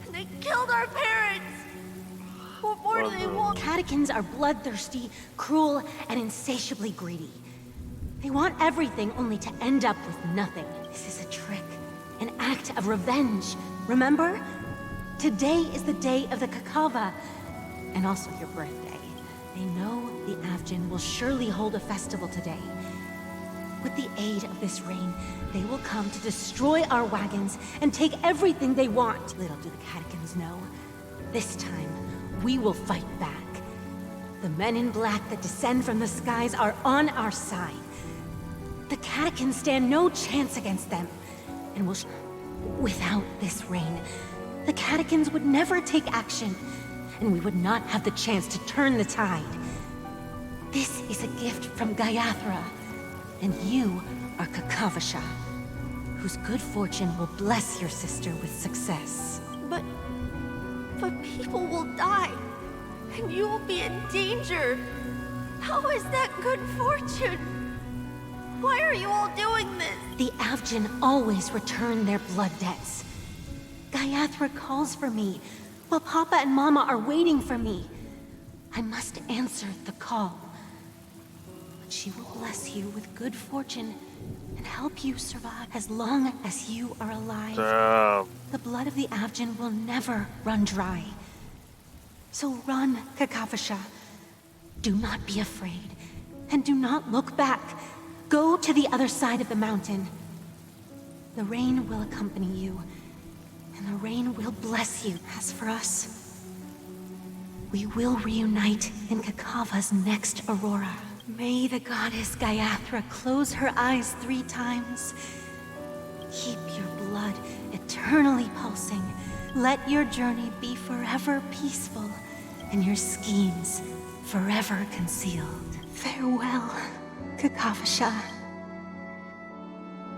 and they killed our parents. What more do they want? Catechins are bloodthirsty, cruel, and insatiably greedy. They want everything only to end up with nothing. This is a trick, an act of revenge. Remember? Today is the day of the Kakava, and also your birthday. They know the Avgin will surely hold a festival today. With the aid of this rain, they will come to destroy our wagons and take everything they want. Little do the catechins know, this time we will fight back. The men in black that descend from the skies are on our side. The catechins stand no chance against them, and will without this rain, the catechins would never take action, and we would not have the chance to turn the tide. This is a gift from Gaiathra, and you are Kakavasha, whose good fortune will bless your sister with success. But people will die, and you will be in danger. How is that good fortune? Why are you all doing this? The Avgin always return their blood debts. Gaiathra calls for me, while Papa and Mama are waiting for me. I must answer the call. But she will bless you with good fortune and help you survive as long as you are alive. Damn. The blood of the Avgin will never run dry. So run, Kakavasha. Do not be afraid, and do not look back. Go to the other side of the mountain. The rain will accompany you, and the rain will bless you. As for us, we will reunite in Kakava's next aurora. May the goddess Gaiathra close her eyes 3 times. Keep your blood eternally pulsing. Let your journey be forever peaceful, and your schemes forever concealed. Farewell, Kakavasha.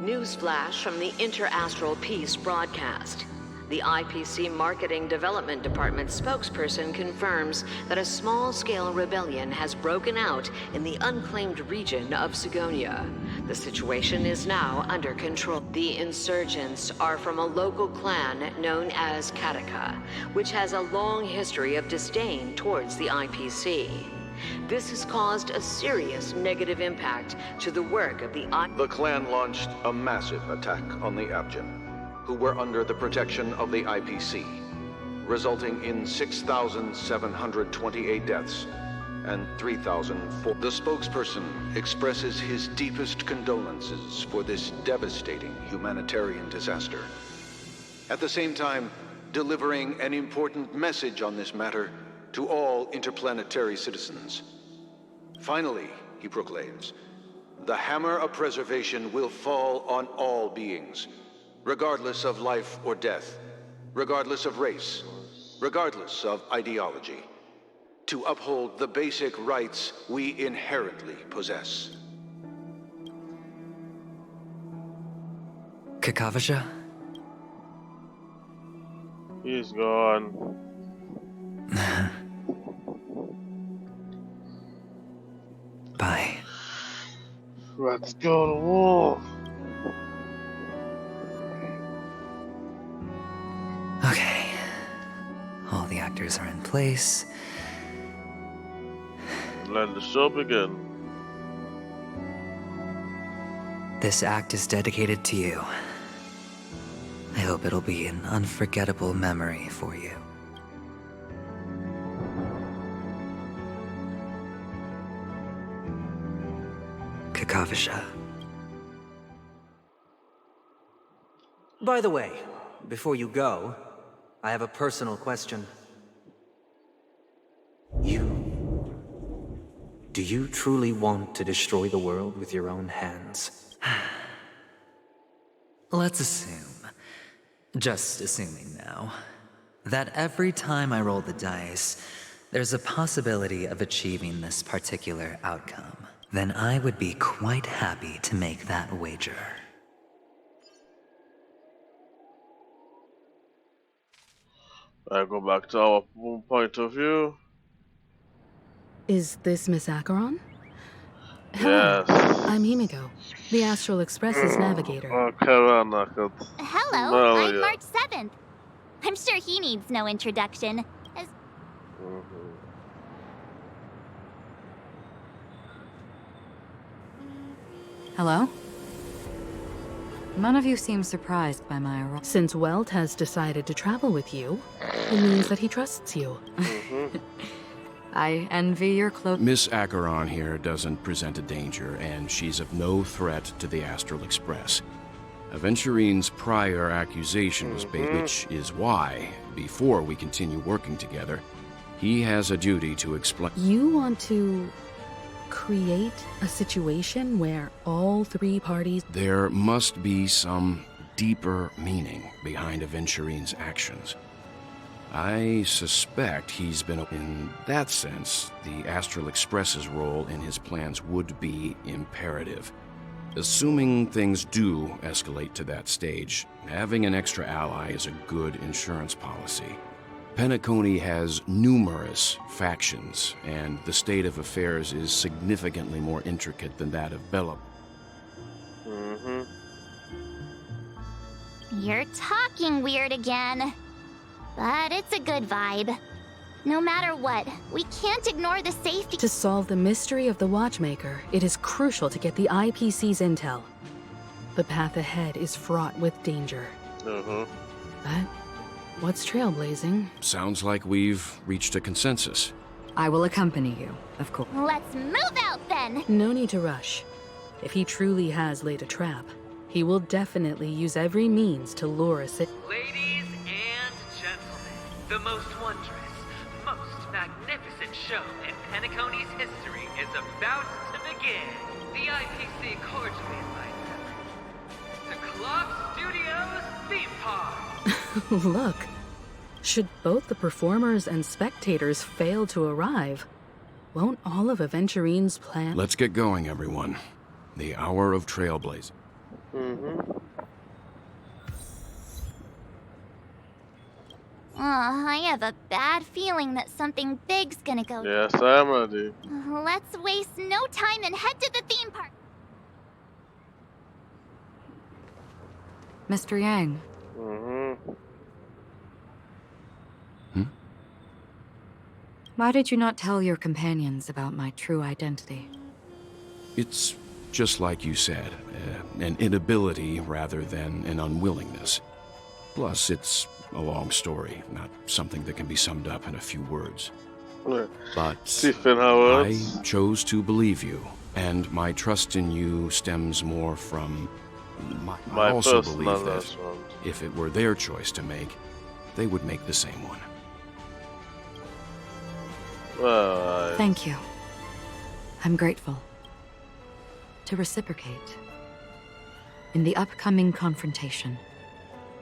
Newsflash from the Interastral Peace broadcast. The IPC Marketing Development Department spokesperson confirms that a small-scale rebellion has broken out in the unclaimed region of Sigonia. The situation is now under control. The insurgents are from a local clan known as Kataka, which has a long history of disdain towards the IPC. This has caused a serious negative impact to the work of the The clan launched a massive attack on the Avgin, who were under the protection of the IPC, resulting in 6,728 deaths and 3,004. The spokesperson expresses his deepest condolences for this devastating humanitarian disaster. At the same time, delivering an important message on this matter to all interplanetary citizens. Finally, he proclaims, the hammer of preservation will fall on all beings, regardless of life or death, regardless of race, regardless of ideology, to uphold the basic rights we inherently possess. Kakavasha? He's gone. Bye. Let's go to war. All the actors are in place. Let the show begin. This act is dedicated to you. I hope it'll be an unforgettable memory for you. Kakavasha. By the way, before you go, I have a personal question. Do you truly want to destroy the world with your own hands? Let's assume, just assuming now, that every time I roll the dice, there's a possibility of achieving this particular outcome. Then I would be quite happy to make that wager. I go back to our point of view. Is this Miss Acheron? Hello, Yes. I'm Himiko, the Astral Express's navigator. Hello, I'm March 7th. I'm sure he needs no introduction. Hello? None of you seem surprised by my arrival. Since Welt has decided to travel with you, it means that he trusts you. I envy your close. Miss Acheron here doesn't present a danger, and she's of no threat to the Astral Express. Aventurine's prior accusation was based, which is why, before we continue working together, he has a duty to explain. You want to create a situation where all three parties... There must be some deeper meaning behind Aventurine's actions. I suspect he's been... In that sense, the Astral Express's role in his plans would be imperative. Assuming things do escalate to that stage, having an extra ally is a good insurance policy. Penacony has numerous factions, and the state of affairs is significantly more intricate than that of Bella. You're talking weird again. But it's a good vibe. No matter what, we can't ignore the safety. To solve the mystery of the Watchmaker, it is crucial to get the IPC's intel. The path ahead is fraught with danger. But what's trailblazing? Sounds like we've reached a consensus. I will accompany you, of course. Let's move out then! No need to rush. If he truly has laid a trap, he will definitely use every means to lure us in. Ladies and gentlemen, the most wondrous, most magnificent show in Penacony's history is about to begin. The IPC cordially invites everyone to Club Studios Theme Park. Look, should both the performers and spectators fail to arrive, won't all of Aventurine's plan... Let's get going, everyone. The hour of trailblazing. I have a bad feeling that something big's gonna go. Yes, I'm ready. Let's waste no time and head to the theme park. Mr. Yang. Why did you not tell your companions about my true identity? It's just like you said, an inability rather than an unwillingness. Plus, it's a long story, not something that can be summed up in a few words. But I chose to believe you, and my trust in you stems more from... I also believe that if it were their choice to make, they would make the same one. Thank you. I'm grateful. To reciprocate. In the upcoming confrontation,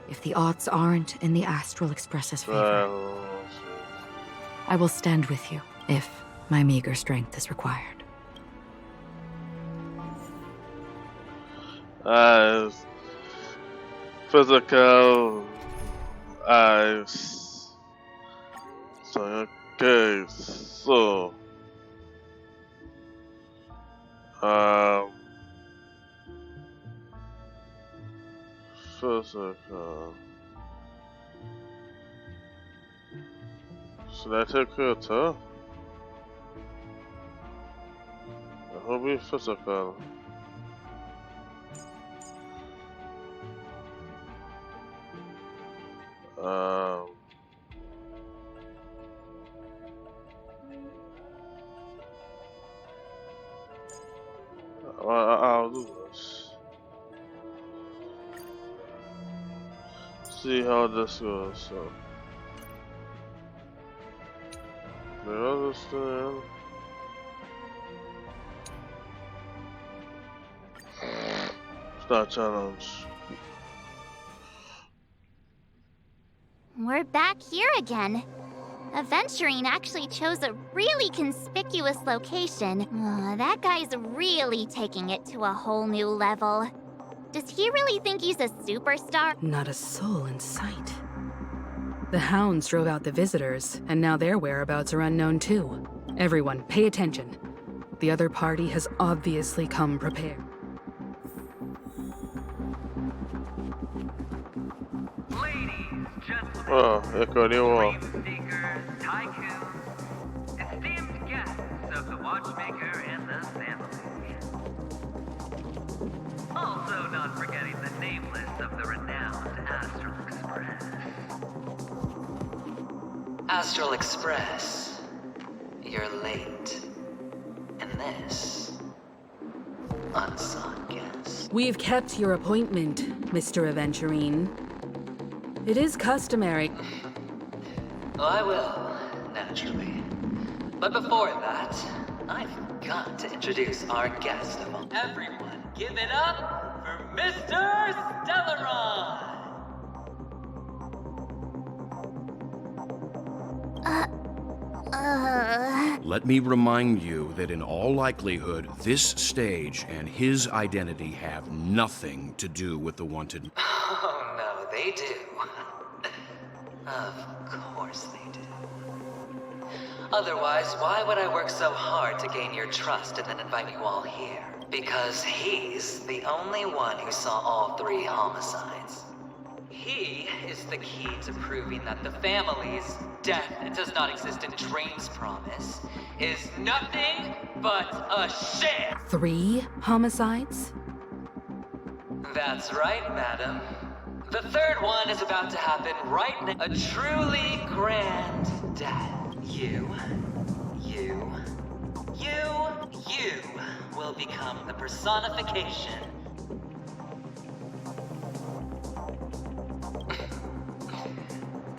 if the odds aren't in the Astral Express's favor, I will stand with you if my meager strength is required. As physical as... So, okay, so... Physical... Should I take her too? I hope it's physical. I'll do this. See how this goes. So, I understand. Start challenge. We're back here again. Aventurine actually chose a really conspicuous location. That guy's really taking it to a whole new level. Does he really think he's a superstar? Not a soul in sight. The hounds drove out the visitors, and now their whereabouts are unknown too. Everyone, pay attention. The other party has obviously come prepared. Oh, Echo, you are. Esteemed guests of the Watchmaker and the family. Also not forgetting the nameless of the renowned Astral Express. Astral Express, you're late. And this, unsought guest. We've kept your appointment, Mr. Aventurine. It is customary. Oh, I will, naturally. But before that, I've got to introduce our guest of all. Everyone, give it up for Mr. Stellaron! Let me remind you that in all likelihood, this stage and his identity have nothing to do with the wanted. Oh, no, they do. Of course they do. Otherwise, why would I work so hard to gain your trust and then invite you all here? Because he's the only one who saw all 3 homicides. He is the key to proving that the family's death does not exist in Dream's promise is nothing but a sham. 3 homicides? That's right, madam. The 3rd one is about to happen right now. A truly grand death. You will become the personification.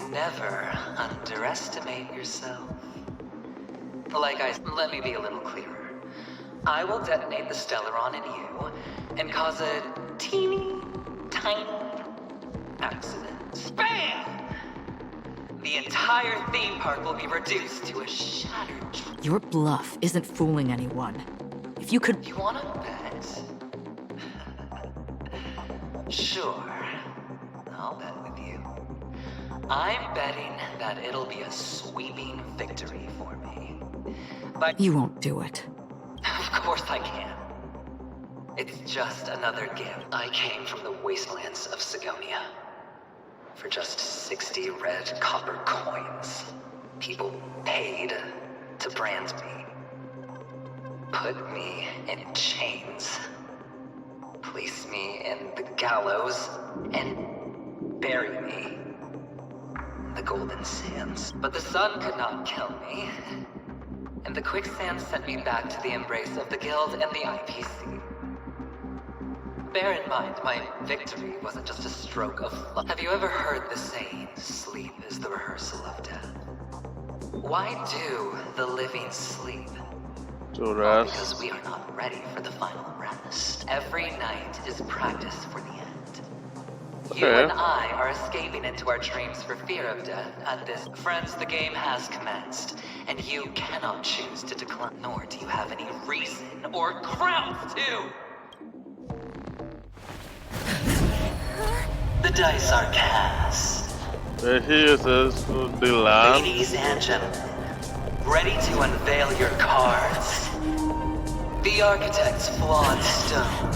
Never underestimate yourself. Let me be a little clearer. I will detonate the Stellaron in you and cause a teeny, tiny accident. BAM! The entire theme park will be reduced to a shattered... Your bluff isn't fooling anyone. If you could... You wanna bet? Sure. I'll bet with you. I'm betting that it'll be a sweeping victory for me. But... You won't do it. Of course I can. It's just another gift. I came from the wastelands of Sigonia. For just 60 red copper coins, people paid to brand me. Put me in chains. Place me in the gallows and bury me in the Golden Sands. But the sun could not kill me. And the quicksand sent me back to the embrace of the Guild and the IPC. Bear in mind, my victory wasn't just a stroke of luck. Have you ever heard the saying, sleep is the rehearsal of death? Why do the living sleep? To rest. Because we are not ready for the final rest. Every night is practice for the end. You and I are escaping into our dreams for fear of death at this. Friends, the game has commenced, and you cannot choose to decline, nor do you have any reason or grounds to. The dice are cast. Here he is, the lamb. Ladies and gentlemen, ready to unveil your cards? The architect's flawed stone.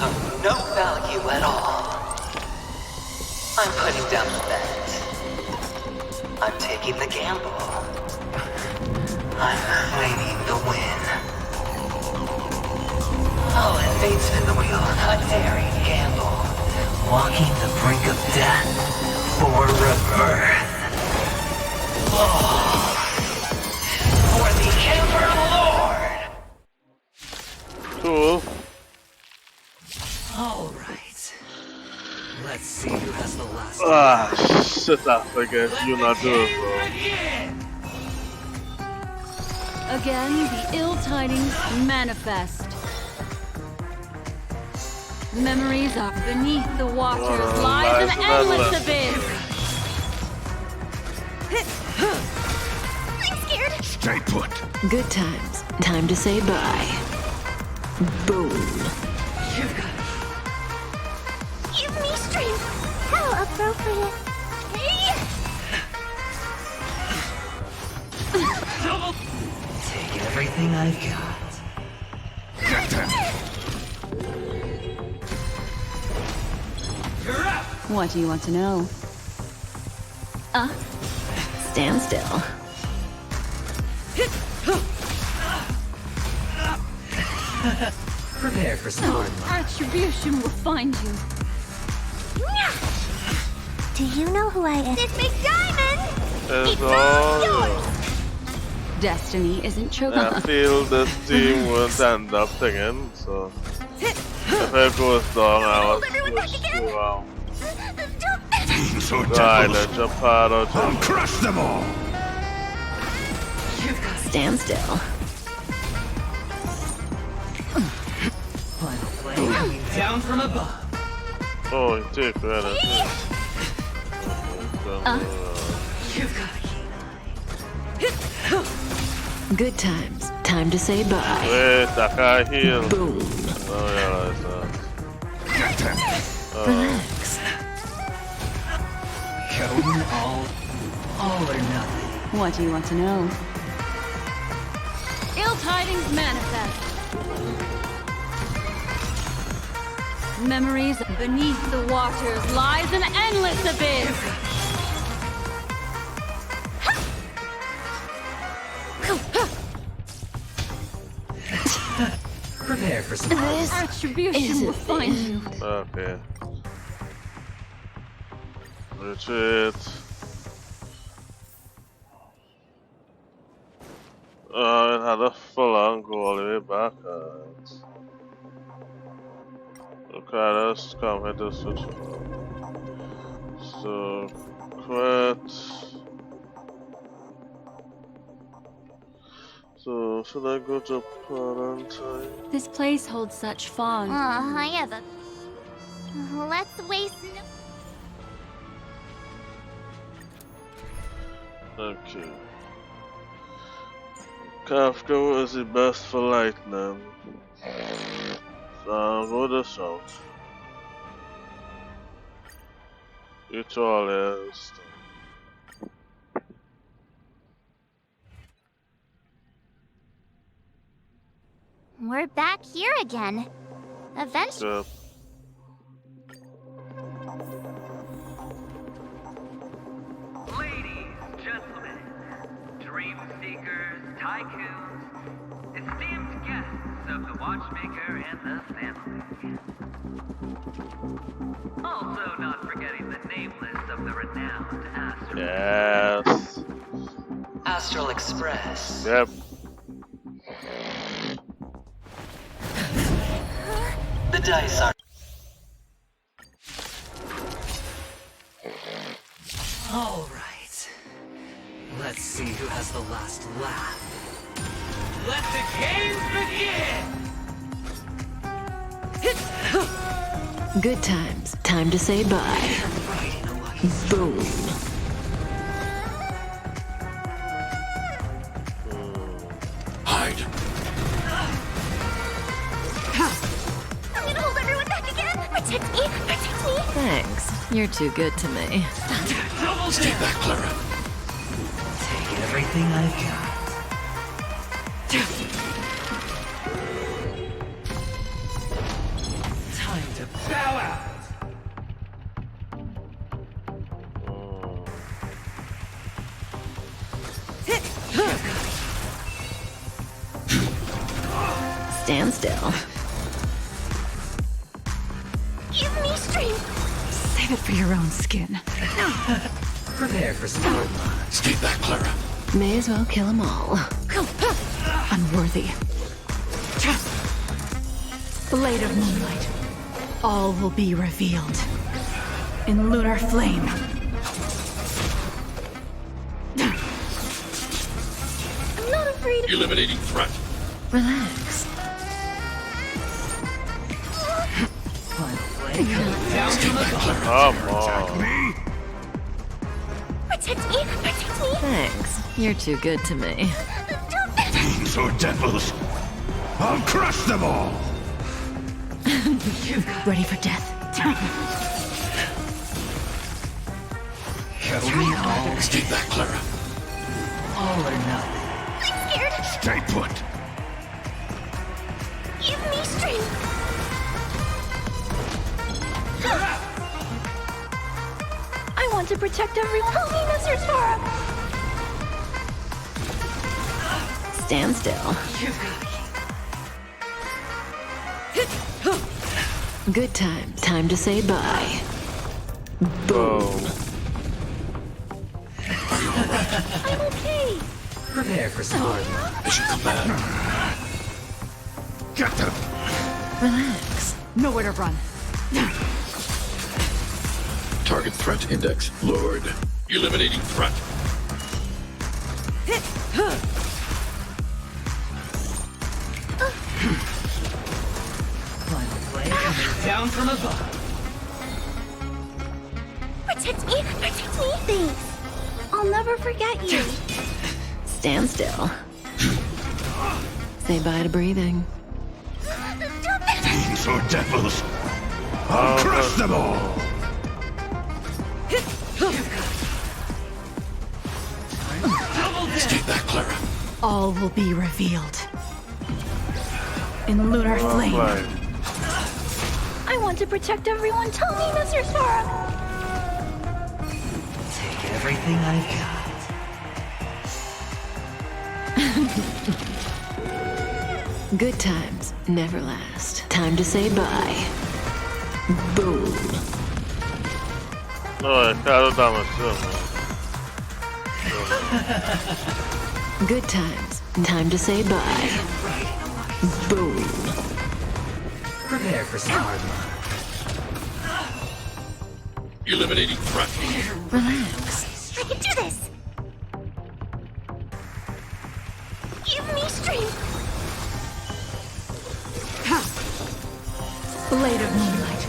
Of no value at all. I'm putting down the bet. I'm taking the gamble. I'm claiming the win. I'll let fate spin the wheel, a daring gamble. Walking the brink of death for rebirth. Oh, for the Emperor Lord! Cool. Alright. Let's see who has the last Shit, I forget you not do it, bro. Again, the ill tidings manifest. Memories are beneath the waters, lies an endless abyss. I'm scared. Stay put. Good times. Time to say bye. Boom. Give me strength. How appropriate. Take everything I've got. What do you want to know? Stand still. Prepare for some hard luck. Attribution will find you. Do you know who I am? This big diamond! It's all yours! Destiny isn't chosen. I feel this team won't end up singing, so if it goes down, I will switch to the island, Japan, or I'll crush them all! Stand still. Final flame coming down from above. Oh, you take credit. You've got Good times. Time to say bye. Wait, I can't heal. Boom. Oh, yeah, that's that. Relax. going all or nothing. What do you want to know? Ill tidings manifest. Memories beneath the waters lies an endless abyss. Prepare for some This attribution will find you. Okay. Retreat. Oh, it had a full on go all the way back. Okay, let's come hit this switch. So, quit. So, should I go to Valentine? This place holds such fond. I have a... Let's waste no... Okay. Kafka is the best for lightning. So I'll go this out. It's all is. We're back here again. Eventually... Yep. Ladies, gentlemen, dream seekers, tycoons, esteemed guests of the Watchmaker and the family. Also not forgetting the nameless of the renowned Astral. Yes. Astral Express. Yep. The dice are... All right. Let's see who has the last laugh. Let the games begin! Good times. Time to say bye. Boom. Hide. I'm gonna hold everyone back again! Protect me! Protect me! Thanks. You're too good to me. Stay back, Clara. Take everything I've got. Time to bow out. Stand still. Give me strength. Save it for your own skin. Prepare for some. Stay back, Clara. May as well kill them all. Unworthy. Blade of moonlight. All will be revealed. In lunar flame. I'm not afraid of Eliminating threat. Relax. Come on. Protect me! Protect me! Thanks. You're too good to me. Fiends or devils, I'll crush them all! Ready for death. Stay back, Clara. All or nothing. I'm scared! Stay put. Give me strength! I want to protect everyone. Help me, Mr. Sora! Stand still. Good time. Time to say bye. Boom. I'm okay! Prepare for some. Mission command. Get them! Relax. Nowhere to run. Target threat index lowered. Eliminating threat. Down from above. Protect me! Protect me! Thanks. I'll never forget you. Stand still. Say bye to breathing. Fiends or devils, I'll crush them all! Stay back, Clara. All will be revealed. In lunar flame. I want to protect everyone. Tell me, Mr. Sora! Take everything I've got. Good times never last. Time to say bye. Boom. No, caro da maçã. Good times. Time to say bye. Boom. Prepare for some hard luck. Eliminating threat. Relax. I can do this! Give me strength! Blade of moonlight.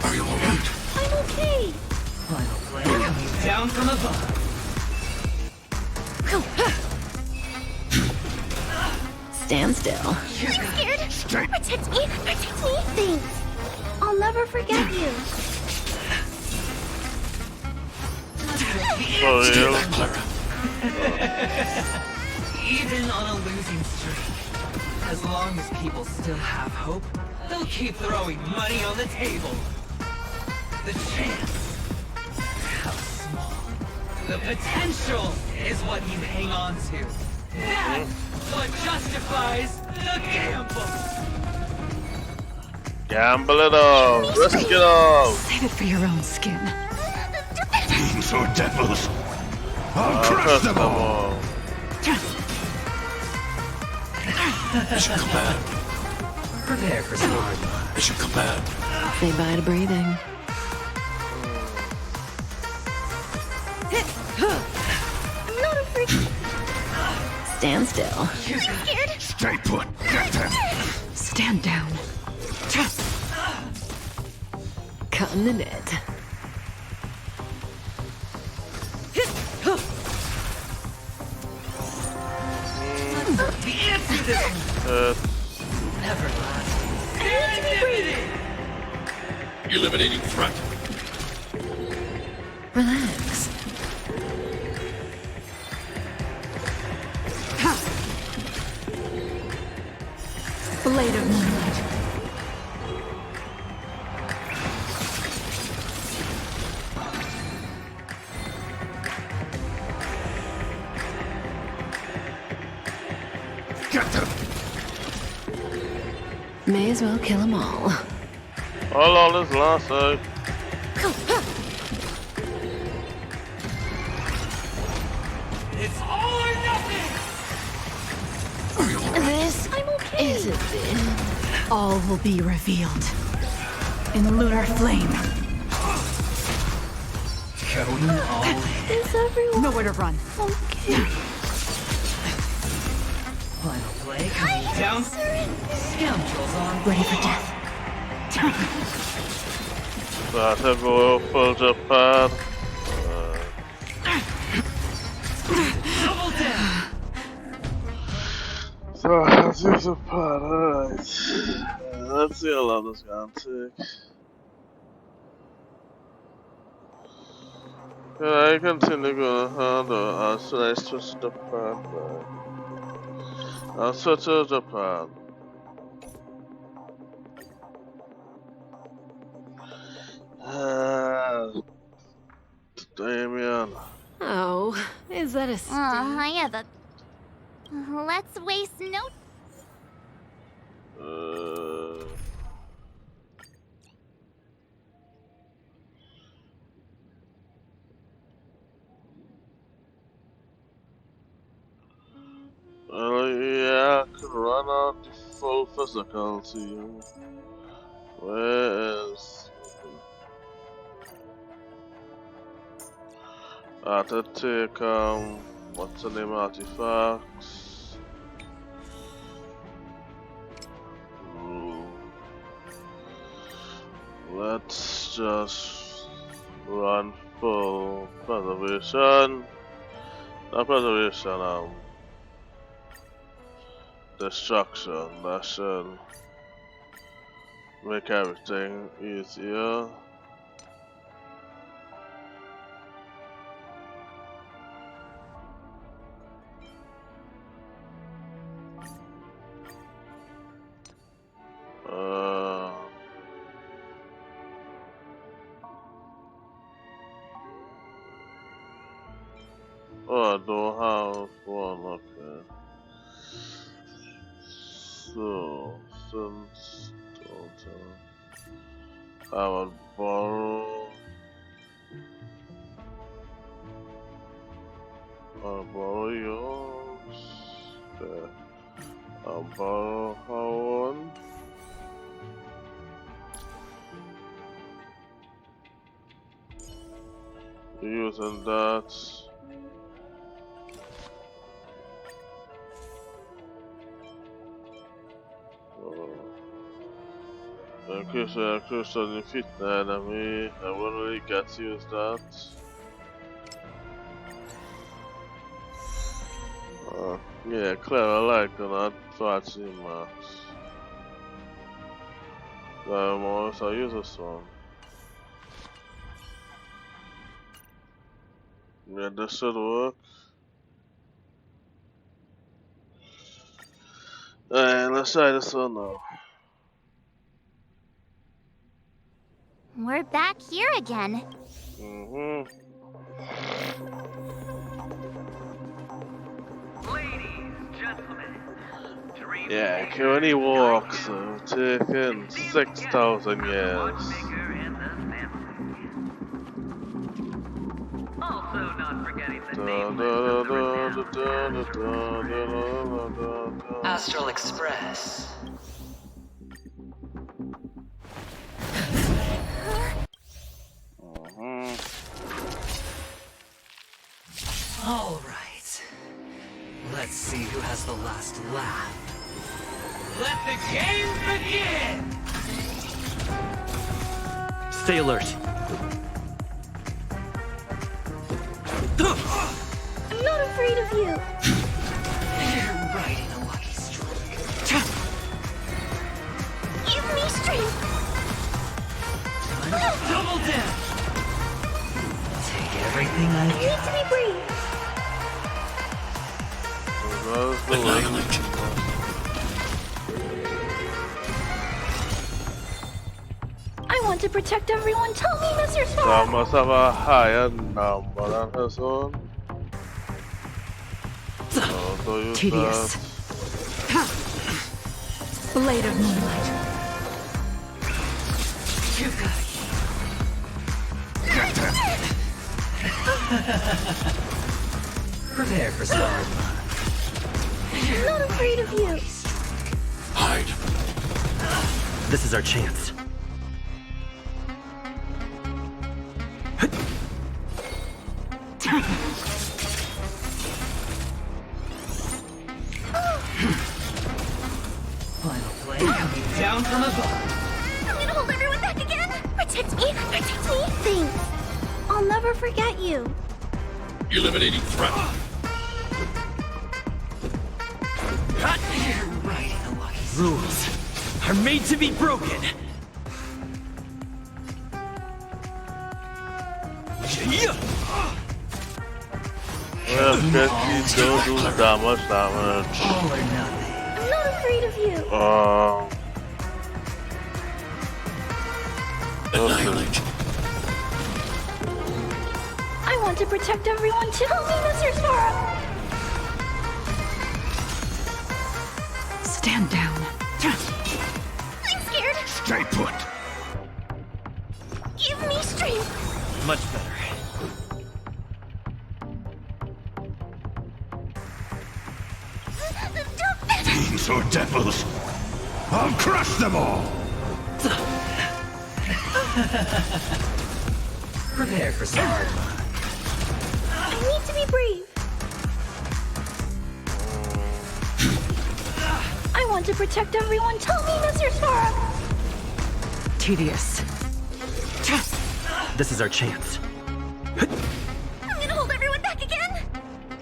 Are you alright? I'm okay! Final blade coming down from above. Stand still. I'm scared! Protect me! Protect me! Thanks. I'll never forget you. For real? Even on a losing streak, as long as people still have hope, they'll keep throwing money on the table. The chance, how small. The potential is what you hang on to. That's what justifies the gamble. Gamble it all. Risk it all. Save it for your own skin. Fiends or devils, I'll crush them all! Mission command. Prepare for some hard luck. Mission command. Say bye to breathing. I'm not afraid. Stand still. I'm scared. Stay put. Get them. Stand down. Cutting the net. The answer to this everlasting. Eliminating threat. Relax. Blade of moonlight. May as well kill them all. All on this last side. It's all or nothing! This is it then. All will be revealed in lunar flame. Going all in. Is everyone Nowhere to run. okay? Final play coming down. Scoundrels on Ready for death. Dlatego full Japan. double down. So let's use a pad, alright. Let's see how long this is gonna take. Can I continue going or should I switch to Japan? I'll switch to Japan. Damien. Oh, is that a sting? I have a... Let's waste no... Yeah, I could run out the full physical to you. Where is... I had to take, what's the name, artifacts. Let's just run full preservation. Not preservation, destruction. That should make everything easier. Oh, I don't have one, okay. So, since I would borrow yours. There. I'll borrow her one. Using that. In case I cruise on the fit enemy, I won't really get to use that. Yeah, clever like that, Fachi Max. I'll use this one. Yeah, this should work. Alright, let's try this one now. We're back here again. Yeah, Kiori walks, taken 6,000 years. Also not forgetting the Astral Express. All right. Let's see who has the last laugh. Let the game begin! Stay alert. I'm not afraid of you. You're riding a lucky streak. Give me strength. Double down. Take everything I I need to be brave. Annihilate. I want to protect everyone. Tell me, Mr. So I Spark. must have a higher number than his own. So use Tedious. that. Blade of moonlight. Prepare for some. I'm not afraid of you. Hide. This is our chance. Final flame coming down from above. I'm gonna hold everyone back again. Protect me. Protect me. Thanks. I'll never forget you. Eliminating threat. Rules are made to be broken. Well, don't do damage. All or nothing. I'm not afraid of you. Annihilate. I want to protect everyone too. Help me, Mr. Sora. Stand down. I'm scared. Stay put. Give me strength. Much better. Fiends or devils, I'll crush them all. Prepare for some hard luck. I need to be brave. I want to protect everyone. Tell me, Mr. Sora. Tedious. This is our chance. I'm gonna hold everyone back again.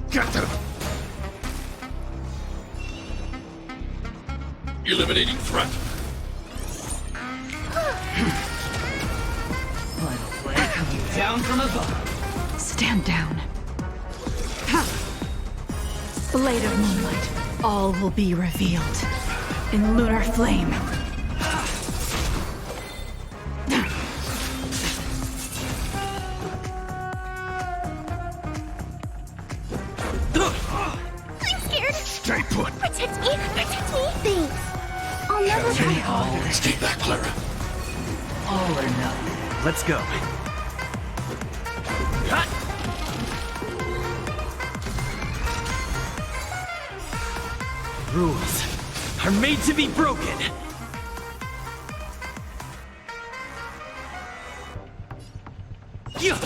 Get them. Eliminating threat. Final flame coming down from above. Stand down. Blade of moonlight. All will be revealed in lunar flame. I'm scared. Stay put. Protect me. Protect me. Thanks. I'll never forget. Stay back, Clara. All or nothing. Let's go. Rules are made to be broken. You're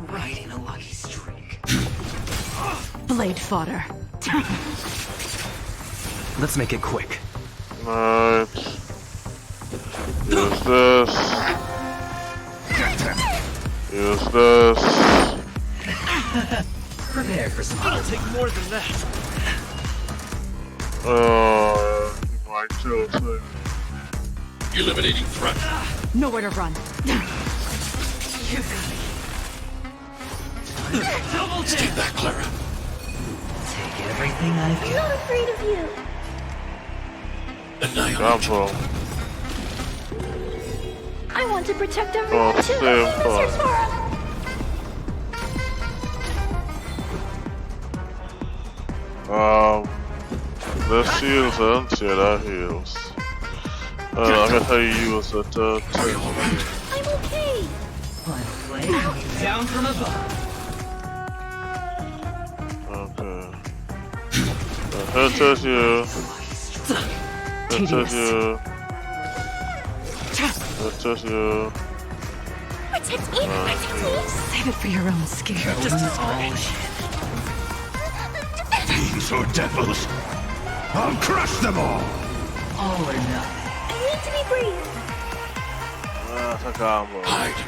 riding a lucky streak. Blade fodder. Let's make it quick. Right. Use this. Use this. Prepare for some It'll take more than that. My children. Eliminating threat. Nowhere to run. Stay back, Clara. Take everything I've I'm not afraid of you. Annihilate. I want to protect everyone too. Help me, Mr. Sora. This heals and yeah, that heals. I can how you use it too. I'm okay. Final flame coming down from above. Okay. Hit at you. Hit at you. Hit at you. Protect me. Protect me. Save it for your own skin. Fiends or devils, I'll crush them all. All or nothing. I need to be brave. That's a combo. Hide.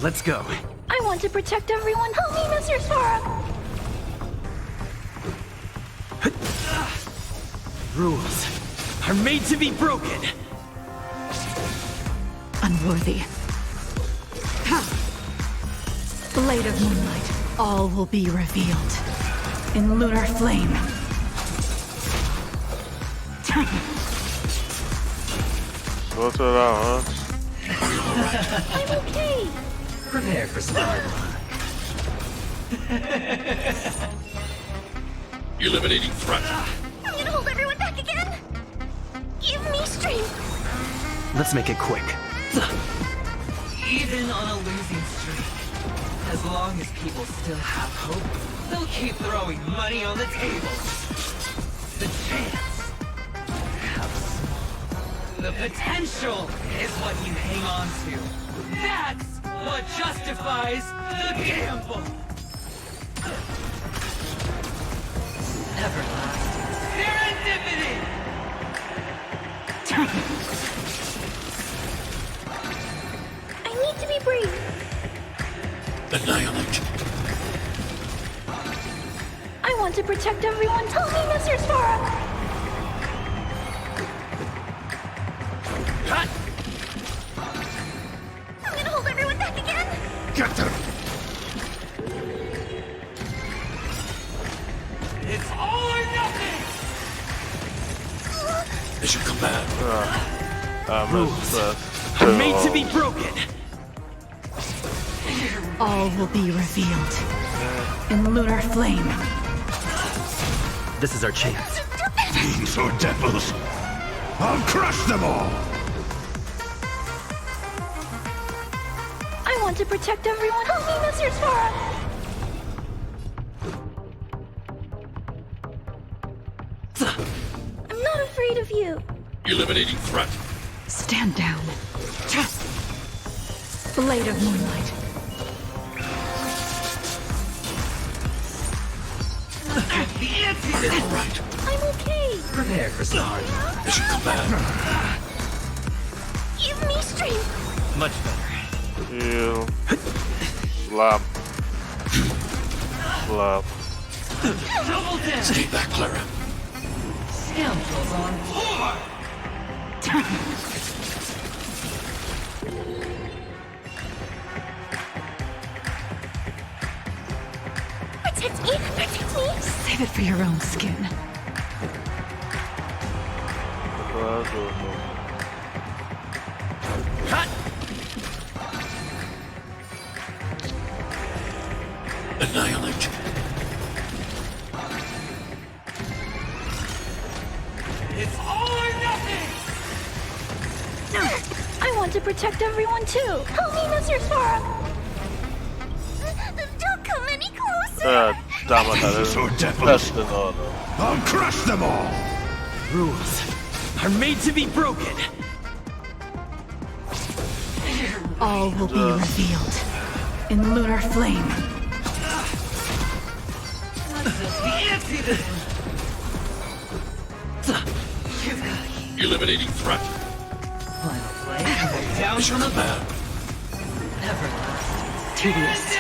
Let's go. I want to protect everyone. Help me, Mr. Sora. Rules are made to be broken. Unworthy. Blade of moonlight. All will be revealed in lunar flame. Sort it out, I'm okay. Prepare for some hard luck. Eliminating threat. I'm gonna hold everyone back again. Give me strength. Let's make it quick. Even on a losing streak, as long as people still have hope, they'll keep throwing money on the table. The chance, how small. The potential is what you hang on to. That's what justifies the gamble. Everlasting serendipity. I need to be brave. Annihilate. I want to protect everyone. Help me, Mr. Sparrow. I'm gonna hold everyone back again. Get them. It's all or nothing. Mission command. Rules are made to be broken. All will be revealed in lunar flame. This is our chance. Fiends or devils, I'll crush them all. I want to protect everyone. Help me, Mr. Sparrow. I'm not afraid of you. Eliminating threat. Stand down. Blade of moonlight. All right. I'm okay. Prepare for some hard. Mission command. Give me strength. Much better. Heal. Slap. Slap. Double down. Stay back, Clara. Scoundrels on board. Protect me. Protect me. Save it for your own skin. Annihilate. It's all or nothing. I want to protect everyone too. Help me, Mr. Sparrow. Don't come any closer. Damn it, that is best in order. I'll crush them all. Rules are made to be broken. All will be revealed in lunar flame. Eliminating threat. Final play. Down Mission from the command. everlasting. Tedious.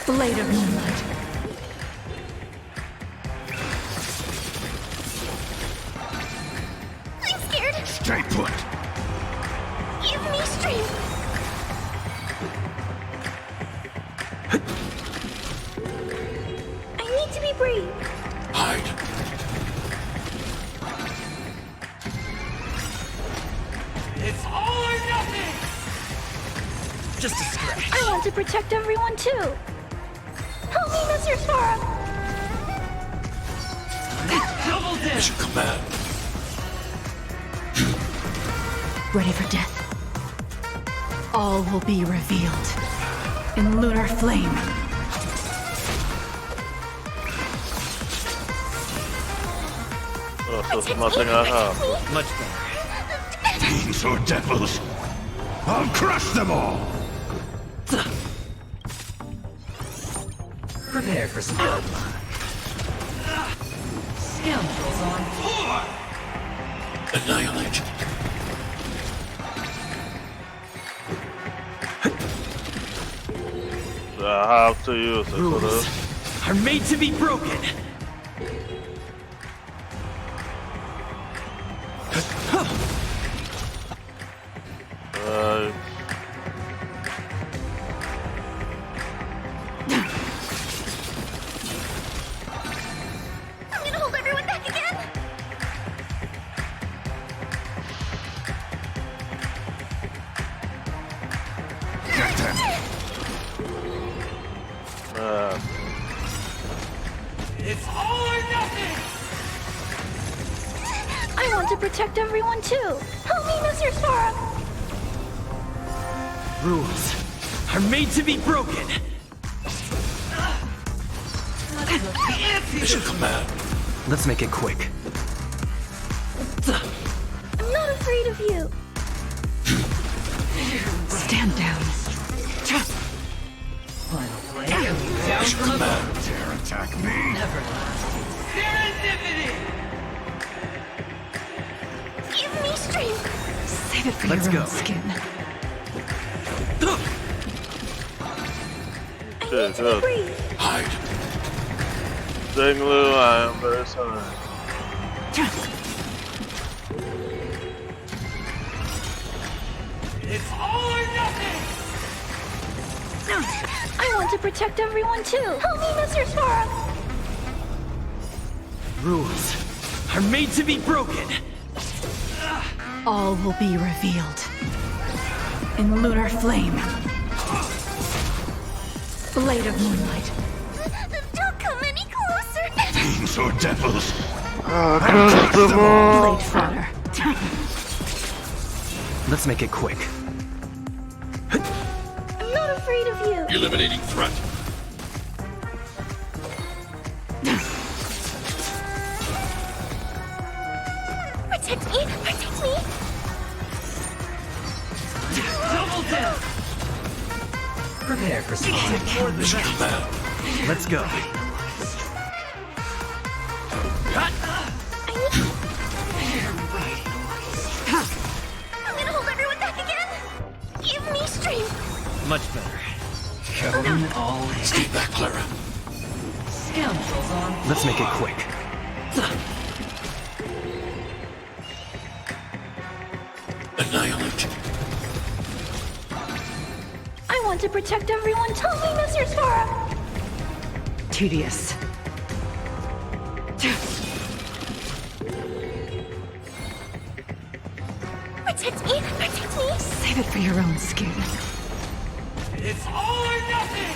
Blade of moonlight. I'm scared. Stay put. Give me strength. I need to be brave. Hide. It's all or nothing. Just a scratch. I want to protect everyone too. Help me, Mr. Sparrow. Double down. Mission command. Ready for death. All will be revealed in lunar flame. Oh, so there's nothing I have. Much better. Fiends or devils, I'll crush them all. Prepare for some hard luck. Scoundrels on board. Annihilate. I have to use it for Rules this. are made to be broken. I'm gonna hold everyone back again. Get them. It's all or nothing! I want to protect everyone too. Help me, Mr. Sora. Rules are made to be broken. Mission command. Let's make it quick. I'm not afraid of you. Stand down. Mission command. Dare attack me. Never. Serendipity! Give me strength. Save it for Let's your go. own skin. Shit, good. Hide. Dinglu, I am very sorry. It's all or nothing! I want to protect everyone too. Help me, Mr. Sora. Rules are made to be broken. All will be revealed. In lunar flame. Blade of moonlight. Don't come any closer. Fiends or devils. Blade fodder. Let's make it quick. I'm not afraid of you. Eliminating threat. Protect me. Protect me. Double down! Prepare for something. Mission command. Let's go. I'm gonna hold everyone back again. Give me strength. Much better. Going all in. Stay back, Clara. Scoundrels on. Let's make it quick. Annihilate. I want to protect everyone. Help me, Mr. Sora. Tedious. Protect me. Protect me. Save it for your own skin. It's all or nothing!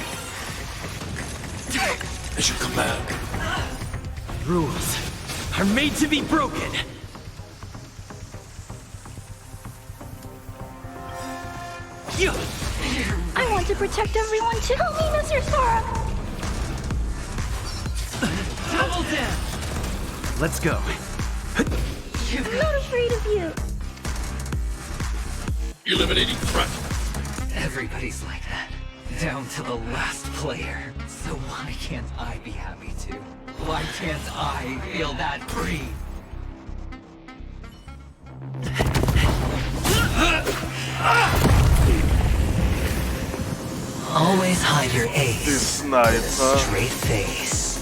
Mission command. Rules are made to be broken. I want to protect everyone too. Help me, Mr. Sora. Double down! Let's go. I'm not afraid of you. Eliminating threat. Everybody's like that. Down to the last player. So why can't I be happy too? Why can't I feel that free? Always hide your ace. This night, huh? Straight face.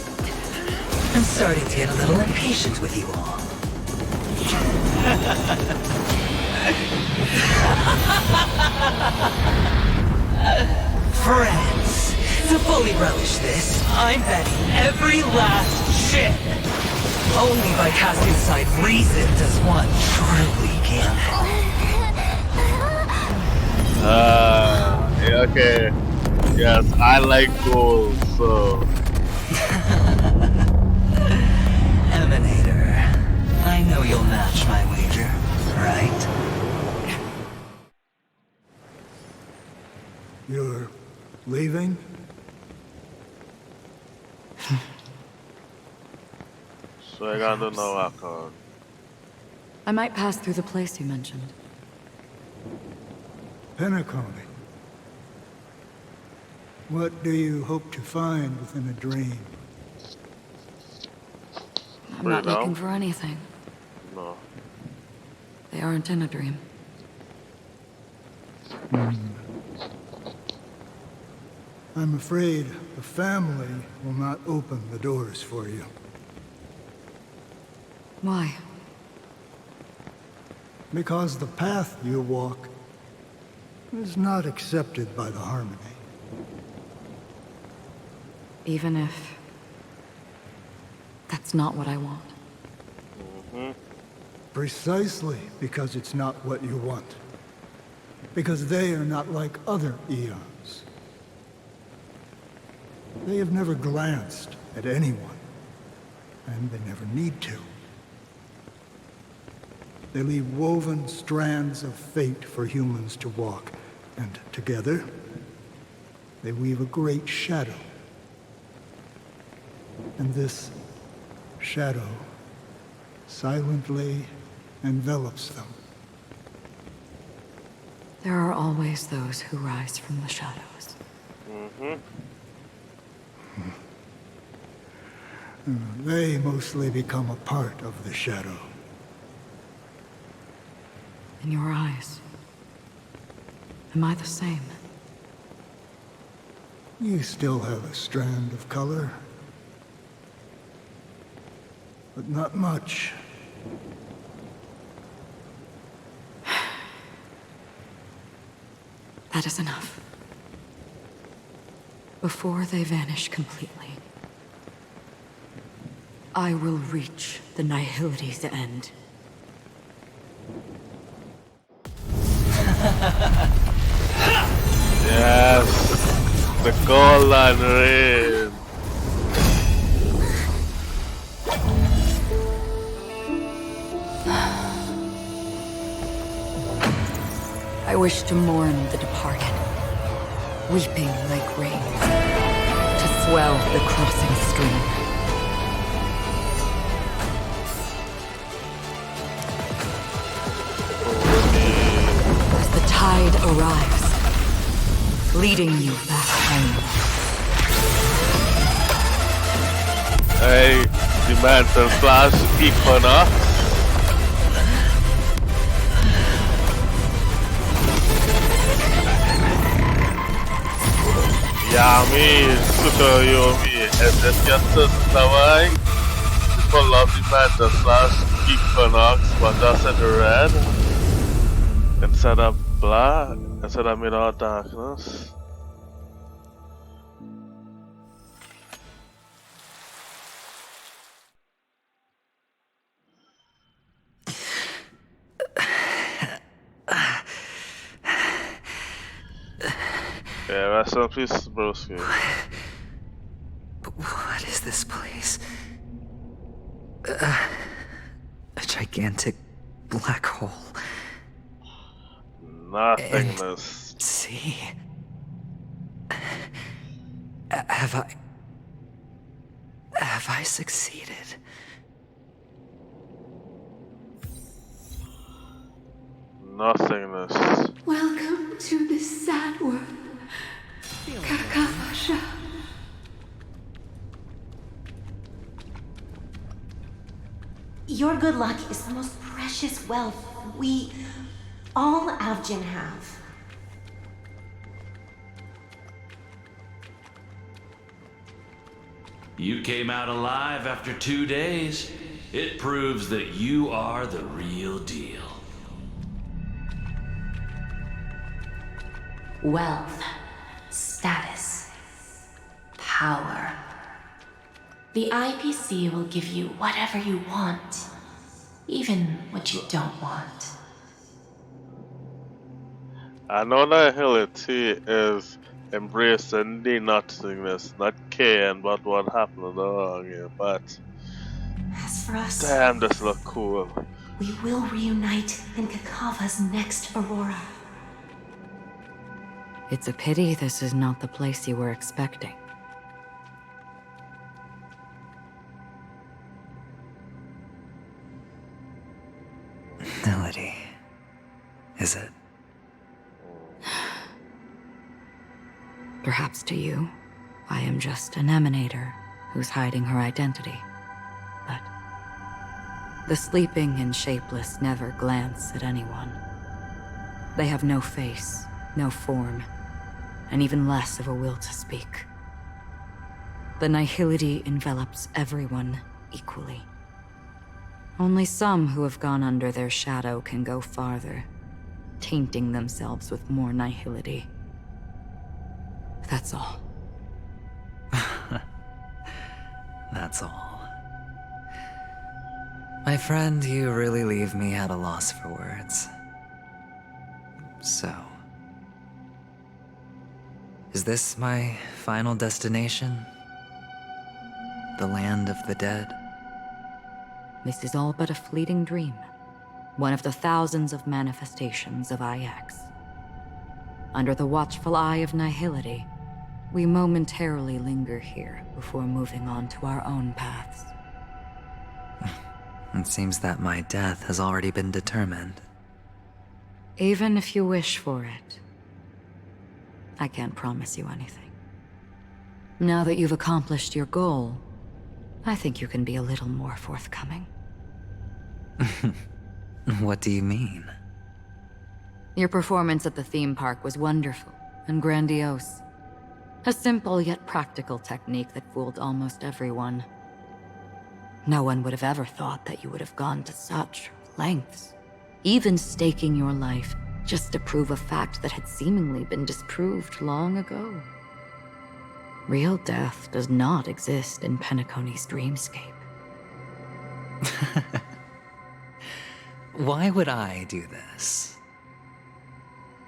I'm starting to get a little impatient with you all. Friends, to fully relish this, I'm betting every last chip. Only by casting aside reason does one truly gamble. Yeah, okay. Yes, I like gold, so. Emanator, I know you'll match my wager, right? You're leaving? So I gotta know Acheron. I might pass through the place you mentioned. Penacony. What do you hope to find within a dream? I'm not looking for anything. No. They aren't in a dream. I'm afraid the family will not open the doors for you. Why? Because the path you walk is not accepted by the Harmony. Even if that's not what I want. Precisely because it's not what you want. Because they are not like other eons. They have never glanced at anyone and they never need to. They leave woven strands of fate for humans to walk, and together, they weave a great shadow. And this shadow silently envelops them. There are always those who rise from the shadows. They mostly become a part of the shadow. In your eyes, am I the same? You still have a strand of color, but not much. That is enough. Before they vanish completely, I will reach the Nihility's end. Yes, the goal line rain. I wish to mourn the departed, weeping like rain, to swell the crossing stream. As the tide arrives, leading you back home. Hey, demand the flash equinox. Yummy, super yummy. And then just dawaj. People love demand the flash equinox, but just in red. Instead of black, instead of middle darkness. Yeah, rest in peace, broski. What is this place? A gigantic black hole. Nothingness. And see? Have I succeeded? Nothingness. Welcome to this sad world, Kakavasha. Your good luck is the most precious wealth we, all Avgin, have. You came out alive after 2 days. It proves that you are the real deal. Wealth, status, power. The IPC will give you whatever you want, even what you don't want. Nihility is embracing the nothingness, not caring about what happened along here, but As for us, damn, this look cool. we will reunite in Kakava's next Aurora. It's a pity this is not the place you were expecting. Melody. Is it? Perhaps to you, I am just an emanator who's hiding her identity. But the sleeping and shapeless never glance at anyone. They have no face, no form, and even less of a will to speak. The nihility envelops everyone equally. Only some who have gone under their shadow can go farther, tainting themselves with more nihility. That's all. That's all. My friend, you really leave me at a loss for words. So, is this my final destination? The land of the dead? this is all but a fleeting dream. One of the thousands of manifestations of IX. Under the watchful eye of nihility, we momentarily linger here before moving on to our own paths. It seems that my death has already been determined. Even if you wish for it, I can't promise you anything. Now that you've accomplished your goal, I think you can be a little more forthcoming. What do you mean? Your performance at the theme park was wonderful and grandiose. A simple yet practical technique that fooled almost everyone. No one would have ever thought that you would have gone to such lengths, even staking your life just to prove a fact that had seemingly been disproved long ago. Real death does not exist in Penacony's dreamscape. Why would I do this?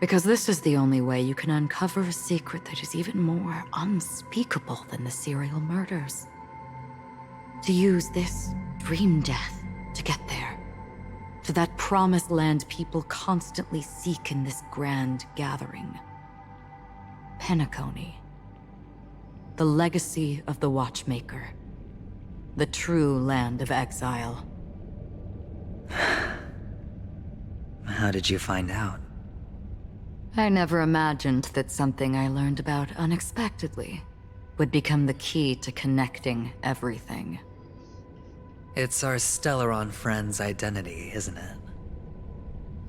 Because this is the only way you can uncover a secret that is even more unspeakable than the serial murders. To use this dream death to get there. To that promised land people constantly seek in this grand gathering. Penacony. The legacy of the Watchmaker. The true land of exile. How did you find out? I never imagined that something I learned about unexpectedly would become the key to connecting everything. It's our Stellaron friend's identity, isn't it?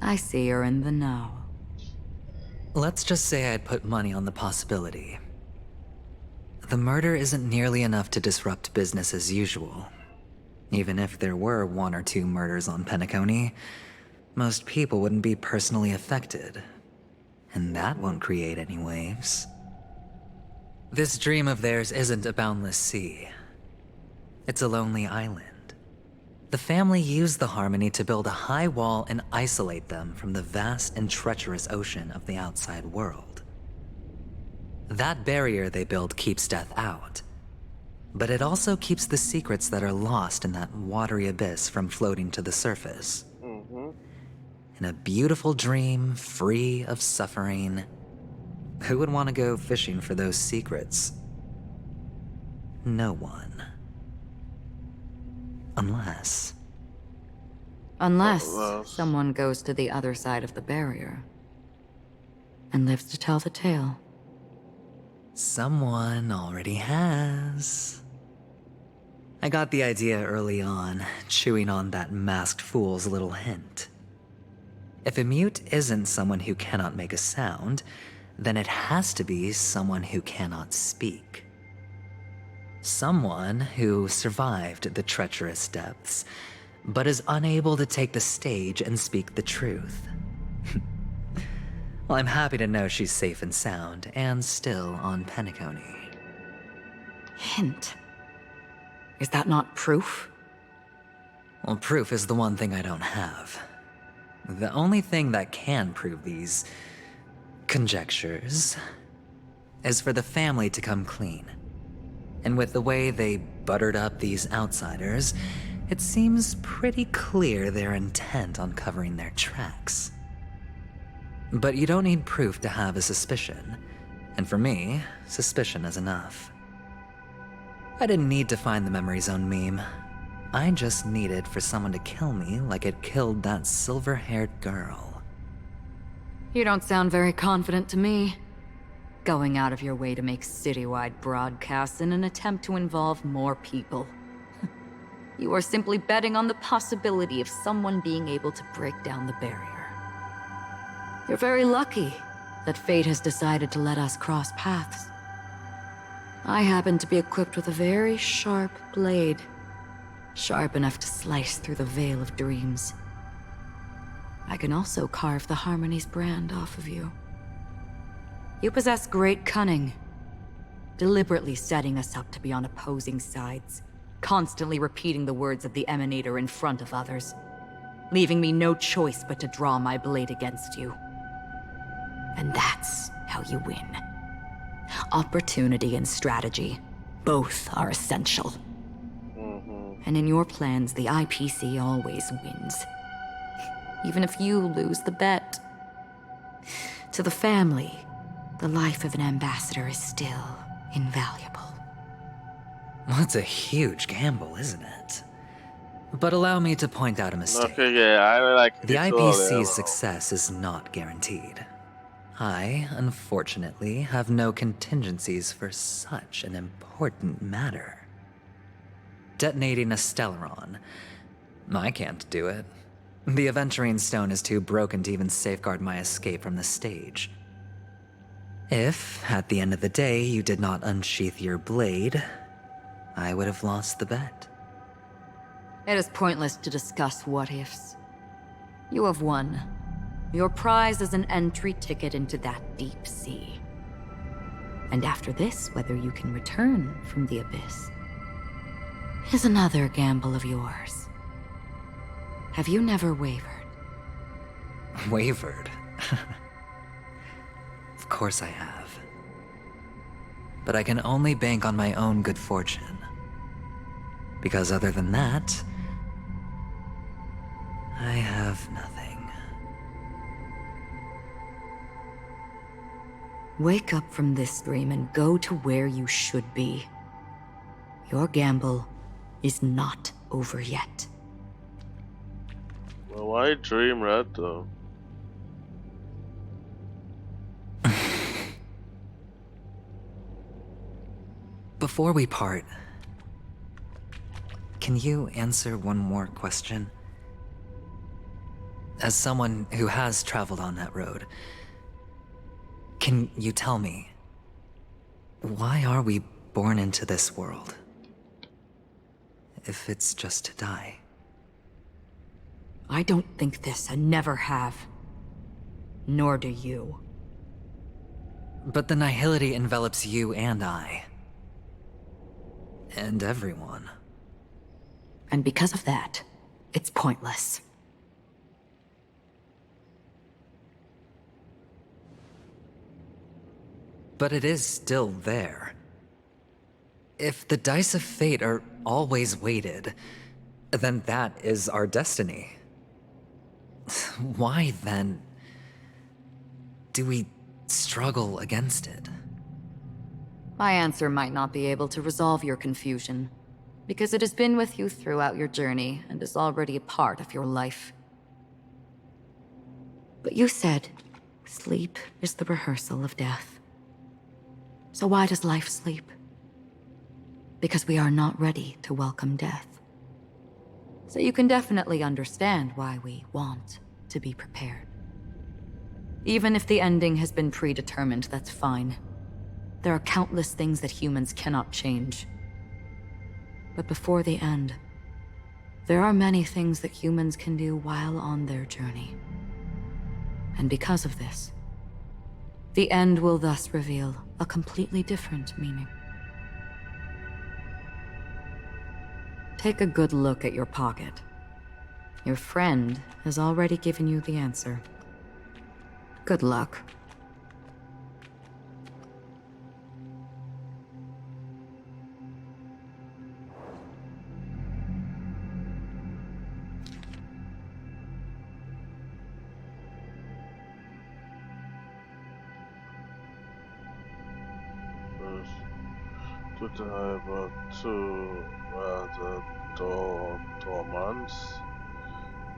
I see you're in the know. Let's just say I'd put money on the possibility. The murder isn't nearly enough to disrupt business as usual. Even if there were 1 or 2 murders on Penacony, most people wouldn't be personally affected. And that won't create any waves. This dream of theirs isn't a boundless sea. It's a lonely island. The family used the Harmony to build a high wall and isolate them from the vast and treacherous ocean of the outside world. That barrier they built keeps death out, but it also keeps the secrets that are lost in that watery abyss from floating to the surface. In a beautiful dream, free of suffering, who would want to go fishing for those secrets? No one. Unless someone goes to the other side of the barrier and lives to tell the tale. Someone already has. I got the idea early on, chewing on that masked fool's little hint. If a mute isn't someone who cannot make a sound, then it has to be someone who cannot speak. Someone who survived the treacherous depths, but is unable to take the stage and speak the truth. Well, I'm happy to know she's safe and sound, and still on Penacony. Hint? Is that not proof? Well, proof is the one thing I don't have. The only thing that can prove these conjectures is for the family to come clean. And with the way they buttered up these outsiders, it seems pretty clear they're intent on covering their tracks. But you don't need proof to have a suspicion. And for me, suspicion is enough. I didn't need to find the Memory Zone meme. I just needed for someone to kill me like it killed that silver-haired girl. You don't sound very confident to me. Going out of your way to make citywide broadcasts in an attempt to involve more people. You are simply betting on the possibility of someone being able to break down the barrier. You're very lucky that fate has decided to let us cross paths. I happen to be equipped with a very sharp blade. Sharp enough to slice through the veil of dreams. I can also carve the Harmony's brand off of you. You possess great cunning, deliberately setting us up to be on opposing sides, constantly repeating the words of the Emanator in front of others, leaving me no choice but to draw my blade against you. And that's how you win. Opportunity and strategy, both are essential. And in your plans, the IPC always wins. Even if you lose the bet. To the family, the life of an ambassador is still invaluable. That's a huge gamble, isn't it? But allow me to point out a mistake. Okay, yeah, I like The it all, IPC's yeah. success is not guaranteed. I, unfortunately, have no contingencies for such an important matter. Detonating a Stellaron. I can't do it. The Aventurine Stone is too broken to even safeguard my escape from the stage. If, at the end of the day, you did not unsheath your blade, I would have lost the bet. It is pointless to discuss what-ifs. You have won. Your prize is an entry ticket into that deep sea. And after this, whether you can return from the abyss is another gamble of yours. Have you never wavered? Wavered? Of course I have. But I can only bank on my own good fortune. Because other than that, I have nothing. Wake up from this dream and go to where you should be. Your gamble is not over yet. Well, why dream red though? Before we part, can you answer one more question? As someone who has traveled on that road, can you tell me, why are we born into this world? If it's just to die. I don't think this and never have. Nor do you. But the nihility envelops you and I. And everyone. And because of that, it's pointless. But it is still there. If the dice of fate are always weighted, then that is our destiny. Why, then, do we struggle against it? My answer might not be able to resolve your confusion, because it has been with you throughout your journey and is already a part of your life. But you said, sleep is the rehearsal of death. So why does life sleep? Because we are not ready to welcome death. So you can definitely understand why we want to be prepared. Even if the ending has been predetermined, that's fine. There are countless things that humans cannot change. But before the end, there are many things that humans can do while on their journey. And because of this, the end will thus reveal a completely different meaning. Take a good look at your pocket. Your friend has already given you the answer. Good luck. To die about two rather dormants.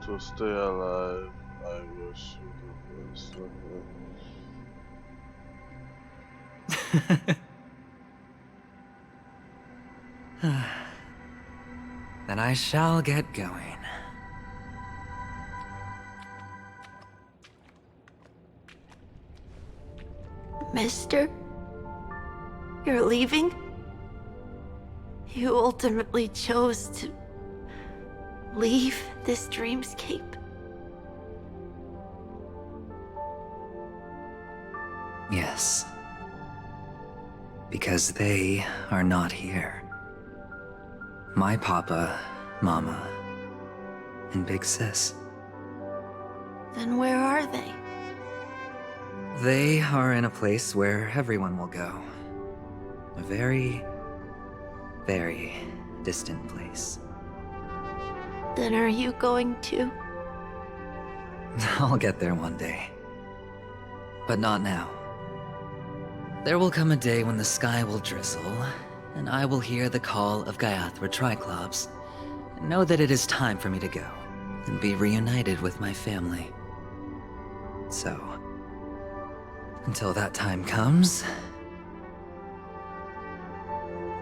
To stay alive, I wish you the best. Then I shall get going. Mister? You're leaving? You ultimately chose to leave this dreamscape? Yes. Because they are not here. My papa, mama, and big sis. Then where are they? They are in a place where everyone will go. A very, very distant place. Then are you going to? I'll get there one day. But not now. There will come a day when the sky will drizzle, and I will hear the call of Gaiathra Triclops, and know that it is time for me to go, and be reunited with my family. So, until that time comes,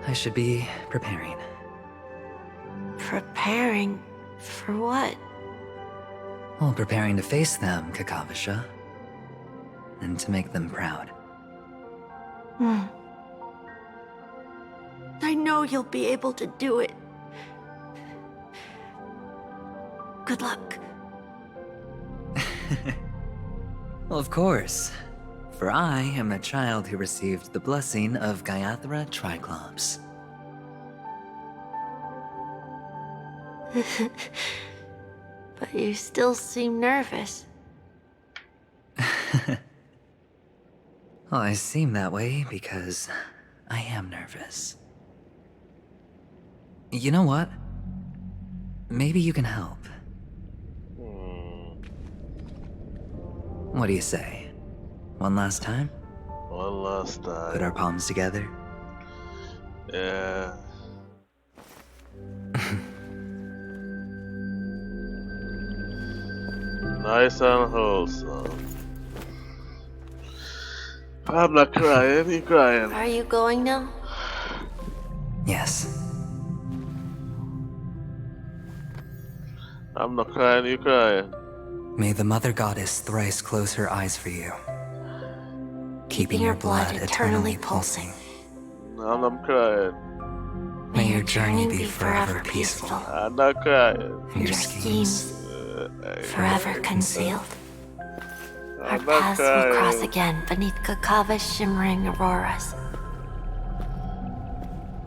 I should be preparing. Preparing for what? Well, preparing to face them, Kakavasha. And to make them proud. I know you'll be able to do it. Good luck. Well, of course. For I am a child who received the blessing of Gaiathra Triclops. But you still seem nervous. Well, I seem that way because I am nervous. You know what? Maybe you can help. What do you say? One last time? One last time. Put our palms together? Yeah. Nice and wholesome. I'm not crying, you crying. Are you going now? Yes. I'm not crying, you crying. May the Mother Goddess thrice close her eyes for you, keeping your blood eternally pulsing. I'm not crying. May your journey be forever peaceful. I'm not crying. And your schemes forever concealed. Our I'm not paths will crying. cross again beneath Kakava's shimmering auroras.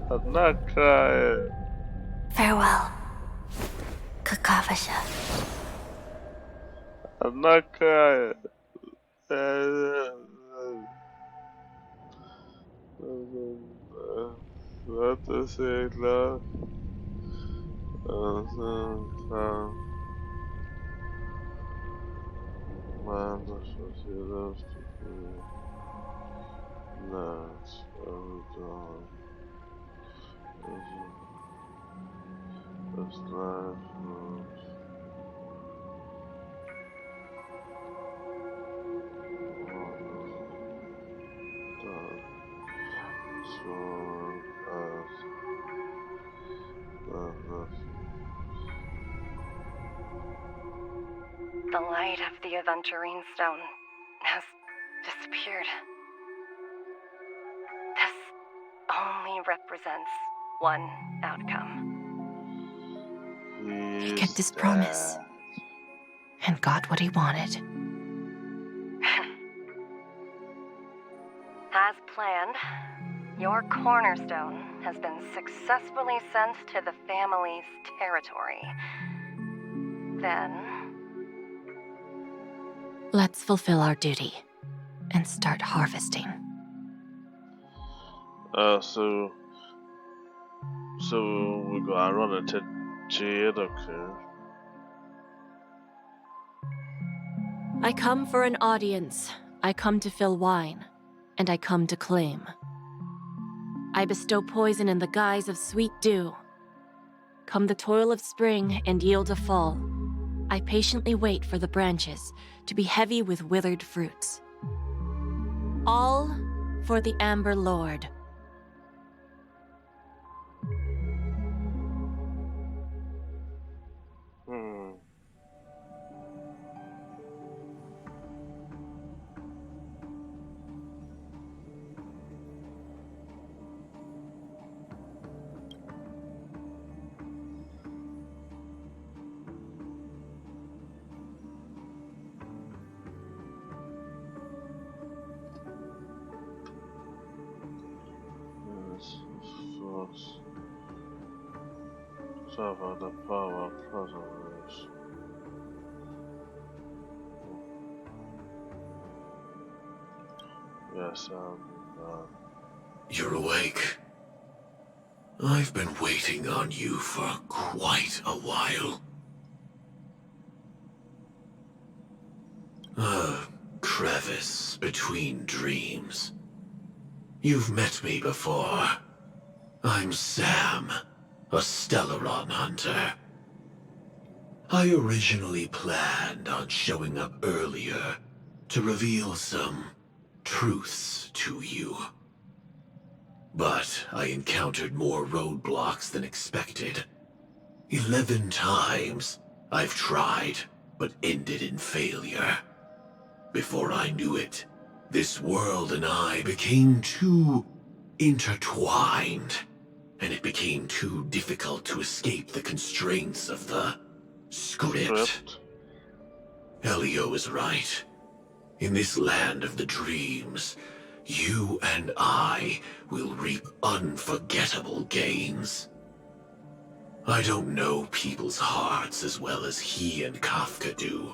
I'm not crying. Farewell, Kakavasha. I'm not crying. What to say, love? Man, that's what she loves to do. Nice. That's life moves. The light of the Aventurine Stone has disappeared. This only represents one outcome. He kept his promise and got what he wanted. As planned, your cornerstone has been successfully sent to the family's territory. Then, Let's fulfill our duty and start harvesting. So we're gonna run into Jade, okay? I come for an audience. I come to fill wine, and I come to claim. I bestow poison in the guise of sweet dew. Come the toil of spring and yield a fall. I patiently wait for the branches to be heavy with withered fruits. All for the Amber Lord. Suffer the power of prisoners. Yes, You're awake. I've been waiting on you for quite a while. office between dreams. You've met me before. I'm Sam, a Stellaron hunter. I originally planned on showing up earlier to reveal some truths to you. But I encountered more roadblocks than expected. 11 times I've tried, but ended in failure. Before I knew it, this world and I became too intertwined, and it became too difficult to escape the constraints of the script. Elio is right. In this land of the dreams, you and I will reap unforgettable gains. I don't know people's hearts as well as he and Kafka do.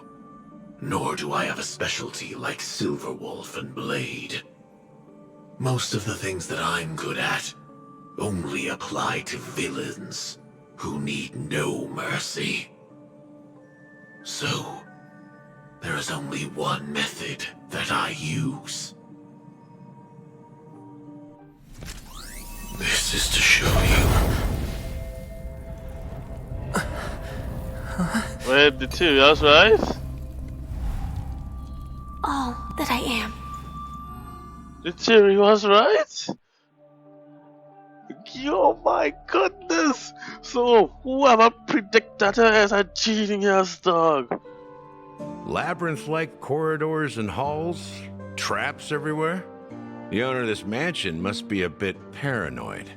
Nor do I have a specialty like Silverwolf and Blade. Most of the things that I'm good at only apply to villains who need no mercy. So, there is only one method that I use. This is to show you. Wait, the two, that's right? All that I am. The theory was right? Oh my goodness! So, whoever predicted her is a genius, dog. Labyrinth-like corridors and halls? Traps everywhere? The owner of this mansion must be a bit paranoid.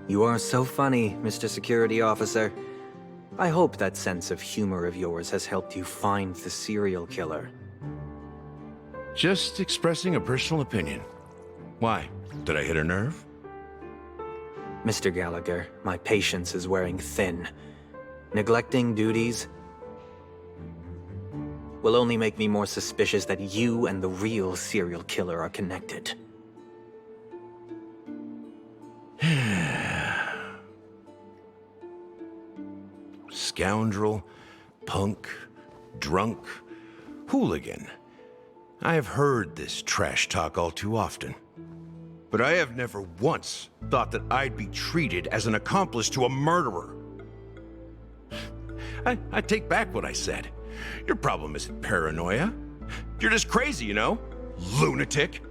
You are so funny, Mr. Security Officer. I hope that sense of humor of yours has helped you find the serial killer. Just expressing a personal opinion. Why? Did I hit a nerve? Mr. Gallagher, my patience is wearing thin. Neglecting duties will only make me more suspicious that you and the real serial killer are connected. Scoundrel, punk, drunk, hooligan. I have heard this trash talk all too often. But I have never once thought that I'd be treated as an accomplice to a murderer. I take back what I said. Your problem isn't paranoia. You're just crazy, you know? Lunatic.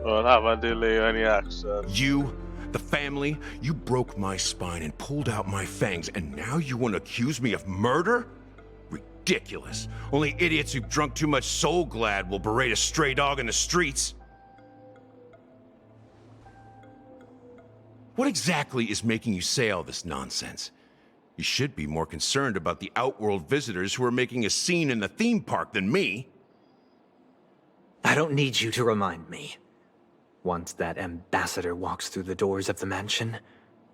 Well, have a delay any action. You, the family, you broke my spine and pulled out my fangs, and now you want to accuse me of murder? Ridiculous. Only idiots who've drunk too much Soul Glad will berate a stray dog in the streets. What exactly is making you say all this nonsense? You should be more concerned about the Outworld visitors who are making a scene in the theme park than me. I don't need you to remind me. Once that ambassador walks through the doors of the mansion,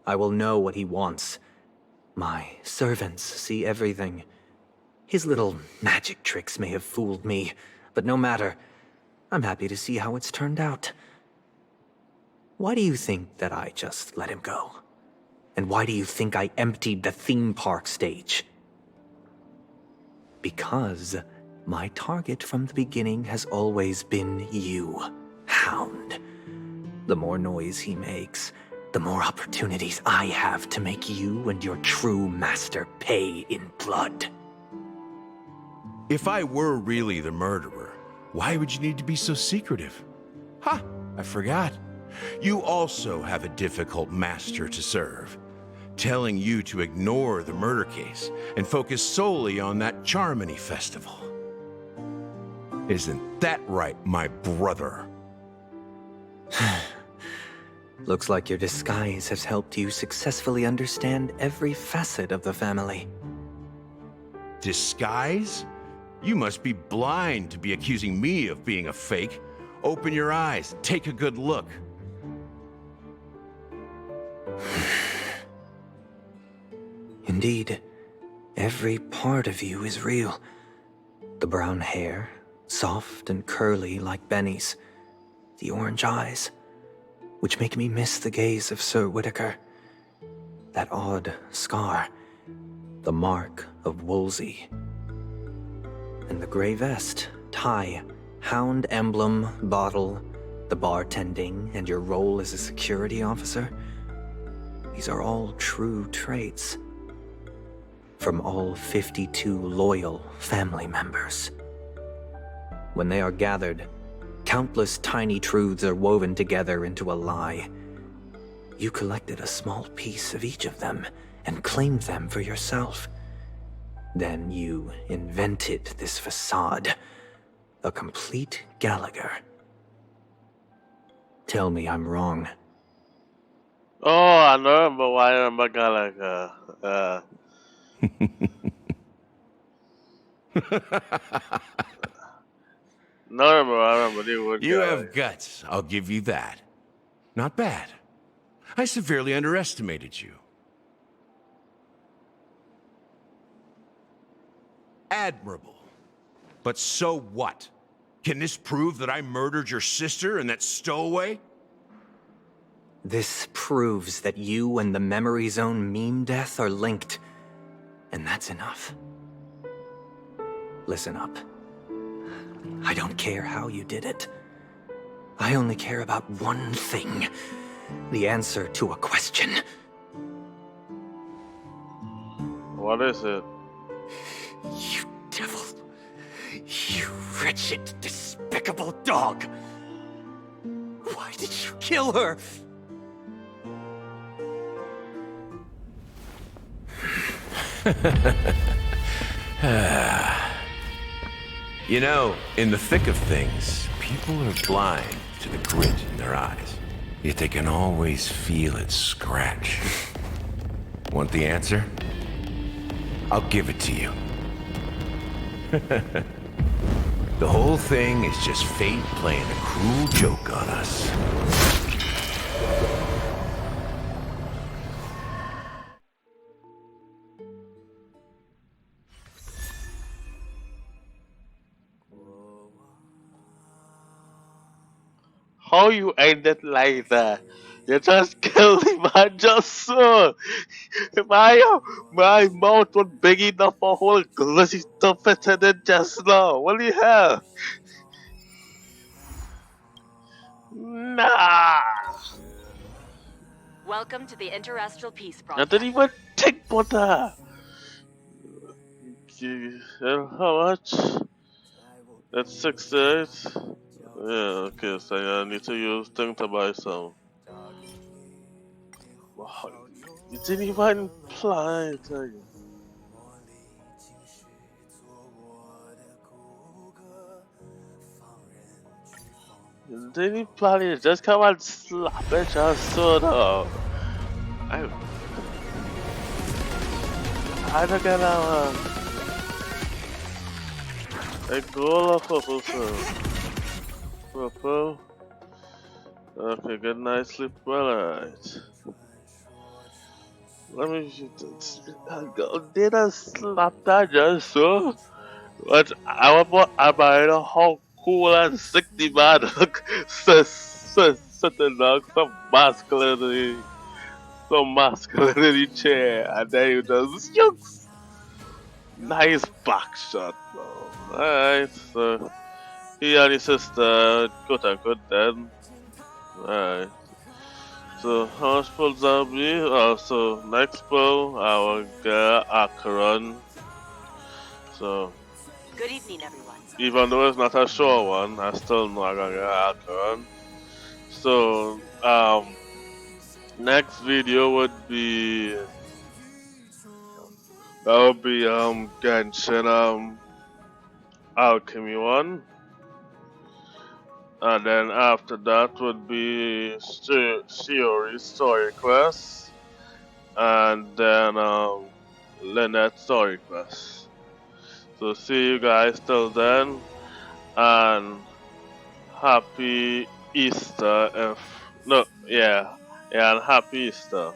I will know what he wants. My servants see everything. His little magic tricks may have fooled me, but no matter. I'm happy to see how it's turned out. Why do you think that I just let him go? And why do you think I emptied the theme park stage? Because my target from the beginning has always been you, Hound. The more noise he makes, the more opportunities I have to make you and your true master pay in blood. If I were really the murderer, why would you need to be so secretive? Ha! I forgot. You also have a difficult master to serve, telling you to ignore the murder case and focus solely on that Charmony festival. Isn't that right, my brother? Looks like your disguise has helped you successfully understand every facet of the family. Disguise? You must be blind to be accusing me of being a fake. Open your eyes, take a good look. Indeed, every part of you is real. The brown hair, soft and curly like Benny's. The orange eyes, which make me miss the gaze of Sir Whitaker. That odd scar. The mark of Woolsey. And the gray vest, tie, hound emblem, bottle, the bartending, and your role as a security officer. These are all true traits. From all 52 loyal family members. When they are gathered, countless tiny truths are woven together into a lie. You collected a small piece of each of them and claimed them for yourself. Then you invented this facade, a complete Gallagher. Tell me I'm wrong. Oh, I remember why I remember Gallagher. No, I remember the word You Gallagher. have guts, I'll give you that. Not bad. I severely underestimated you. Admirable. But so what? Can this prove that I murdered your sister and that stowaway? This proves that you and the Memory Zone meme death are linked. And that's enough. Listen up. I don't care how you did it. I only care about one thing. The answer to a question. What is it? You devil. You wretched, despicable dog. Why did you kill her? You know, in the thick of things, people are blind to the grit in their eyes. Yet they can always feel it scratch. Want the answer? I'll give it to you. The whole thing is just fate playing a cruel joke on us. How you ended like that? You just killed him, I just saw. My mouth was big enough for whole glitzy stuff better than just now. What do you have? Nah. Welcome to the Interastral Peace I Project. didn't even think about that. How much? That's 68. Yeah, okay, so I need to use thing to buy some. Wow, you didn't even plan it. You didn't plan it, just come and slap it just so though. I don't get that one. A goal of purple. Okay, good night, sleep well, alright. Let me did I slap that just so? But I buying a whole cool and sick the man sitting down some masculinity chair and then you just yukes. Nice back shot, bro. Alright, so he and his sister quote unquote dead. Alright. So how much pulls that be? So next pull I will get Acheron. So Good evening, everyone. even though it's not a sure one, I still know I'm gonna get Acheron. So next video would be Genshin Alchemy one. And then after that would be Chiori story quest. And then Lynette story quest. So see you guys till then, and happy Easter and happy Easter.